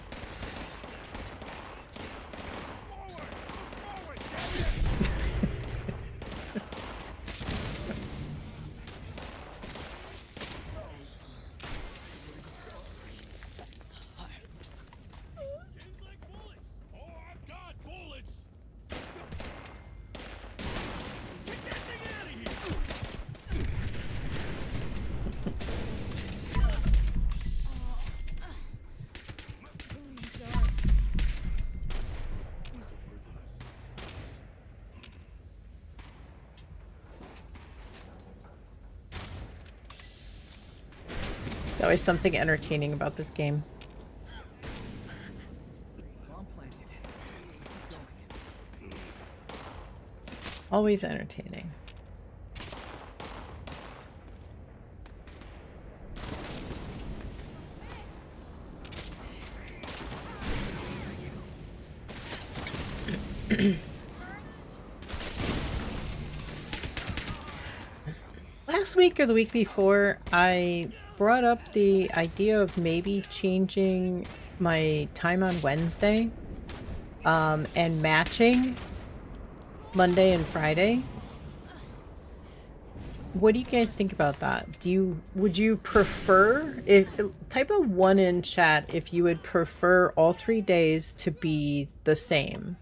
There's always something entertaining about this game. Always entertaining. Last week or the week before, I brought up the idea of maybe changing my time on Wednesday and matching Monday and Friday. What do you guys think about that? Would you prefer, type a 1 in chat if you would prefer all 3 days to be the same,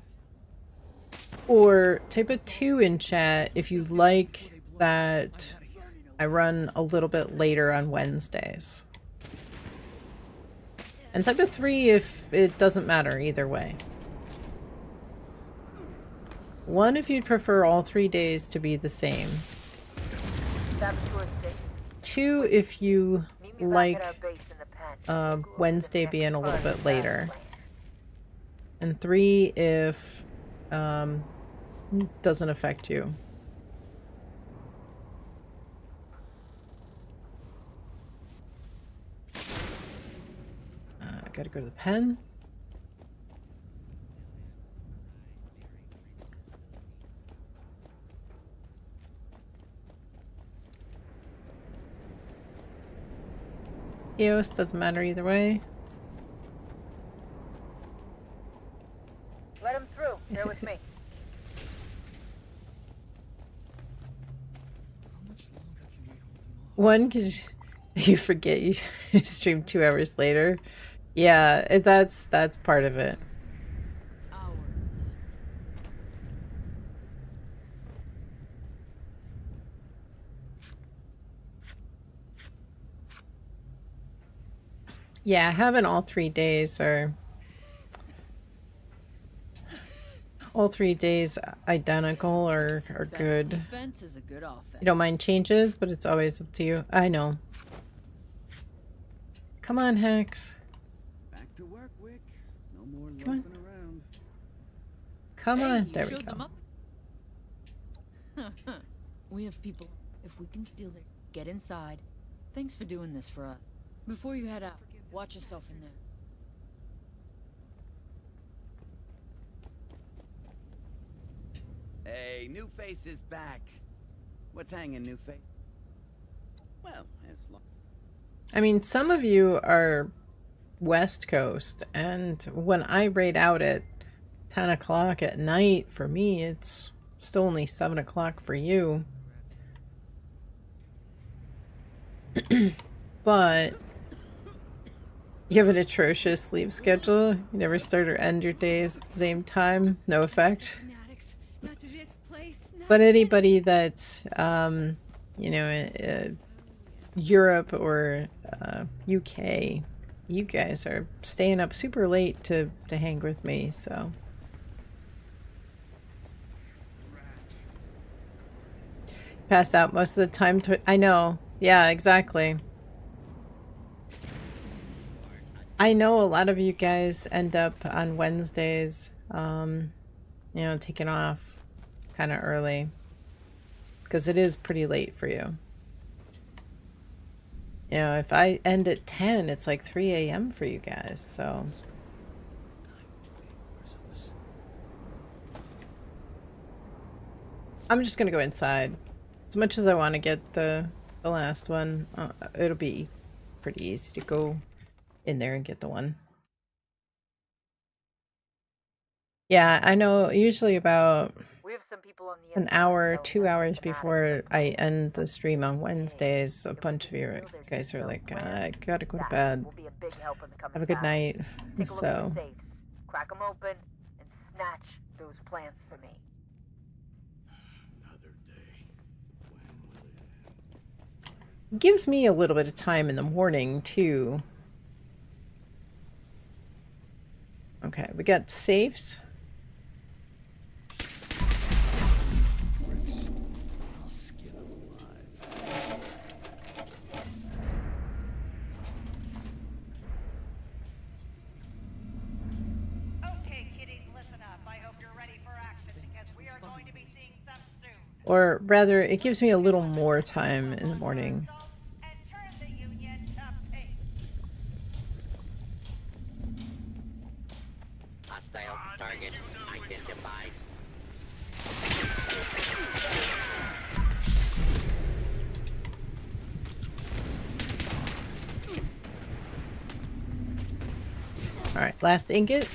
or type a 2 in chat if you like that I run a little bit later on Wednesdays, and type a 3 if it doesn't matter either way. 1 if you'd prefer all 3 days to be the same. 2 if you like Wednesday being a little bit later. And 3 if doesn't affect you. I gotta go to the pen. EOS doesn't matter either way. Let him through. Bear with me. One, because you forget you stream 2 hours later. Yeah, that's part of it. Yeah, having all 3 days or all 3 days identical are good. Defense is a good offense. You don't mind changes, but it's always up to you. I know. Come on, Hex. Back to work, Wick. No more Come on. loafing around. Come Hey, on. you There we showed them go. up. We have people. If we can steal their... Get inside. Thanks for doing this for us. Before you head out, watch yourself in there. Hey, New Face is back. What's hanging, New Face? Well, as long... I mean, some of you are West Coast, and when I raid out at 10 o'clock at night, for me, it's still only 7 o'clock for you. But you have an atrocious sleep schedule. You never start or end your days at the same time. No effect. But anybody that's, you know, Europe or UK, you guys are staying up super late to hang with me, so. Pass out most of the time. I know. Yeah, exactly. I know a lot of you guys end up on Wednesdays, you know, taking off kind of early because it is pretty late for you. You know, if I end at 10, it's like 3 a.m. for you guys, so. I'm just gonna go inside. As much as I want to get the last one, it'll be pretty easy to go in there and get the one. Yeah, I know usually about an hour, 2 hours before I end the stream on Wednesdays, a bunch of you guys are like, I gotta go to bed. Have a good night. So. Crack them open and snatch those plants for me. Gives me a little bit of time in the morning too. Okay, we got safes. Okay, kiddies, listen up. I hope you're ready for action because we are going to be seeing some soon. Or rather, it gives me a little more time in the morning. Hostile target identified. Alright, last ingot.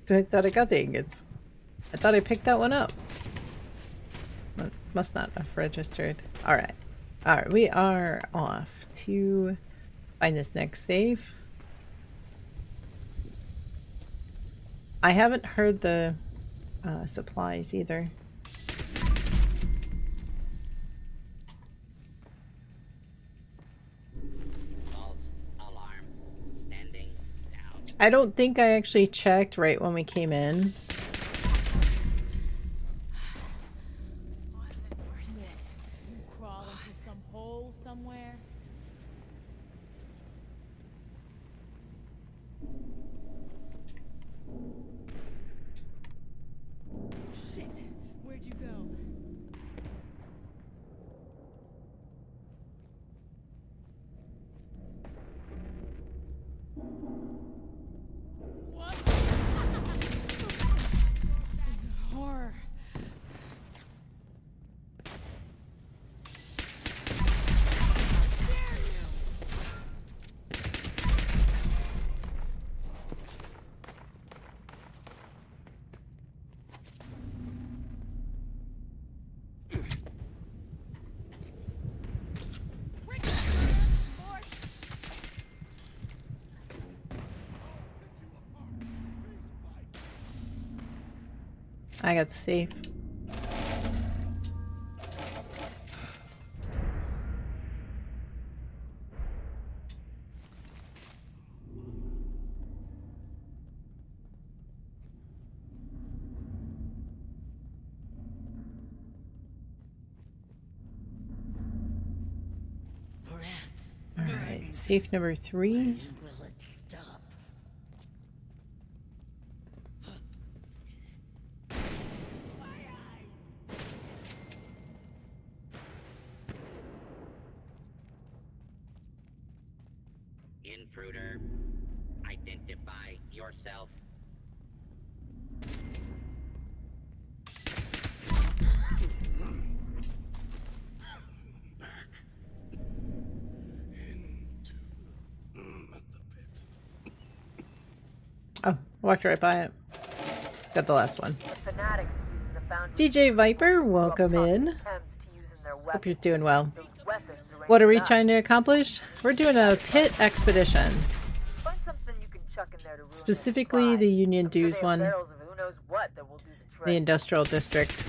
I thought I got the ingots. I thought I picked that one up. Must not have registered. Alright. Alright, we are off to find this next save. I haven't heard the supplies either. I don't think I actually checked right when we came in. Crawl into some hole somewhere. Shit, where'd you go? Horror. I got safe. Alright, safe number 3. Intruder, identify yourself. Oh, walked right by it. Got the last one. DJ Viper, welcome in. Hope you're doing well. What are we trying to accomplish? We're doing a pit expedition. Specifically the Union Dues one. The Industrial District.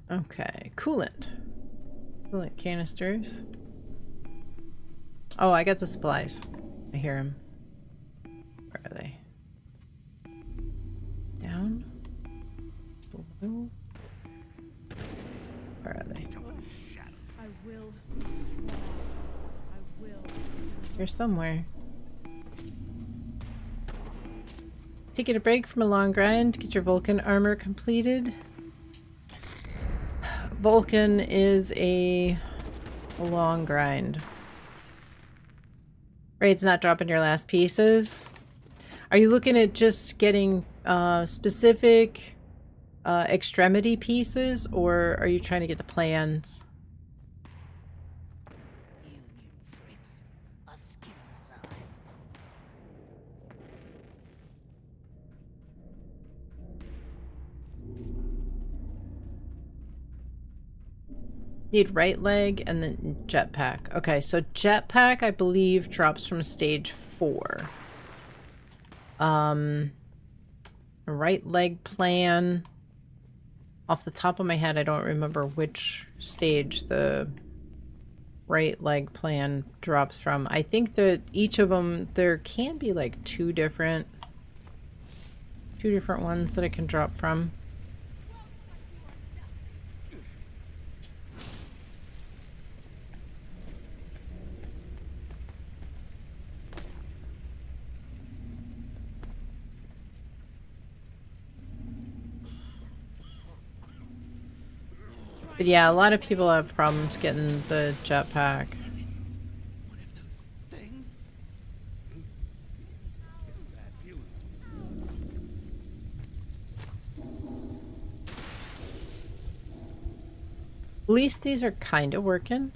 Okay, coolant. Coolant canisters. Oh, I got the supplies. I hear him. Where are they? Down? Below? Where are they? I will. I will. Here somewhere. Taking a break from a long grind to get your Vulcan armor completed. Vulcan is a long grind. Raid's not dropping your last pieces. Are you looking at just getting specific extremity pieces, or are you trying to get the plans? Need right leg and then jetpack. Okay, so jetpack I believe drops from stage 4. Right leg plan. Off the top of my head, I don't remember which stage the right leg plan drops from. I think that each of them, there can be like two different ones that it can drop from. But yeah, a lot of people have problems getting the jetpack. At least these are kind of working.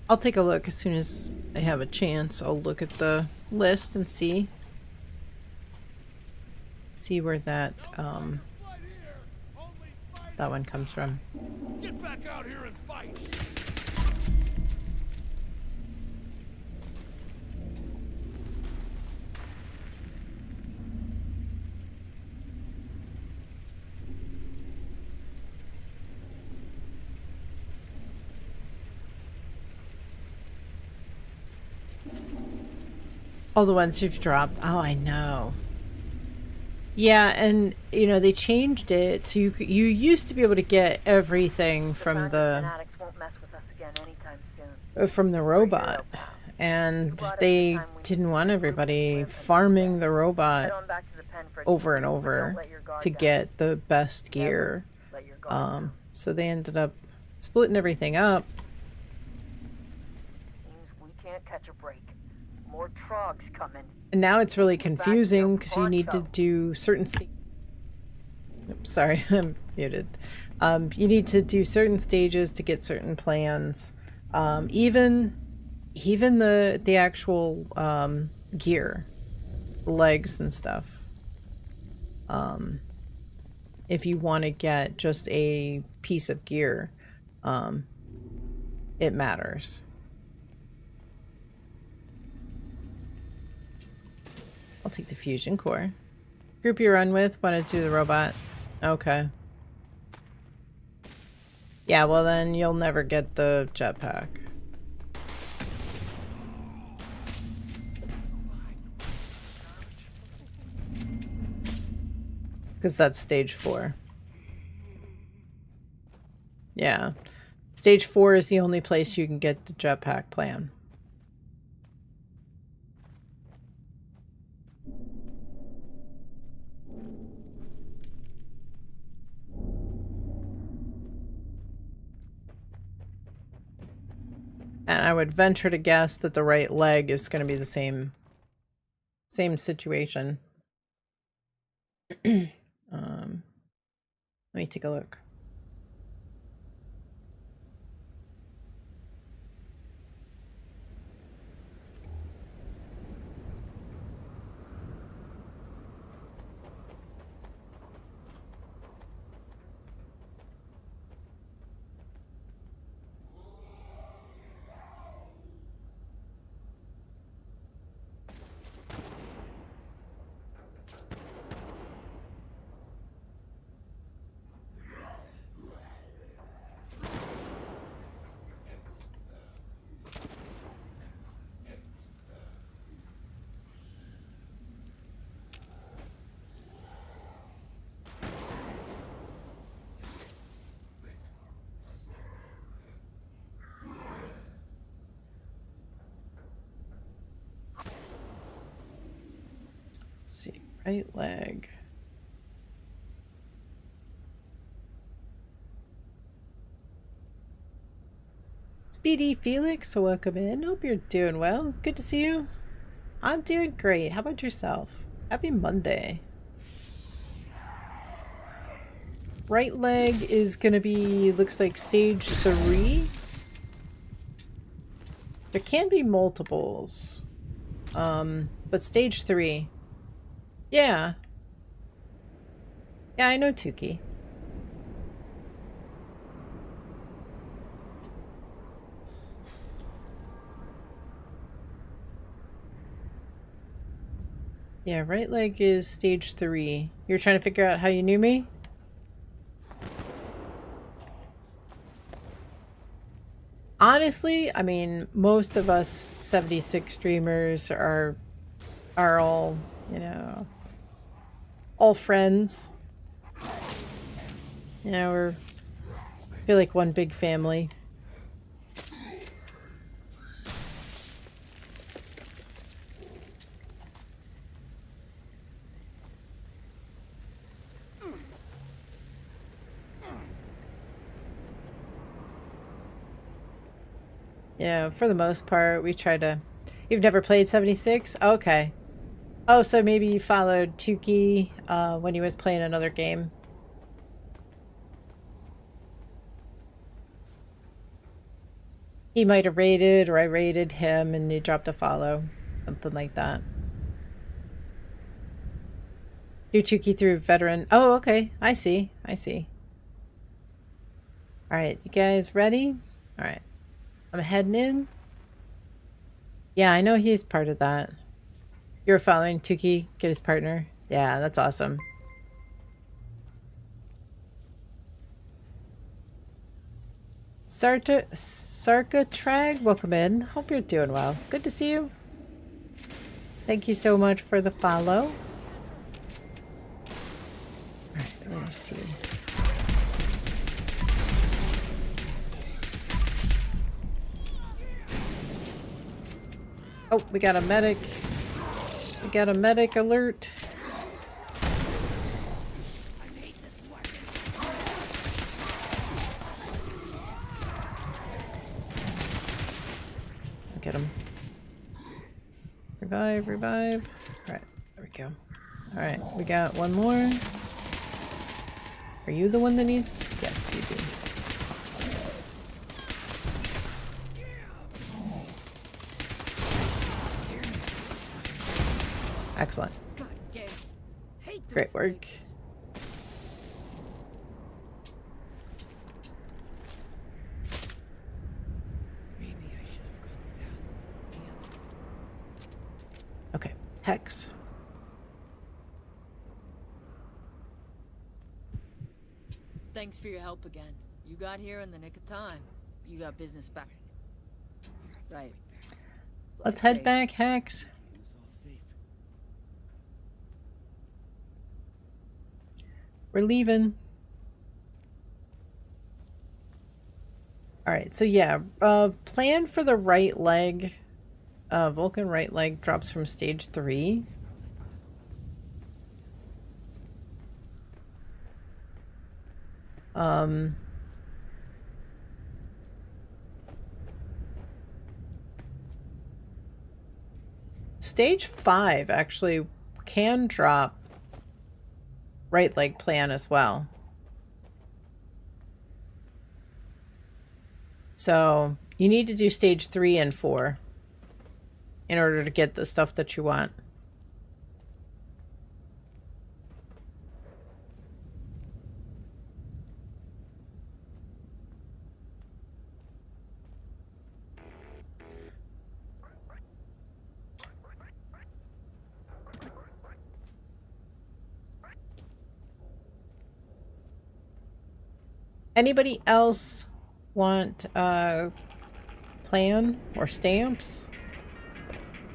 I'll take a look as soon as I have a chance. I'll look at the list and see where that that one comes from. Get back out here and fight! All the ones you've dropped. Oh, I know. Yeah, and you know they changed it so you used to be able to get everything from the robot, and they didn't want everybody farming the robot over and over to get the best gear. So they ended up splitting everything up. Seems we can't catch a break. More trogs coming. And now it's really confusing because you need to do certain sorry, I'm muted. You need to do certain stages to get certain plans. Even the actual gear, legs and stuff. If you want to get just a piece of gear, it matters. I'll take the fusion core. Group you run with wanted to do the robot. Okay. Yeah, well then you'll never get the jetpack. Because that's stage 4. Yeah. Stage 4 is the only place you can get the jetpack plan. And I would venture to guess that the right leg is going to be the same situation. Let me take a look. Right leg. Speedy Felix, welcome in. Hope you're doing well. Good to see you. I'm doing great. How about yourself? Happy Monday. Right leg is gonna be, looks like stage 3. There can be multiples. But stage 3. Yeah. Yeah, I know Tukey. Yeah, right leg is stage 3. You're trying to figure out how you knew me? Honestly, I mean, most of us 76 streamers are all, you know, all friends. You know, we're feel like one big family. You know, for the most part, we try to... You've never played 76? Okay. Oh, so maybe you followed Tukey when he was playing another game. He might have raided, or I raided him and he dropped a follow. Something like that. Do Tukey through veteran. Oh, okay. I see. I see. Alright, you guys ready? Alright. I'm heading in. Yeah, I know he's part of that. You're following Tukey, get his partner. Yeah, that's awesome. Sarkatrag, welcome in. Hope you're doing well. Good to see you. Thank you so much for the follow. Alright, let me see. Oh, we got a medic. We got a medic alert. Get him. Revive, revive. Alright, there we go. Alright, we got one more. Are you the one that needs? Yes, you do. Excellent. Great work. Okay, Hex. Thanks for your help again. You got here in the nick of time. You got business back. Right. Let's head back, Hex. We're leaving. Alright, so yeah, plan for the right leg. Vulcan right leg drops from stage 3. Stage 5 actually can drop right leg plan as well. So you need to do stage 3 and 4 in order to get the stuff that you want. Anybody else want plan or stamps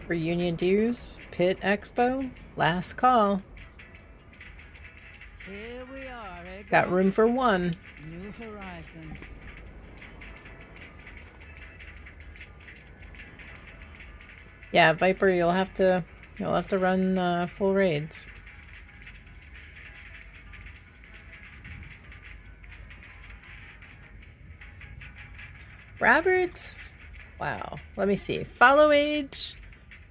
for union dues? Pit Expo? Last call. Here we are, eh? Got room for one. New horizons. Yeah, Viper, you'll have to run full raids. Roberts, wow. Let me see. Follow age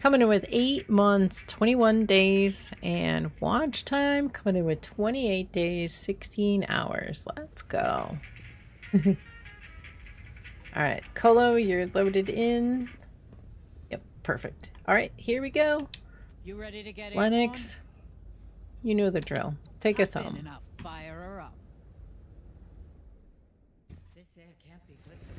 coming in with 8 months, 21 days, and watch time coming in with 28 days, 16 hours. Let's go. All right, Colo, you're loaded in. Yep, perfect. All right, here we go. You ready to get Lennox, you know the drill. Take us home. And I'll fire her up. This air can't be good for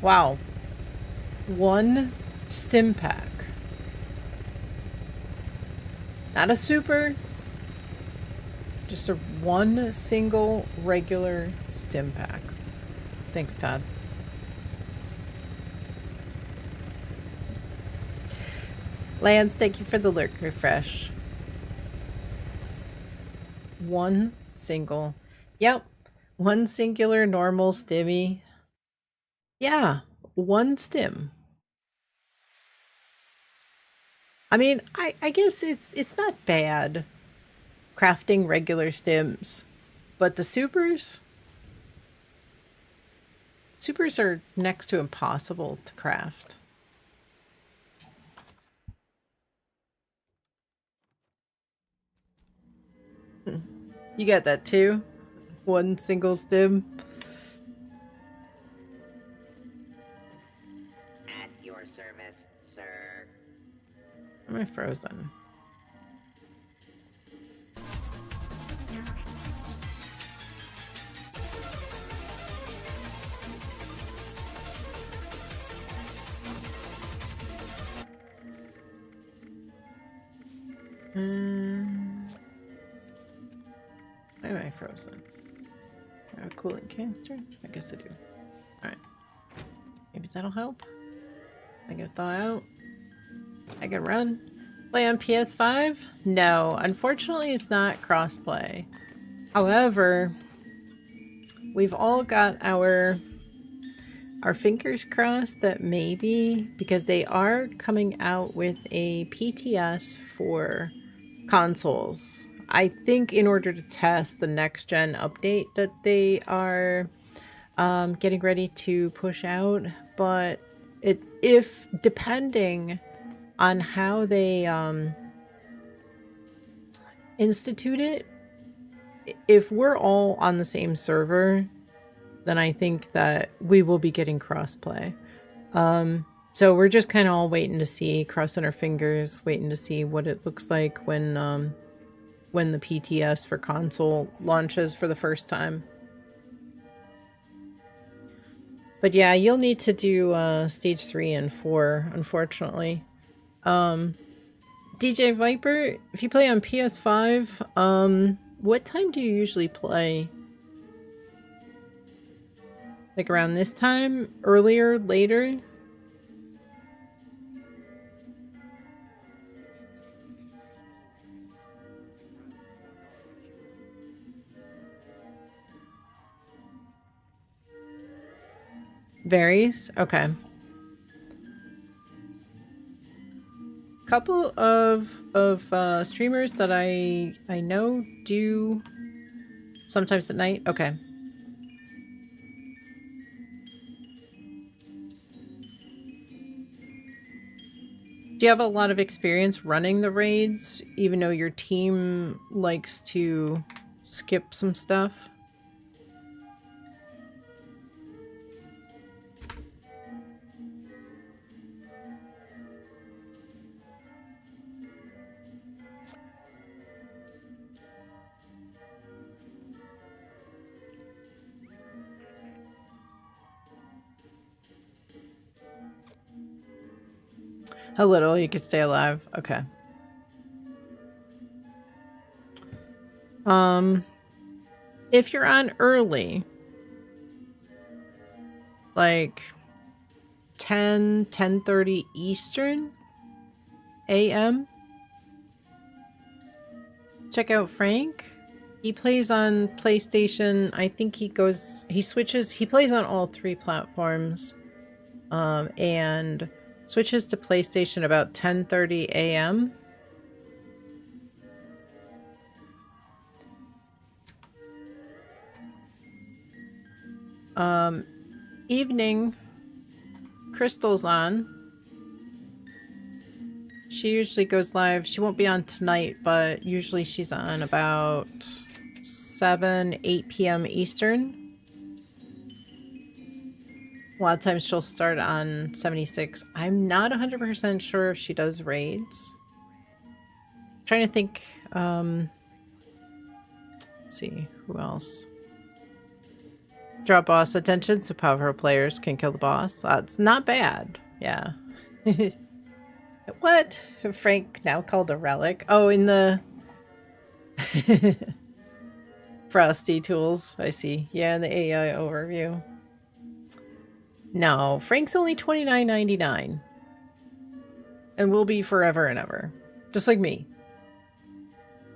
Wow. 1 stim pack. Not a super. Just a 1 single regular stim pack. Thanks, Todd. Lance, thank you for the lurk refresh. 1 single. Yep. 1 singular normal stimmy. Yeah. 1 stim. I mean, I guess it's not bad crafting regular stims, but the supers are next to impossible to craft. You got that too? 1 single stim. At your service, sir. Am I frozen? Why am I frozen? I have a cooling canister? I guess I do. Alright. Maybe that'll help. I gotta thaw out. I can run. Play on PS5? No, unfortunately it's not crossplay. However, we've all got our fingers crossed that maybe, because they are coming out with a PTS for consoles. I think in order to test the next gen update that they are getting ready to push out, but if depending on how they institute it, if we're all on the same server, then I think that we will be getting crossplay. So we're just kind of all waiting to see, crossing our fingers, waiting to see what it looks like when the PTS for console launches for the first time. But yeah, you'll need to do stage 3 and 4, unfortunately. DJ Viper, if you play on PS5, what time do you usually play? Like around this time? Earlier? Later? Varies? Okay. Couple of streamers that I know do sometimes at night. Okay. Do you have a lot of experience running the raids, even though your team likes to skip some stuff? A little, you could stay alive. Okay. If you're on early, like 10:30 Eastern AM, check out Frank. He plays on PlayStation. I think he plays on all 3 platforms. And Switches to PlayStation about 10:30 a.m. Evening, Crystal's on. She usually goes live. She won't be on tonight, but usually she's on about 8 p.m. Eastern. A lot of times she'll start on 76. I'm not 100% sure if she does raids. Trying to think, let's see, who else? Draw boss attention so powerful players can kill the boss. It's not bad. Yeah. What? Frank now called a relic? Oh, in the Frosty tools. I see. Yeah, in the AI overview. No, Frank's only $29.99. And will be forever and ever. Just like me.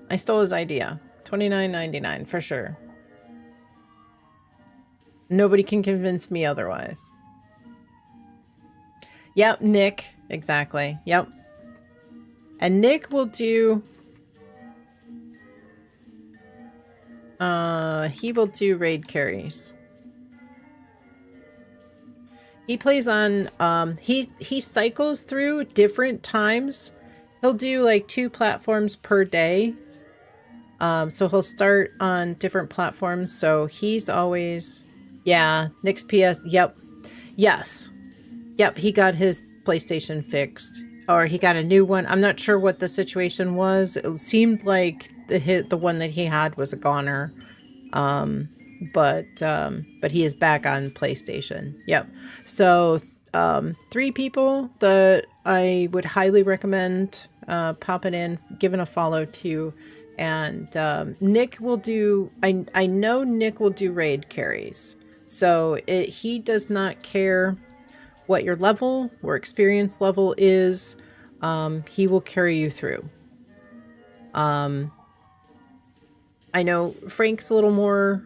I stole his idea. $29.99 for sure. Nobody can convince me otherwise. Yep, Nick. Exactly. Yep. And Nick will do... he will do raid carries. He plays on... he cycles through different times. He'll do like 2 platforms per day. So he'll start on different platforms. So he's always... Yeah, Nick's PS... Yep. Yes. Yep, he got his PlayStation fixed. Or he got a new one. I'm not sure what the situation was. It seemed like the one that he had was a goner. But he is back on PlayStation. Yep. So 3 people that I would highly recommend popping in, giving a follow to. And Nick will do... I know Nick will do raid carries. So he does not care what your level or experience level is. He will carry you through. I know Frank's a little more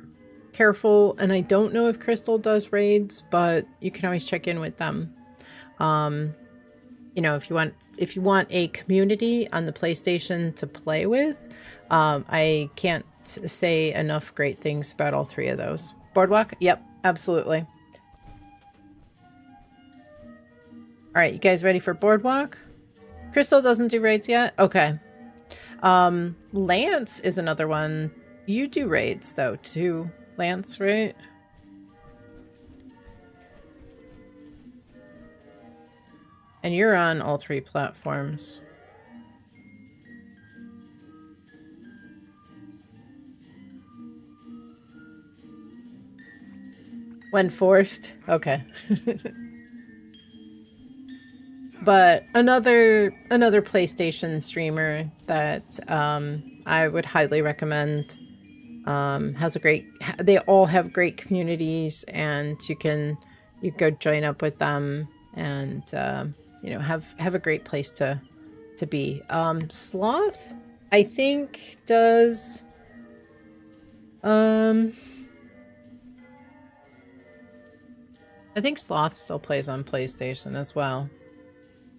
careful, and I don't know if Crystal does raids, but you can always check in with them. You know, if you want a community on the PlayStation to play with, I can't say enough great things about all 3 of those. Boardwalk? Yep, absolutely. All right, you guys ready for Boardwalk? Crystal doesn't do raids yet? Okay. Lance is another one. You do raids, though, too. Lance, right? And you're on all 3 platforms. When forced? Okay. But another PlayStation streamer that I would highly recommend, they all have great communities, and you go join up with them and you know, have a great place to be. Sloth, I think, does I think Sloth still plays on PlayStation as well.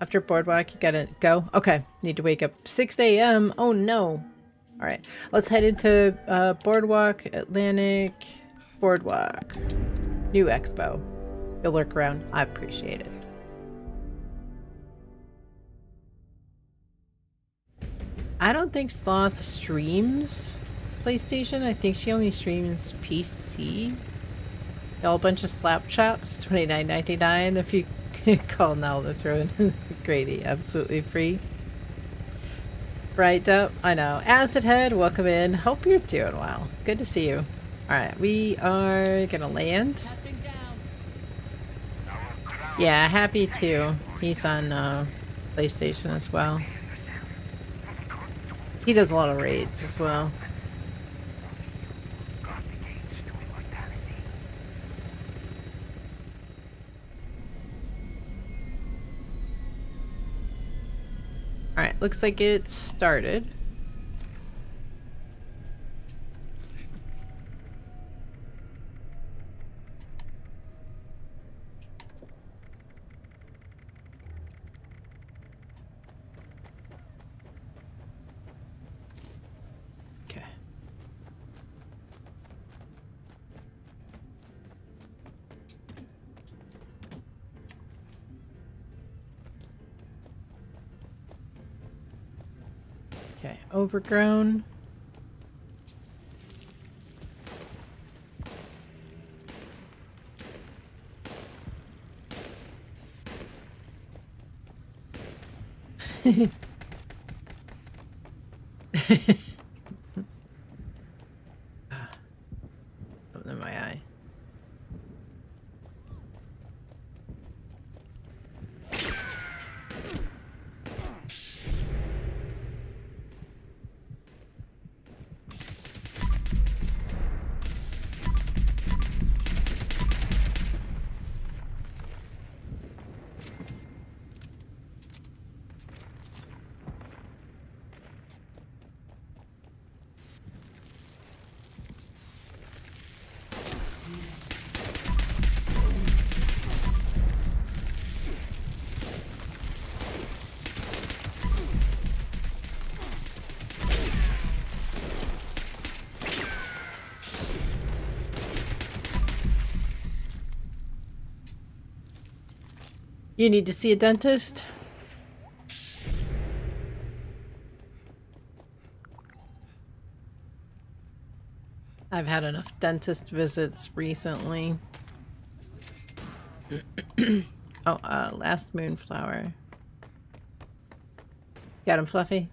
After Boardwalk, you gotta go? Okay, need to wake up 6 a.m. Oh no. All right, let's head into Boardwalk, Atlantic, Boardwalk. New Expo. You'll lurk around. I appreciate it. I don't think Sloth streams PlayStation. I think she only streams PC. Y'all a bunch of slap chops, $29.99 if you call now. That's ruined. Grady, absolutely free. Right up, I know. Acid Head, welcome in. Hope you're doing well. Good to see you. Alright, we are gonna land. Yeah, Happy too. He's on PlayStation as well. He does a lot of raids as well. Alright, looks like it started. Okay, overgrown. Something in my eye. You need to see a dentist? I've had enough dentist visits recently. Oh, last moonflower. Got him, Fluffy?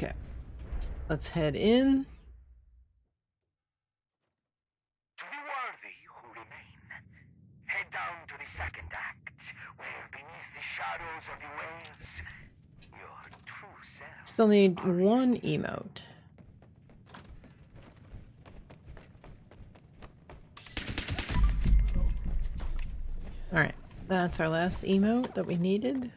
Okay. Let's head in. To the worthy who remain, head down to the second act, where beneath the shadows of the waves, your true self. Still need one emote. Alright, that's our last emote that we needed.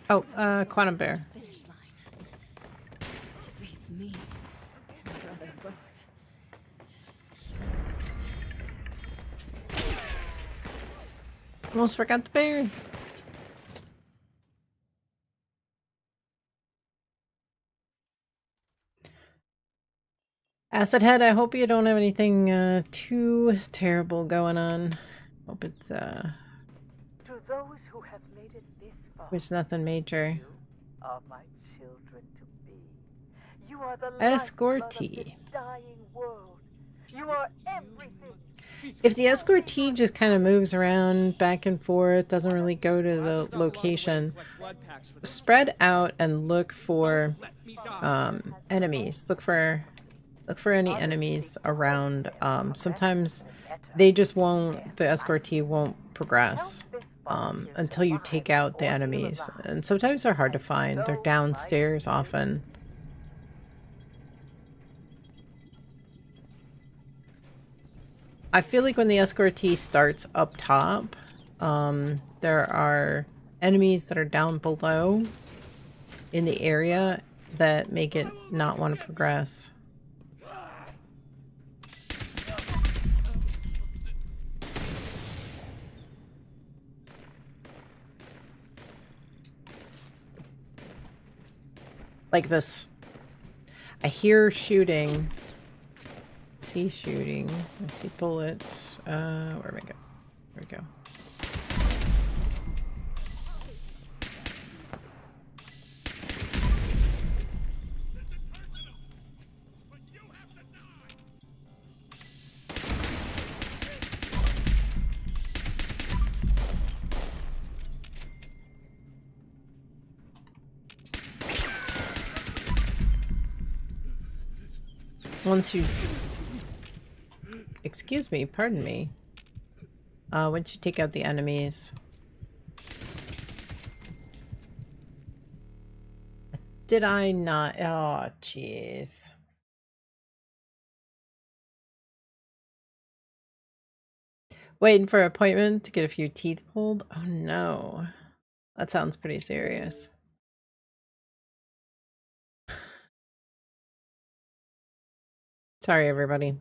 Oh, Quantum Bear. Finish line. To face me and brother both. Almost forgot the bear. Acid Head, I hope you don't have anything too terrible going on. Hope it's To those who have made it this far, it's nothing major. are my children to be. You are the Escortee. lifeblood of this dying world. You are everything. If the escortee just kind of moves around back and forth, doesn't really go to the location, spread out and look for enemies. Look for any enemies around. Sometimes they just won't, the escortee won't progress until you take out the enemies. And sometimes they're hard to find. They're downstairs often. I feel like when the escortee starts up top, there are enemies that are down below in the area that make it not want to progress. Like this. I hear shooting. See shooting. I see bullets. Where do we go? There we go. Once you... Excuse me, pardon me. Once you take out the enemies... Did I not? Oh, jeez. Waiting for an appointment to get a few teeth pulled? Oh no. That sounds pretty serious. Sorry, everybody.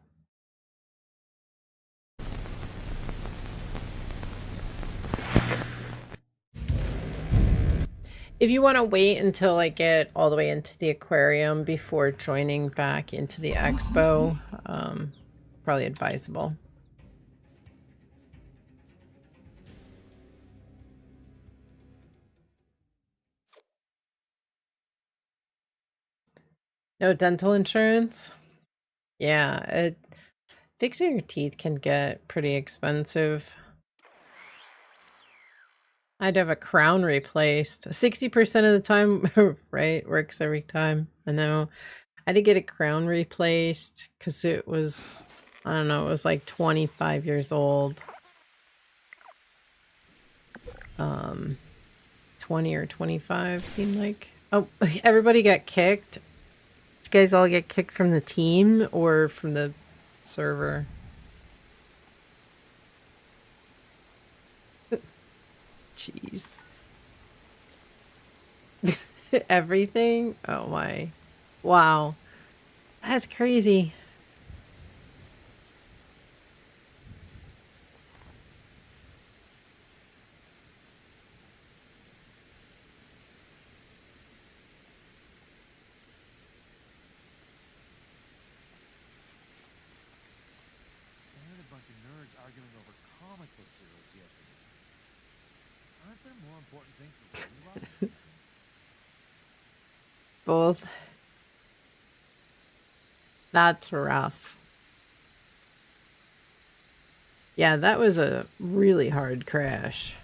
If you want to wait until I get all the way into the aquarium before joining back into the expo, probably advisable. No dental insurance? Yeah, fixing your teeth can get pretty expensive. I'd have a crown replaced 60% of the time, right? Works every time. I know. I had to get a crown replaced because it was, I don't know, it was like 25 years old. 20 or 25 seemed like. Oh, everybody got kicked. Did you guys all get kicked from the team or from the server? Jeez. Everything? Oh my. Wow. That's crazy. I heard a bunch of nerds arguing over comic book heroes yesterday. Aren't there more important things to worry about? Both. That's rough. Yeah, that was a really hard crash.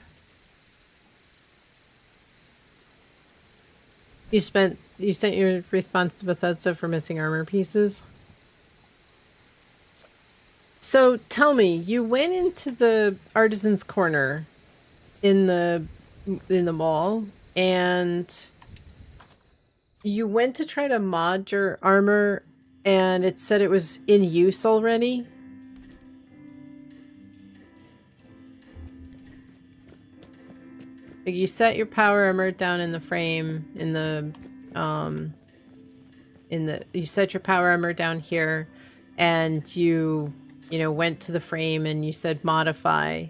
You sent your response to Bethesda for missing armor pieces? So tell me, you went into the Artisan's Corner in the mall and you went to try to mod your armor and it said it was in use already? Like you set your power armor down in the frame you set your power armor down here and you went to the frame and you said modify,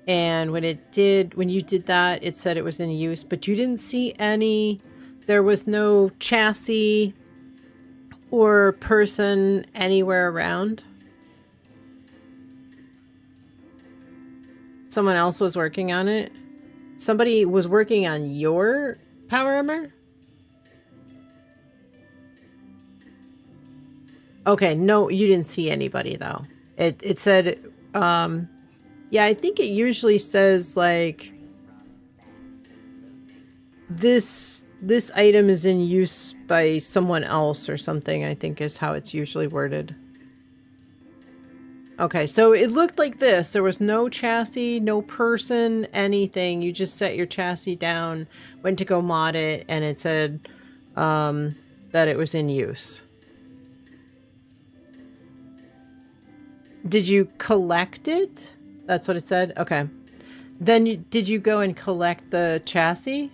and when you did that it said it was in use, but you didn't see there was no chassis or person anywhere around. Someone else was working on it. Somebody was working on your power armor? Okay, no, you didn't see anybody though. It said, yeah, I think it usually says like this item is in use by someone else or something, I think is how it's usually worded. Okay, so it looked like this. There was no chassis, no person, anything. You just set your chassis down, went to go mod it, and it said that it was in use. Did you collect it? That's what it said? Okay. Then did you go and collect the chassis?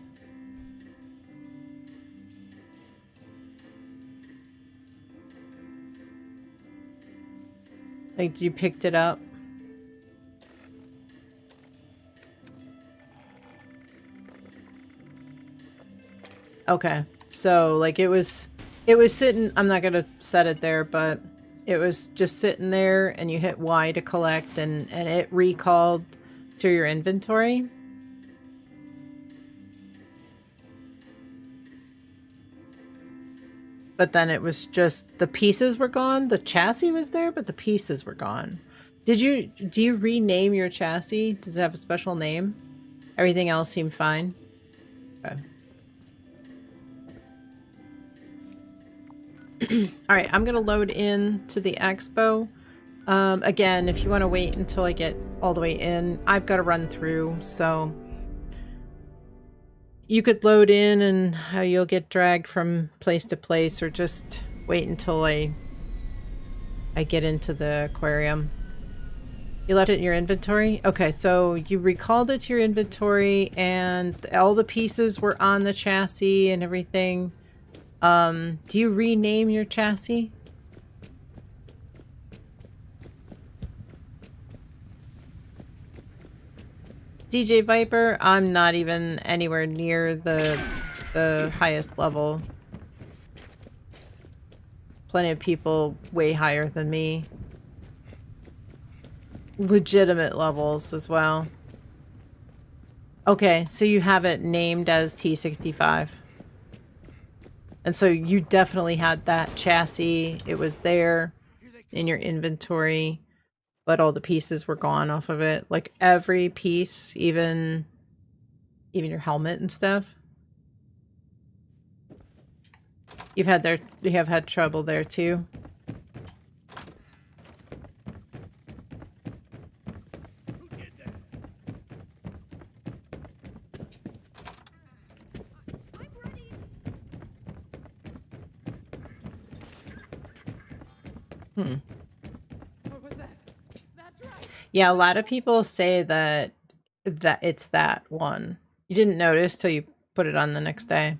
Like, you picked it up? Okay. So, like, it was sitting, I'm not gonna set it there, but it was just sitting there and you hit Y to collect and it recalled to your inventory. But then it was just the pieces were gone. The chassis was there, but the pieces were gone. Do you rename your chassis? Does it have a special name? Everything else seemed fine. Okay. All right, I'm gonna load in to the expo. Again, if you want to wait until I get all the way in, I've got to run through, so you could load in and you'll get dragged from place to place, or just wait until I get into the aquarium. You left it in your inventory? Okay, so you recalled it to your inventory and all the pieces were on the chassis and everything. Do you rename your chassis? DJ Viper, I'm not even anywhere near the highest level. Plenty of people way higher than me. Legitimate levels as well. Okay, so you have it named as T65. And so you definitely had that chassis. It was there in your inventory, but all the pieces were gone off of it. Like every piece, even your helmet and stuff. You have had trouble there too. What was that? That's right. Yeah, a lot of people say that it's that one. You didn't notice till you put it on the next day.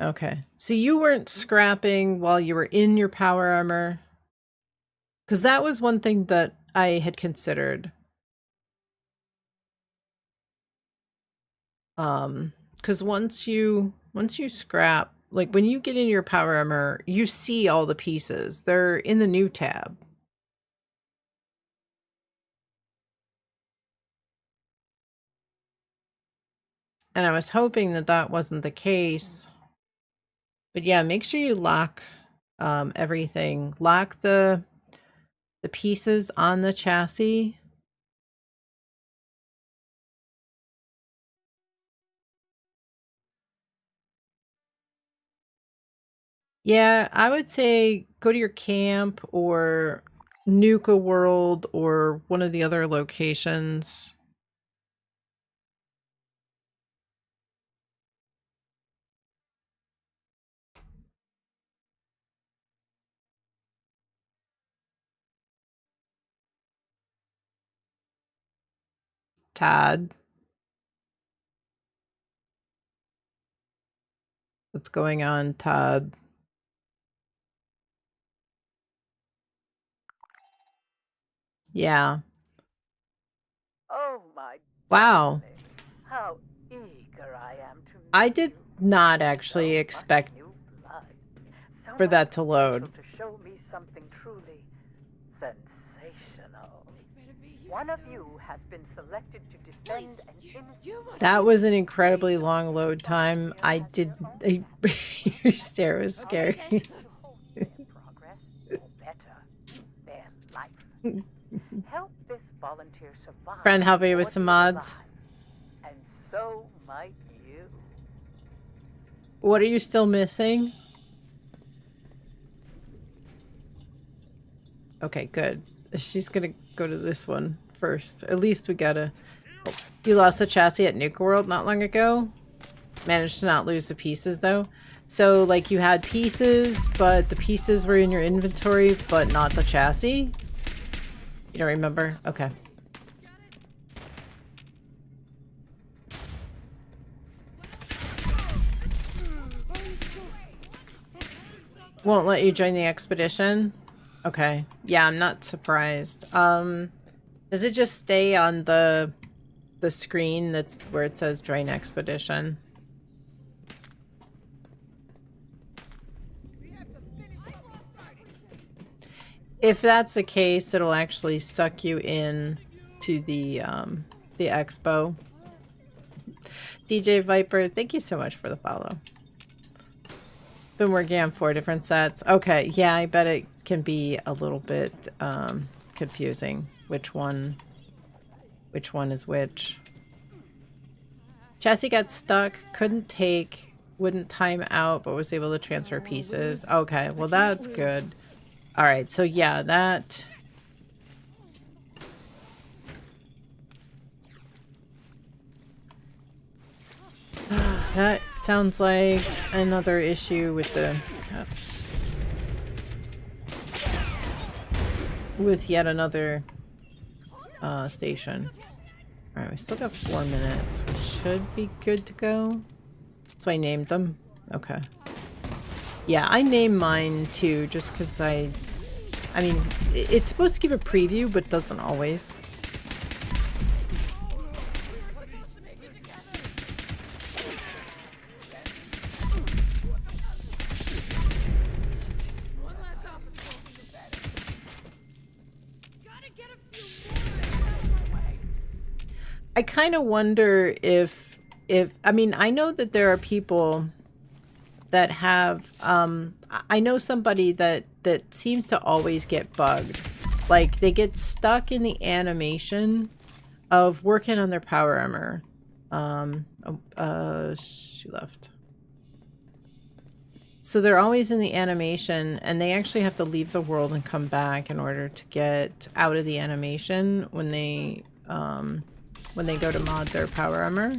Okay. So you weren't scrapping while you were in your power armor? Because that was one thing that I had considered. Because once you scrap, like when you get in your power armor, you see all the pieces. They're in the new tab. And I was hoping that that wasn't the case. But yeah, make sure you lock everything. Lock the pieces on the chassis. Yeah, I would say go to your camp or Nuke a World or one of the other locations. Todd. What's going on, Todd? Yeah. Oh my Wow. darling, how eager I am to meet I did you. not actually So expect much new blood. So for that much to load. potential to show me something truly sensational. One of you has been selected to defend an innocent. That was an incredibly long load time. Your stare was scary. Progress, or better, their life. Help this volunteer survive. Friend, help me with some mods. And so might you. What are you still missing? Okay, good. She's gonna go to this one first. At least we gotta... You lost a chassis at Nuke World not long ago? Managed to not lose the pieces, though. So, like, you had pieces, but the pieces were in your inventory, but not the chassis? You don't remember? Okay. Won't let you join the expedition? Okay. Yeah, I'm not surprised. Does it just stay on the screen that's where it says join expedition? If that's the case, it'll actually suck you in to the expo. DJ Viper, thank you so much for the follow. Been working on 4 different sets. Okay, yeah, I bet it can be a little bit confusing. Which one is which? Chassis got stuck, wouldn't time out, but was able to transfer pieces. Okay, well that's good. All right, so yeah, that... That sounds like another issue with the... with yet another station. Alright, we still got 4 minutes. We should be good to go. So I named them? Okay. Yeah, I named mine too, just because I mean, it's supposed to give a preview, but doesn't always. I kind of wonder if I mean, I know that there are people that have I know somebody that seems to always get bugged. Like they get stuck in the animation of working on their power armor. She left. So they're always in the animation and they actually have to leave the world and come back in order to get out of the animation when they go to mod their power armor.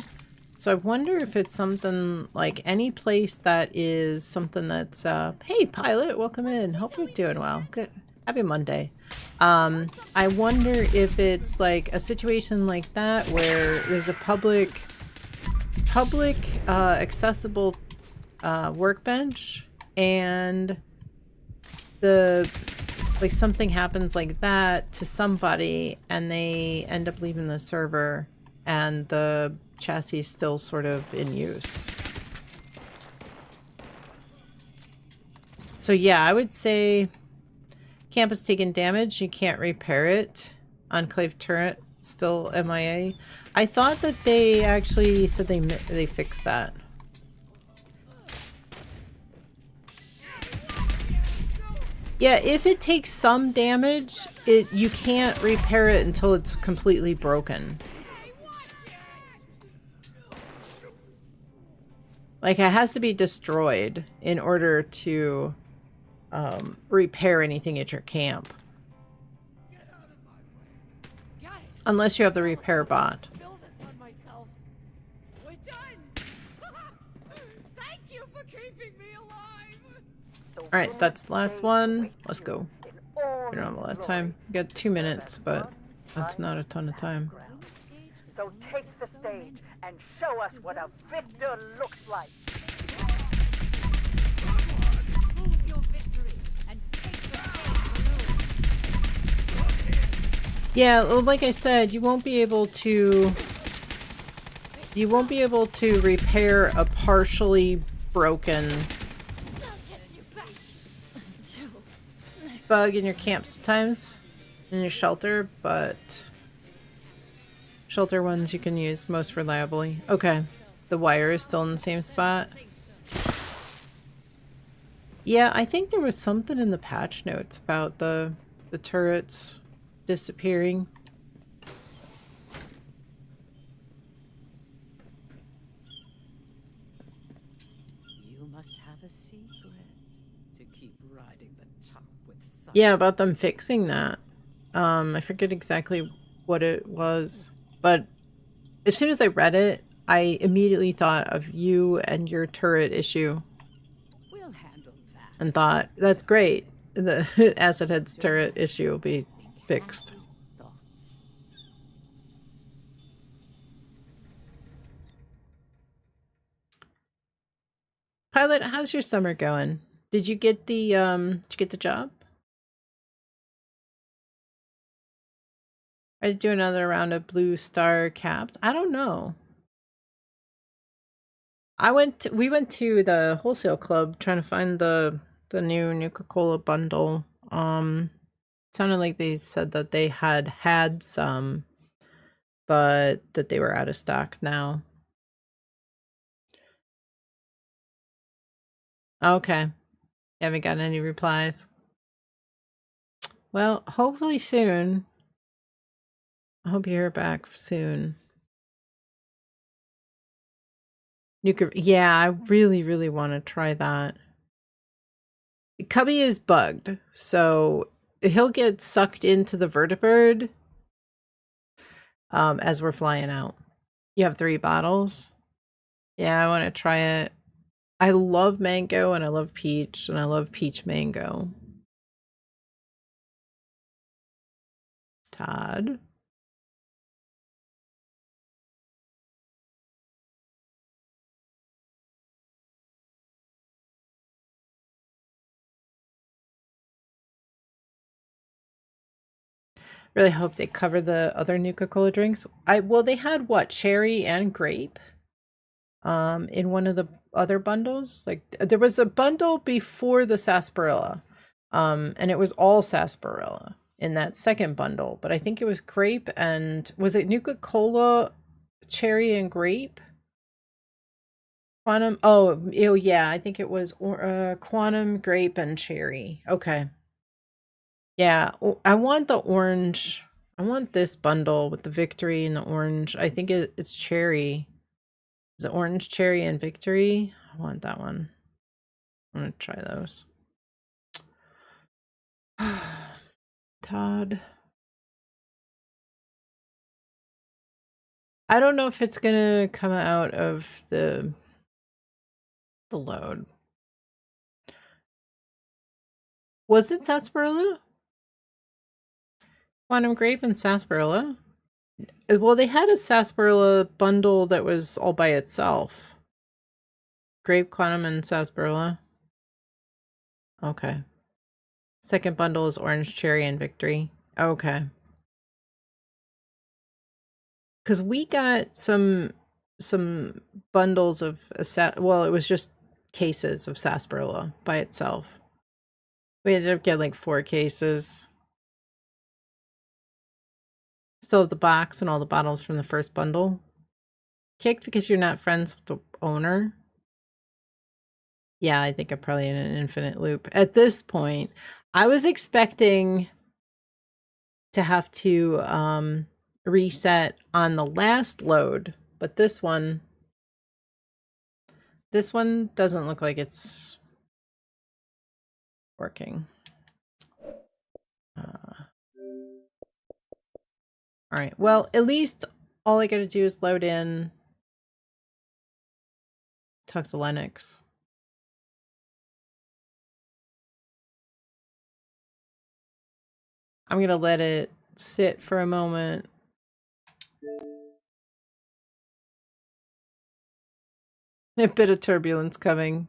So I wonder if it's something like any place that is something that's, hey pilot, welcome in. Hope you're doing well. Good. Happy Monday. I wonder if it's like a situation like that where there's a public accessible workbench and like something happens like that to somebody and they end up leaving the server and the chassis is still sort of in use. So yeah, I would say campus taking damage, you can't repair it. Enclave turret still MIA. I thought that they actually said they fixed that. Yeah, if it takes some damage, you can't repair it until it's completely broken. Like, it has to be destroyed in order to repair anything at your camp. Unless you have the repair bot. Alright, that's the last one. Let's go. We don't have a lot of time. We got 2 minutes, but that's not a ton of time. So take the stage and show us what a victor looks like. Yeah, well, like I said, you won't be able to repair a partially broken bug in your camp sometimes, in your shelter, but shelter ones you can use most reliably. Okay, the wire is still in the same spot. Yeah, I think there was something in the patch notes about the turrets disappearing. You must have a secret to keep riding the top with sun. Yeah, about them fixing that. I forget exactly what it was, but as soon as I read it, I immediately thought of you and your turret issue. We'll handle that. And thought, that's great. The Acid Head's turret issue will be fixed. Pilot, how's your summer going? Did you get the job? I do another round of Blue Star caps. I don't know. We went to the wholesale club trying to find the new Nuka-Cola bundle. Sounded like they said that they had some, but that they were out of stock now. Okay. You haven't gotten any replies. Well, hopefully soon. I hope you hear back soon. Yeah, I really, really want to try that. Cubby is bugged, so he'll get sucked into the vertibird as we're flying out. You have 3 bottles? Yeah, I want to try it. I love mango and I love peach and I love peach mango. Todd. Really hope they cover the other Nuka-Cola drinks. Well, they had what, cherry and grape? In one of the other bundles. Like there was a bundle before the sarsaparilla. And it was all sarsaparilla in that second bundle, but I think it was grape and was it Nuka-Cola, cherry and grape? Quantum, oh yeah, I think it was quantum, grape and cherry. Okay. Yeah, I want the orange. I want this bundle with the victory and the orange. I think it's cherry. Is it orange, cherry, and victory? I want that one. I'm gonna try those. Todd. I don't know if it's gonna come out of the load. Was it sarsaparilla? Quantum grape and sarsaparilla? Well, they had a sarsaparilla bundle that was all by itself. Grape, quantum, and sarsaparilla. Okay. Second bundle is orange, cherry, and victory. Okay. Because we got some bundles of well, it was just cases of sarsaparilla by itself. We ended up getting like 4 cases. Still have the box and all the bottles from the first bundle. Kicked because you're not friends with the owner. Yeah, I think I'm probably in an infinite loop. At this point, I was expecting to have to reset on the last load, but this one doesn't look like it's working. All right, well, at least all I gotta do is load in, talk to Lennox. I'm gonna let it sit for a moment. A bit of turbulence coming.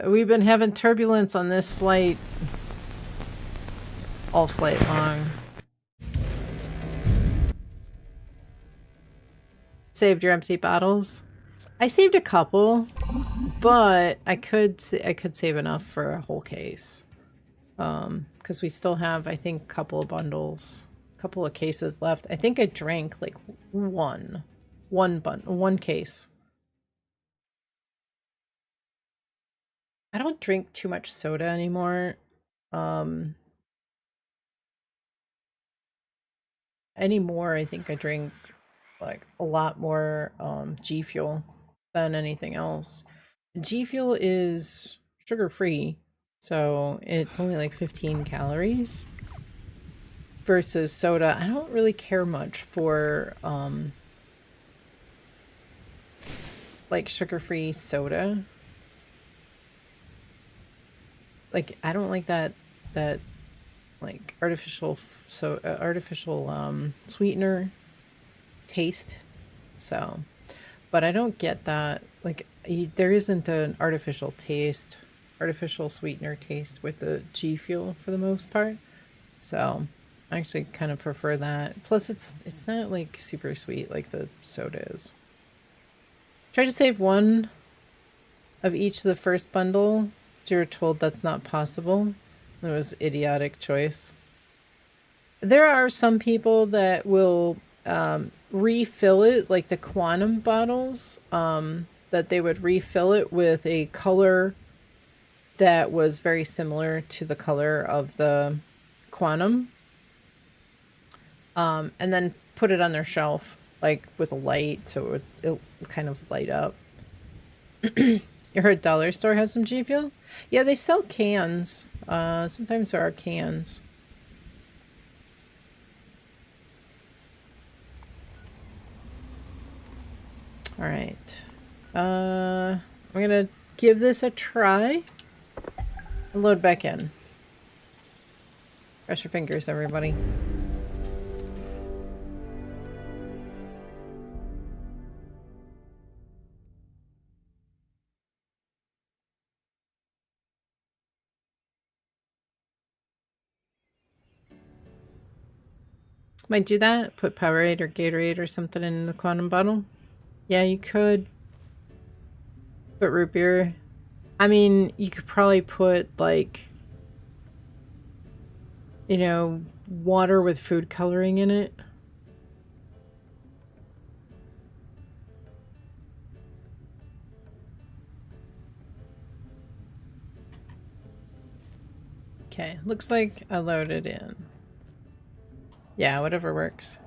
We've been having turbulence on this flight all flight long. Saved your empty bottles? I saved a couple, but I could save enough for a whole case. Because we still have, I think, a couple of bundles, a couple of cases left. I think I drank like one case. I don't drink too much soda anymore. Anymore, I think I drink like a lot more G Fuel than anything else. G Fuel is sugar-free, so it's only like 15 calories versus soda. I don't really care much for like sugar-free soda. Like I don't like that like artificial sweetener taste. So, but I don't get that, like there isn't an artificial sweetener taste with the G Fuel for the most part. So I actually kind of prefer that. Plus it's not like super sweet like the soda is. Try to save one of each of the first bundle. You were told that's not possible. It was idiotic choice. There are some people that will refill it, like the quantum bottles, that they would refill it with a color that was very similar to the color of the quantum, and then put it on their shelf, like with a light, so it'll kind of light up. You heard Dollar Store has some G Fuel? Yeah, they sell cans. Sometimes there are cans. All right. I'm gonna give this a try and load back in. Cross your fingers, everybody. Might do that. Put Powerade or Gatorade or something in the quantum bottle. Yeah, you could. Put root beer. I mean, you could probably put, like, you know, water with food coloring in it. Okay, looks like I loaded in. Yeah, whatever works.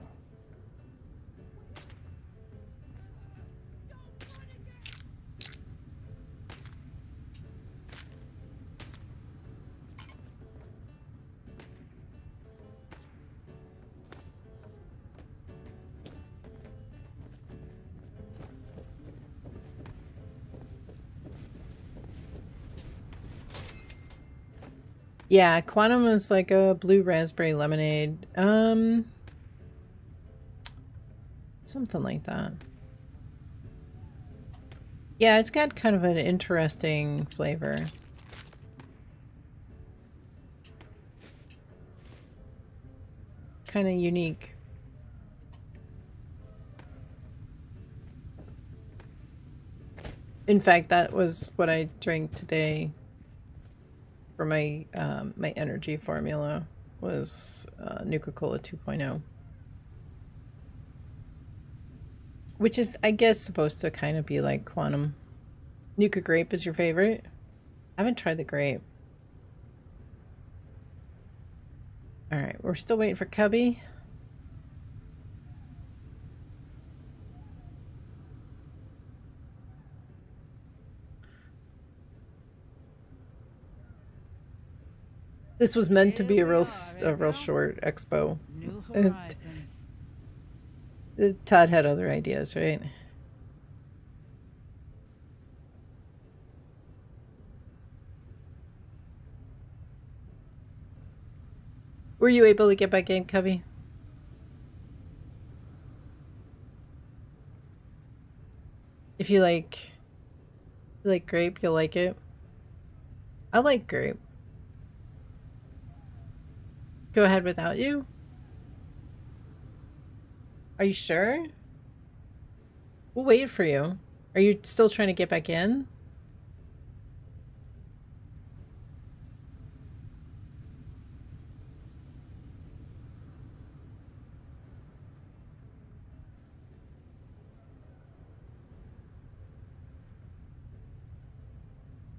Yeah, quantum is like a blue raspberry lemonade. Something like that. Yeah, it's got kind of an interesting flavor. Kind of unique. In fact, that was what I drank today for my my energy formula was Nuka-Cola 2.0. Which is, I guess, supposed to kind of be like quantum. Nuka grape is your favorite? I haven't tried the grape. Alright, we're still waiting for Cubby. This was meant to be a real short expo. New horizons. Todd had other ideas, right? Were you able to get back in, Cubby? If you like grape, you'll like it. I like grape. Go ahead without you? Are you sure? We'll wait for you. Are you still trying to get back in?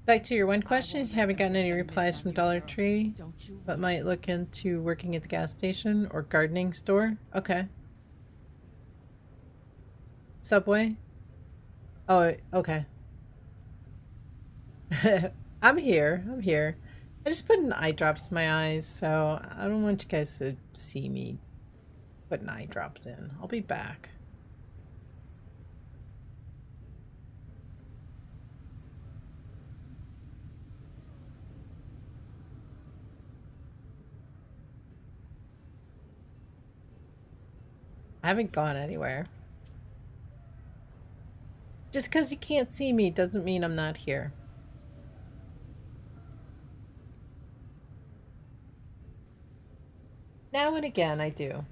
Back to your one question, you haven't gotten any replies from Dollar Tree, but might look into working at the gas station or gardening store. Okay. Subway? Oh, okay. I'm here. I'm here. I just put in eye drops in my eyes, so I don't want you guys to see me putting eye drops in. I'll be back. I haven't gone anywhere. Just because you can't see me doesn't mean I'm not here. Now and again, I do.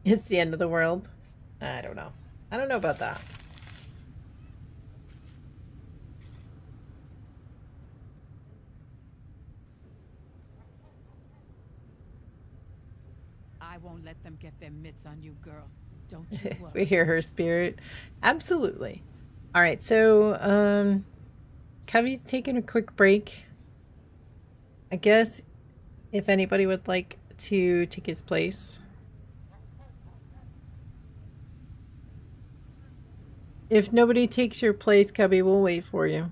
It's the end of the world. I don't know. I don't know about that. I won't let them get their mitts on you, girl. Don't you worry. We hear her spirit. Absolutely. All right, so Cubby's taking a quick break. I guess if anybody would like to take his place. If nobody takes your place, Cubby, we'll wait for you.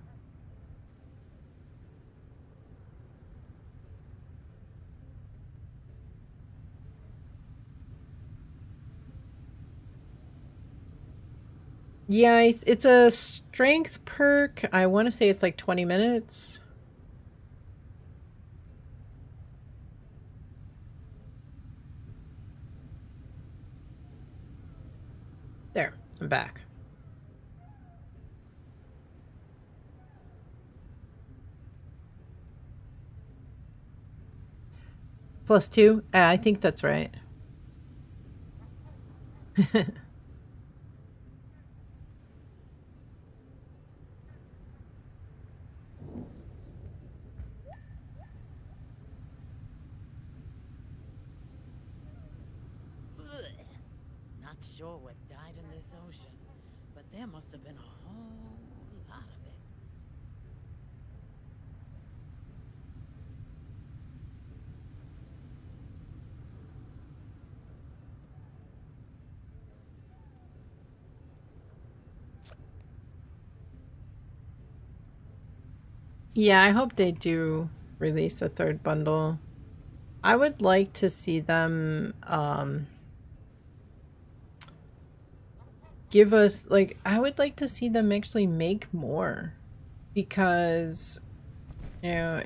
Yeah, it's a strength perk. I want to say it's like 20 minutes. There, I'm back. +2? I think that's right. Not sure what died in this ocean, but there must have been a whole lot of it. Yeah, I hope they do release a third bundle. I would like to see them give us, like, I would like to see them actually make more, because, you know,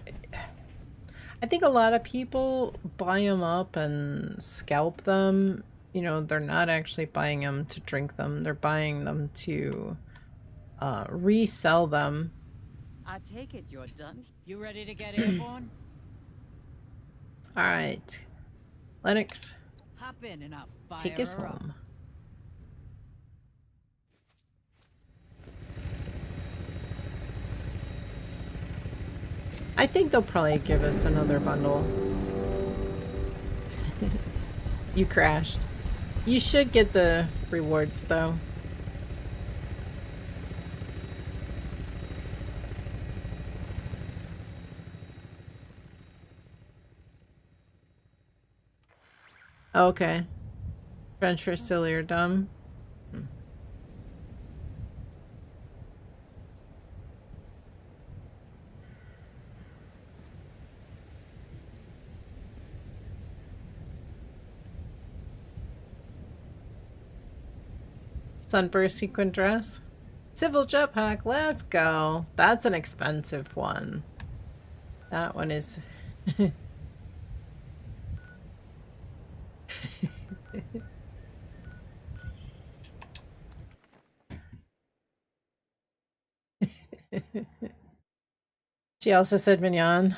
I think a lot of people buy them up and scalp them. You know, they're not actually buying them to drink them. They're buying them to resell them. I take it you're done. You ready to get airborne? All right, Lennox, Hop in and I'll fire take us her up. home. I think they'll probably give us another bundle. You crashed. You should get the rewards though. Okay. French for silly or dumb. Sunburst sequin dress. Civil jetpack, let's go. That's an expensive one. That one is... She also said mignon.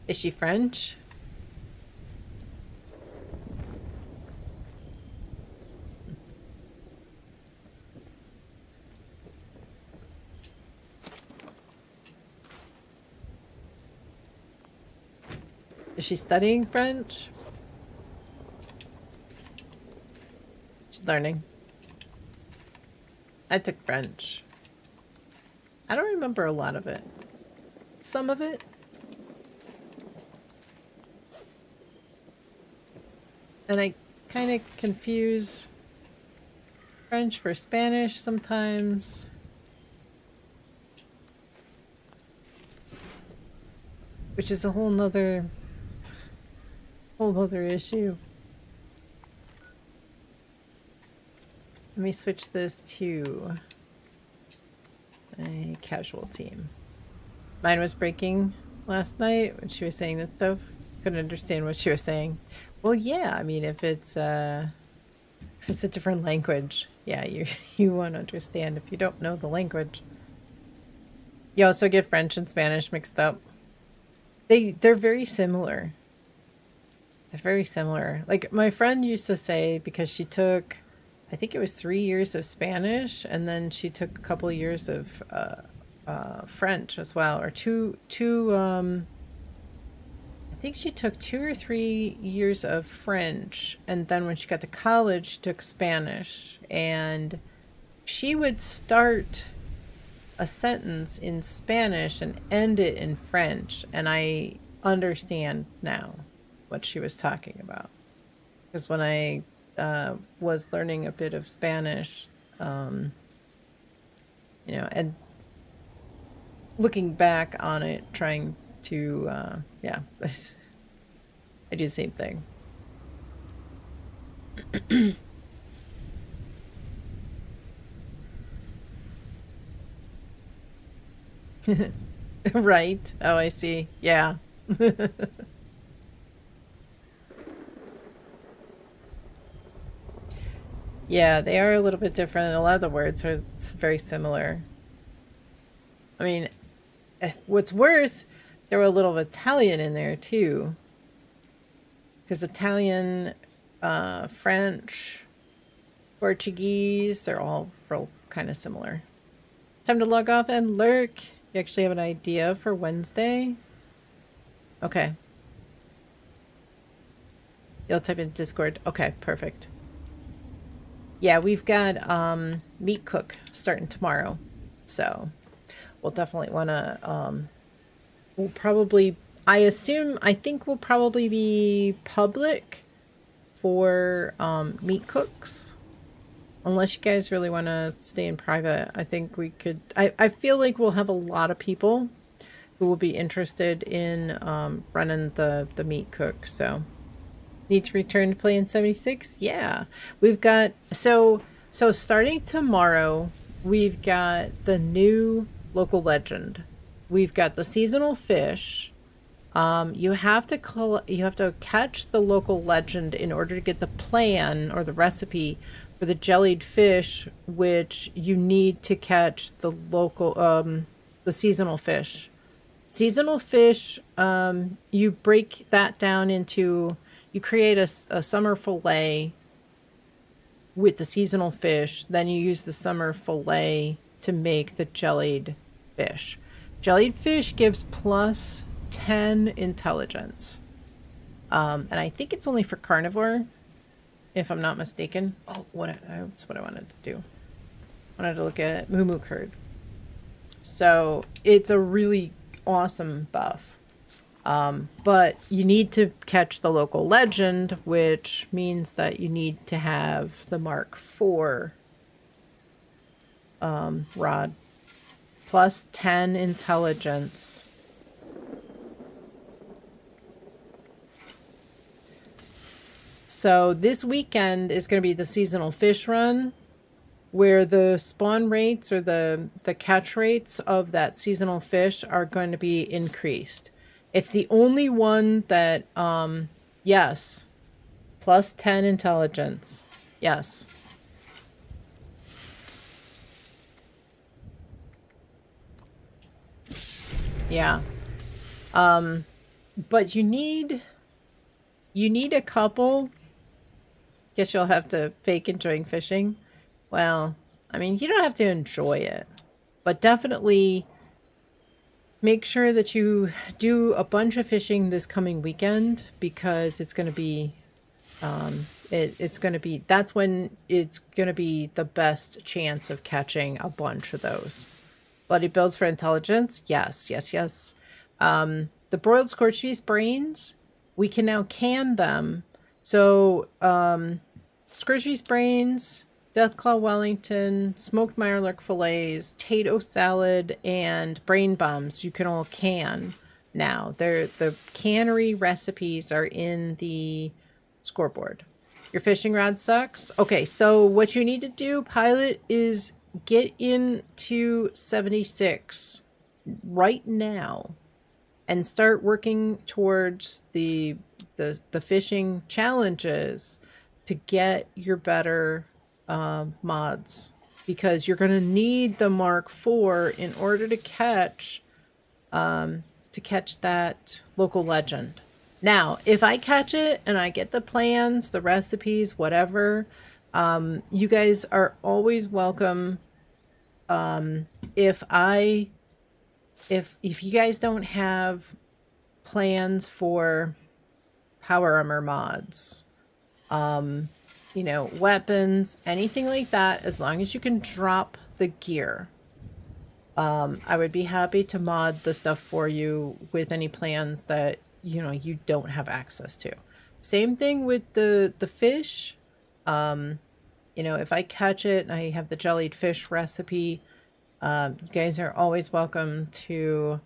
Is she French? Is she studying French? She's learning. I took French. I don't remember a lot of it. Some of it. And I kind of confuse French for Spanish sometimes. Which is a whole nother issue. Let me switch this to a casual team. Mine was breaking last night when she was saying that stuff. Couldn't understand what she was saying. Well, yeah, I mean, if it's a different language, yeah, you won't understand if you don't know the language. You also get French and Spanish mixed up. They're very similar. They're very similar. Like my friend used to say, because she took, I think it was 3 years of Spanish, and then she took a couple of years of French as well, or I think she took 2 or 3 years of French, and then when she got to college, she took Spanish, and she would start a sentence in Spanish and end it in French, and I understand now what she was talking about. Because when I was learning a bit of Spanish, you know, and looking back on it, trying to, yeah, I do the same thing. Right. Oh, I see. Yeah. Yeah, they are a little bit different. A lot of the words are very similar. I mean, what's worse, there were a little Italian in there too. Because Italian, French, Portuguese, they're all real kind of similar. Time to log off and lurk. You actually have an idea for Wednesday? Okay. You'll type in Discord. Okay, perfect. Yeah, we've got meat cook starting tomorrow. So we'll definitely want to, we'll probably, I think we'll probably be public for meat cooks. Unless you guys really want to stay in private, I think we could, I feel like we'll have a lot of people who will be interested in running the meat cook, so. Need to return to play in 76? Yeah. We've got, so starting tomorrow, we've got the new local legend. We've got the seasonal fish. You have to catch the local legend in order to get the plan or the recipe for the jellied fish, which you need to catch the local, the seasonal fish. Seasonal fish, you break that down into, you create a summer fillet with the seasonal fish. Then you use the summer fillet to make the jellied fish. Jellied fish gives plus 10 intelligence. And I think it's only for carnivore, if I'm not mistaken. Oh, that's what I wanted to do. I wanted to look at Moo Curd. So it's a really awesome buff. But you need to catch the local legend, which means that you need to have the Mark IV rod. Plus 10 intelligence. So this weekend is going to be the seasonal fish run, where the spawn rates or the catch rates of that seasonal fish are going to be increased. It's the only one that, yes, plus 10 intelligence. Yes. Yeah. But you need a couple. Guess you'll have to fake enjoying fishing. Well, I mean, you don't have to enjoy it, but definitely make sure that you do a bunch of fishing this coming weekend, because it's going to be, that's when it's going to be the best chance of catching a bunch of those. Bloody bills for intelligence. Yes, yes, yes. The broiled scorched beef brains, we can now can them. So, scorched beef brains, Deathclaw Wellington, smoked Mirelurk fillets, Tato salad, and brain bombs you can all can now. The cannery recipes are in the scoreboard. Your fishing rod sucks? Okay, so what you need to do, Pilot, is get into 76 right now and start working towards the fishing challenges to get your better mods, because you're going to need the Mark IV in order to catch that local legend. Now, if I catch it and I get the plans, the recipes, whatever, you guys are always welcome. If you guys don't have plans for power armor mods, you know, weapons, anything like that, as long as you can drop the gear, I would be happy to mod the stuff for you with any plans that, you know, you don't have access to. Same thing with the fish. You know, if I catch it and I have the jellied fish recipe, you guys are always welcome to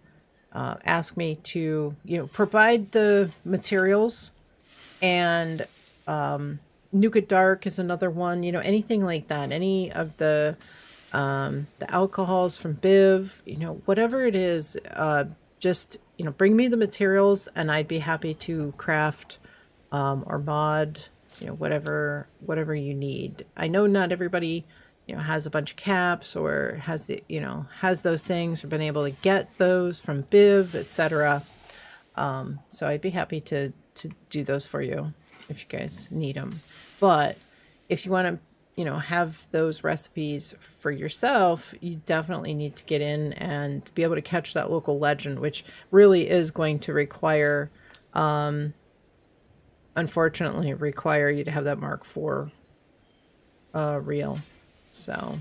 ask me to, you know, provide the materials. And Nuka Dark is another one, you know, anything like that. Any of the alcohols from Biv, you know, whatever it is, just, you know, bring me the materials and I'd be happy to craft or mod you know, whatever you need. I know not everybody, you know, has a bunch of caps or has the, you know, has those things or been able to get those from Biv, etc. So I'd be happy to do those for you if you guys need them. But if you want to, you know, have those recipes for yourself, you definitely need to get in and be able to catch that local legend, which really is going to require, unfortunately, require you to have that Mark IV reel. So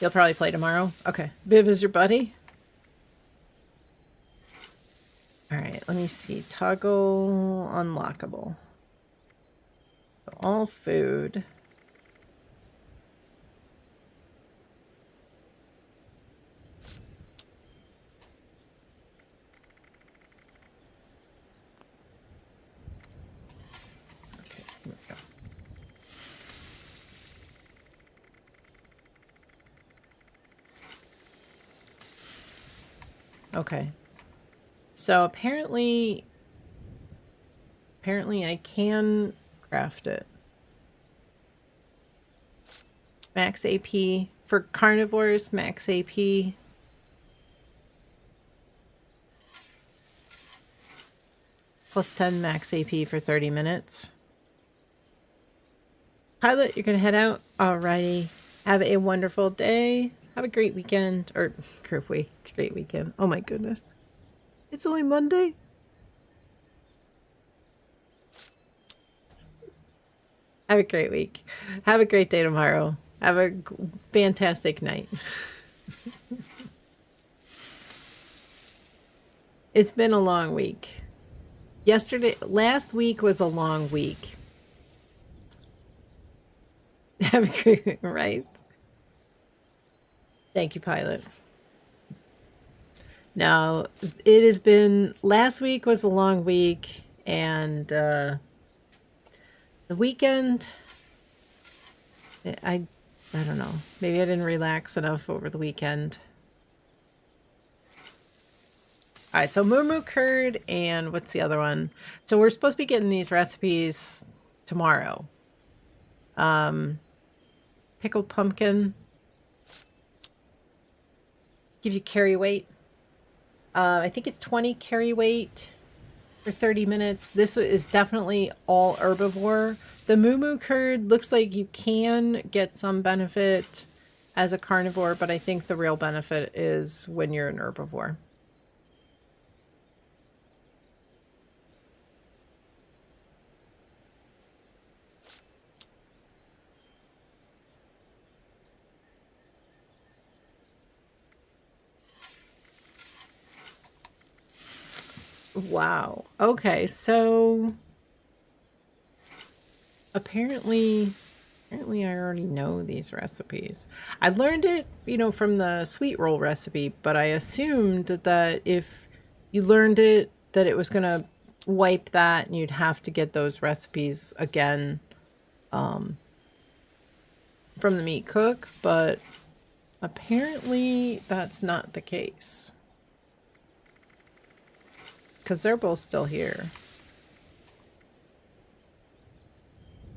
you'll probably play tomorrow. Okay, Biv is your buddy. All right, let me see. Toggle unlockable. All food. Okay, here we go. Okay. So apparently I can craft it. Max AP for carnivores, max AP. Plus 10 max AP for 30 minutes. Pilot, you're gonna head out. Alrighty. Have a wonderful day. Have a great weekend. Or great weekend. Oh my goodness. It's only Monday. Have a great week. Have a great day tomorrow. Have a fantastic night. It's been a long week. Last week was a long week. Have a great week, right? Thank you, Pilot. Now, it has been, last week was a long week, and the weekend, I don't know. Maybe I didn't relax enough over the weekend. All right, so Moo curd and what's the other one? So we're supposed to be getting these recipes tomorrow. Pickled pumpkin gives you carry weight. I think it's 20 carry weight for 30 minutes. This is definitely all herbivore. The Moo curd looks like you can get some benefit as a carnivore, but I think the real benefit is when you're an herbivore. Wow. Okay, so apparently I already know these recipes. I learned it, you know, from the sweet roll recipe, but I assumed that if you learned it, that it was going to wipe that and you'd have to get those recipes again from the meat cook, but apparently that's not the case. Because they're both still here.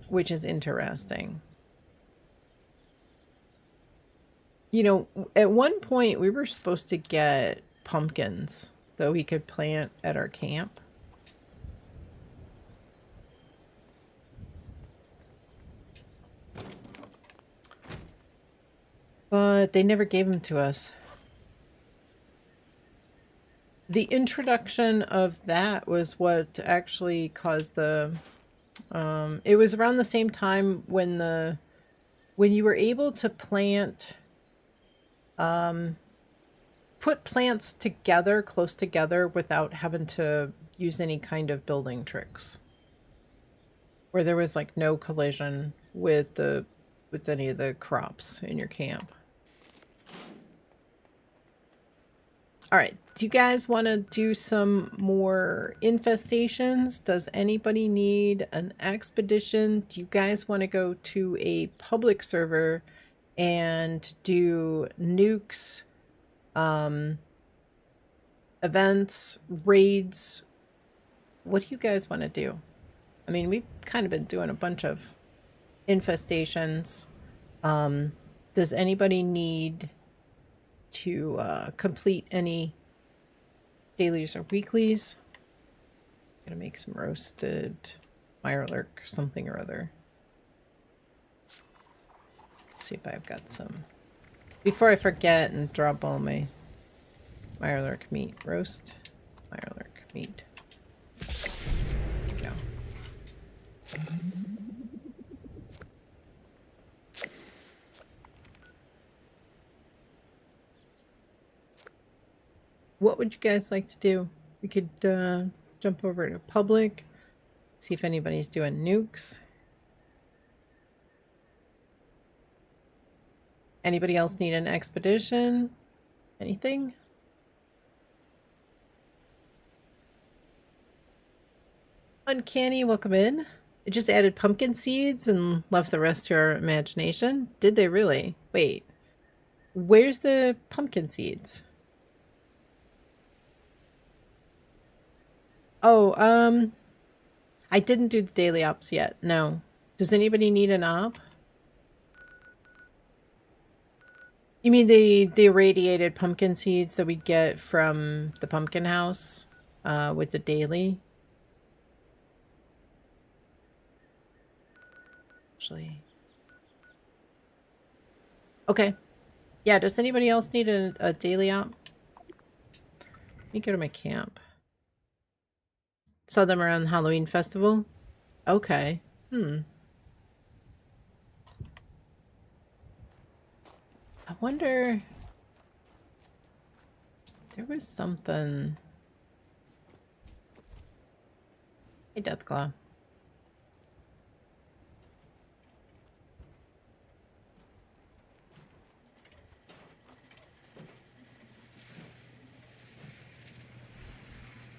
Which is interesting. You know, at one point we were supposed to get pumpkins that we could plant at our camp. But they never gave them to us. The introduction of that was what actually caused the it was around the same time when you were able to plant put plants together close together without having to use any kind of building tricks, where there was like no collision with any of the crops in your camp. All right, do you guys want to do some more infestations? Does anybody need an expedition? Do you guys want to go to a public server and do nukes, events, raids? What do you guys want to do? I mean, we've kind of been doing a bunch of infestations. Does anybody need to complete any dailies or weeklies? Gonna make some roasted mirelurk something or other. Let's see if I've got some. Before I forget and drop all my mirelurk meat. Roast mirelurk meat. There you go. What would you guys like to do? We could jump over to public, see if anybody's doing nukes. Anybody else need an expedition? Anything? Uncanny, welcome in. It just added pumpkin seeds and left the rest to our imagination. Did they really? Wait. Where's the pumpkin seeds? Oh, I didn't do the daily ops yet. No. Does anybody need an op? You mean the irradiated pumpkin seeds that we get from the pumpkin house with the daily? Actually. Okay. Yeah, does anybody else need a daily op? Let me go to my camp. Saw them around the Halloween festival? Okay. I wonder... There was something... Hey, Deathclaw.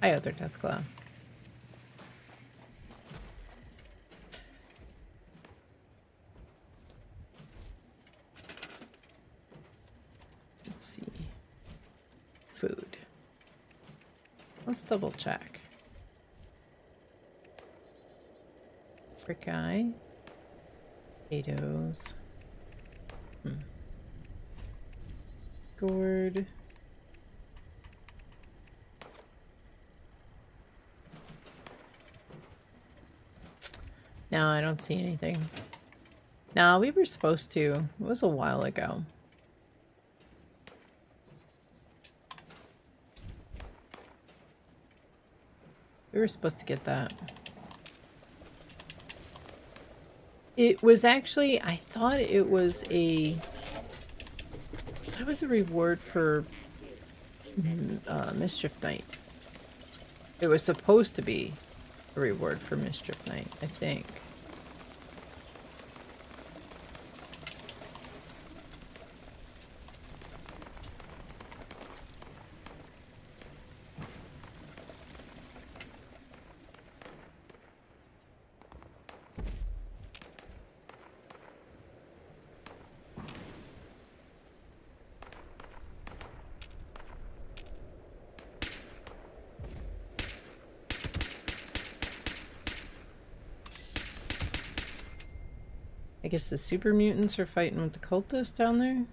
Hi, other Deathclaw. Let's see. Food. Let's double check. Brick eye. Potatoes. Gourd. No, I don't see anything. No, we were supposed to. It was a while ago. We were supposed to get that. It was actually, I thought it was a... It was a reward for Mischief Night. It was supposed to be a reward for Mischief Night, I think. I guess the super mutants are fighting with the cultists down there.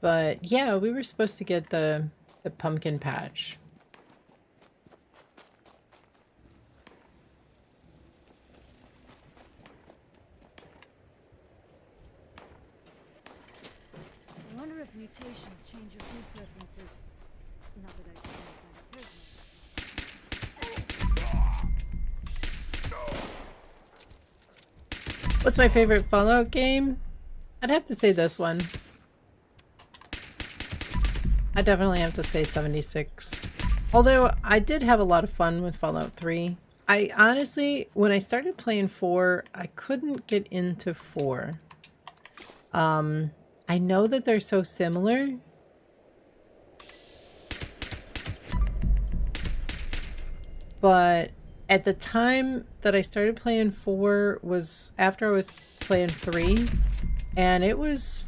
But yeah, we were supposed to get the pumpkin patch. I wonder if mutations change your food preferences. Not that I find personally. What's my favorite Fallout game? I'd have to say this one. I definitely have to say 76. Although I did have a lot of fun with Fallout 3. I honestly, when I started playing 4, I couldn't get into 4. I know that they're so similar. But at the time that I started playing 4 was after I was playing 3, and it was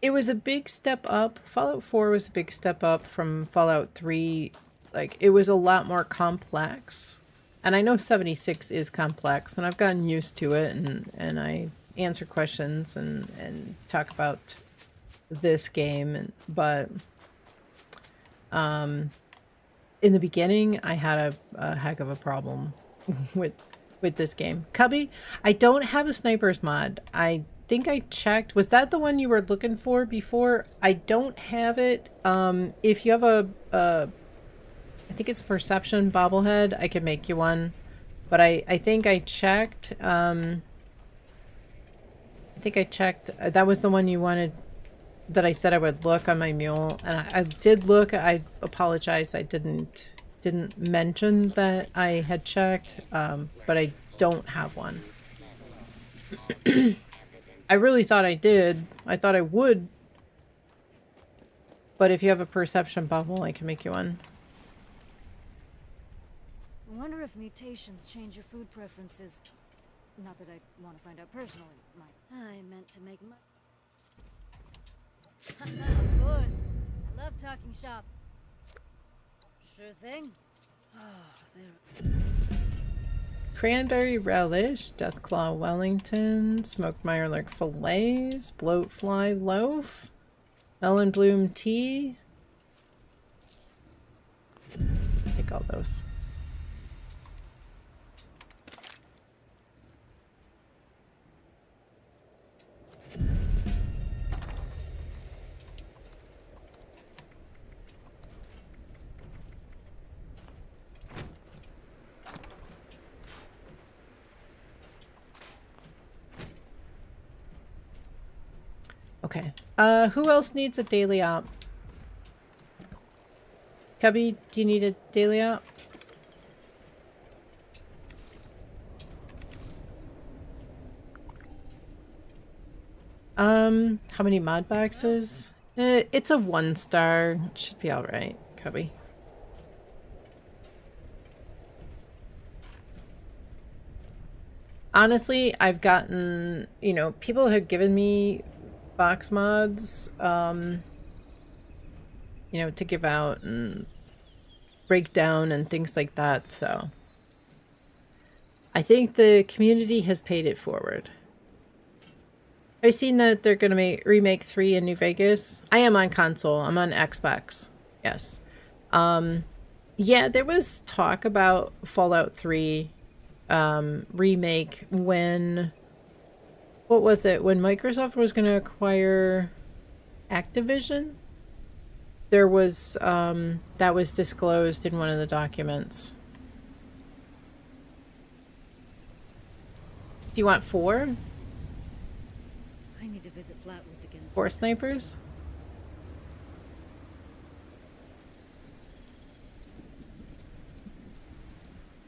a big step up. Fallout 4 was a big step up from Fallout 3. Like, it was a lot more complex. And I know 76 is complex, and I've gotten used to it, and I answer questions and talk about this game, but in the beginning I had a heck of a problem with this game. Cubby, I don't have a sniper's mod. I think I checked. Was that the one you were looking for before? I don't have it. If you have I think it's a perception bobblehead, I could make you one. But I think I checked. I think I checked. That was the one you wanted, that I said I would look on my mule, and I did look. I apologize. I didn't mention that I had checked, but I don't have one. I really thought I did. I thought I would. But if you have a perception bubble, I can make you one. I wonder if mutations change your food preferences. Not that I want to find out personally. I meant to make my... Of course. I love talking shop. Sure thing. Oh, there. Cranberry relish, Deathclaw Wellington, smoked Mirelurk fillets, bloatfly loaf, melon bloom tea. Take all those. Okay. Who else needs a daily op? Cubby, do you need a daily op? How many mod boxes? It's a 1-star. It should be alright, Cubby. Honestly, I've gotten, you know, people have given me box mods, you know, to give out and break down and things like that, so I think the community has paid it forward. I've seen that they're going to remake 3 in New Vegas. I am on console. I'm on Xbox. Yes. Yeah, there was talk about Fallout 3 remake when... What was it? When Microsoft was going to acquire Activision? There was, that was disclosed in one of the documents. Do you want 4? I need to visit Flatwoods again. 4 snipers?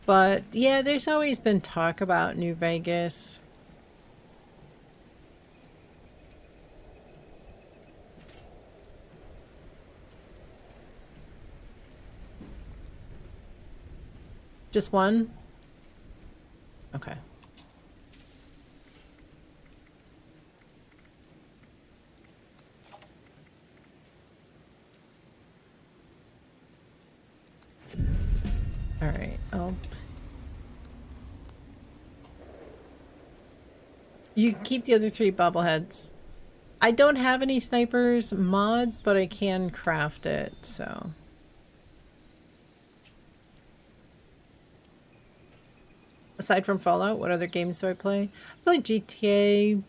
But yeah, there's always been talk about New Vegas. Just one? Okay. All right. Oh. You can keep the other 3 bobbleheads. I don't have any snipers mods, but I can craft it, so. Aside from Fallout, what other games do I play? I play GTA,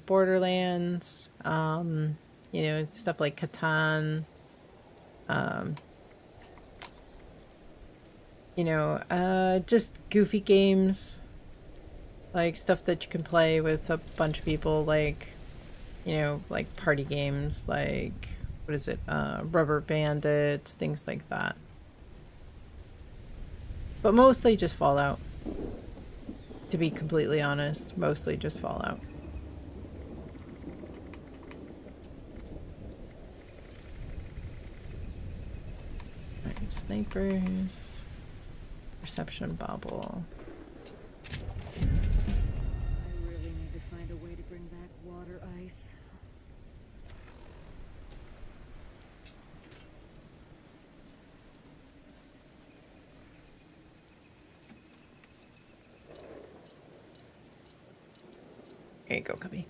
Borderlands, you know, stuff like Catan, you know, just goofy games, like stuff that you can play with a bunch of people, like, you know, like party games, like, what is it, Rubber Bandits, things like that. But mostly just Fallout. to be completely honest. Mostly just Fallout. Alright, snipers. Perception bubble. I really need to find a way to bring back water ice. There you go, Cubby.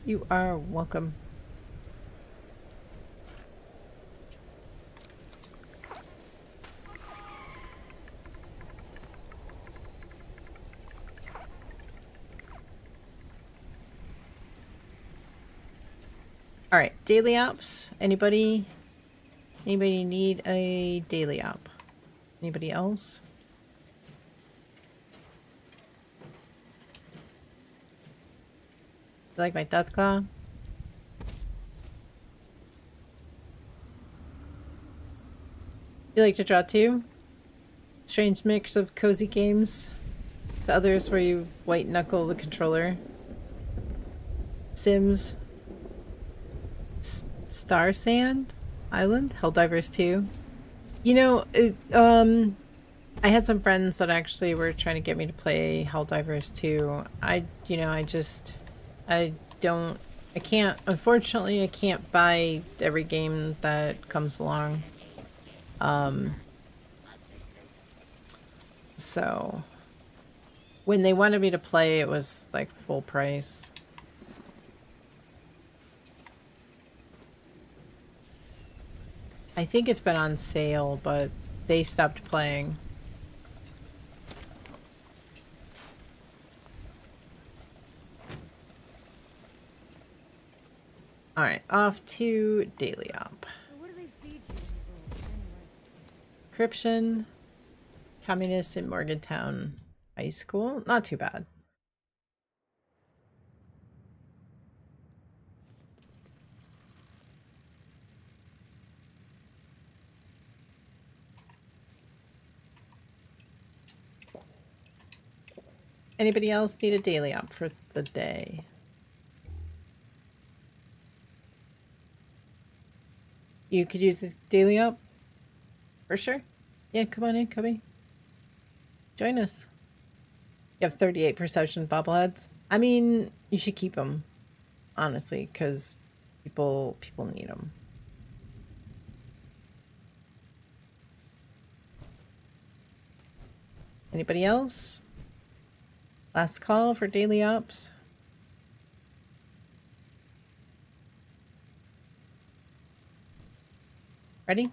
You are welcome. All right, daily ops. Anybody need a daily op? Anybody else? You like my death claw? You like to draw too? Strange mix of cozy games to others where you white knuckle the controller. Sims. Star Sand Island? Helldivers 2. You know, I had some friends that actually were trying to get me to play Helldivers 2. I can't, unfortunately, I can't buy every game that comes along. So when they wanted me to play, it was like full price. I think it's been on sale, but they stopped playing. Alright, off to Daily Op. What do they feed you in the anyway? Encryption. Communists in Morgantown High School. Not too bad. Anybody else need a daily op for the day? You could use a daily op? For sure. Yeah, come on in, Cubby. Join us. You have 38 perception bobbleheads. I mean, you should keep them, honestly, because people need them. Anybody else? Last call for daily ops. Ready?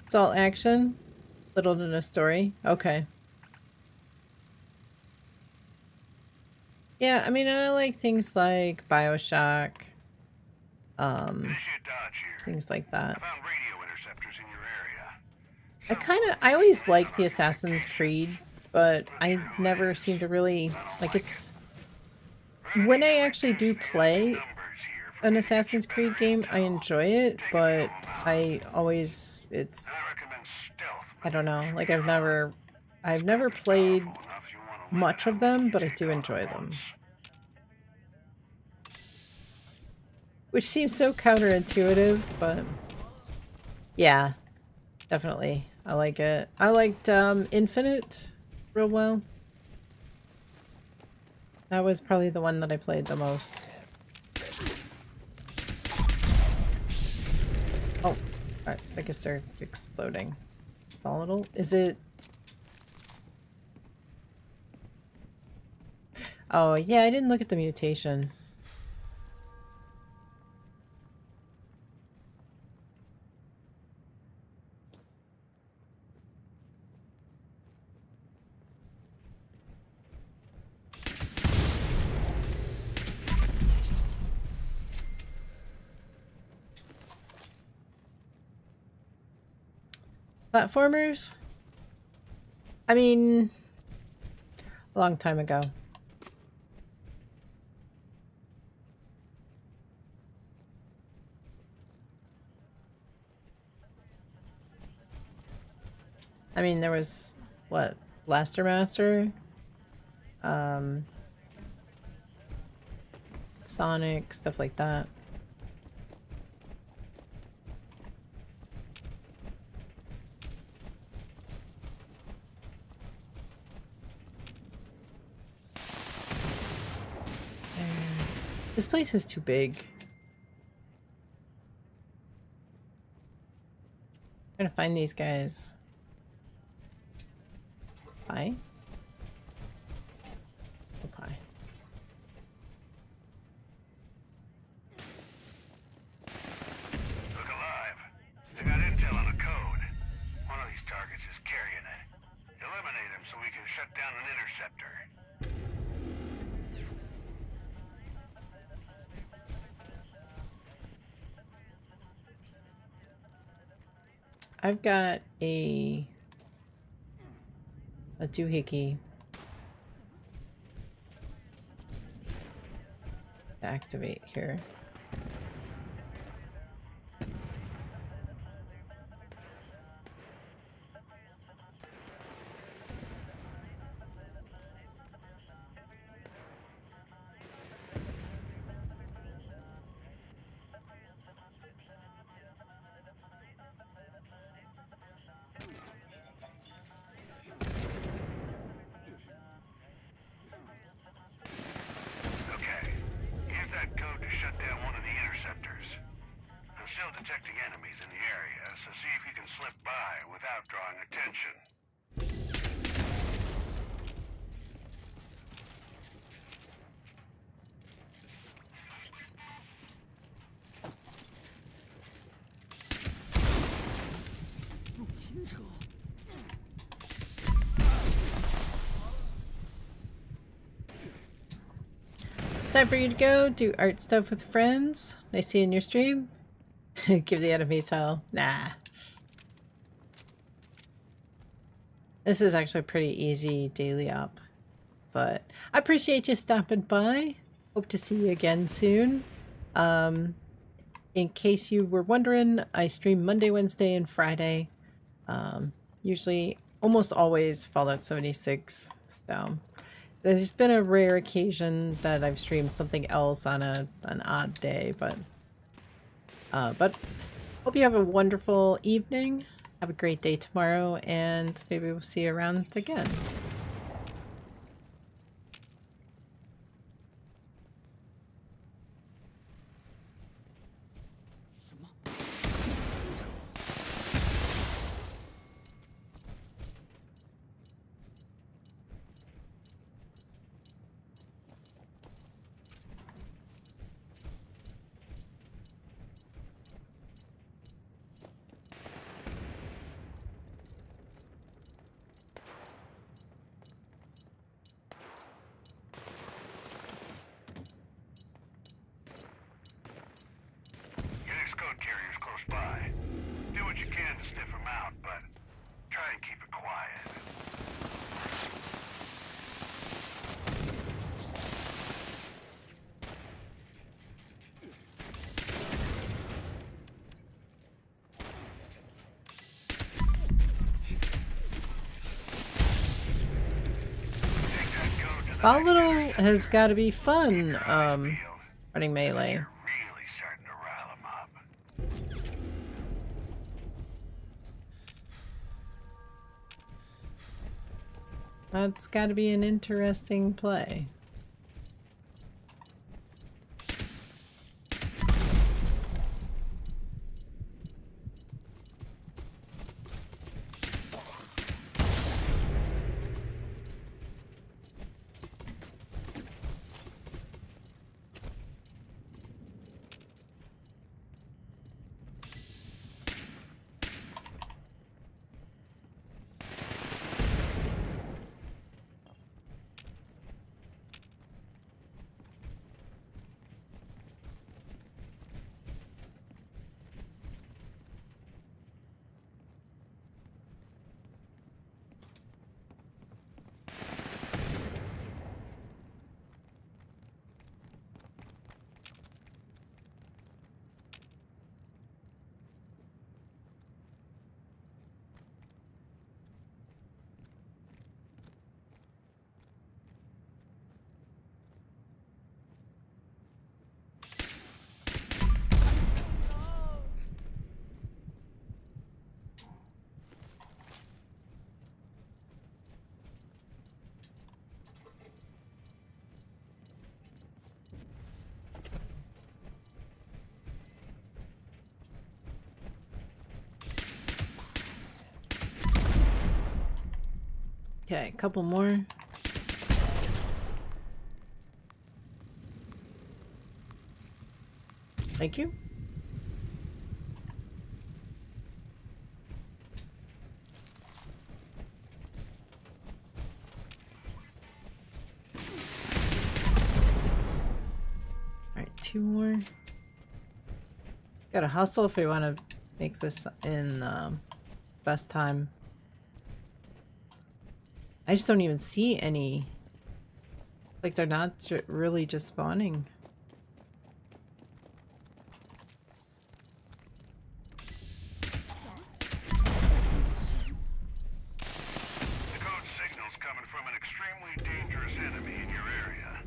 It's all action. Little to no story. Okay. Yeah, I mean, I like things like BioShock. Things like that. I always liked the Assassin's Creed, but I never seem to really, like, it's, when I actually do play an Assassin's Creed game, I enjoy it, but I don't know, like, I've never played much of them, but I do enjoy them. Which seems so counterintuitive, but yeah, definitely. I like it. I liked Infinite real well. That was probably the one that I played the most. Oh, I guess they're exploding. Volatile? Is it? Oh, yeah, I didn't look at the mutation. Platformers? I mean, a long time ago. I mean, there was, what, Blaster Master? Sonic, stuff like that. This place is too big. I'm trying to find these guys. Pie? Oh, pie. Look alive. I got intel on a code. One of these targets is carrying it. Eliminate him so we can shut down an interceptor. I've got a doohickey to activate here. Okay. Use that code to shut down one of the interceptors. I'm still detecting enemies in the area, so see if you can slip by without drawing attention. Time for you to go do art stuff with friends. Nice seeing your stream. Give the enemies hell. Nah. This is actually a pretty easy daily op. But I appreciate you stopping by. Hope to see you again soon. In case you were wondering, I stream Monday, Wednesday, and Friday. Usually, almost always Fallout 76. So there's been a rare occasion that I've streamed something else on an odd day, but hope you have a wonderful evening. Have a great day tomorrow, and maybe we'll see you around again. Code carrier's close by. Do what you can to sniff them out, but try and keep it quiet. Volatile has got to be fun, running melee. That's got to be an interesting play. Okay, a couple more. Thank you. Alright, 2 more. Gotta hustle if we want to make this in best time. I just don't even see any. Like, they're not really just spawning. The code signal's coming from an extremely dangerous enemy in your area.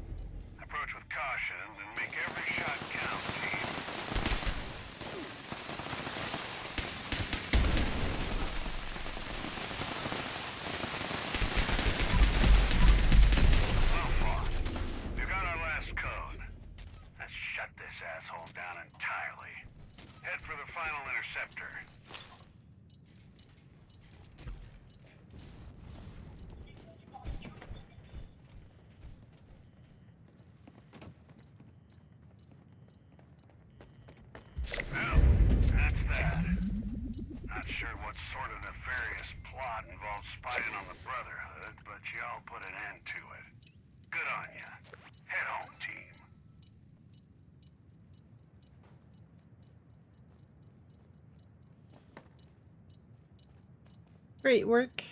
Approach with caution and make every shot count, team. Well fought. You got our last code. Let's shut this asshole down entirely. Head for the final interceptor. Well, that's that. Not sure what sort of nefarious plot involves spying on the Brotherhood, but y'all put an end to it. Good on ya. Head home, team. Great work.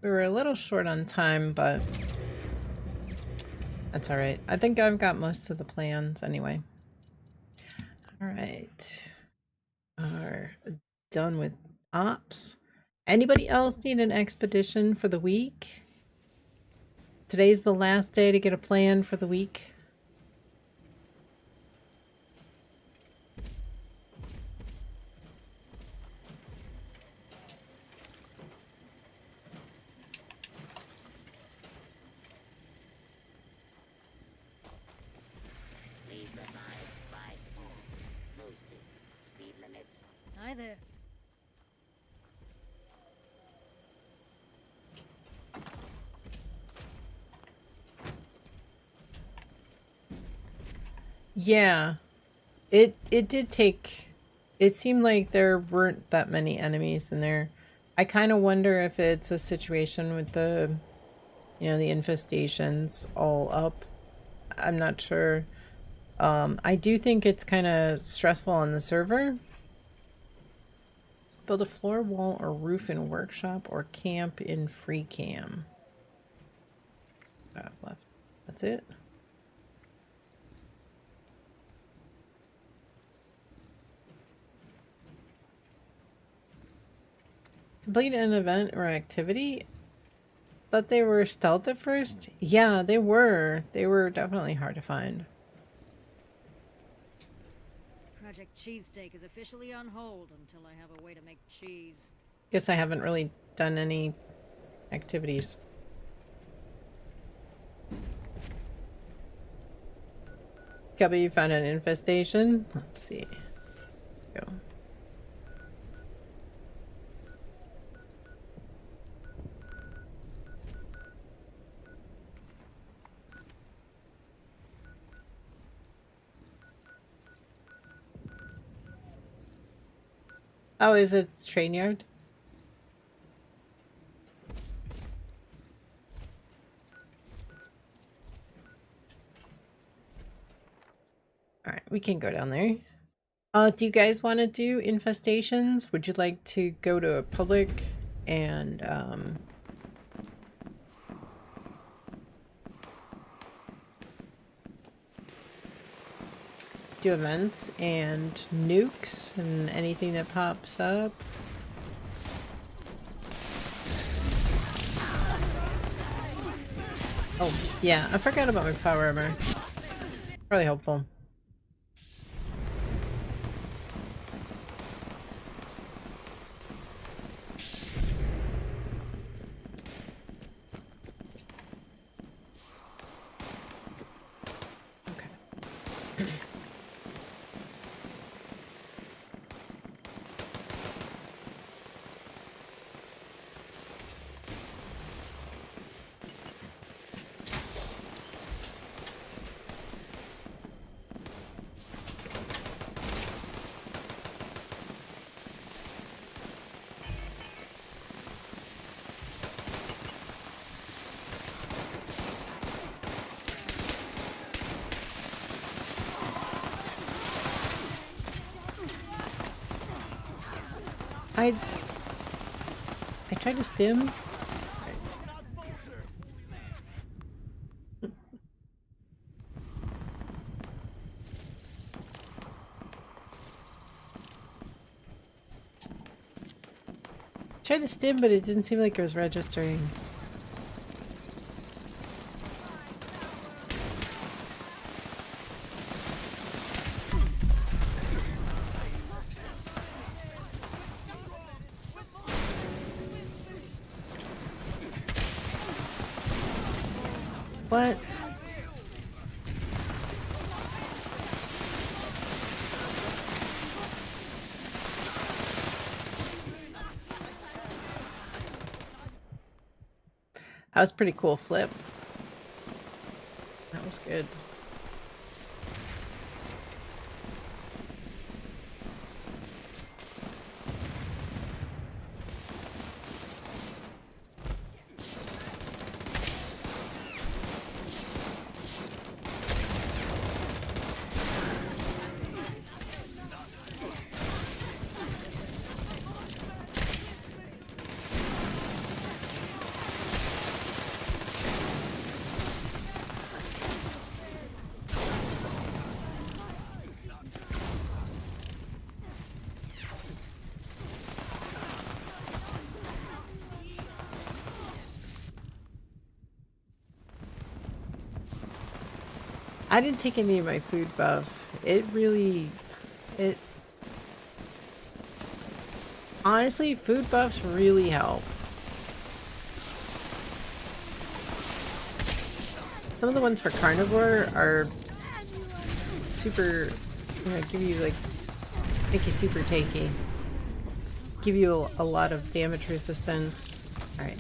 We were a little short on time, but that's alright. I think I've got most of the plans anyway. Alright. Are done with ops. Anybody else need an expedition for the week? Today's the last day to get a plan for the week. Please abide by all posted speed limits. Hi there. Yeah. It did take, it seemed like there weren't that many enemies in there. I kind of wonder if it's a situation with the, you know, the infestations all up. I'm not sure. I do think it's kind of stressful on the server. Build a floor, wall, or roof in workshop, or camp in free cam. Left. That's it. Complete an event or activity? Thought they were stealth at first? Yeah, they were. They were definitely hard to find. Project Cheesesteak is officially on hold until I have a way to make cheese. Guess I haven't really done any activities. Cubby, you found an infestation? Let's see. Go. Oh, is it train yard? Alright, we can go down there. Do you guys want to do infestations? Would you like to go to a public and, do events and nukes and anything that pops up? Oh, yeah, I forgot about my power armor. Probably helpful. I tried to stim. Tried to stim, but it didn't seem like it was registering. What? That was pretty cool flip. That was good. I didn't take any of my food buffs. Honestly, food buffs really help. Some of the ones for carnivore are super, give you like, make you super tanky. Give you a lot of damage resistance. Alright.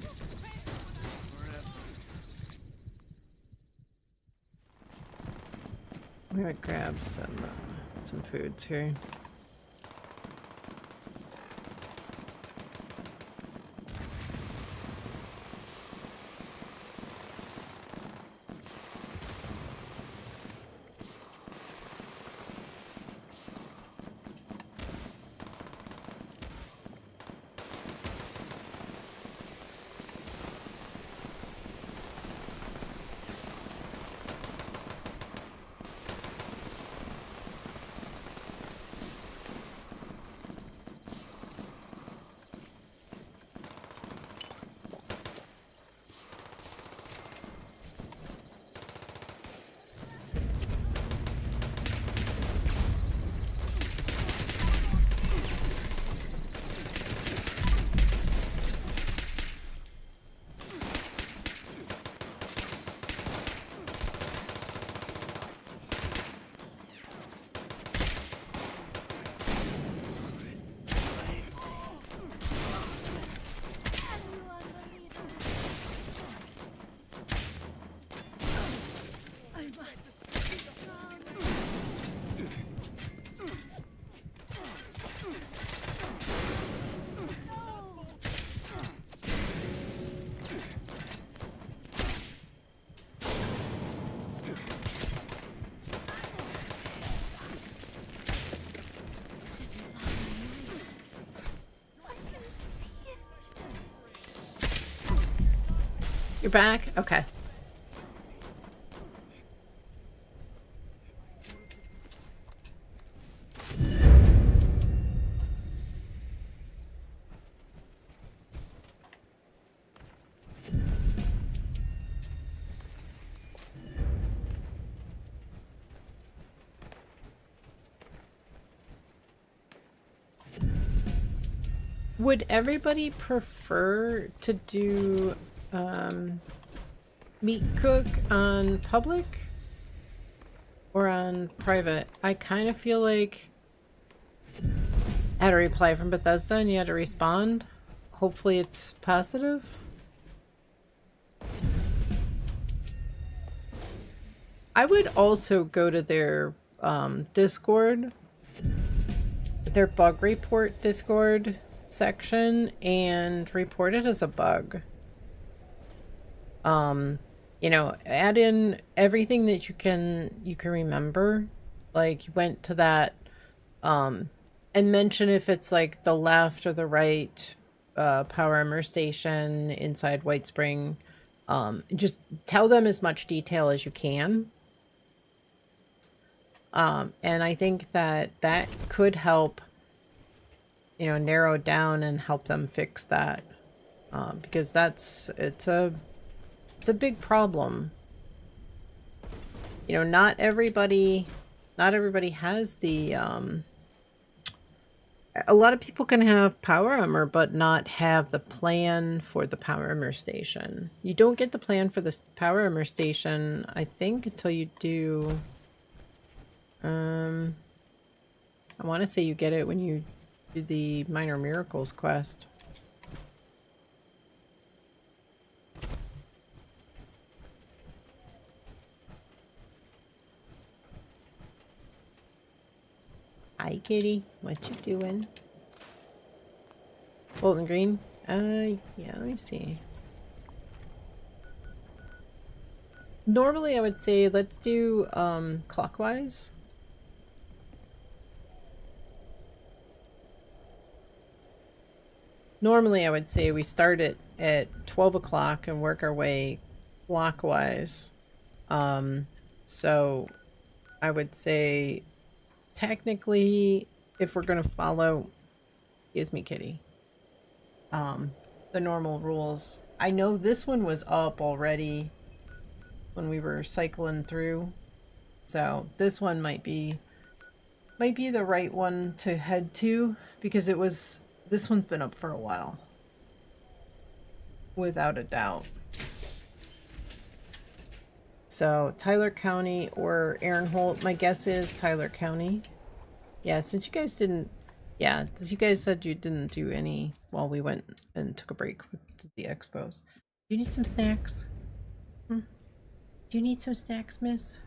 I'm gonna grab some foods here. You're back? Okay. Would everybody prefer to do meat cook on public or on private? I kind of feel like I had a reply from Bethesda and you had to respond. Hopefully it's positive. I would also go to their Discord, their bug report Discord section, and report it as a bug. You know, add in everything that you can remember. Like you went to that And mention if it's like the left or the right power armor station inside White Spring. Just tell them as much detail as you can. And I think that that could help, you know, narrow down and help them fix that. Because it's a big problem. You know, not everybody has the, a lot of people can have power armor, but not have the plan for the power armor station. You don't get the plan for the power armor station, I think, until you do, I want to say you get it when you do the Minor Miracles quest. Hi, kitty. What you doing? Bolton Green? Yeah, let me see. Normally, I would say let's do, clockwise. Normally, I would say we start at 12 o'clock and work our way clockwise. So I would say technically, if we're going to follow, excuse me, kitty, the normal rules. I know this one was up already when we were cycling through. So this one might be the right one to head to, because this one's been up for a while. Without a doubt. So Tyler County or Aaron Holt, my guess is Tyler County. Yeah, since you guys didn't, yeah, you guys said you didn't do any while we went and took a break with the expos. Do you need some snacks? Do you need some snacks, miss?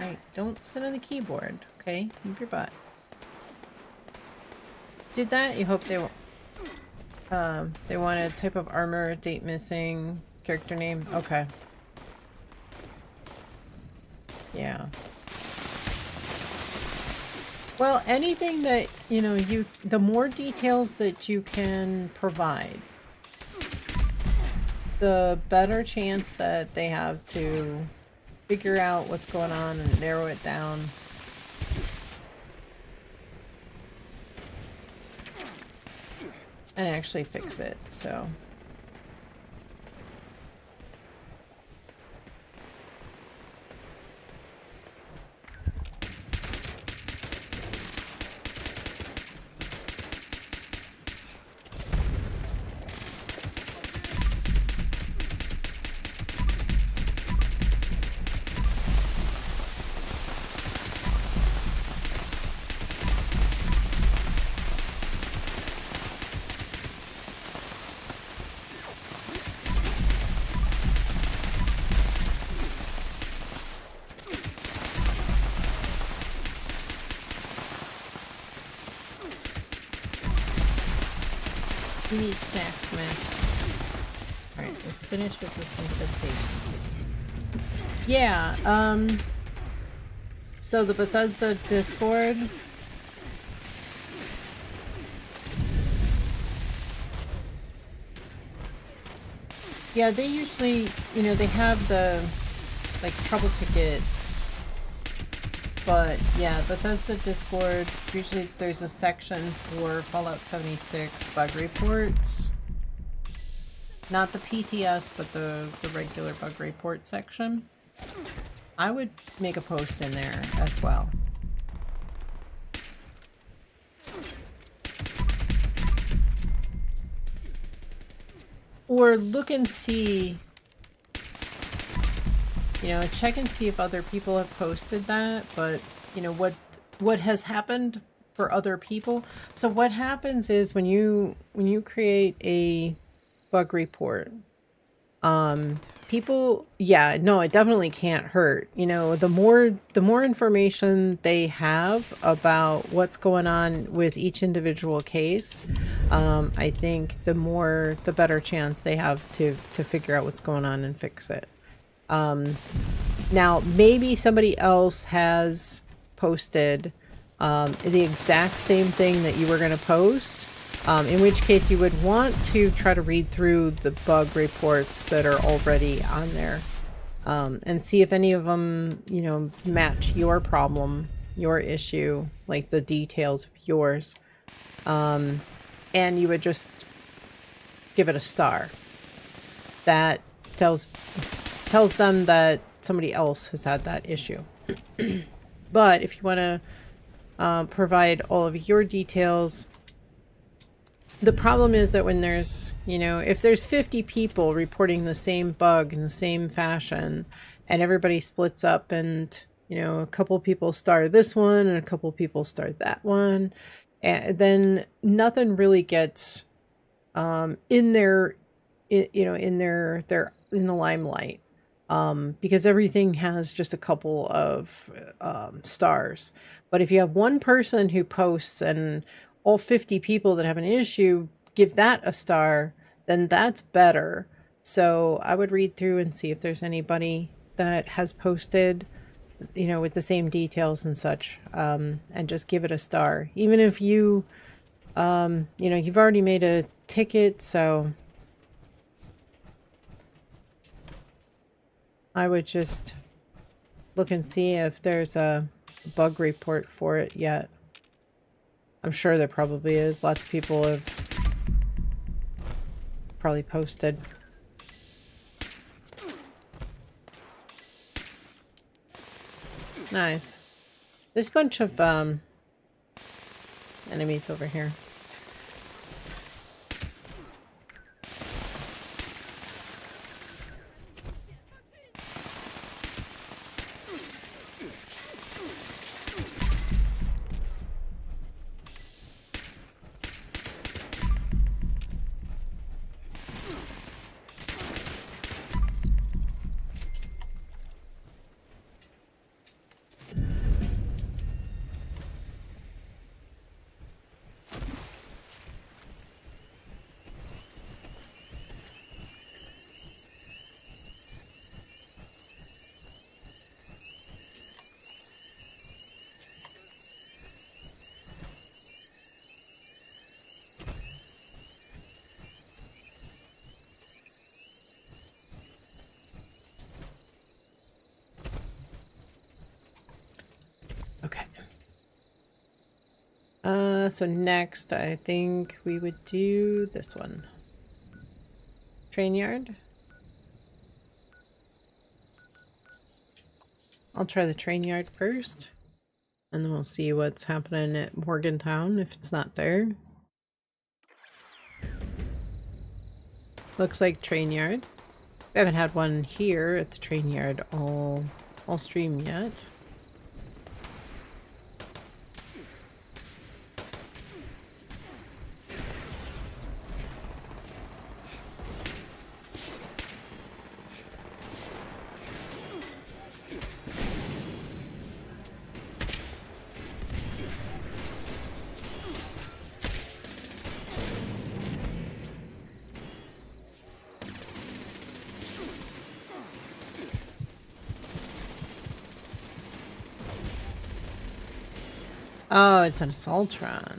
Alright, don't sit on the keyboard, okay? Move your butt. Did that? You hope they want a type of armor, date missing, character name? Okay. Yeah. Well, anything that, you know, the more details that you can provide, the better chance that they have to figure out what's going on and narrow it down. And actually fix it, so. You need snacks, miss. Alright, let's finish with this infestation. Yeah, so the Bethesda Discord. Yeah, they usually, you know, they have the, like, trouble tickets. But yeah, Bethesda Discord, usually there's a section for Fallout 76 bug reports. Not the PTS, but the regular bug report section. I would make a post in there as well. Or look and see, you know, check and see if other people have posted that, but you know, what has happened for other people. So what happens is when you create a bug report, people, yeah, no, it definitely can't hurt. You know, the more information they have about what's going on with each individual case, I think the better chance they have to figure out what's going on and fix it. Now, maybe somebody else has posted the exact same thing that you were going to post, in which case you would want to try to read through the bug reports that are already on there, and see if any of them, you know, match your problem, your issue, like the details of yours. And you would just give it a star. That tells them that somebody else has had that issue. But if you want to provide all of your details, the problem is that when there's, you know, if there's 50 people reporting the same bug in the same fashion, and everybody splits up and, you know, a couple people star this one and a couple people star that one, and then nothing really gets in their, you know, in in the limelight, because everything has just a couple of stars. But if you have one person who posts and all 50 people that have an issue give that a star, then that's better. So I would read through and see if there's anybody that has posted, you know, with the same details and such, and just give it a star. Even if you, you know, you've already made a ticket, so I would just look and see if there's a bug report for it yet. I'm sure there probably is. Lots of people have probably posted. Nice. There's a bunch of enemies over here. Okay. So next I think we would do this one. Train yard. I'll try the train yard first, and then we'll see what's happening at Morgantown if it's not there. Looks like train yard. We haven't had one here at the train yard all stream yet. Oh, it's an Assaultron.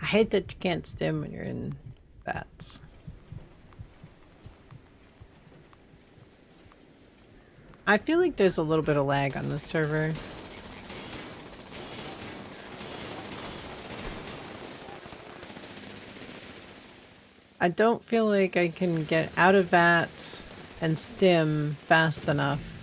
hate that you can't stim when you're in bats. I feel like there's a little bit of lag on this server. I don't feel like I can get out of VATS and stim fast enough.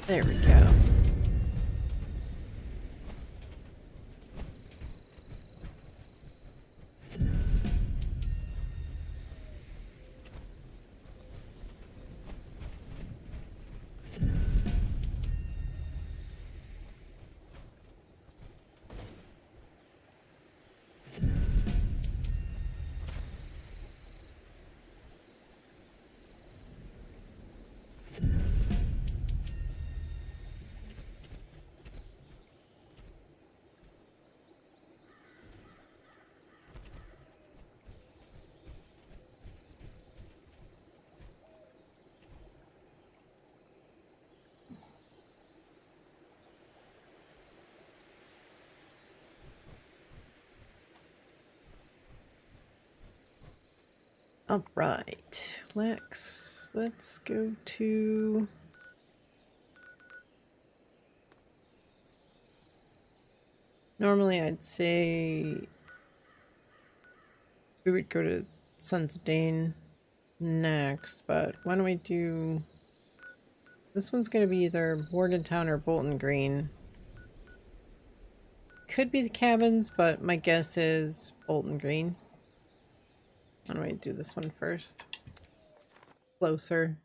There we go. All right, let's go to normally I'd say we would go to Sons of Dane next, but why don't we do this one's gonna be either Morgantown or Bolton Green. Could be the cabins, but my guess is Bolton Green. Why don't we do this one first? Closer.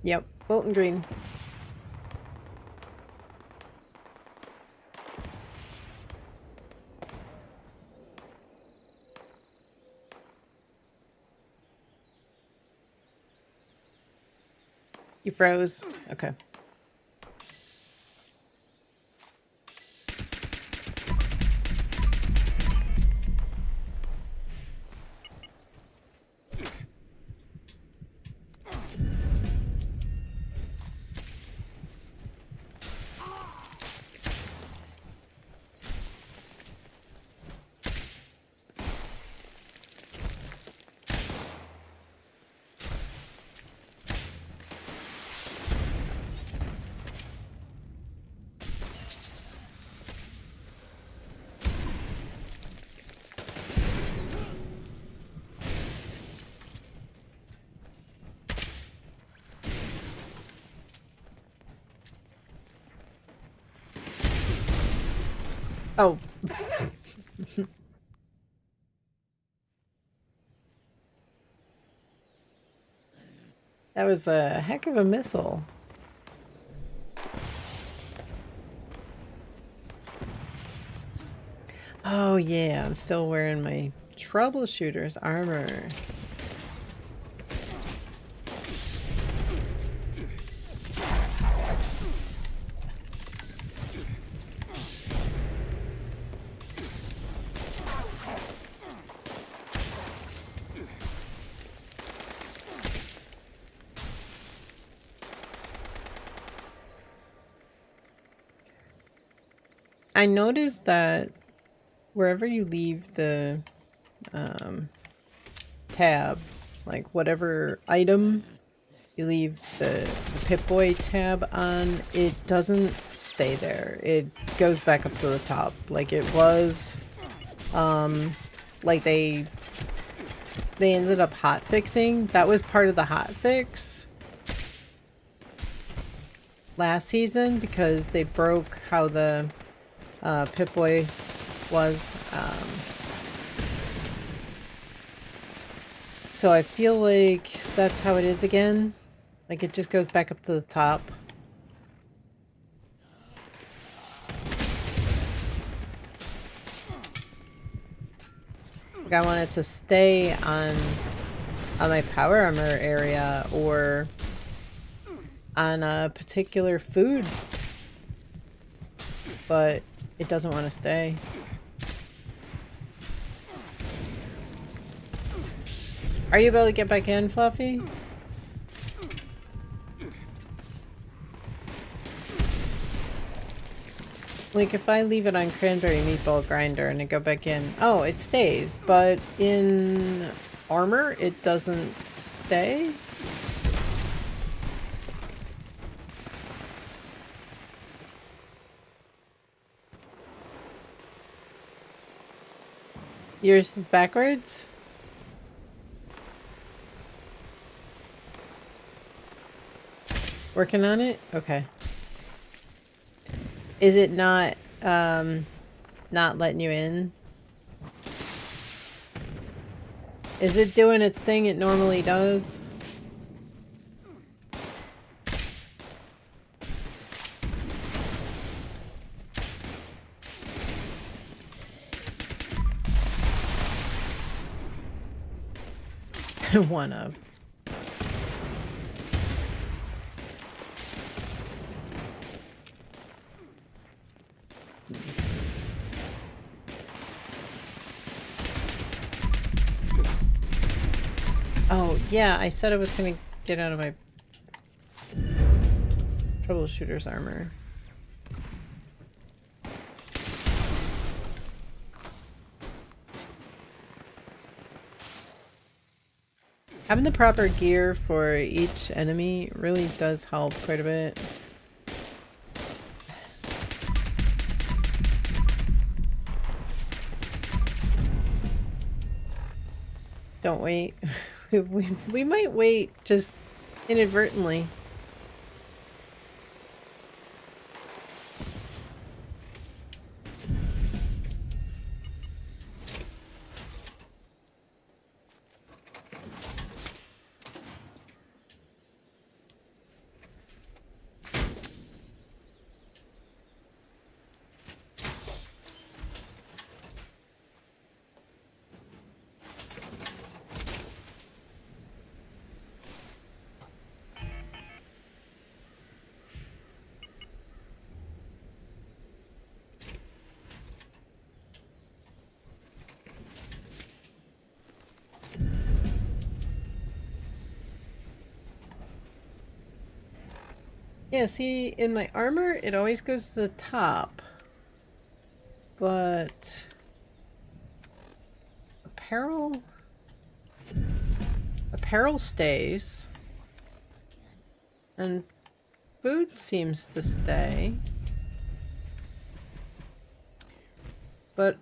Yep, Bolton Green. You froze? Okay. Oh. That was a heck of a missile. Oh yeah, I'm still wearing my Troubleshooter's armor. I noticed that wherever you leave the tab, like whatever item you leave the Pip-Boy tab on, it doesn't stay there. It goes back up to the top like it was. Like they ended up hotfixing. That was part of the hotfix last season because they broke how the Pip-Boy was. So I feel like that's how it is again. Like it just goes back up to the top. Like I want it to stay on my power armor area or on a particular food, but it doesn't want to stay. Are you able to get back in, Fluffy? Like, if I leave it on Cranberry Meatball Grinder and I go back in... Oh, it stays, but in armor, it doesn't stay? Yours is backwards? Working on it? Okay. Is it not letting you in? Is it doing its thing it normally does? One of. Oh, yeah, I said I was gonna get out of my troubleshooter's armor. Having the proper gear for each enemy really does help quite a bit. Don't wait. We might wait just inadvertently. Yeah, see, in my armor, it always goes to the top. But... apparel stays. And food seems to stay. But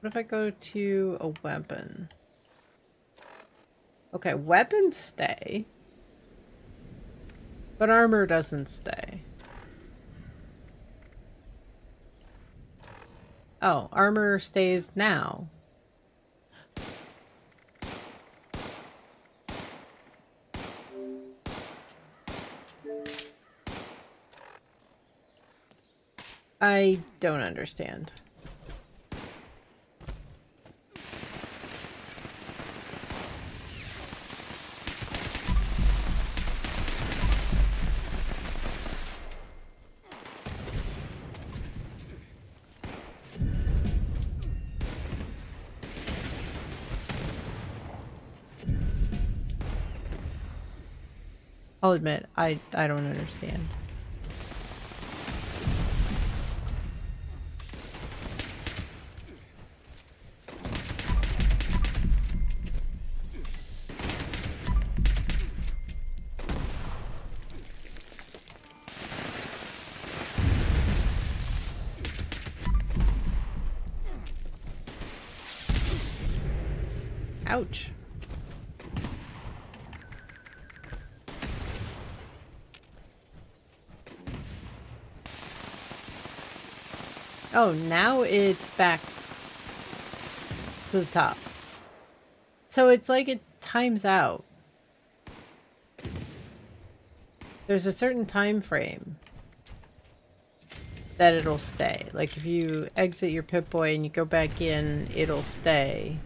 what if I go to a weapon? Okay, weapons stay. But armor doesn't stay. Oh, armor stays now. I don't understand. I'll admit, I don't understand. Ouch. Oh, now it's back to the top. So it's like it times out. There's a certain time frame that it'll stay. Like if you exit your Pip-Boy and you go back in, it'll stay.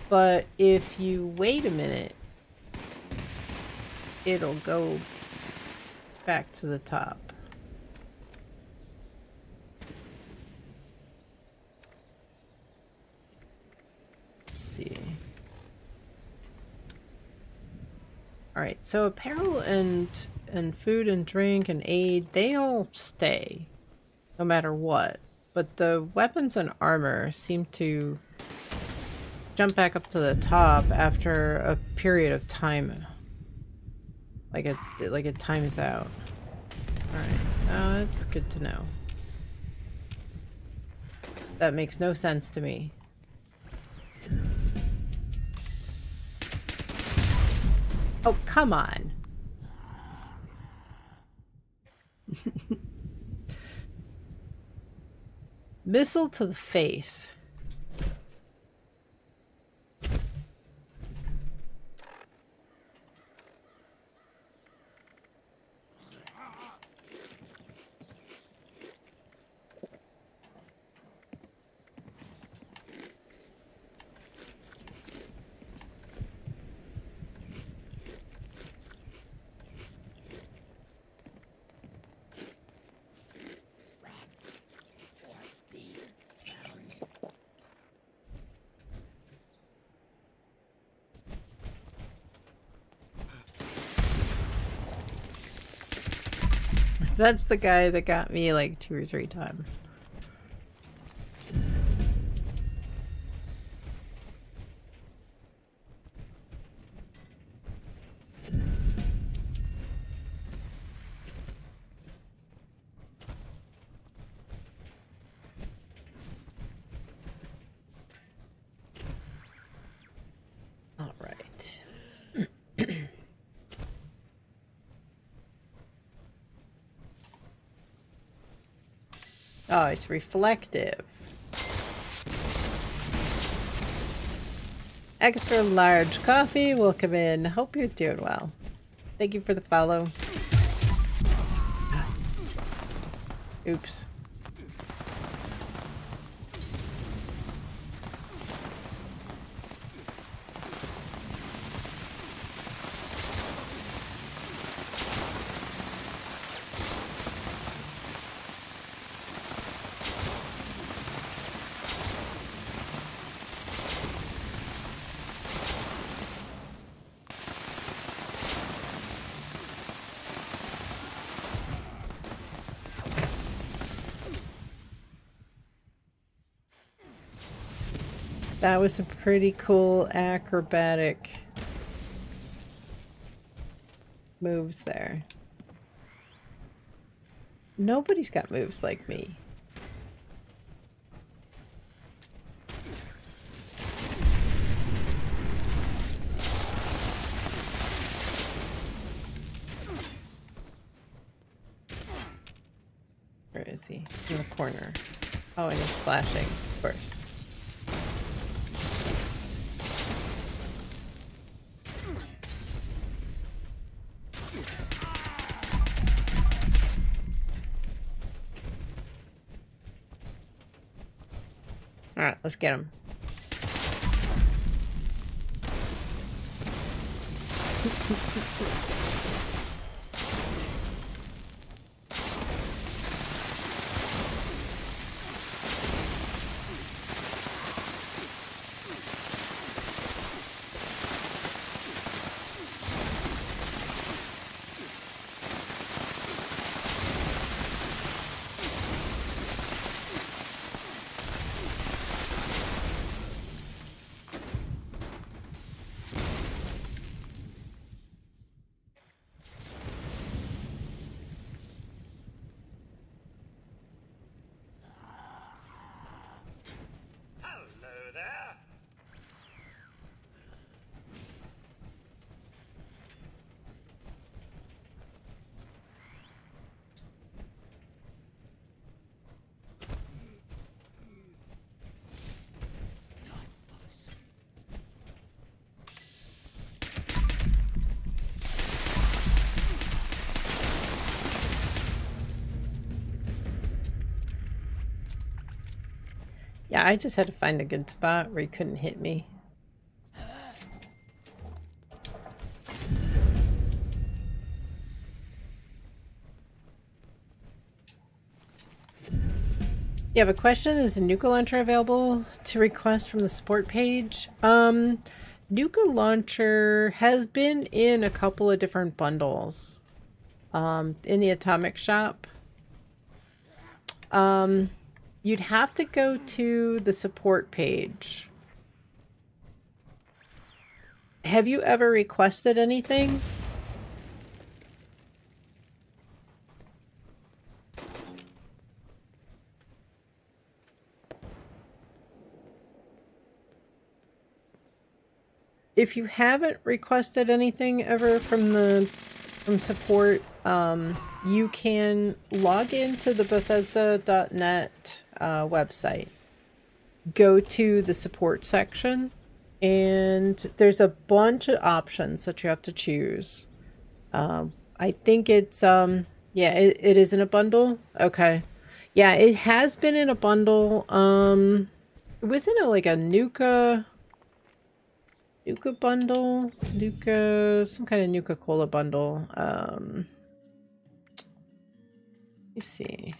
But if you wait a minute, it'll go back to the top. Let's see. Alright, so apparel and food and drink and aid, they all stay, no matter what. But the weapons and armor seem to jump back up to the top after a period of time. Like it times out. Alright, that's good to know. That makes no sense to me. Oh, come on. Missile to the face. That's the guy that got me like 2 or 3 times. All right. Oh, it's reflective. Extra large coffee, welcome in. Hope you're doing well. Thank you for the follow. Oops. That was some pretty cool acrobatic moves there. Nobody's got moves like me. Where is he? He's in the corner. Oh, and he's flashing, of course. Alright, let's get him. Yeah, I just had to find a good spot where he couldn't hit me. You have a question? Is the Nuka Launcher available to request from the support page? Nuka Launcher has been in a couple of different bundles. In the Atomic Shop. You'd have to go to the support page. Have you ever requested anything? If you haven't requested anything ever from support, you can log into the Bethesda.net website. Go to the support section, and there's a bunch of options that you have to choose. I think it's yeah, it is in a bundle. Okay. Yeah, it has been in a bundle. It was in like a Nuka bundle, some kind of Nuka-Cola bundle. Let me see.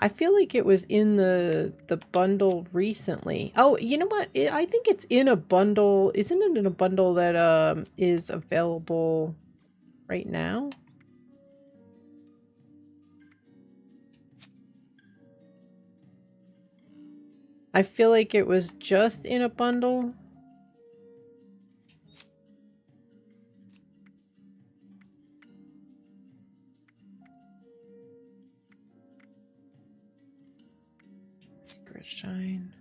I feel like it was in the bundle recently. Oh, you know what? I think it's in a bundle. Isn't it in a bundle that is available right now? I feel like it was just in a bundle. Secret Shine.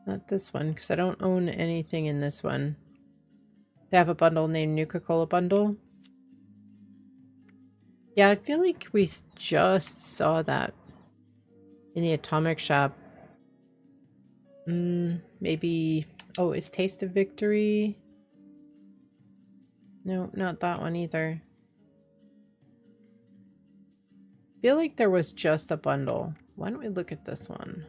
Not this one, because I don't own anything in this one. They have a bundle named Nuka-Cola Bundle. Yeah, I feel like we just saw that in the Atomic Shop. Maybe... Oh, is Taste of Victory? No, not that one either. I feel like there was just a bundle. Why don't we look at this one?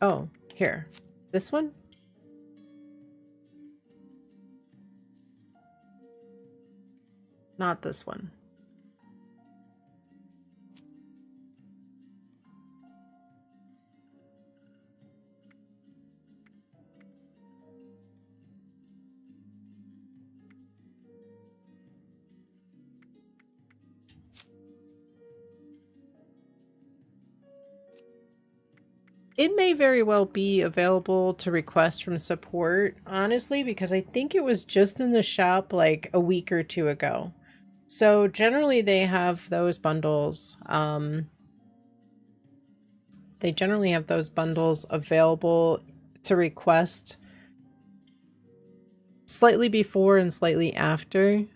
Oh, here. This one? Not this one. It may very well be available to request from support, honestly, because I think it was just in the shop like a week or two ago. So generally they have those bundles. They generally have those bundles available to request slightly before and slightly after.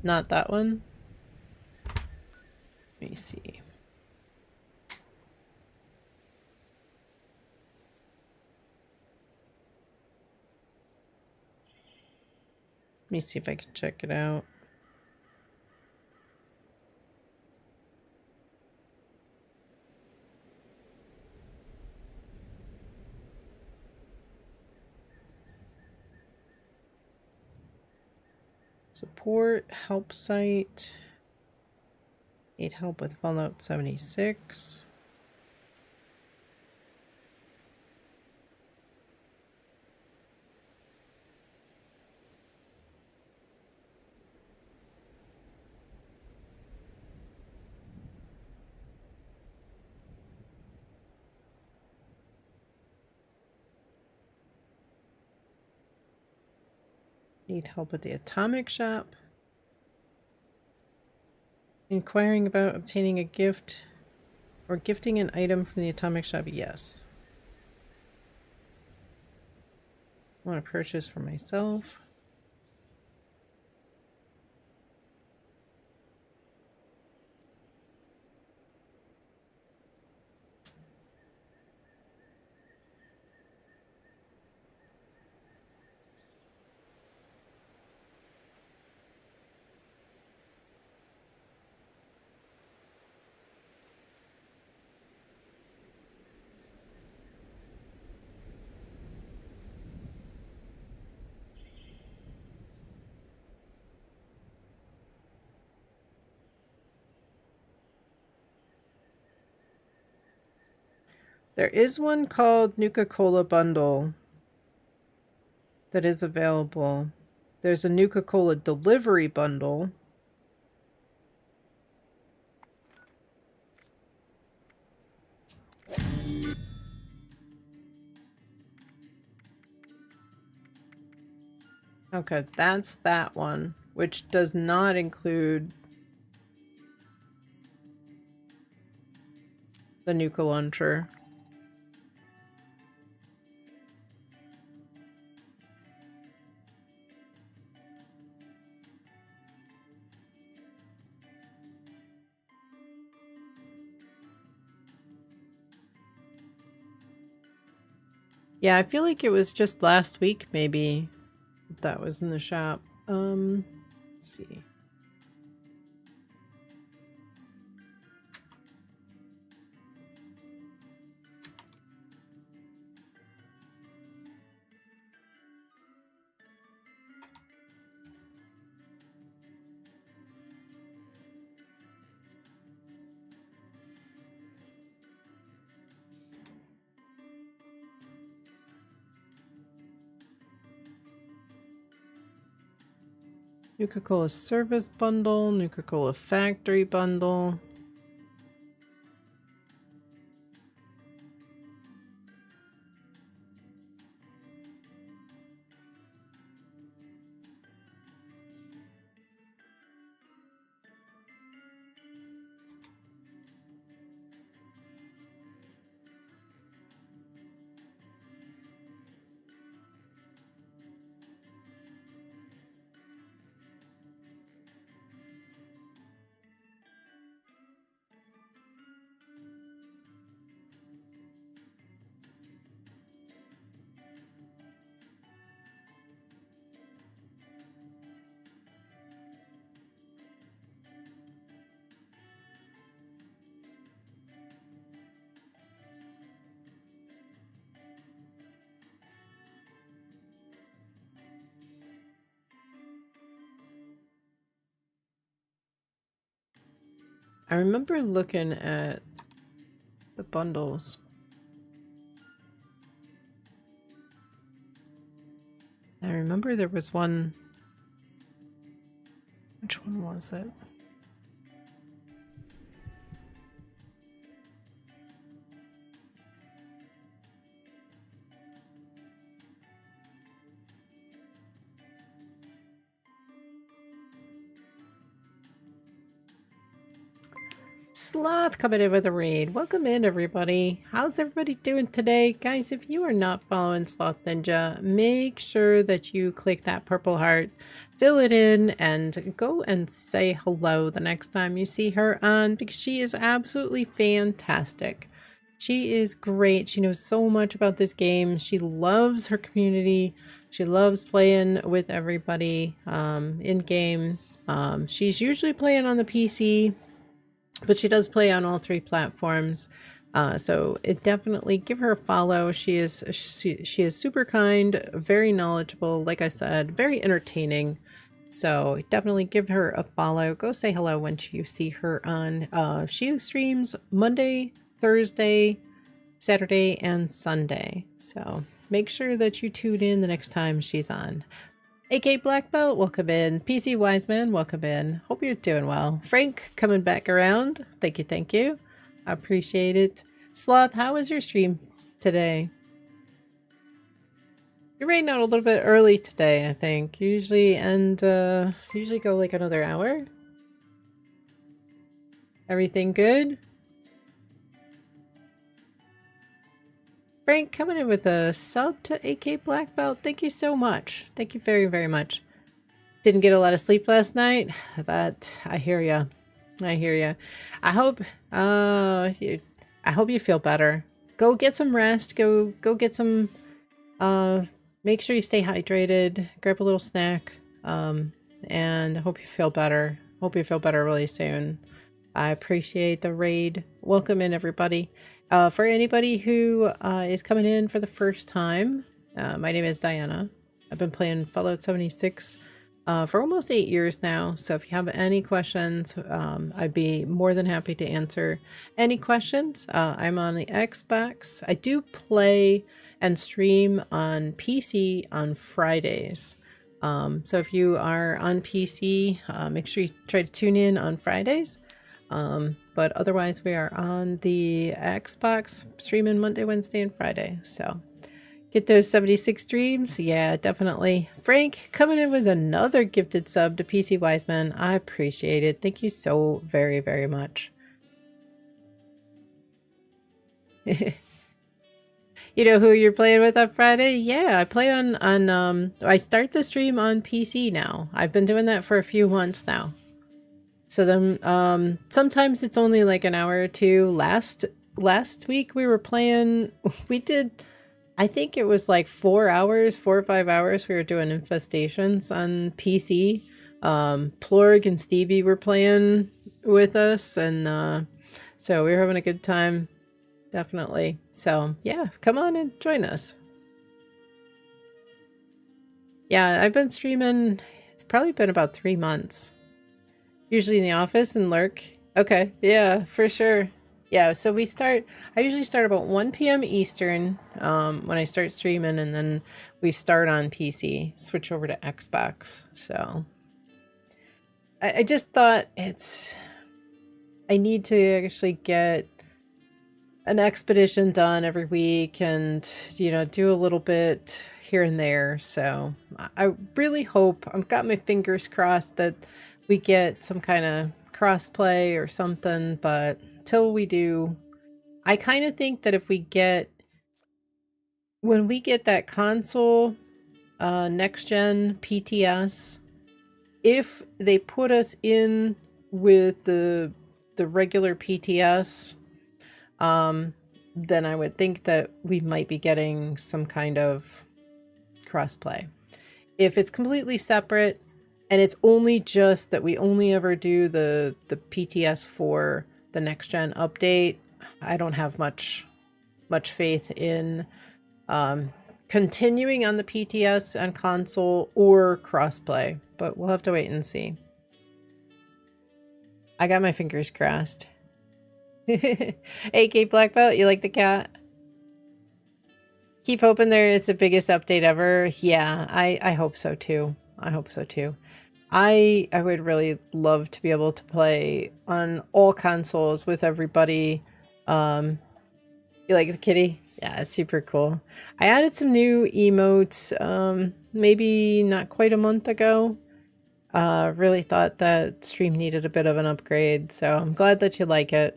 Not that one. Let me see. Let me see if I can check it out. Support, help site. Need help with Fallout 76. Need help with the atomic shop. Inquiring about obtaining a gift or gifting an item from the atomic shop. Yes. I want to purchase for myself. There is one called Nuka-Cola Bundle that is available. There's a Nuka-Cola Delivery Bundle. Okay, that's that one, which does not include the Nuka Launcher. Yeah, I feel like it was just last week, maybe, that was in the shop. Let's see. Nuka-Cola Service Bundle, Nuka-Cola Factory Bundle. I remember looking at the bundles. I remember there was one. Which one was it? Sloth coming in with a raid. Welcome in, everybody. How's everybody doing today? Guys, if you are not following Sloth Ninja, make sure that you click that purple heart, fill it in, and go and say hello the next time you see her on, because she is absolutely fantastic. She is great. She knows so much about this game. She loves her community. She loves playing with everybody in game. She's usually playing on the PC, but she does play on all 3 platforms. So definitely give her a follow. She is super kind, very knowledgeable, like I said, very entertaining. So definitely give her a follow. Go say hello when you see her on. She streams Monday, Thursday, Saturday, and Sunday. So make sure that you tune in the next time she's on. AK Black Belt, welcome in. PC Wiseman, welcome in. Hope you're doing well. Frank, coming back around. Thank you, thank you. I appreciate it. Sloth, how was your stream today? You're raiding out a little bit early today, I think. Usually usually go like another hour. Everything good? Frank coming in with a sub to AK Black Belt. Thank you so much. Thank you very, very much. Didn't get a lot of sleep last night. That I hear ya. I hear ya. I hope I hope you feel better. Go get some rest. Go get some make sure you stay hydrated. Grab a little snack. And I hope you feel better. Hope you feel better really soon. I appreciate the raid. Welcome in, everybody. For anybody who is coming in for the first time, my name is Diana. I've been playing Fallout 76 for almost 8 years now. So if you have any questions, I'd be more than happy to answer any questions. I'm on the Xbox. I do play and stream on PC on Fridays. So if you are on PC, make sure you try to tune in on Fridays. But otherwise we are on the Xbox streaming Monday, Wednesday, and Friday. So get those 76 streams. Yeah, definitely. Frank coming in with another gifted sub to PC Wiseman. I appreciate it. Thank you so very, very much. You know who you're playing with on Friday? Yeah, I play on I start the stream on PC now. I've been doing that for a few months now. So then sometimes it's only like an hour or two. Last week we were playing, we did, I think it was like 4 hours, 4 or 5 hours we were doing infestations on PC. Plorg and Stevie were playing with us, and so we were having a good time. Definitely. So yeah, come on and join us. Yeah, I've been streaming, it's probably been about 3 months. Usually in the office and lurk. Okay, yeah, for sure. Yeah, so I usually start about 1 p.m. Eastern when I start streaming, and then we start on PC, switch over to Xbox. So I just thought I need to actually get an expedition done every week and, you know, do a little bit here and there. So I really hope, I've got my fingers crossed that we get some kind of crossplay or something, but till we do, I kind of think that when we get that console, next gen PTS, if they put us in with the regular PTS, then I would think that we might be getting some kind of crossplay. If it's completely separate and it's only just that we only ever do the PTS for the next gen update, I don't have much faith in continuing on the PTS on console or crossplay, but we'll have to wait and see. I got my fingers crossed. AK Black Belt, you like the cat? Keep hoping there is the biggest update ever. Yeah, I hope so too. I hope so too. I would really love to be able to play on all consoles with everybody. You like the kitty? Yeah, it's super cool. I added some new emotes, maybe not quite a month ago. Really thought that stream needed a bit of an upgrade, so I'm glad that you like it.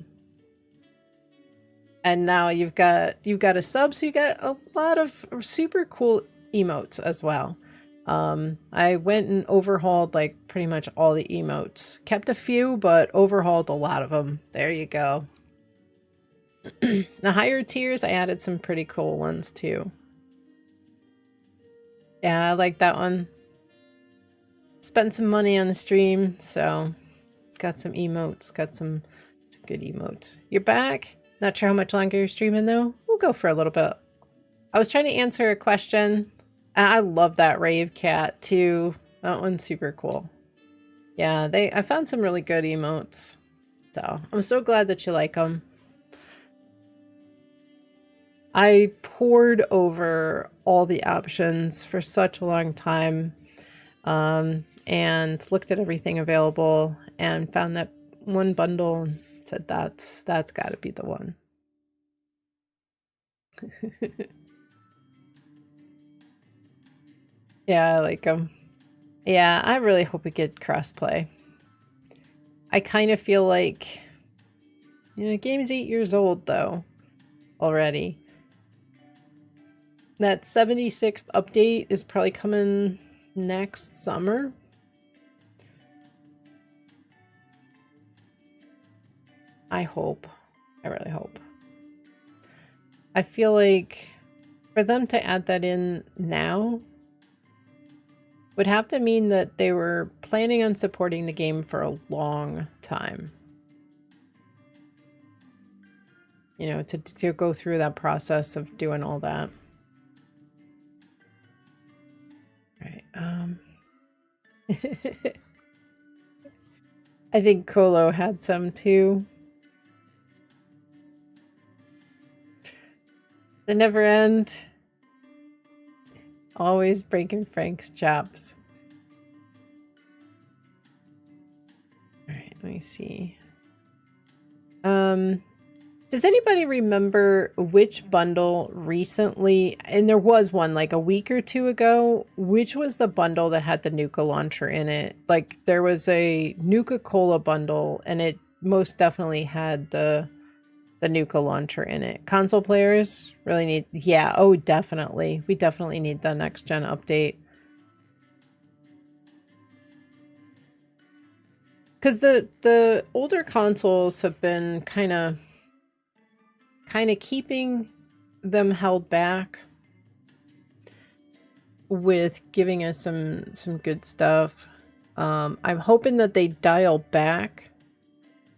And now you've got a sub, so you got a lot of super cool emotes as well. I went and overhauled like pretty much all the emotes. Kept a few, but overhauled a lot of them. There you go. The higher tiers, I added some pretty cool ones too. Yeah, I like that one. Spent some money on the stream, so got some emotes, got some good emotes. You're back? Not sure how much longer you're streaming though. We'll go for a little bit. I was trying to answer a question. I love that rave cat too. That one's super cool. Yeah, I found some really good emotes. So I'm so glad that you like them. I poured over all the options for such a long time, and looked at everything available and found that one bundle and said that's got to be the one. Yeah, I like them. Yeah, I really hope we get crossplay. I kind of feel like, you know, the game's 8 years old though already. That 76th update is probably coming next summer. I hope. I really hope. I feel like for them to add that in now would have to mean that they were planning on supporting the game for a long time. You know, to go through that process of doing all that. All right. I think Colo had some too. They never end. Always breaking Frank's chops. All right, let me see. Does anybody remember which bundle recently, and there was one like a week or two ago, which was the bundle that had the Nuka launcher in it? Like there was a Nuka-Cola bundle and it most definitely had the Nuka launcher in it. Console players really need, yeah, oh definitely. We definitely need the next gen update. Because the older consoles have been kind of keeping them held back with giving us some good stuff. I'm hoping that they dial back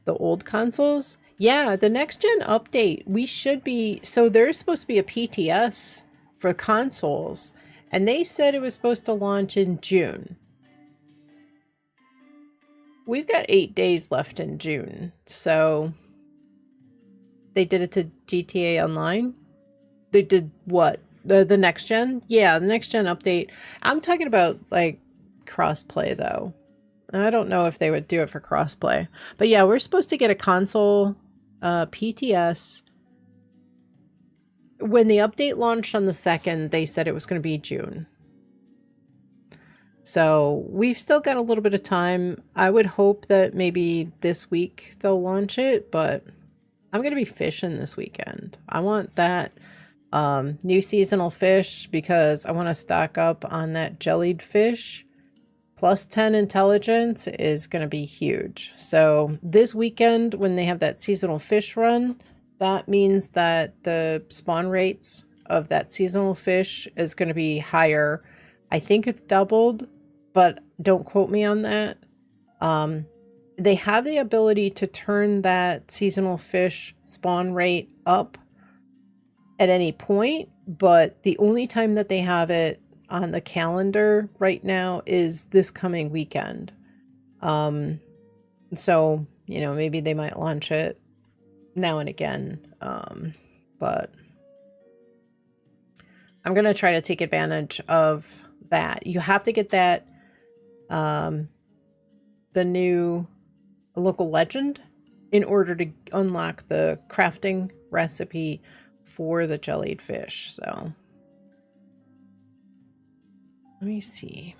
the old consoles. Yeah, the next gen update, we should be, so there's supposed to be a PTS for consoles, and they said it was supposed to launch in June. We've got 8 days left in June, so they did it to GTA Online. They did what? The next gen? Yeah, the next gen update. I'm talking about like crossplay though. I don't know if they would do it for crossplay. But yeah, we're supposed to get a console PTS. When the update launched on the 2nd, they said it was going to be June. So we've still got a little bit of time. I would hope that maybe this week they'll launch it, but I'm going to be fishing this weekend. I want that new seasonal fish because I want to stock up on that jellied fish. Plus 10 intelligence is going to be huge. So this weekend when they have that seasonal fish run, that means that the spawn rates of that seasonal fish is going to be higher. I think it's doubled, but don't quote me on that. They have the ability to turn that seasonal fish spawn rate up at any point, but the only time that they have it on the calendar right now is this coming weekend. So, you know, maybe they might launch it now and again. But I'm going to try to take advantage of that. You have to get that, the new local legend in order to unlock the crafting recipe for the jellied fish. So let me see.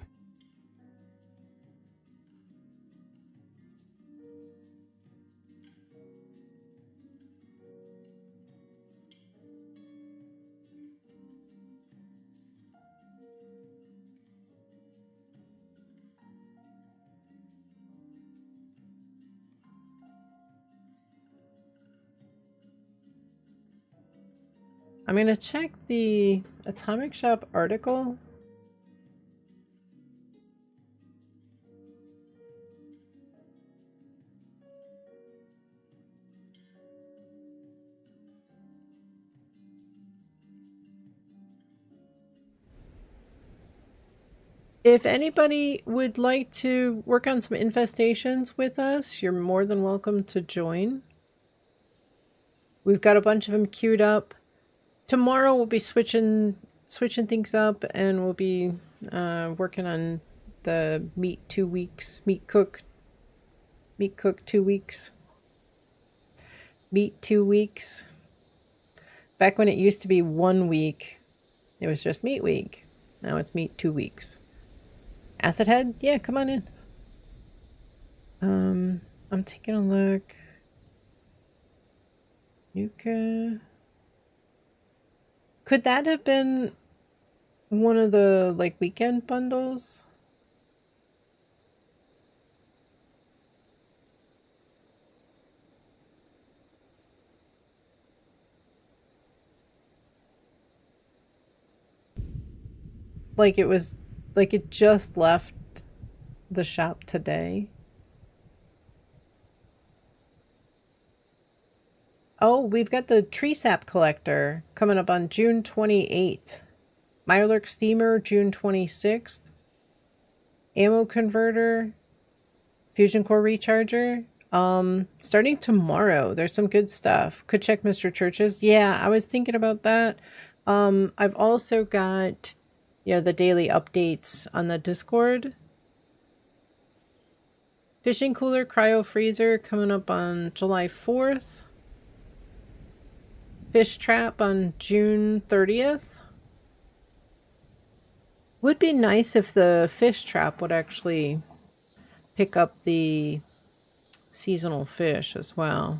I'm going to check the Atomic Shop article. If anybody would like to work on some infestations with us, you're more than welcome to join. We've got a bunch of them queued up. Tomorrow we'll be switching things up, and we'll be working on the meat cook 2 weeks. Meat 2 weeks. Back when it used to be 1 week, it was just meat week. Now it's meet 2 weeks. Acid Head? Yeah, come on in. I'm taking a look. Nuka. Could that have been one of the like weekend bundles? Like it was, like it just left the shop today. Oh, we've got the tree sap collector coming up on June 28th. Mirelurk steamer, June 26th. Ammo converter, fusion core recharger. Starting tomorrow. There's some good stuff. Could check Mr. Church's. Yeah, I was thinking about that. I've also got, you know, the daily updates on the Discord. Fishing cooler, cryo freezer coming up on July 4th. Fish trap on June 30th. Would be nice if the fish trap would actually pick up the seasonal fish as well.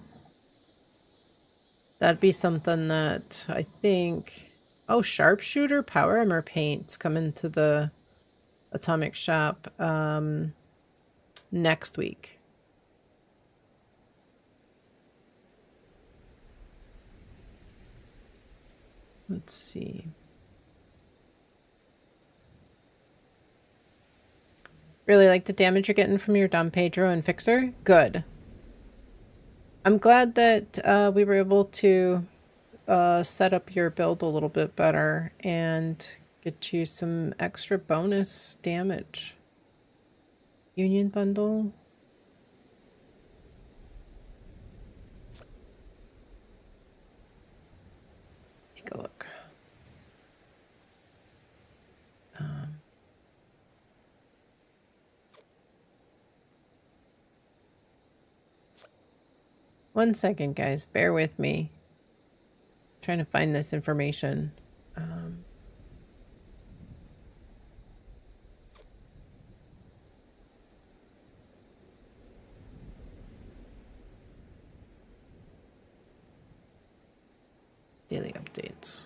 That'd be something that I think... Oh, sharpshooter power armor paints coming to the atomic shop next week. Let's see. Really like the damage you're getting from your Dom Pedro and Fixer? Good. I'm glad that we were able to set up your build a little bit better and get you some extra bonus damage. Union bundle. Take a look. One second, guys. Bear with me. I'm trying to find this information. Daily updates.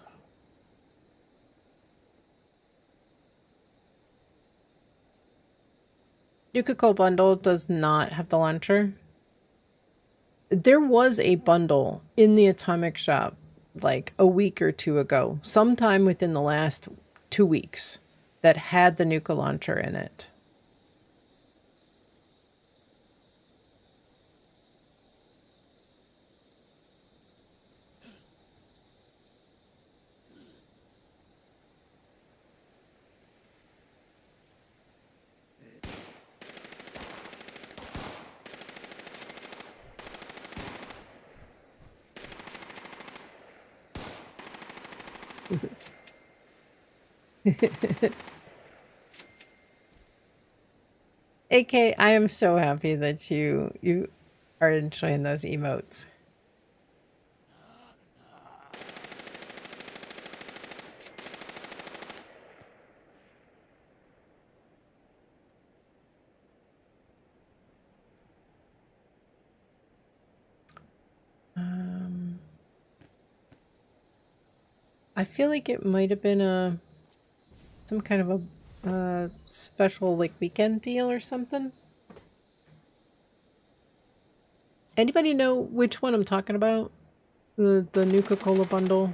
Nuka bundle does not have the launcher. There was a bundle in the Atomic Shop like a week or two ago, sometime within the last 2 weeks, that had the Nuka launcher in it. AK, I am so happy that you are enjoying those emotes. I feel like it might have been some kind of a special like weekend deal or something. Anybody know which one I'm talking about? The Nuka-Cola bundle?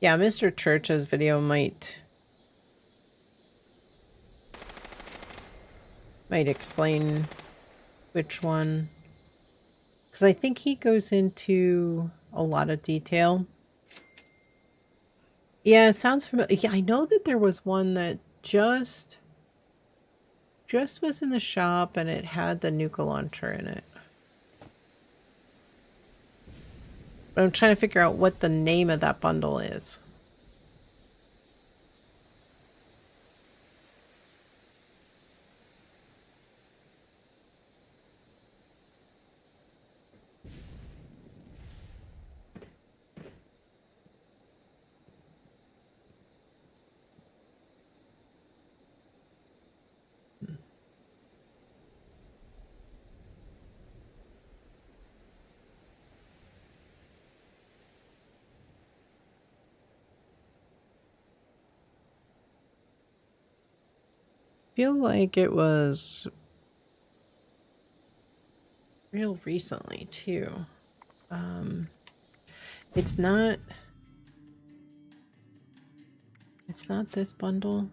Yeah, Mr. Church's video might explain which one. Because I think he goes into a lot of detail. Yeah, it sounds familiar. Yeah, I know that there was one that just was in the shop and it had the Nuka launcher in it. But I'm trying to figure out what the name of that bundle is. Feel like it was real recently too. It's not this bundle.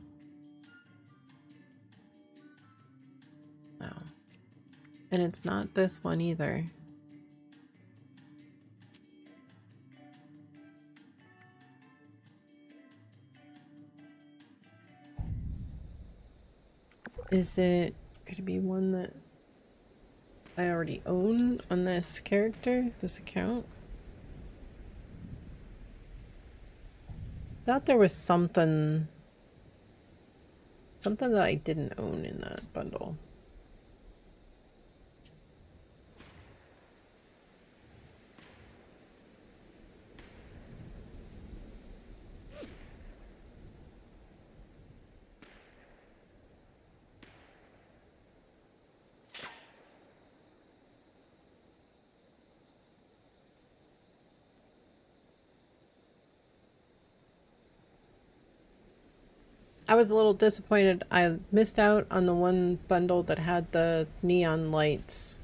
No. And it's not this one either. Is it going to be one that I already own on this character, this account? Thought there was something that I didn't own in that bundle. I was a little disappointed. I missed out on the one bundle that had the neon lights.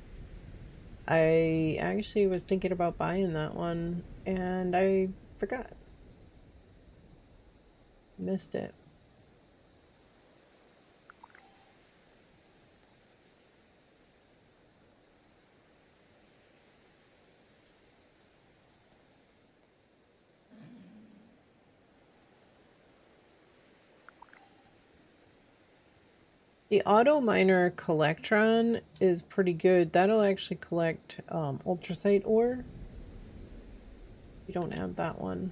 I actually was thinking about buying that one and I forgot. Missed it. The Auto Miner Collectron is pretty good. That'll actually collect ultracite ore. You don't have that one.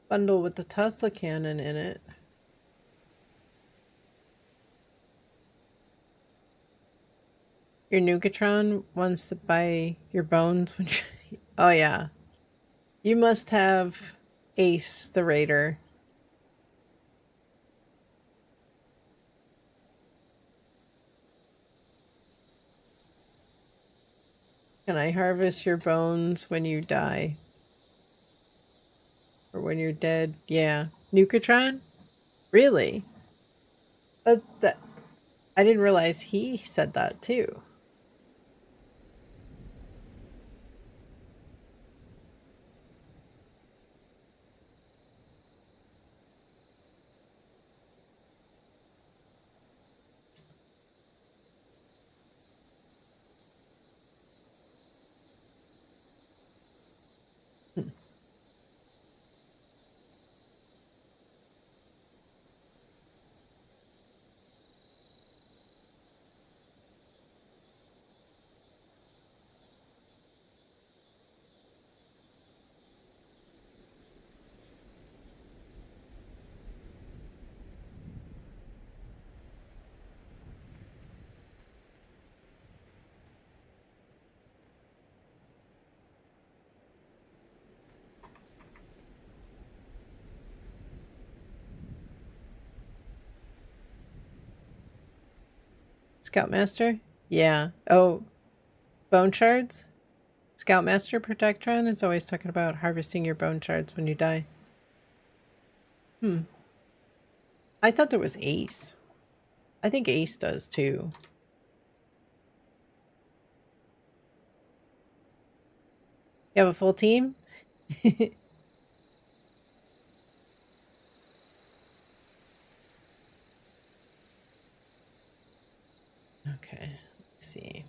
Bundle with the Tesla cannon in it. Your Nukatron wants to buy your bones when you... Oh yeah. You must have Ace the Raider. Can I harvest your bones when you die? Or when you're dead? Yeah. Nukatron? Really? That I didn't realize he said that too. Scoutmaster? Yeah. Oh, bone shards? Scoutmaster Protectron is always talking about harvesting your bone shards when you die. I thought there was Ace. I think Ace does too. You have a full team? Okay, let's see.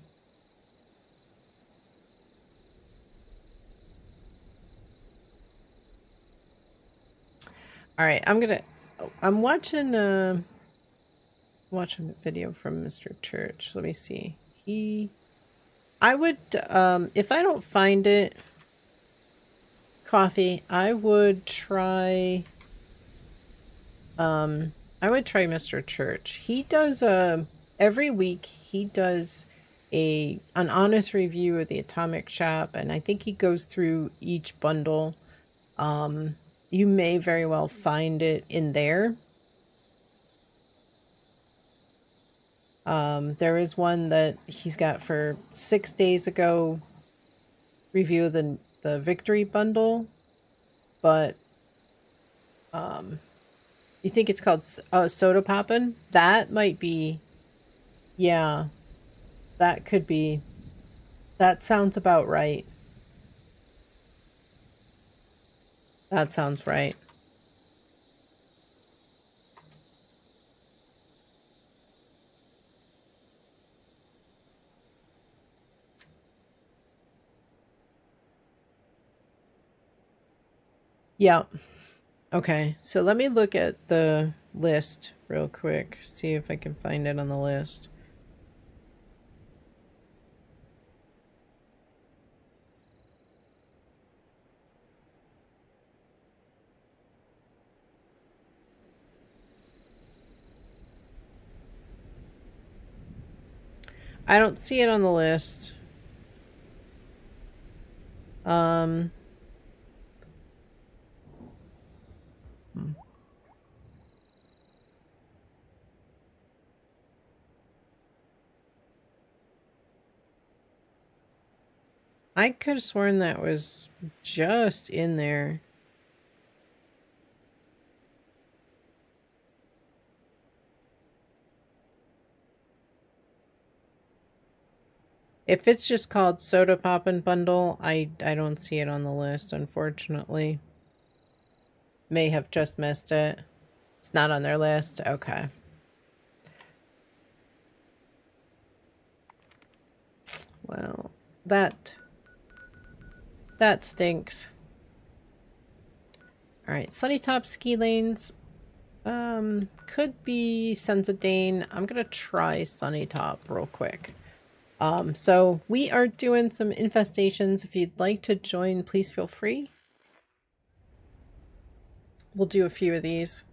All right, I'm watching a video from Mr. Church. Let me see. I would if I don't find it, coffee, I would try Mr. Church. He does every week he does an honest review of the Atomic Shop, and I think he goes through each bundle. You may very well find it in there. There is one that he's got for 6 days ago, review of the Victory bundle, but you think it's called Soda Poppin'? That might be, yeah, that could be, that sounds about right. That sounds right. Yeah. Okay, so let me look at the list real quick, see if I can find it on the list. I don't see it on the list. I could have sworn that was just in there. If it's just called Soda Poppin' Bundle, I don't see it on the list, unfortunately. May have just missed it. It's not on their list? Okay. Well, that stinks. Alright, Sunny Top Ski Lanes. Could be Sons of Dane. I'm gonna try Sunny Top real quick. So we are doing some infestations. If you'd like to join, please feel free. We'll do a few of these.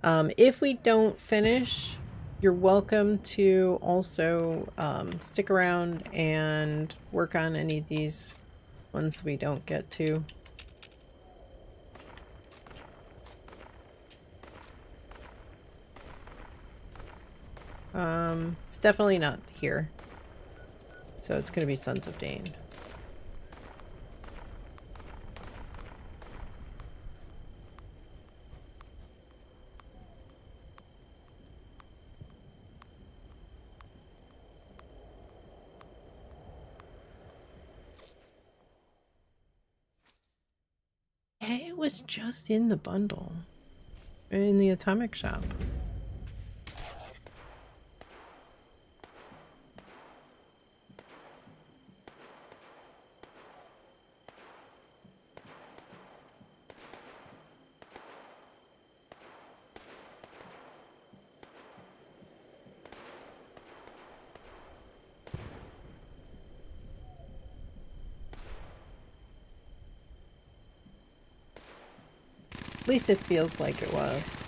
If we don't finish, you're welcome to also stick around and work on any of these ones we don't get to. It's definitely not here. So it's gonna be Sons of Dane. It was just in the bundle. In the Atomic Shop. At least it feels like it was.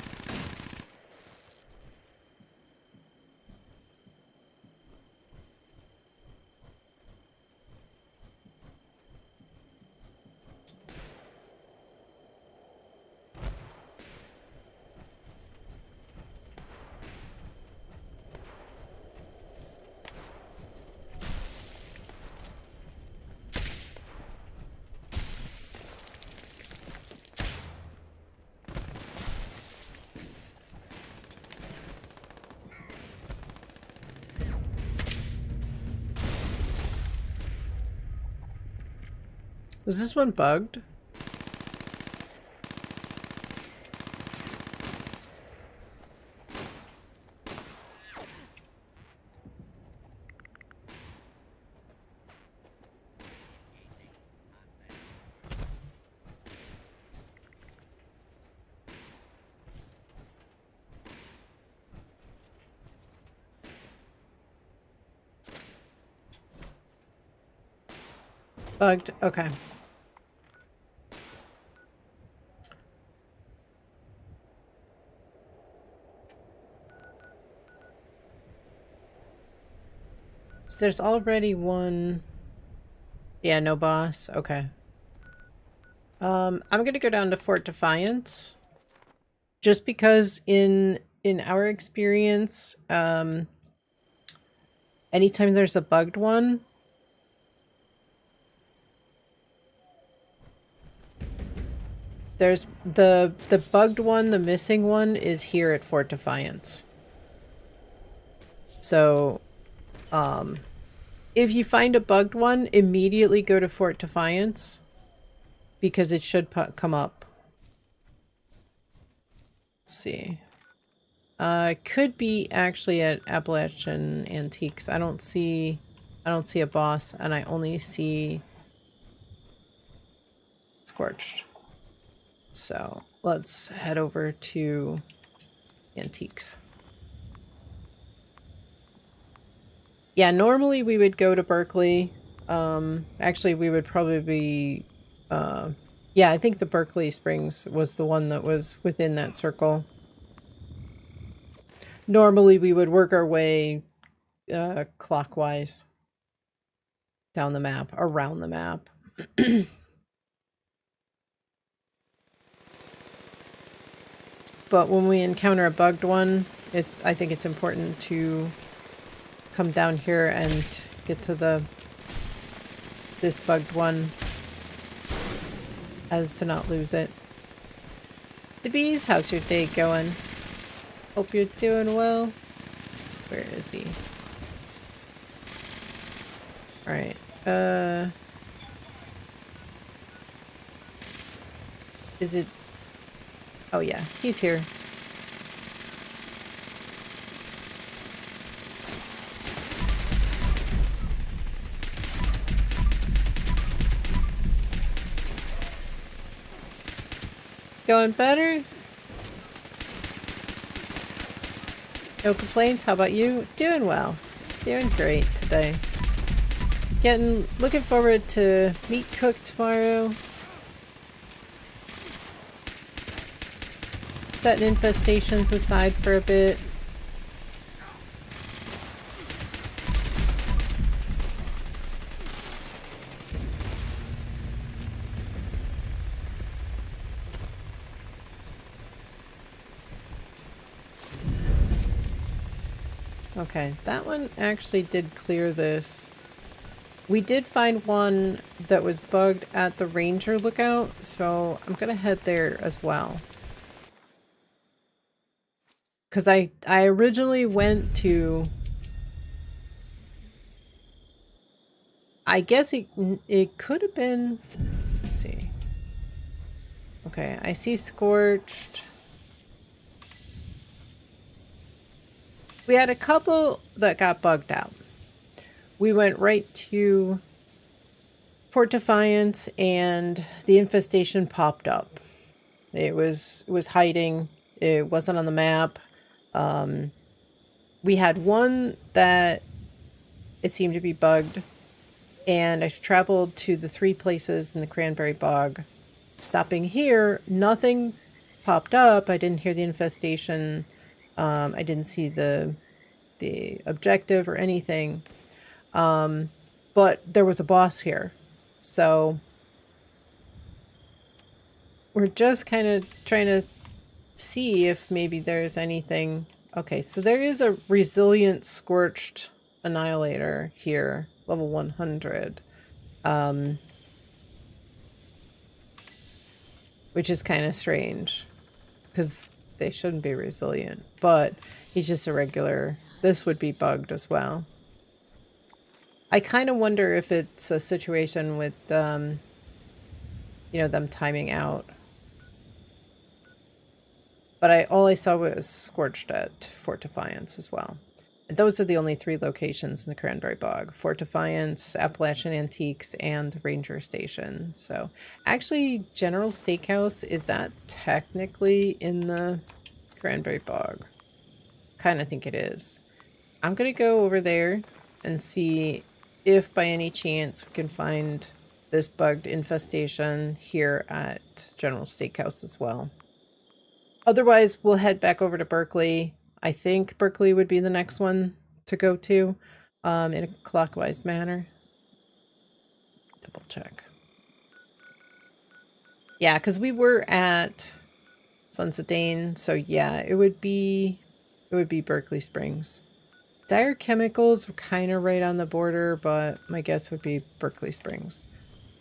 Was this one bugged? Bugged. Okay. So there's already one. Yeah, no boss. Okay. I'm gonna go down to Fort Defiance. Just because in our experience, anytime there's a bugged one, there's the bugged one, the missing one is here at Fort Defiance. So, if you find a bugged one, immediately go to Fort Defiance because it should come up. Let's see. Could be actually at Appalachian Antiques. I don't see a boss, and I only see Scorched. So let's head over to Antiques. Yeah, normally we would go to Berkeley. Actually, we would probably be, yeah, I think the Berkeley Springs was the one that was within that circle. Normally we would work our way clockwise down the map, around the map. But when we encounter a bugged one, I think it's important to come down here and get to this bugged one as to not lose it. The bees, how's your day going? Hope you're doing well. Where is he? Alright, is it? Oh yeah, he's here. Going better? No complaints, how about you? Doing well. Doing great today. Looking forward to meat cook tomorrow. Setting infestations aside for a bit. Okay, that one actually did clear this. We did find one that was bugged at the Ranger lookout, so I'm gonna head there as well. Because I originally went to... I guess it could have been... Let's see. Okay, I see Scorched. We had a couple that got bugged out. We went right to Fort Defiance and the infestation popped up. It was hiding. It wasn't on the map. We had one that it seemed to be bugged, and I traveled to the 3 places in the Cranberry Bog. Stopping here, nothing popped up. I didn't hear the infestation. I didn't see the objective or anything. But there was a boss here. So we're just kind of trying to see if maybe there's anything. Okay, so there is a resilient Scorched Annihilator here, level 100. Which is kind of strange because they shouldn't be resilient, but he's just a regular. This would be bugged as well. I kind of wonder if it's a situation with you know, them timing out. But all I saw was Scorched at Fort Defiance as well. And those are the only 3 locations in the Cranberry Bog. Fort Defiance, Appalachian Antiques, and Ranger Station. So actually, General Steakhouse, is that technically in the Cranberry Bog? Kind of think it is. I'm going to go over there and see if by any chance we can find this bugged infestation here at General Steakhouse as well. Otherwise, we'll head back over to Berkeley. I think Berkeley would be the next one to go to in a clockwise manner. Double check. Yeah, because we were at Sons of Dane, so yeah, it would be Berkeley Springs. Dire Chemicals were kind of right on the border, but my guess would be Berkeley Springs.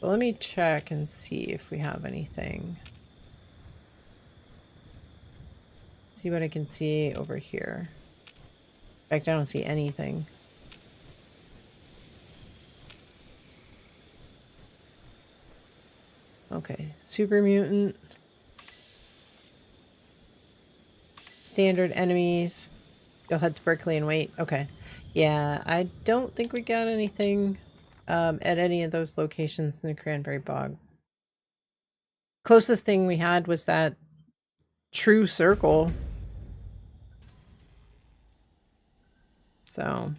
But let me check and see if we have anything. See what I can see over here. In fact, I don't see anything. Okay, super mutant. Standard enemies. You'll head to Berkeley and wait. Okay. Yeah, I don't think we got anything at any of those locations in the Cranberry Bog. Closest thing we had was that true circle. So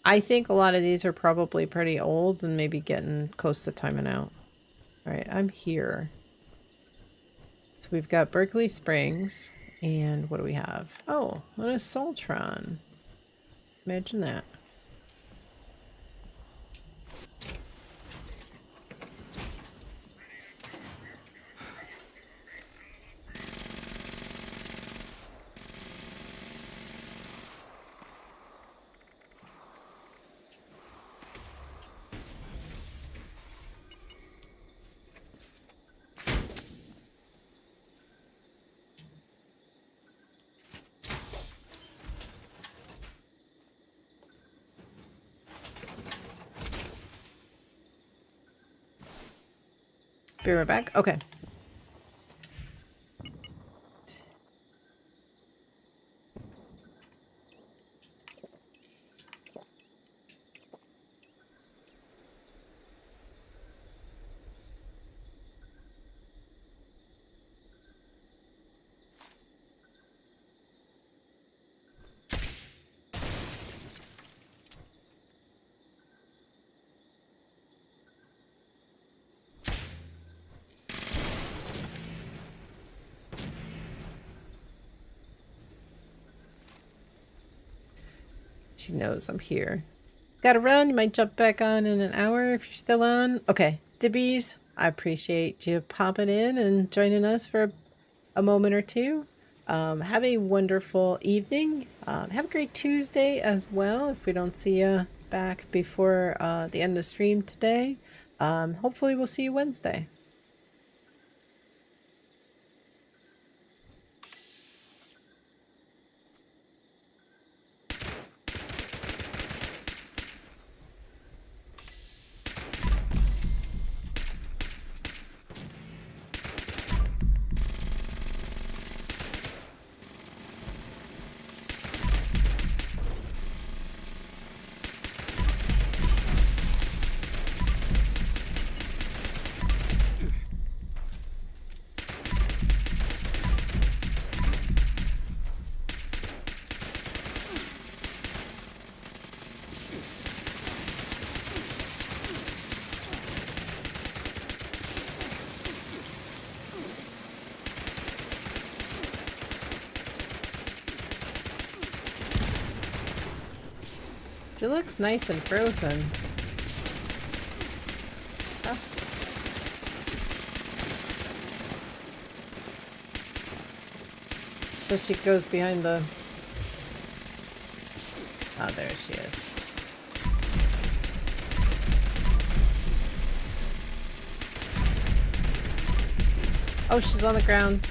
I think a lot of these are probably pretty old and maybe getting close to timing out. All right, I'm here. So we've got Berkeley Springs, and what do we have? Oh, an Assaultron. Imagine that. Be right back. Okay. She knows I'm here. Gotta run. You might jump back on in an hour if you're still on. Okay, Dibbies, I appreciate you popping in and joining us for a moment or two. Have a wonderful evening. Have a great Tuesday as well if we don't see you back before the end of the stream today. Hopefully we'll see you Wednesday. She looks nice and frozen. Oh. So she goes behind the... Oh, there she is. Oh, she's on the ground.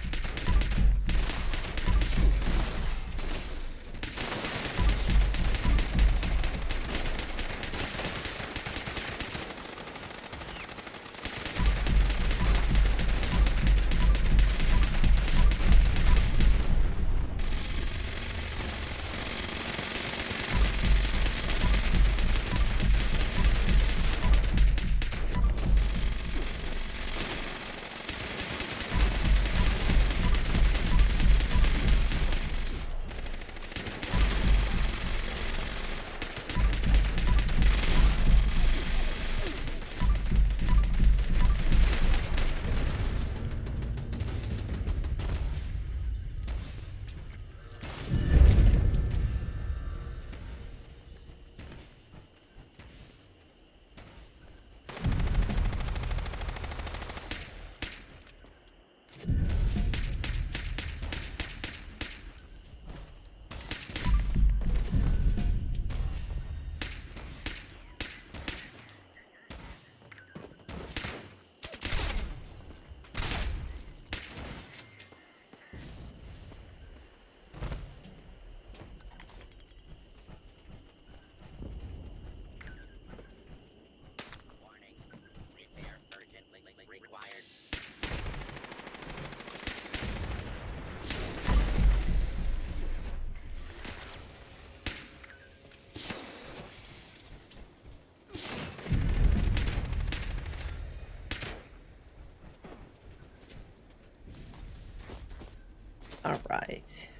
All right.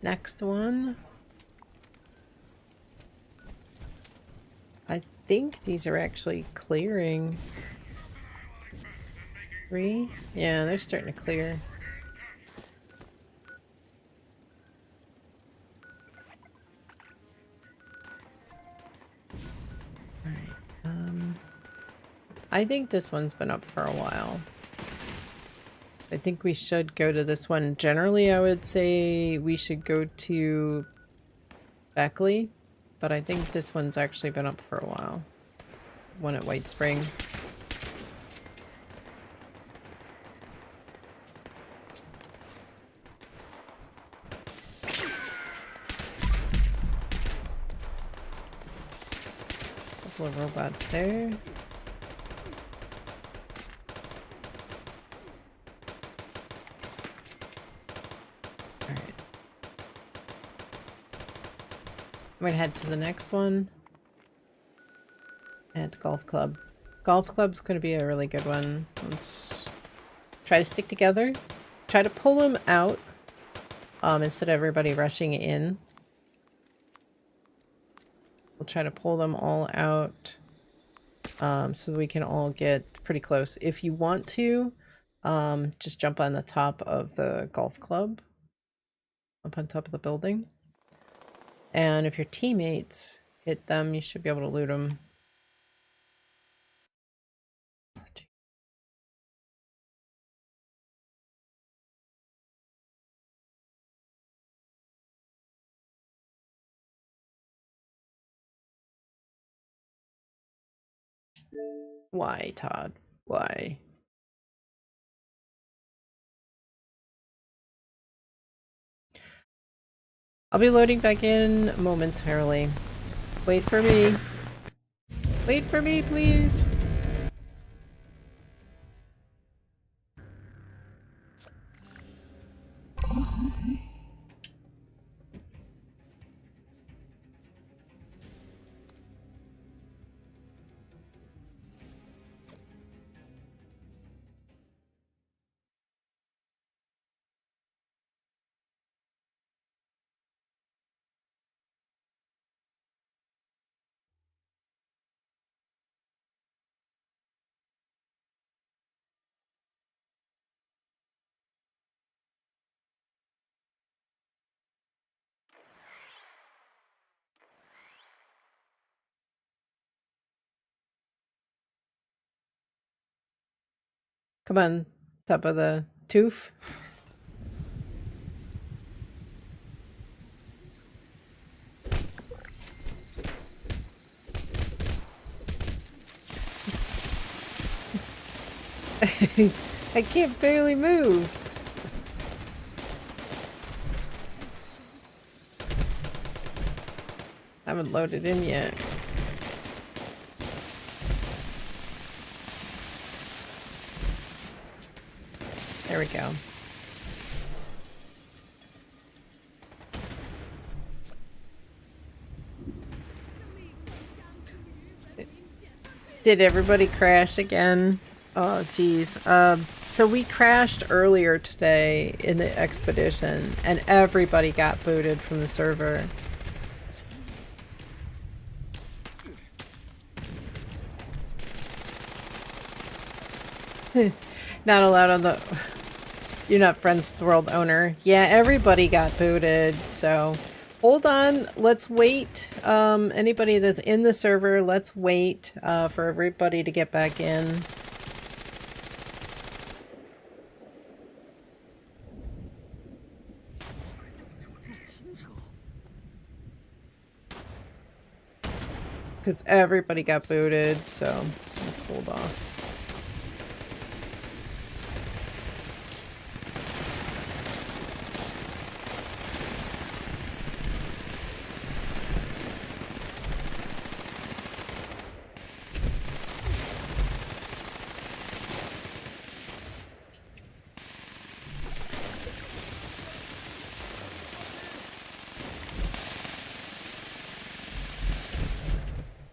Next one. I think these are actually clearing. 3? Yeah, they're starting to clear. Alright, I think this one's been up for a while. I think we should go to this one. Generally, I would say we should go to Beckley, but I think this one's actually been up for a while. One at White Spring. Couple of robots there. I'm gonna head to the next one. At Golf Club. Golf Club's gonna be a really good one. Let's try to stick together. Try to pull them out instead of everybody rushing in. We'll try to pull them all out so we can all get pretty close. If you want to, just jump on the top of the golf club. Up on top of the building. And if your teammates hit them, you should be able to loot them. Why, Todd? Why? I'll be loading back in momentarily. Wait for me. Wait for me, please. Come on, top of the tooth. I can't barely move. I haven't loaded in yet. There we go. Did everybody crash again? Oh, geez. So we crashed earlier today in the expedition, and everybody got booted from the server. Not allowed on the... You're not friends with the world owner. Yeah, everybody got booted, so... Hold on, let's wait. Anybody that's in the server, let's wait for everybody to get back in. Because everybody got booted, so let's hold off.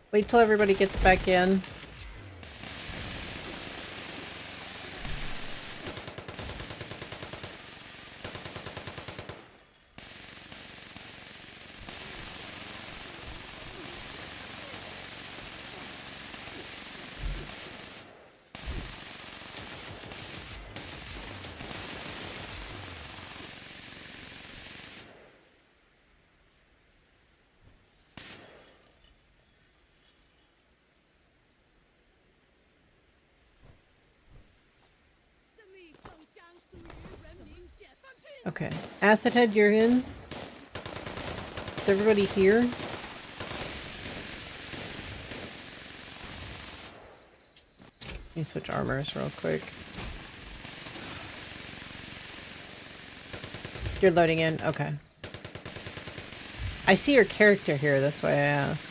Wait till everybody gets back in. Okay. Acid Head, you're in? Is everybody here? Let me switch armors real quick. You're loading in? Okay. I see your character here, that's why I ask.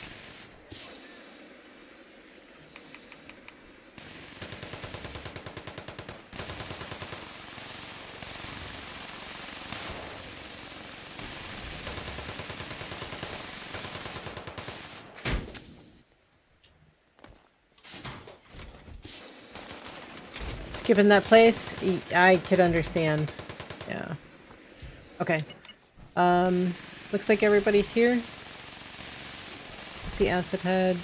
Skipping that place? I could understand. Yeah. Okay. Looks like everybody's here. I see Acid Head.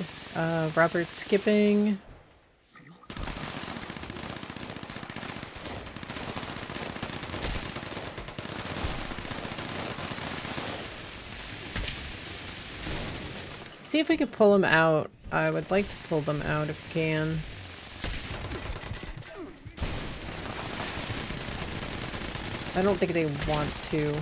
Robert's skipping. See if we could pull them out. I would like to pull them out if we can. I don't think they want to.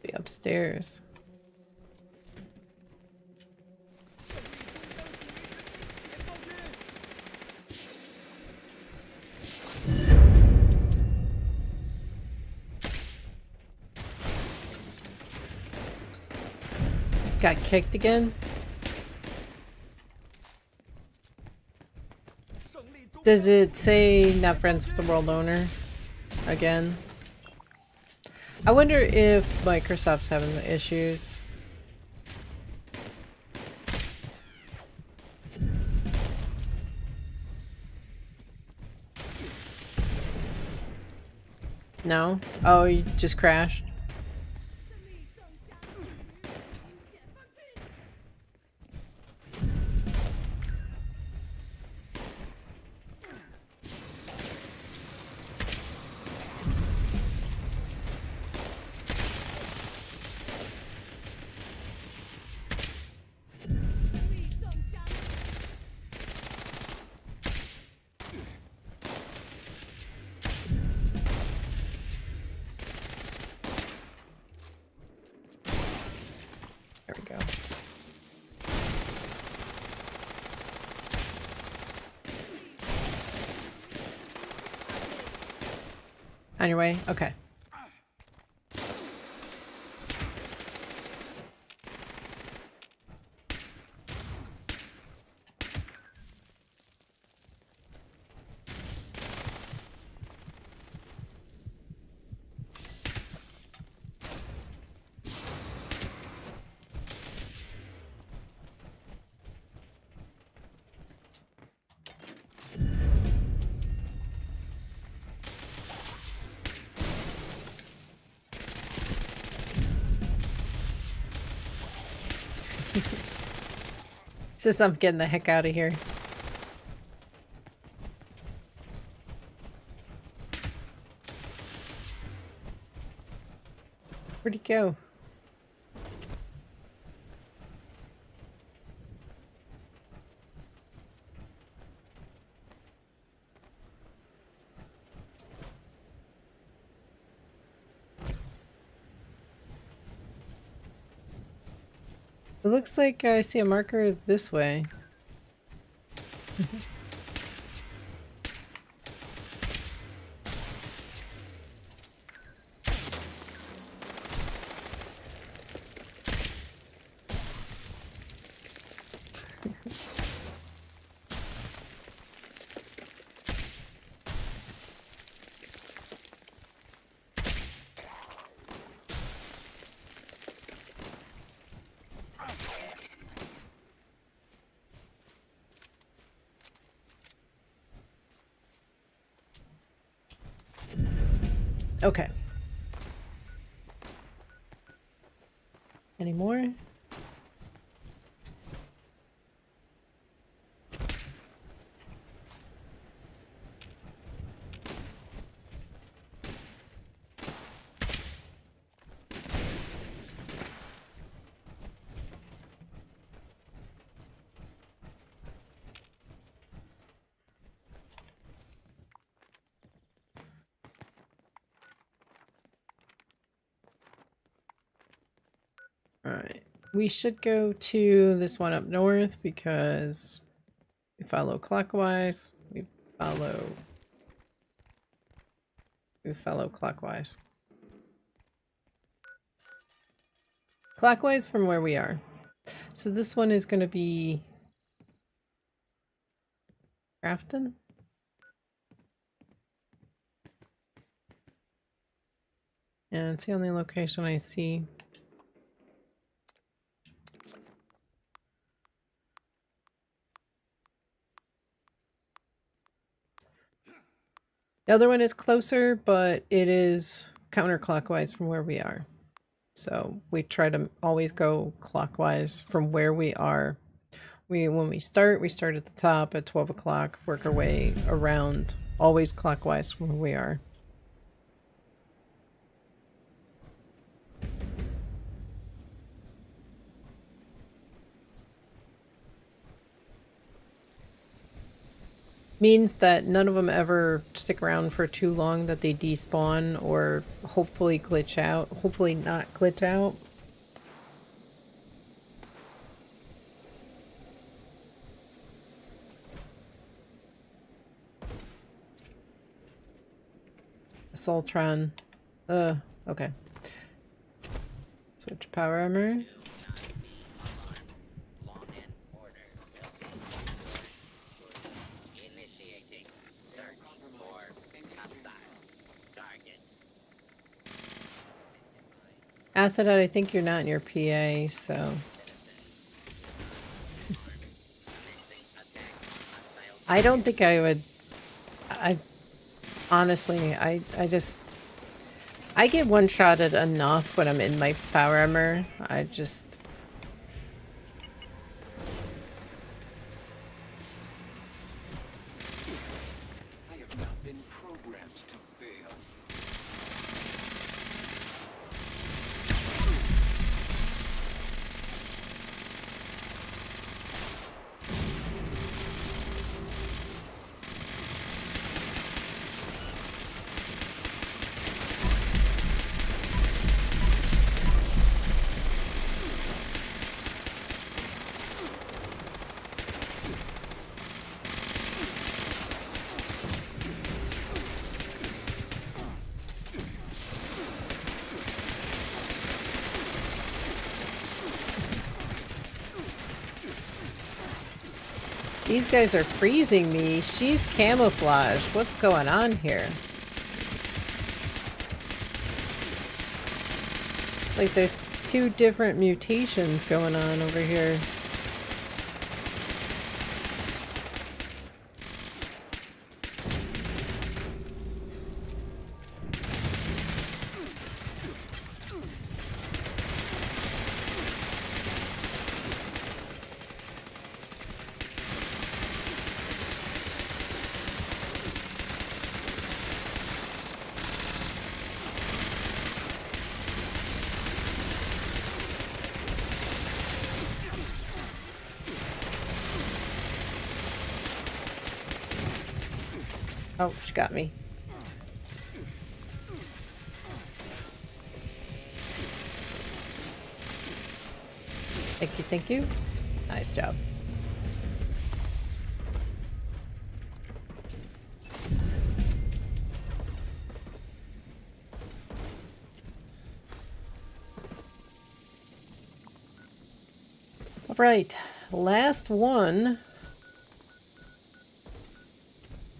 Be upstairs. Got kicked again? Does it say not friends with the world owner again? I wonder if Microsoft's having the issues. No? Oh, you just crashed? There we go. On your way? Okay. Says I'm getting the heck out of here. Where'd he go? It looks like I see a marker this way. Okay. Any more? Alright, we should go to this one up north because we follow clockwise. We follow clockwise. Clockwise from where we are. So this one is going to be Grafton? And it's the only location I see. The other one is closer, but it is counterclockwise from where we are. So we try to always go clockwise from where we are. When we start at the top at 12 o'clock, work our way around, always clockwise from where we are. Means that none of them ever stick around for too long, that they despawn or hopefully glitch out. Hopefully not glitch out. Soltron. Okay. Switch power armor. Acid, I think you're not in your PA, so. I don't think I would. Honestly, I get one-shotted enough when I'm in my power armor. I just. I have not been programmed to fail. These guys are freezing me. She's camouflaged. What's going on here? Like there's two different mutations going on over here. Oh, she got me. Thank you, thank you. Nice job. All right, last one.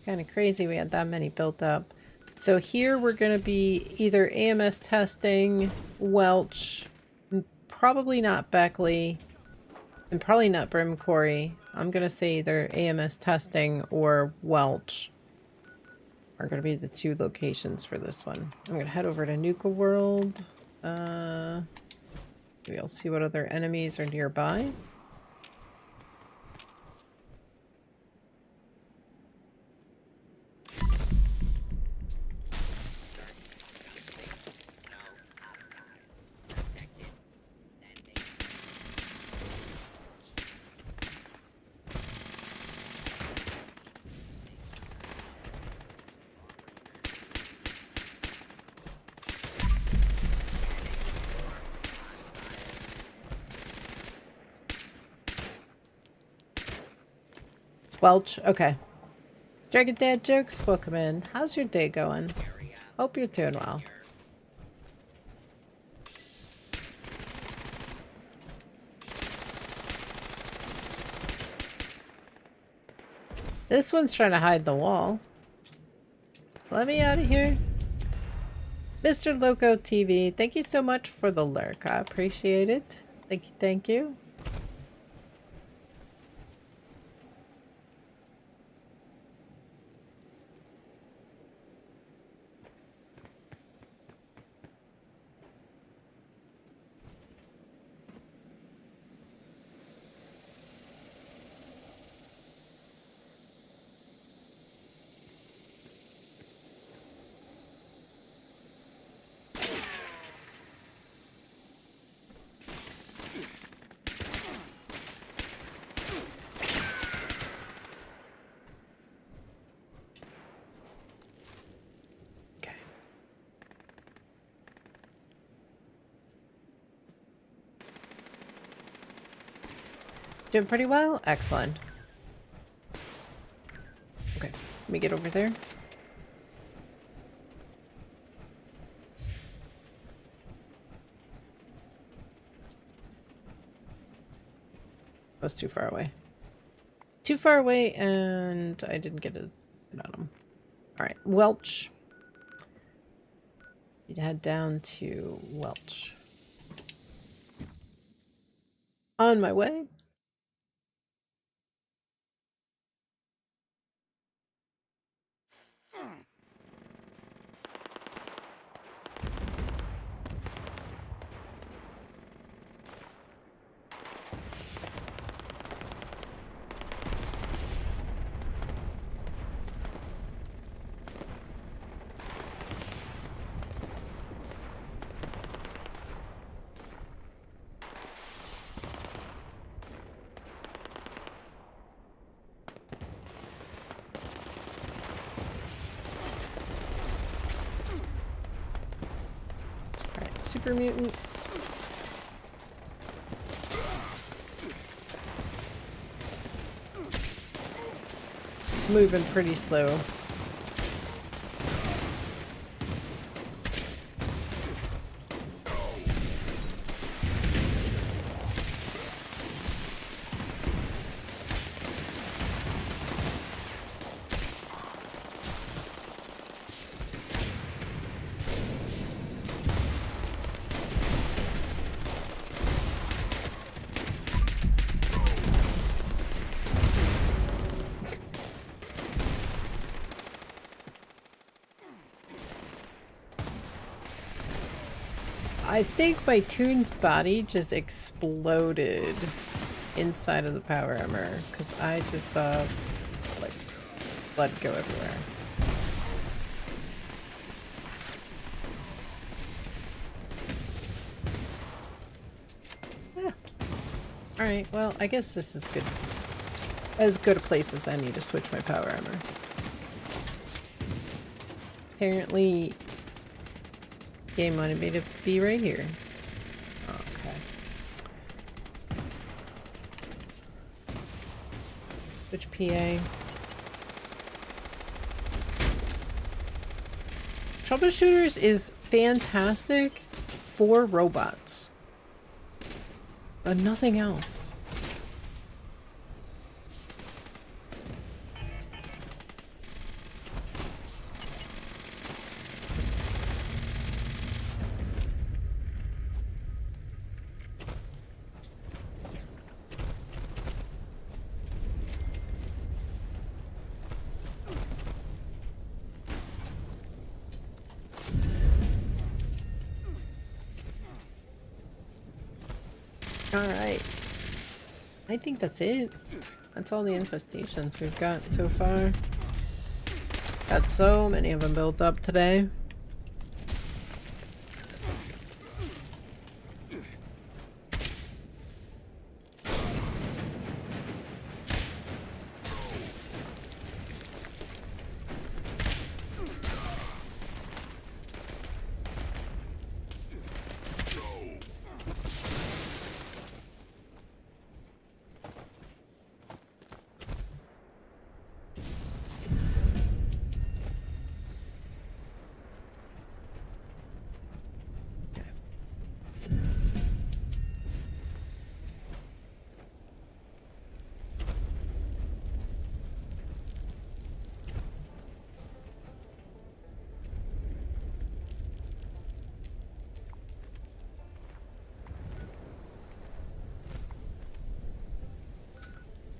Kind of crazy we had that many built up. So here we're going to be either AMS testing, Welch, probably not Beckley, and probably not Brim Quarry. I'm going to say either AMS testing or Welch are going to be the two locations for this one. I'm going to head over to Nuka World. We'll see what other enemies are nearby. Welch, okay. Dragon Dad Jokes, welcome in. How's your day going? Hope you're doing well. This one's trying to hide the wall. Let me out of here. Mr. Loco TV, thank you so much for the lurk. I appreciate it. Thank you, thank you. Doing pretty well? Excellent. Okay, let me get over there. I was too far away. Too far away, and I didn't get it on him. Alright, Welch. You'd head down to Welch. On my way. Super mutant. Moving pretty slow. I think my Toon's body just exploded inside of the power armor because I just saw like blood go everywhere. Yeah. Alright, well, I guess this is good. As good a place as any to switch my power armor. Apparently, game wanted me to be right here. Okay. Which PA? Troubleshooters is fantastic for robots, but nothing else. Alright. I think that's it. That's all the infestations we've got so far. Got so many of them built up today.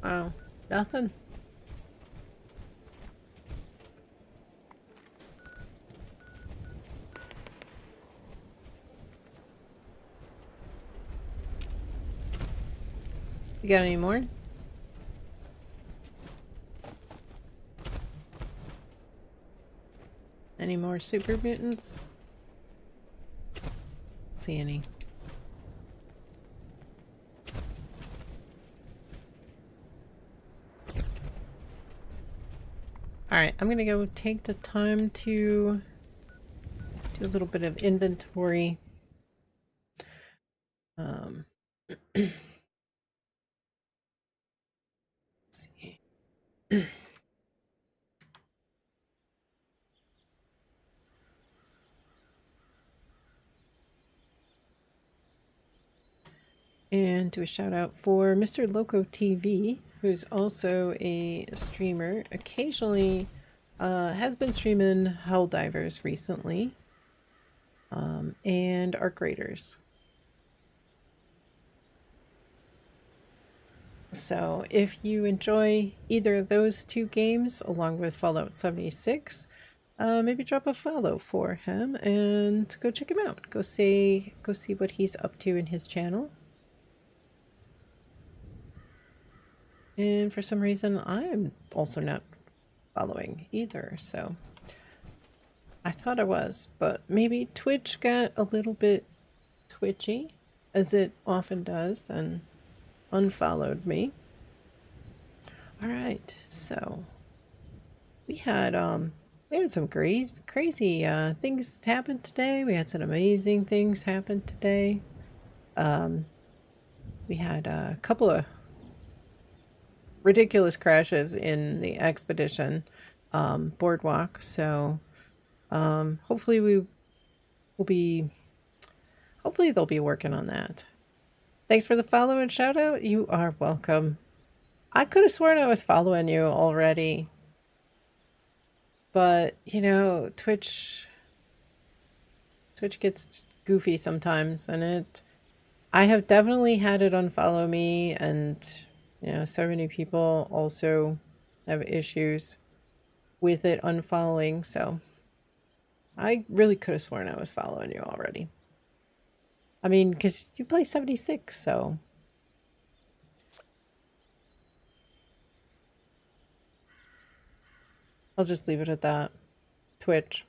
Wow, nothing. You got any more? Any more super mutants? Don't see any. Alright, I'm gonna go take the time to do a little bit of inventory. Let's see. And do a shout out for Mr. Loco TV, who's also a streamer. Occasionally has been streaming Helldivers recently. And Arc Raiders. So if you enjoy either of those two games along with Fallout 76, maybe drop a follow for him and go check him out. Go see what he's up to in his channel. And for some reason, I'm also not following either, so I thought I was, but maybe Twitch got a little bit twitchy, as it often does, and unfollowed me. Alright, so we had some crazy things happen today. We had some amazing things happen today. We had a couple of ridiculous crashes in the expedition boardwalk, so hopefully they'll be working on that. Thanks for the follow and shout out. You are welcome. I could have sworn I was following you already, but you know, Twitch gets goofy sometimes, and I have definitely had it unfollow me, and you know, so many people also have issues with it unfollowing, so I really could have sworn I was following you already. I mean, because you play 76, so I'll just leave it at that. Twitch.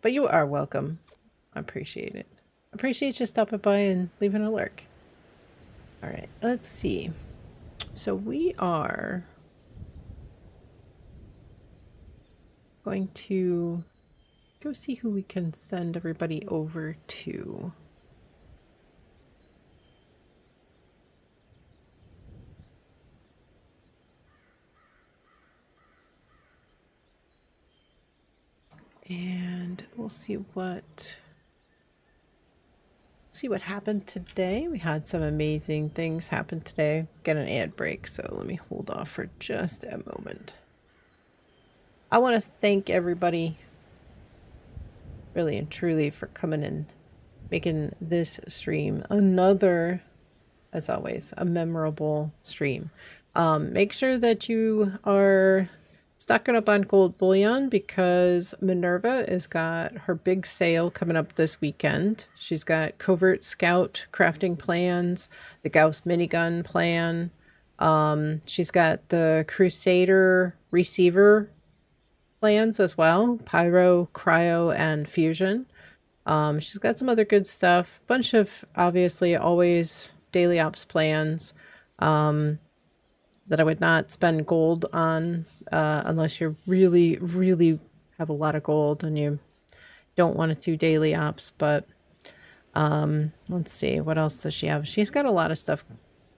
But you are welcome. I appreciate it. I appreciate you stopping by and leaving a lurk. Alright, let's see. So we are going to go see who we can send everybody over to. And we'll see what happened today. We had some amazing things happen today. Got an ad break, so let me hold off for just a moment. I want to thank everybody really and truly for coming and making this stream another, as always, a memorable stream. Make sure that you are stocking up on gold bullion because Minerva has got her big sale coming up this weekend. She's got Covert Scout crafting plans, the Gauss minigun plan. She's got the Crusader receiver plans as well, Pyro, Cryo, and Fusion. She's got some other good stuff. Bunch of, obviously, always daily ops plans that I would not spend gold on unless you really, really have a lot of gold and you don't want to do daily ops. But let's see, what else does she have? She's got a lot of stuff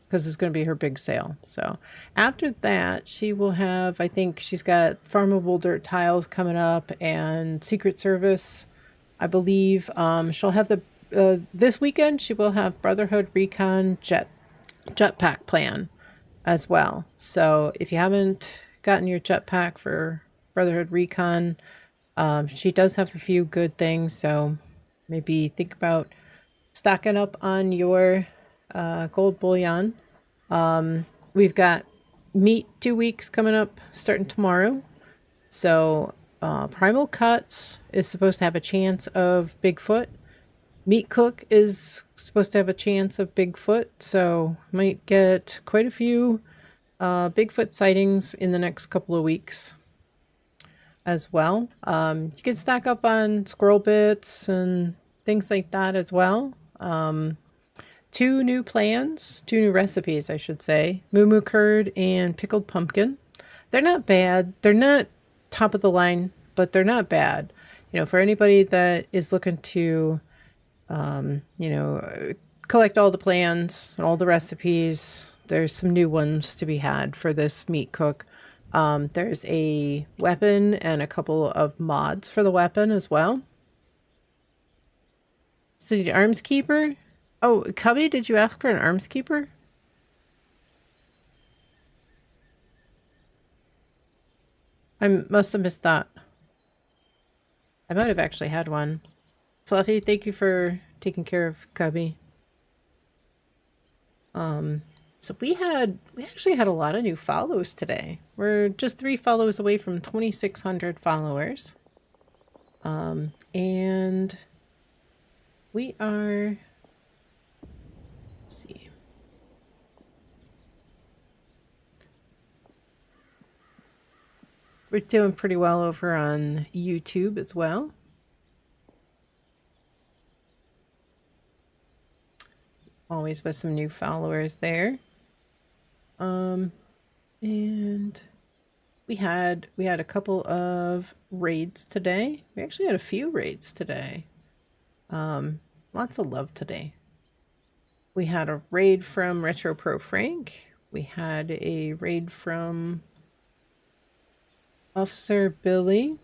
because it's going to be her big sale. So after that, she will have, I think she's got farmable dirt tiles coming up and Secret Service, I believe. She'll have the this weekend she will have Brotherhood Recon jetpack plan as well. So if you haven't gotten your jetpack for Brotherhood Recon, she does have a few good things. So maybe think about stocking up on your gold bullion. We've got meat 2 weeks coming up starting tomorrow. So Primal Cuts is supposed to have a chance of Bigfoot. Meat Cook is supposed to have a chance of Bigfoot, so might get quite a few Bigfoot sightings in the next couple of weeks as well. You can stack up on squirrel bits and things like that as well. 2 new recipes, I should say. Moo Moo Curd and Pickled Pumpkin. They're not bad. They're not top of the line, but they're not bad. You know, for anybody that is looking to collect all the plans and all the recipes, there's some new ones to be had for this meat cook. There's a weapon and a couple of mods for the weapon as well. So the arms keeper. Oh, Cubby, did you ask for an arms keeper? I must have missed that. I might have actually had one. Fluffy, thank you for taking care of Cubby. So we actually had a lot of new follows today. We're just 3 follows away from 2,600 followers. And we are, let's see. We're doing pretty well over on YouTube as well. Always with some new followers there. And we had a couple of raids today. We actually had a few raids today. Lots of love today. We had a raid from Retro Pro Frank. We had a raid from Officer Billy.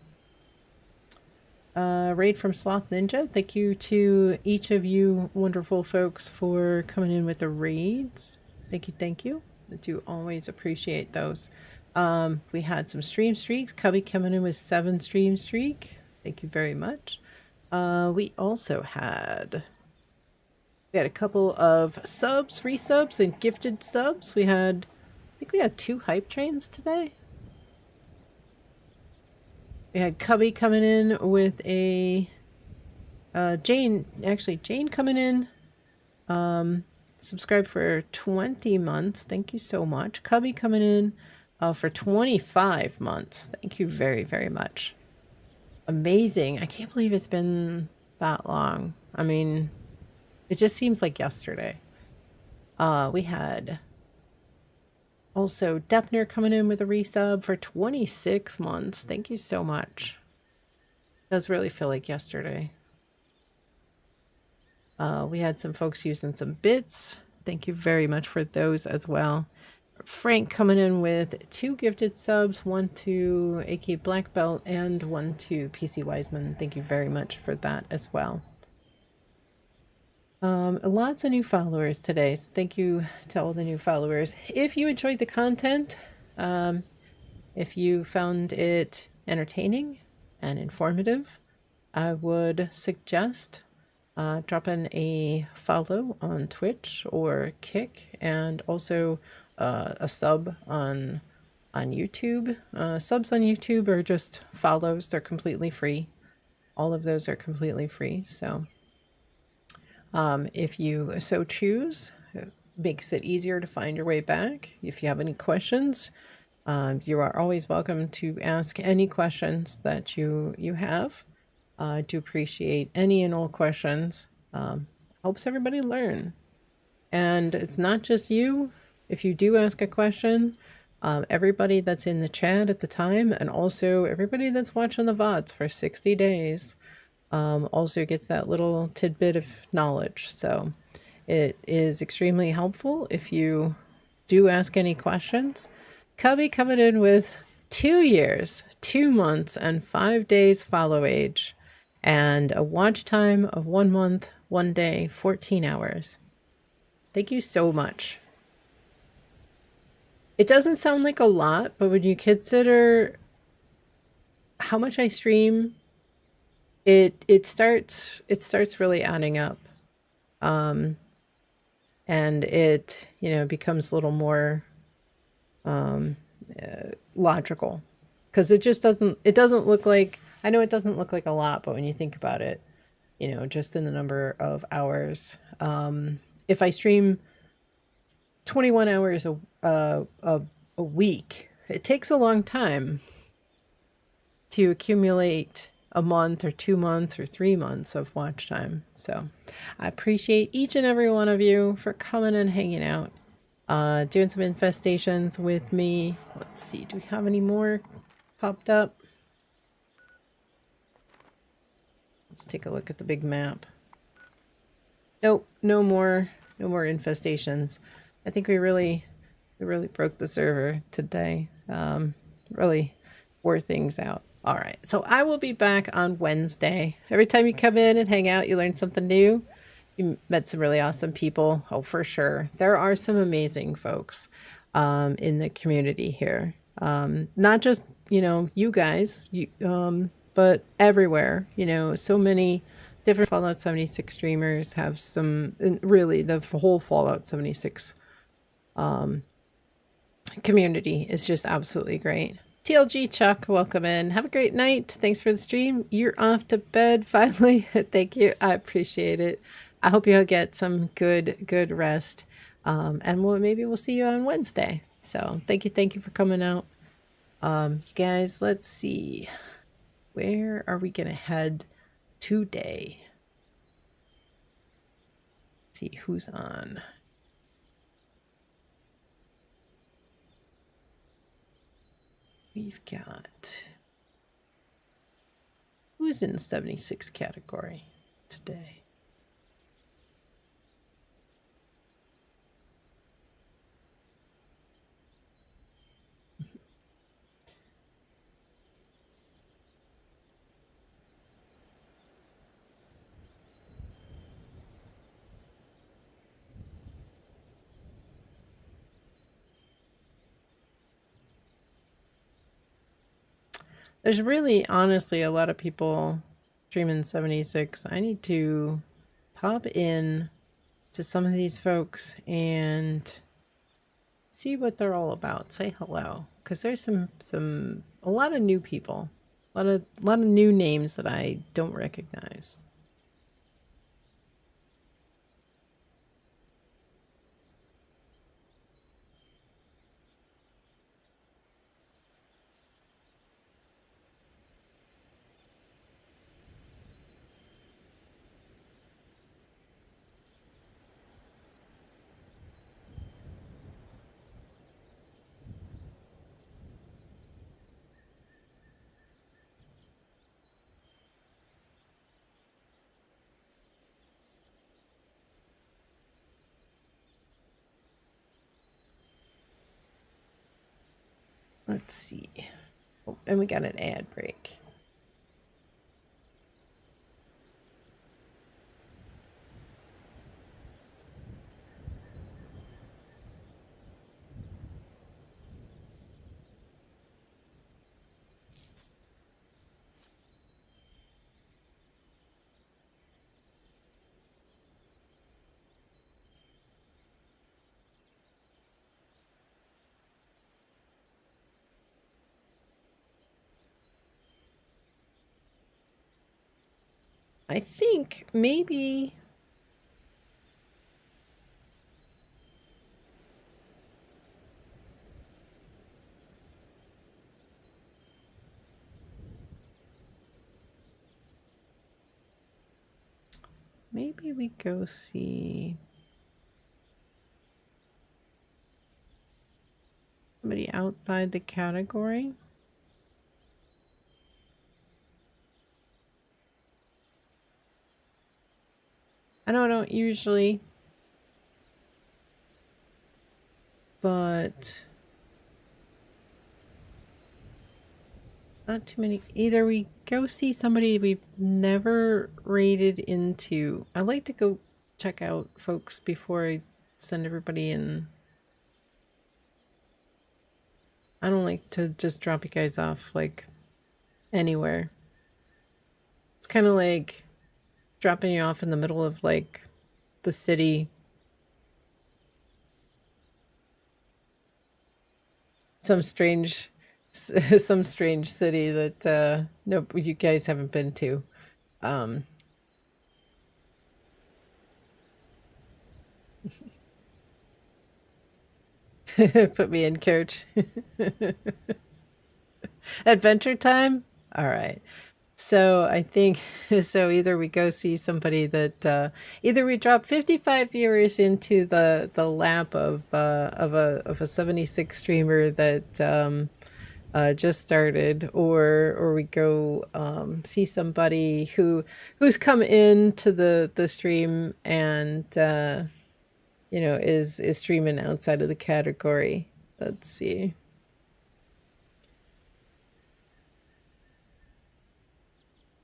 Raid from Sloth Ninja. Thank you to each of you wonderful folks for coming in with the raids. Thank you. I do always appreciate those. We had some stream streaks. Cubby coming in with 7 stream streak. Thank you very much. We also had a couple of subs, resubs, and gifted subs. I think we had 2 hype trains today. We had Cubby coming in with a Jane coming in. Subscribed for 20 months. Thank you so much. Cubby coming in for 25 months. Thank you very, very much. Amazing. I can't believe it's been that long. I mean, it just seems like yesterday. We had Also, Deppner coming in with a resub for 26 months. Thank you so much. Does really feel like yesterday. We had some folks using some bits. Thank you very much for those as well. Frank coming in with 2 gifted subs, 1 to AK Black Belt and 1 to PC Wiseman. Thank you very much for that as well. Lots of new followers today, so thank you to all the new followers. If you enjoyed the content, if you found it entertaining and informative, I would suggest dropping a follow on Twitch or Kick, and also a sub on YouTube. Subs on YouTube are just follows. They're completely free. All of those are completely free. So if you so choose, it makes it easier to find your way back. If you have any questions, you are always welcome to ask any questions that you have. I do appreciate any and all questions. Helps everybody learn. And it's not just you. If you do ask a question, everybody that's in the chat at the time, and also everybody that's watching the VODs for 60 days, also gets that little tidbit of knowledge. So it is extremely helpful if you do ask any questions. Cubby coming in with 2 years, 2 months, and 5 days follow age, and a watch time of 1 month, 1 day, 14 hours. Thank you so much. It doesn't sound like a lot, but when you consider how much I stream, it starts really adding up. And it, becomes a little more logical, because it doesn't look like, I know it doesn't look like a lot, but when you think about it, just in the number of hours, if I stream 21 hours a week, it takes a long time to accumulate a month or 2 months or 3 months of watch time. So I appreciate each and every one of you for coming and hanging out, doing some infestations with me. Let's see, do we have any more popped up? Let's take a look at the big map. Nope, no more infestations. I think we really broke the server today. Really wore things out. All right, so I will be back on Wednesday. Every time you come in and hang out, you learn something new. You met some really awesome people. Oh, for sure. There are some amazing folks in the community here. Not just, you guys, but everywhere. So many different Fallout 76 streamers have some, really the whole Fallout 76 community is just absolutely great. TLG Chuck, welcome in. Have a great night. Thanks for the stream. You're off to bed finally. Thank you. I appreciate it. I hope you'll get some good rest. And maybe we'll see you on Wednesday. So thank you for coming out. You guys, let's see. Where are we gonna head today? Let's see who's on. We've got, who's in the 76 category today? There's really, honestly, a lot of people streaming 76. I need to pop in to some of these folks and see what they're all about. Say hello, because there's a lot of new people, a lot of new names that I don't recognize. Let's see. Oh, and we got an ad break. I think maybe we go see somebody outside the category. I don't usually, but not too many. Either we go see somebody we've never raided into. I like to go check out folks before I send everybody in. I don't like to just drop you guys off like anywhere. It's kind of like dropping you off in the middle of like the city. Some strange city that no, you guys haven't been to. Put me in, coach. Adventure time? All right. So I think so either we go see somebody that either we drop 55 viewers into the lap of a 76 streamer that just started, or we go see somebody who's come into the stream and you know, is streaming outside of the category. Let's see.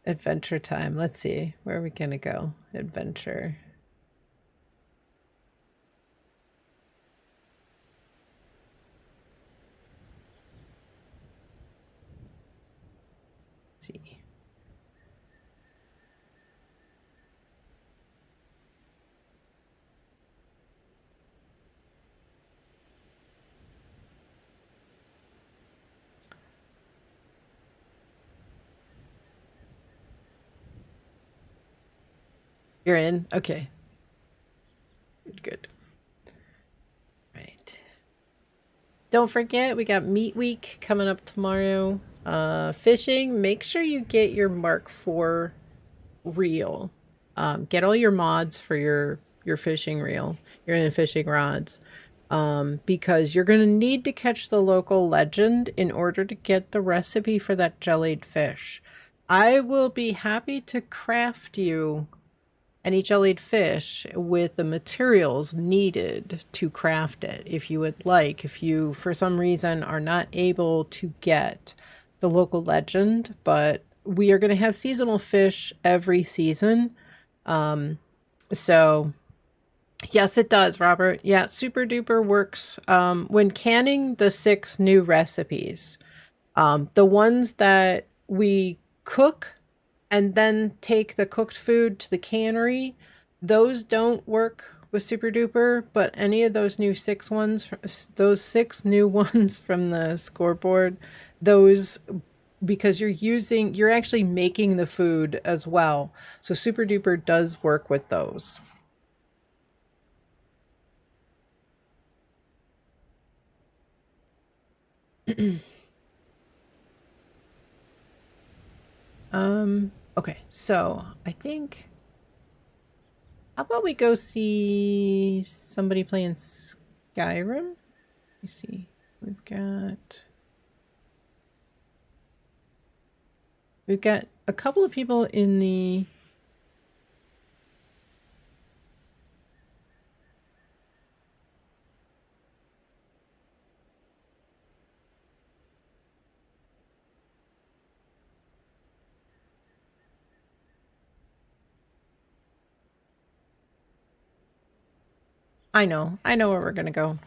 Adventure time. Let's see. Where are we gonna go? Adventure. Let's see. You're in? Okay. Good. Right. Don't forget, we got Meat Week coming up tomorrow. Fishing, make sure you get your Mark IV reel. Get all your mods for your fishing reel, your fishing rods. Because you're going to need to catch the local legend in order to get the recipe for that jellied fish. I will be happy to craft you any jellied fish with the materials needed to craft it if you would like. If you, for some reason, are not able to get the local legend, but we are going to have seasonal fish every season. So yes, it does, Robert. Yeah, Super Duper works when canning the 6 new recipes. The ones that we cook and then take the cooked food to the cannery, those don't work with Super Duper, but any of those new 6 ones, those 6 new ones from the scoreboard, those, because you're actually making the food as well. So Super Duper does work with those. Okay, so I think, how about we go see somebody playing Skyrim? Let me see. We've got a couple of people in the I know where we're gonna go.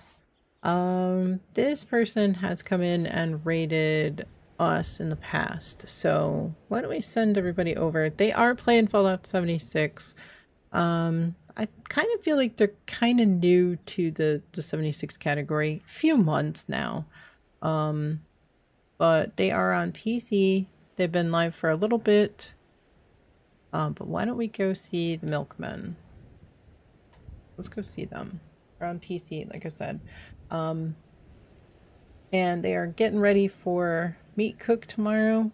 This person has come in and raided us in the past, so why don't we send everybody over? They are playing Fallout 76. I kind of feel like they're kind of new to the 76 category, few months now. But they are on PC. They've been live for a little bit. But why don't we go see the Milkmen? Let's go see them. They're on PC, like I said. And they are getting ready for meat cook tomorrow.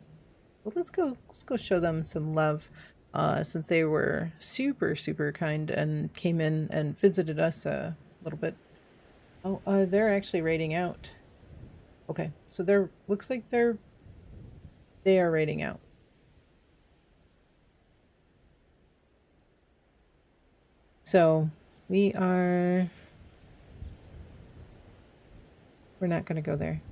Well, let's go show them some love. Since they were super kind and came in and visited us a little bit. Oh, they're actually raiding out. Okay, so looks like they are raiding out. So we're not going to go there.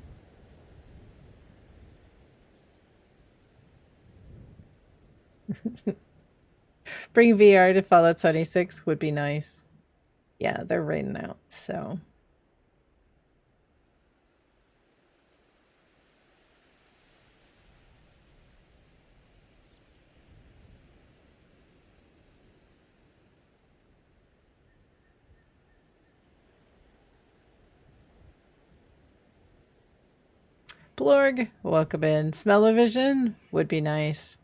Bring VR to Fallout 76 would be nice. Yeah, they're raiding out, so. Blorg, welcome in. Smell-o-vision would be nice.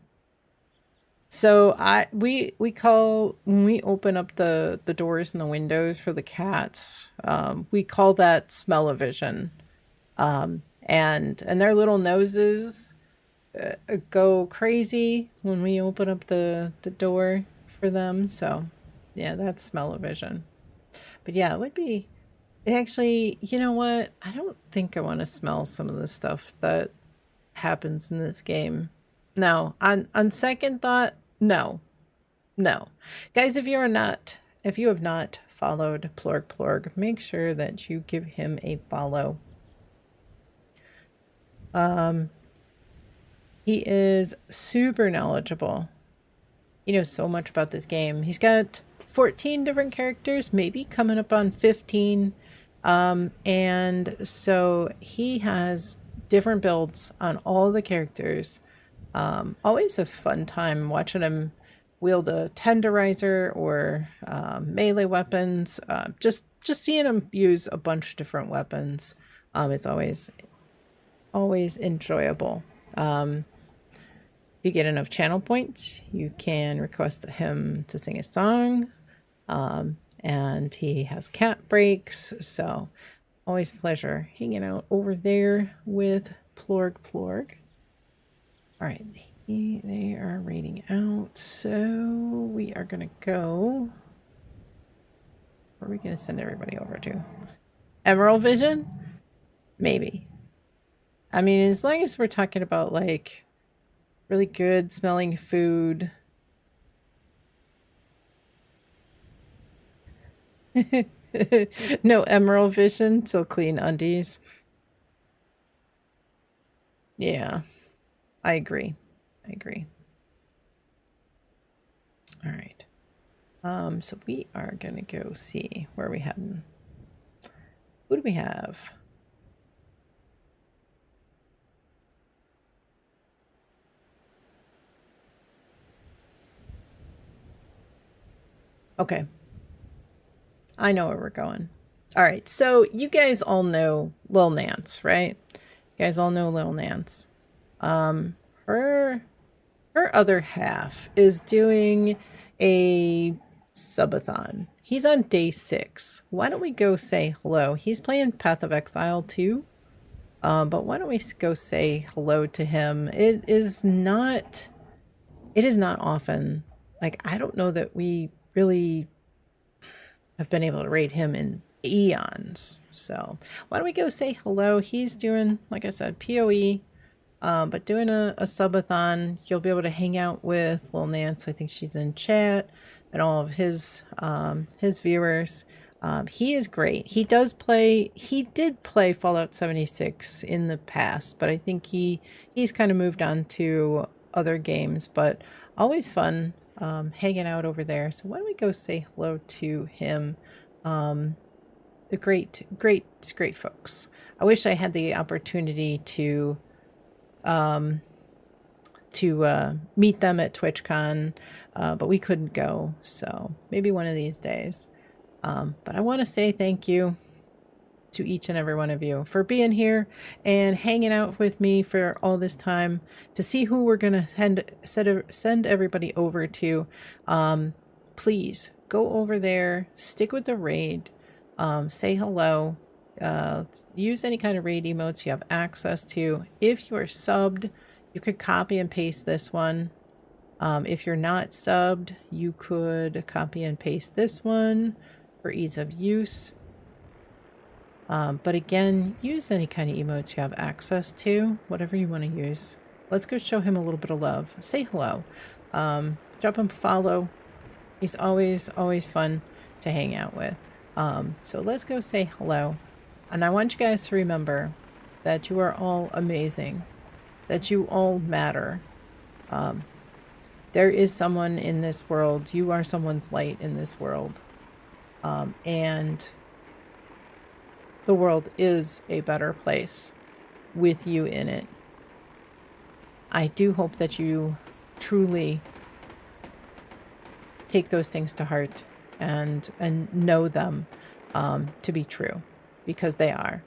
So we call, when we open up the doors and the windows for the cats, we call that smell-o-vision. And their little noses go crazy when we open up the door for them. So yeah, that's smell-o-vision. But yeah, it would be, actually, you know what? I don't think I want to smell some of the stuff that happens in this game. No, on second thought, no. Guys, if you have not followed Plorg, make sure that you give him a follow. He is super knowledgeable. He knows so much about this game. He's got 14 different characters, maybe coming up on 15. And so he has different builds on all the characters. Always a fun time watching him wield a tenderizer or melee weapons. Just seeing him use a bunch of different weapons is always enjoyable. If you get enough channel points, you can request him to sing a song. And he has cat breaks, so always a pleasure hanging out over there with Plorg. All right, they are raiding out, so we are gonna go. Where are we gonna send everybody over to? Emerald Vision? Maybe. I mean, as long as we're talking about like really good smelling food. No Emerald Vision, so clean undies. Yeah, I agree. All right. So we are gonna go see where we heading. Who do we have? Okay. I know where we're going. All right, so you guys all know Lil Nance, right? You guys all know Lil Nance. Her other half is doing a subathon. He's on day 6. Why don't we go say hello? He's playing Path of Exile too. But why don't we go say hello to him? It is not often. Like, I don't know that we really have been able to rate him in eons. So why don't we go say hello? He's doing, like I said, PoE, but doing a subathon. You'll be able to hang out with Lil Nance. I think she's in chat, and all of his viewers. He is great. He did play Fallout 76 in the past, but I think he's kind of moved on to other games, but always fun hanging out over there. So why don't we go say hello to him? great folks. I wish I had the opportunity to meet them at TwitchCon, but we couldn't go. So maybe one of these days. But I want to say thank you to each and every one of you for being here and hanging out with me for all this time to see who we're going to send everybody over to. Please go over there, stick with the raid, say hello, use any kind of raid emotes you have access to. If you are subbed, you could copy and paste this one. If you're not subbed, you could copy and paste this one for ease of use. But again, use any kind of emotes you have access to, whatever you want to use. Let's go show him a little bit of love. Say hello. Drop him a follow. He's always fun to hang out with. So let's go say hello. And I want you guys to remember that you are all amazing, that you all matter. There is someone in this world. You are someone's light in this world. And the world is a better place with you in it. I do hope that you truly take those things to heart and know them to be true, because they are.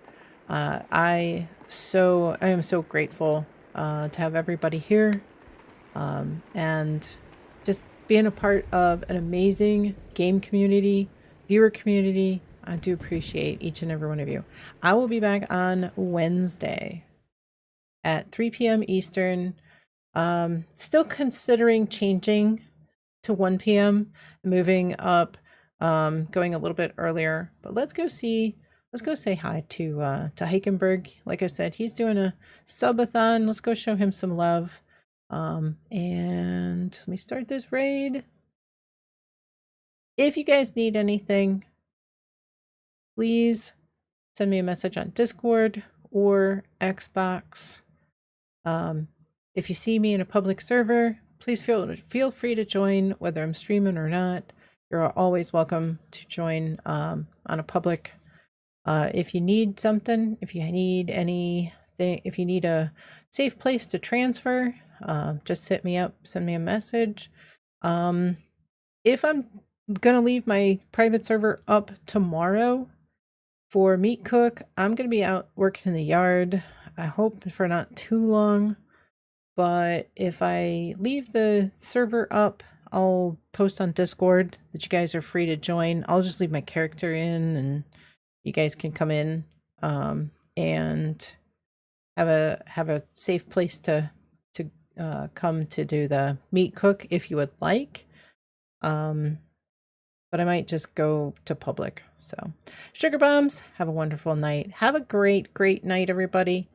I am so grateful to have everybody here and just being a part of an amazing game community, viewer community. I do appreciate each and every one of you. I will be back on Wednesday at 3 p.m. Eastern. Still considering changing to 1 p.m., moving up, going a little bit earlier. But let's go say hi to Heikenberg. Like I said, he's doing a subathon. Let's go show him some love. And let me start this raid. If you guys need anything, please send me a message on Discord or Xbox. If you see me in a public server, please feel free to join, whether I'm streaming or not. You're always welcome to join on a public. If you need something, if you need anything, if you need a safe place to transfer, just hit me up, send me a message. If I'm gonna leave my private server up tomorrow for Meat Cook, I'm gonna be out working in the yard. I hope for not too long. But if I leave the server up, I'll post on Discord that you guys are free to join. I'll just leave my character in and you guys can come in and have a safe place to come to do the Meat Cook if you would like. But I might just go to public. So sugar bombs, have a wonderful night. Have a great night, everybody.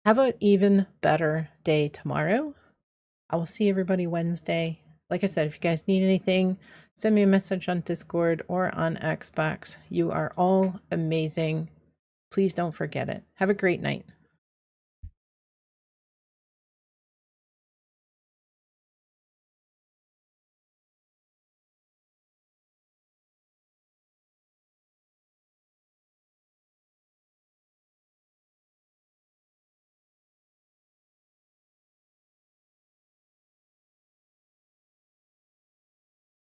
Have an even better day tomorrow. I will see everybody Wednesday. Like I said, if you guys need anything, send me a message on Discord or on Xbox. You are all amazing. Please don't forget it. Have a great night.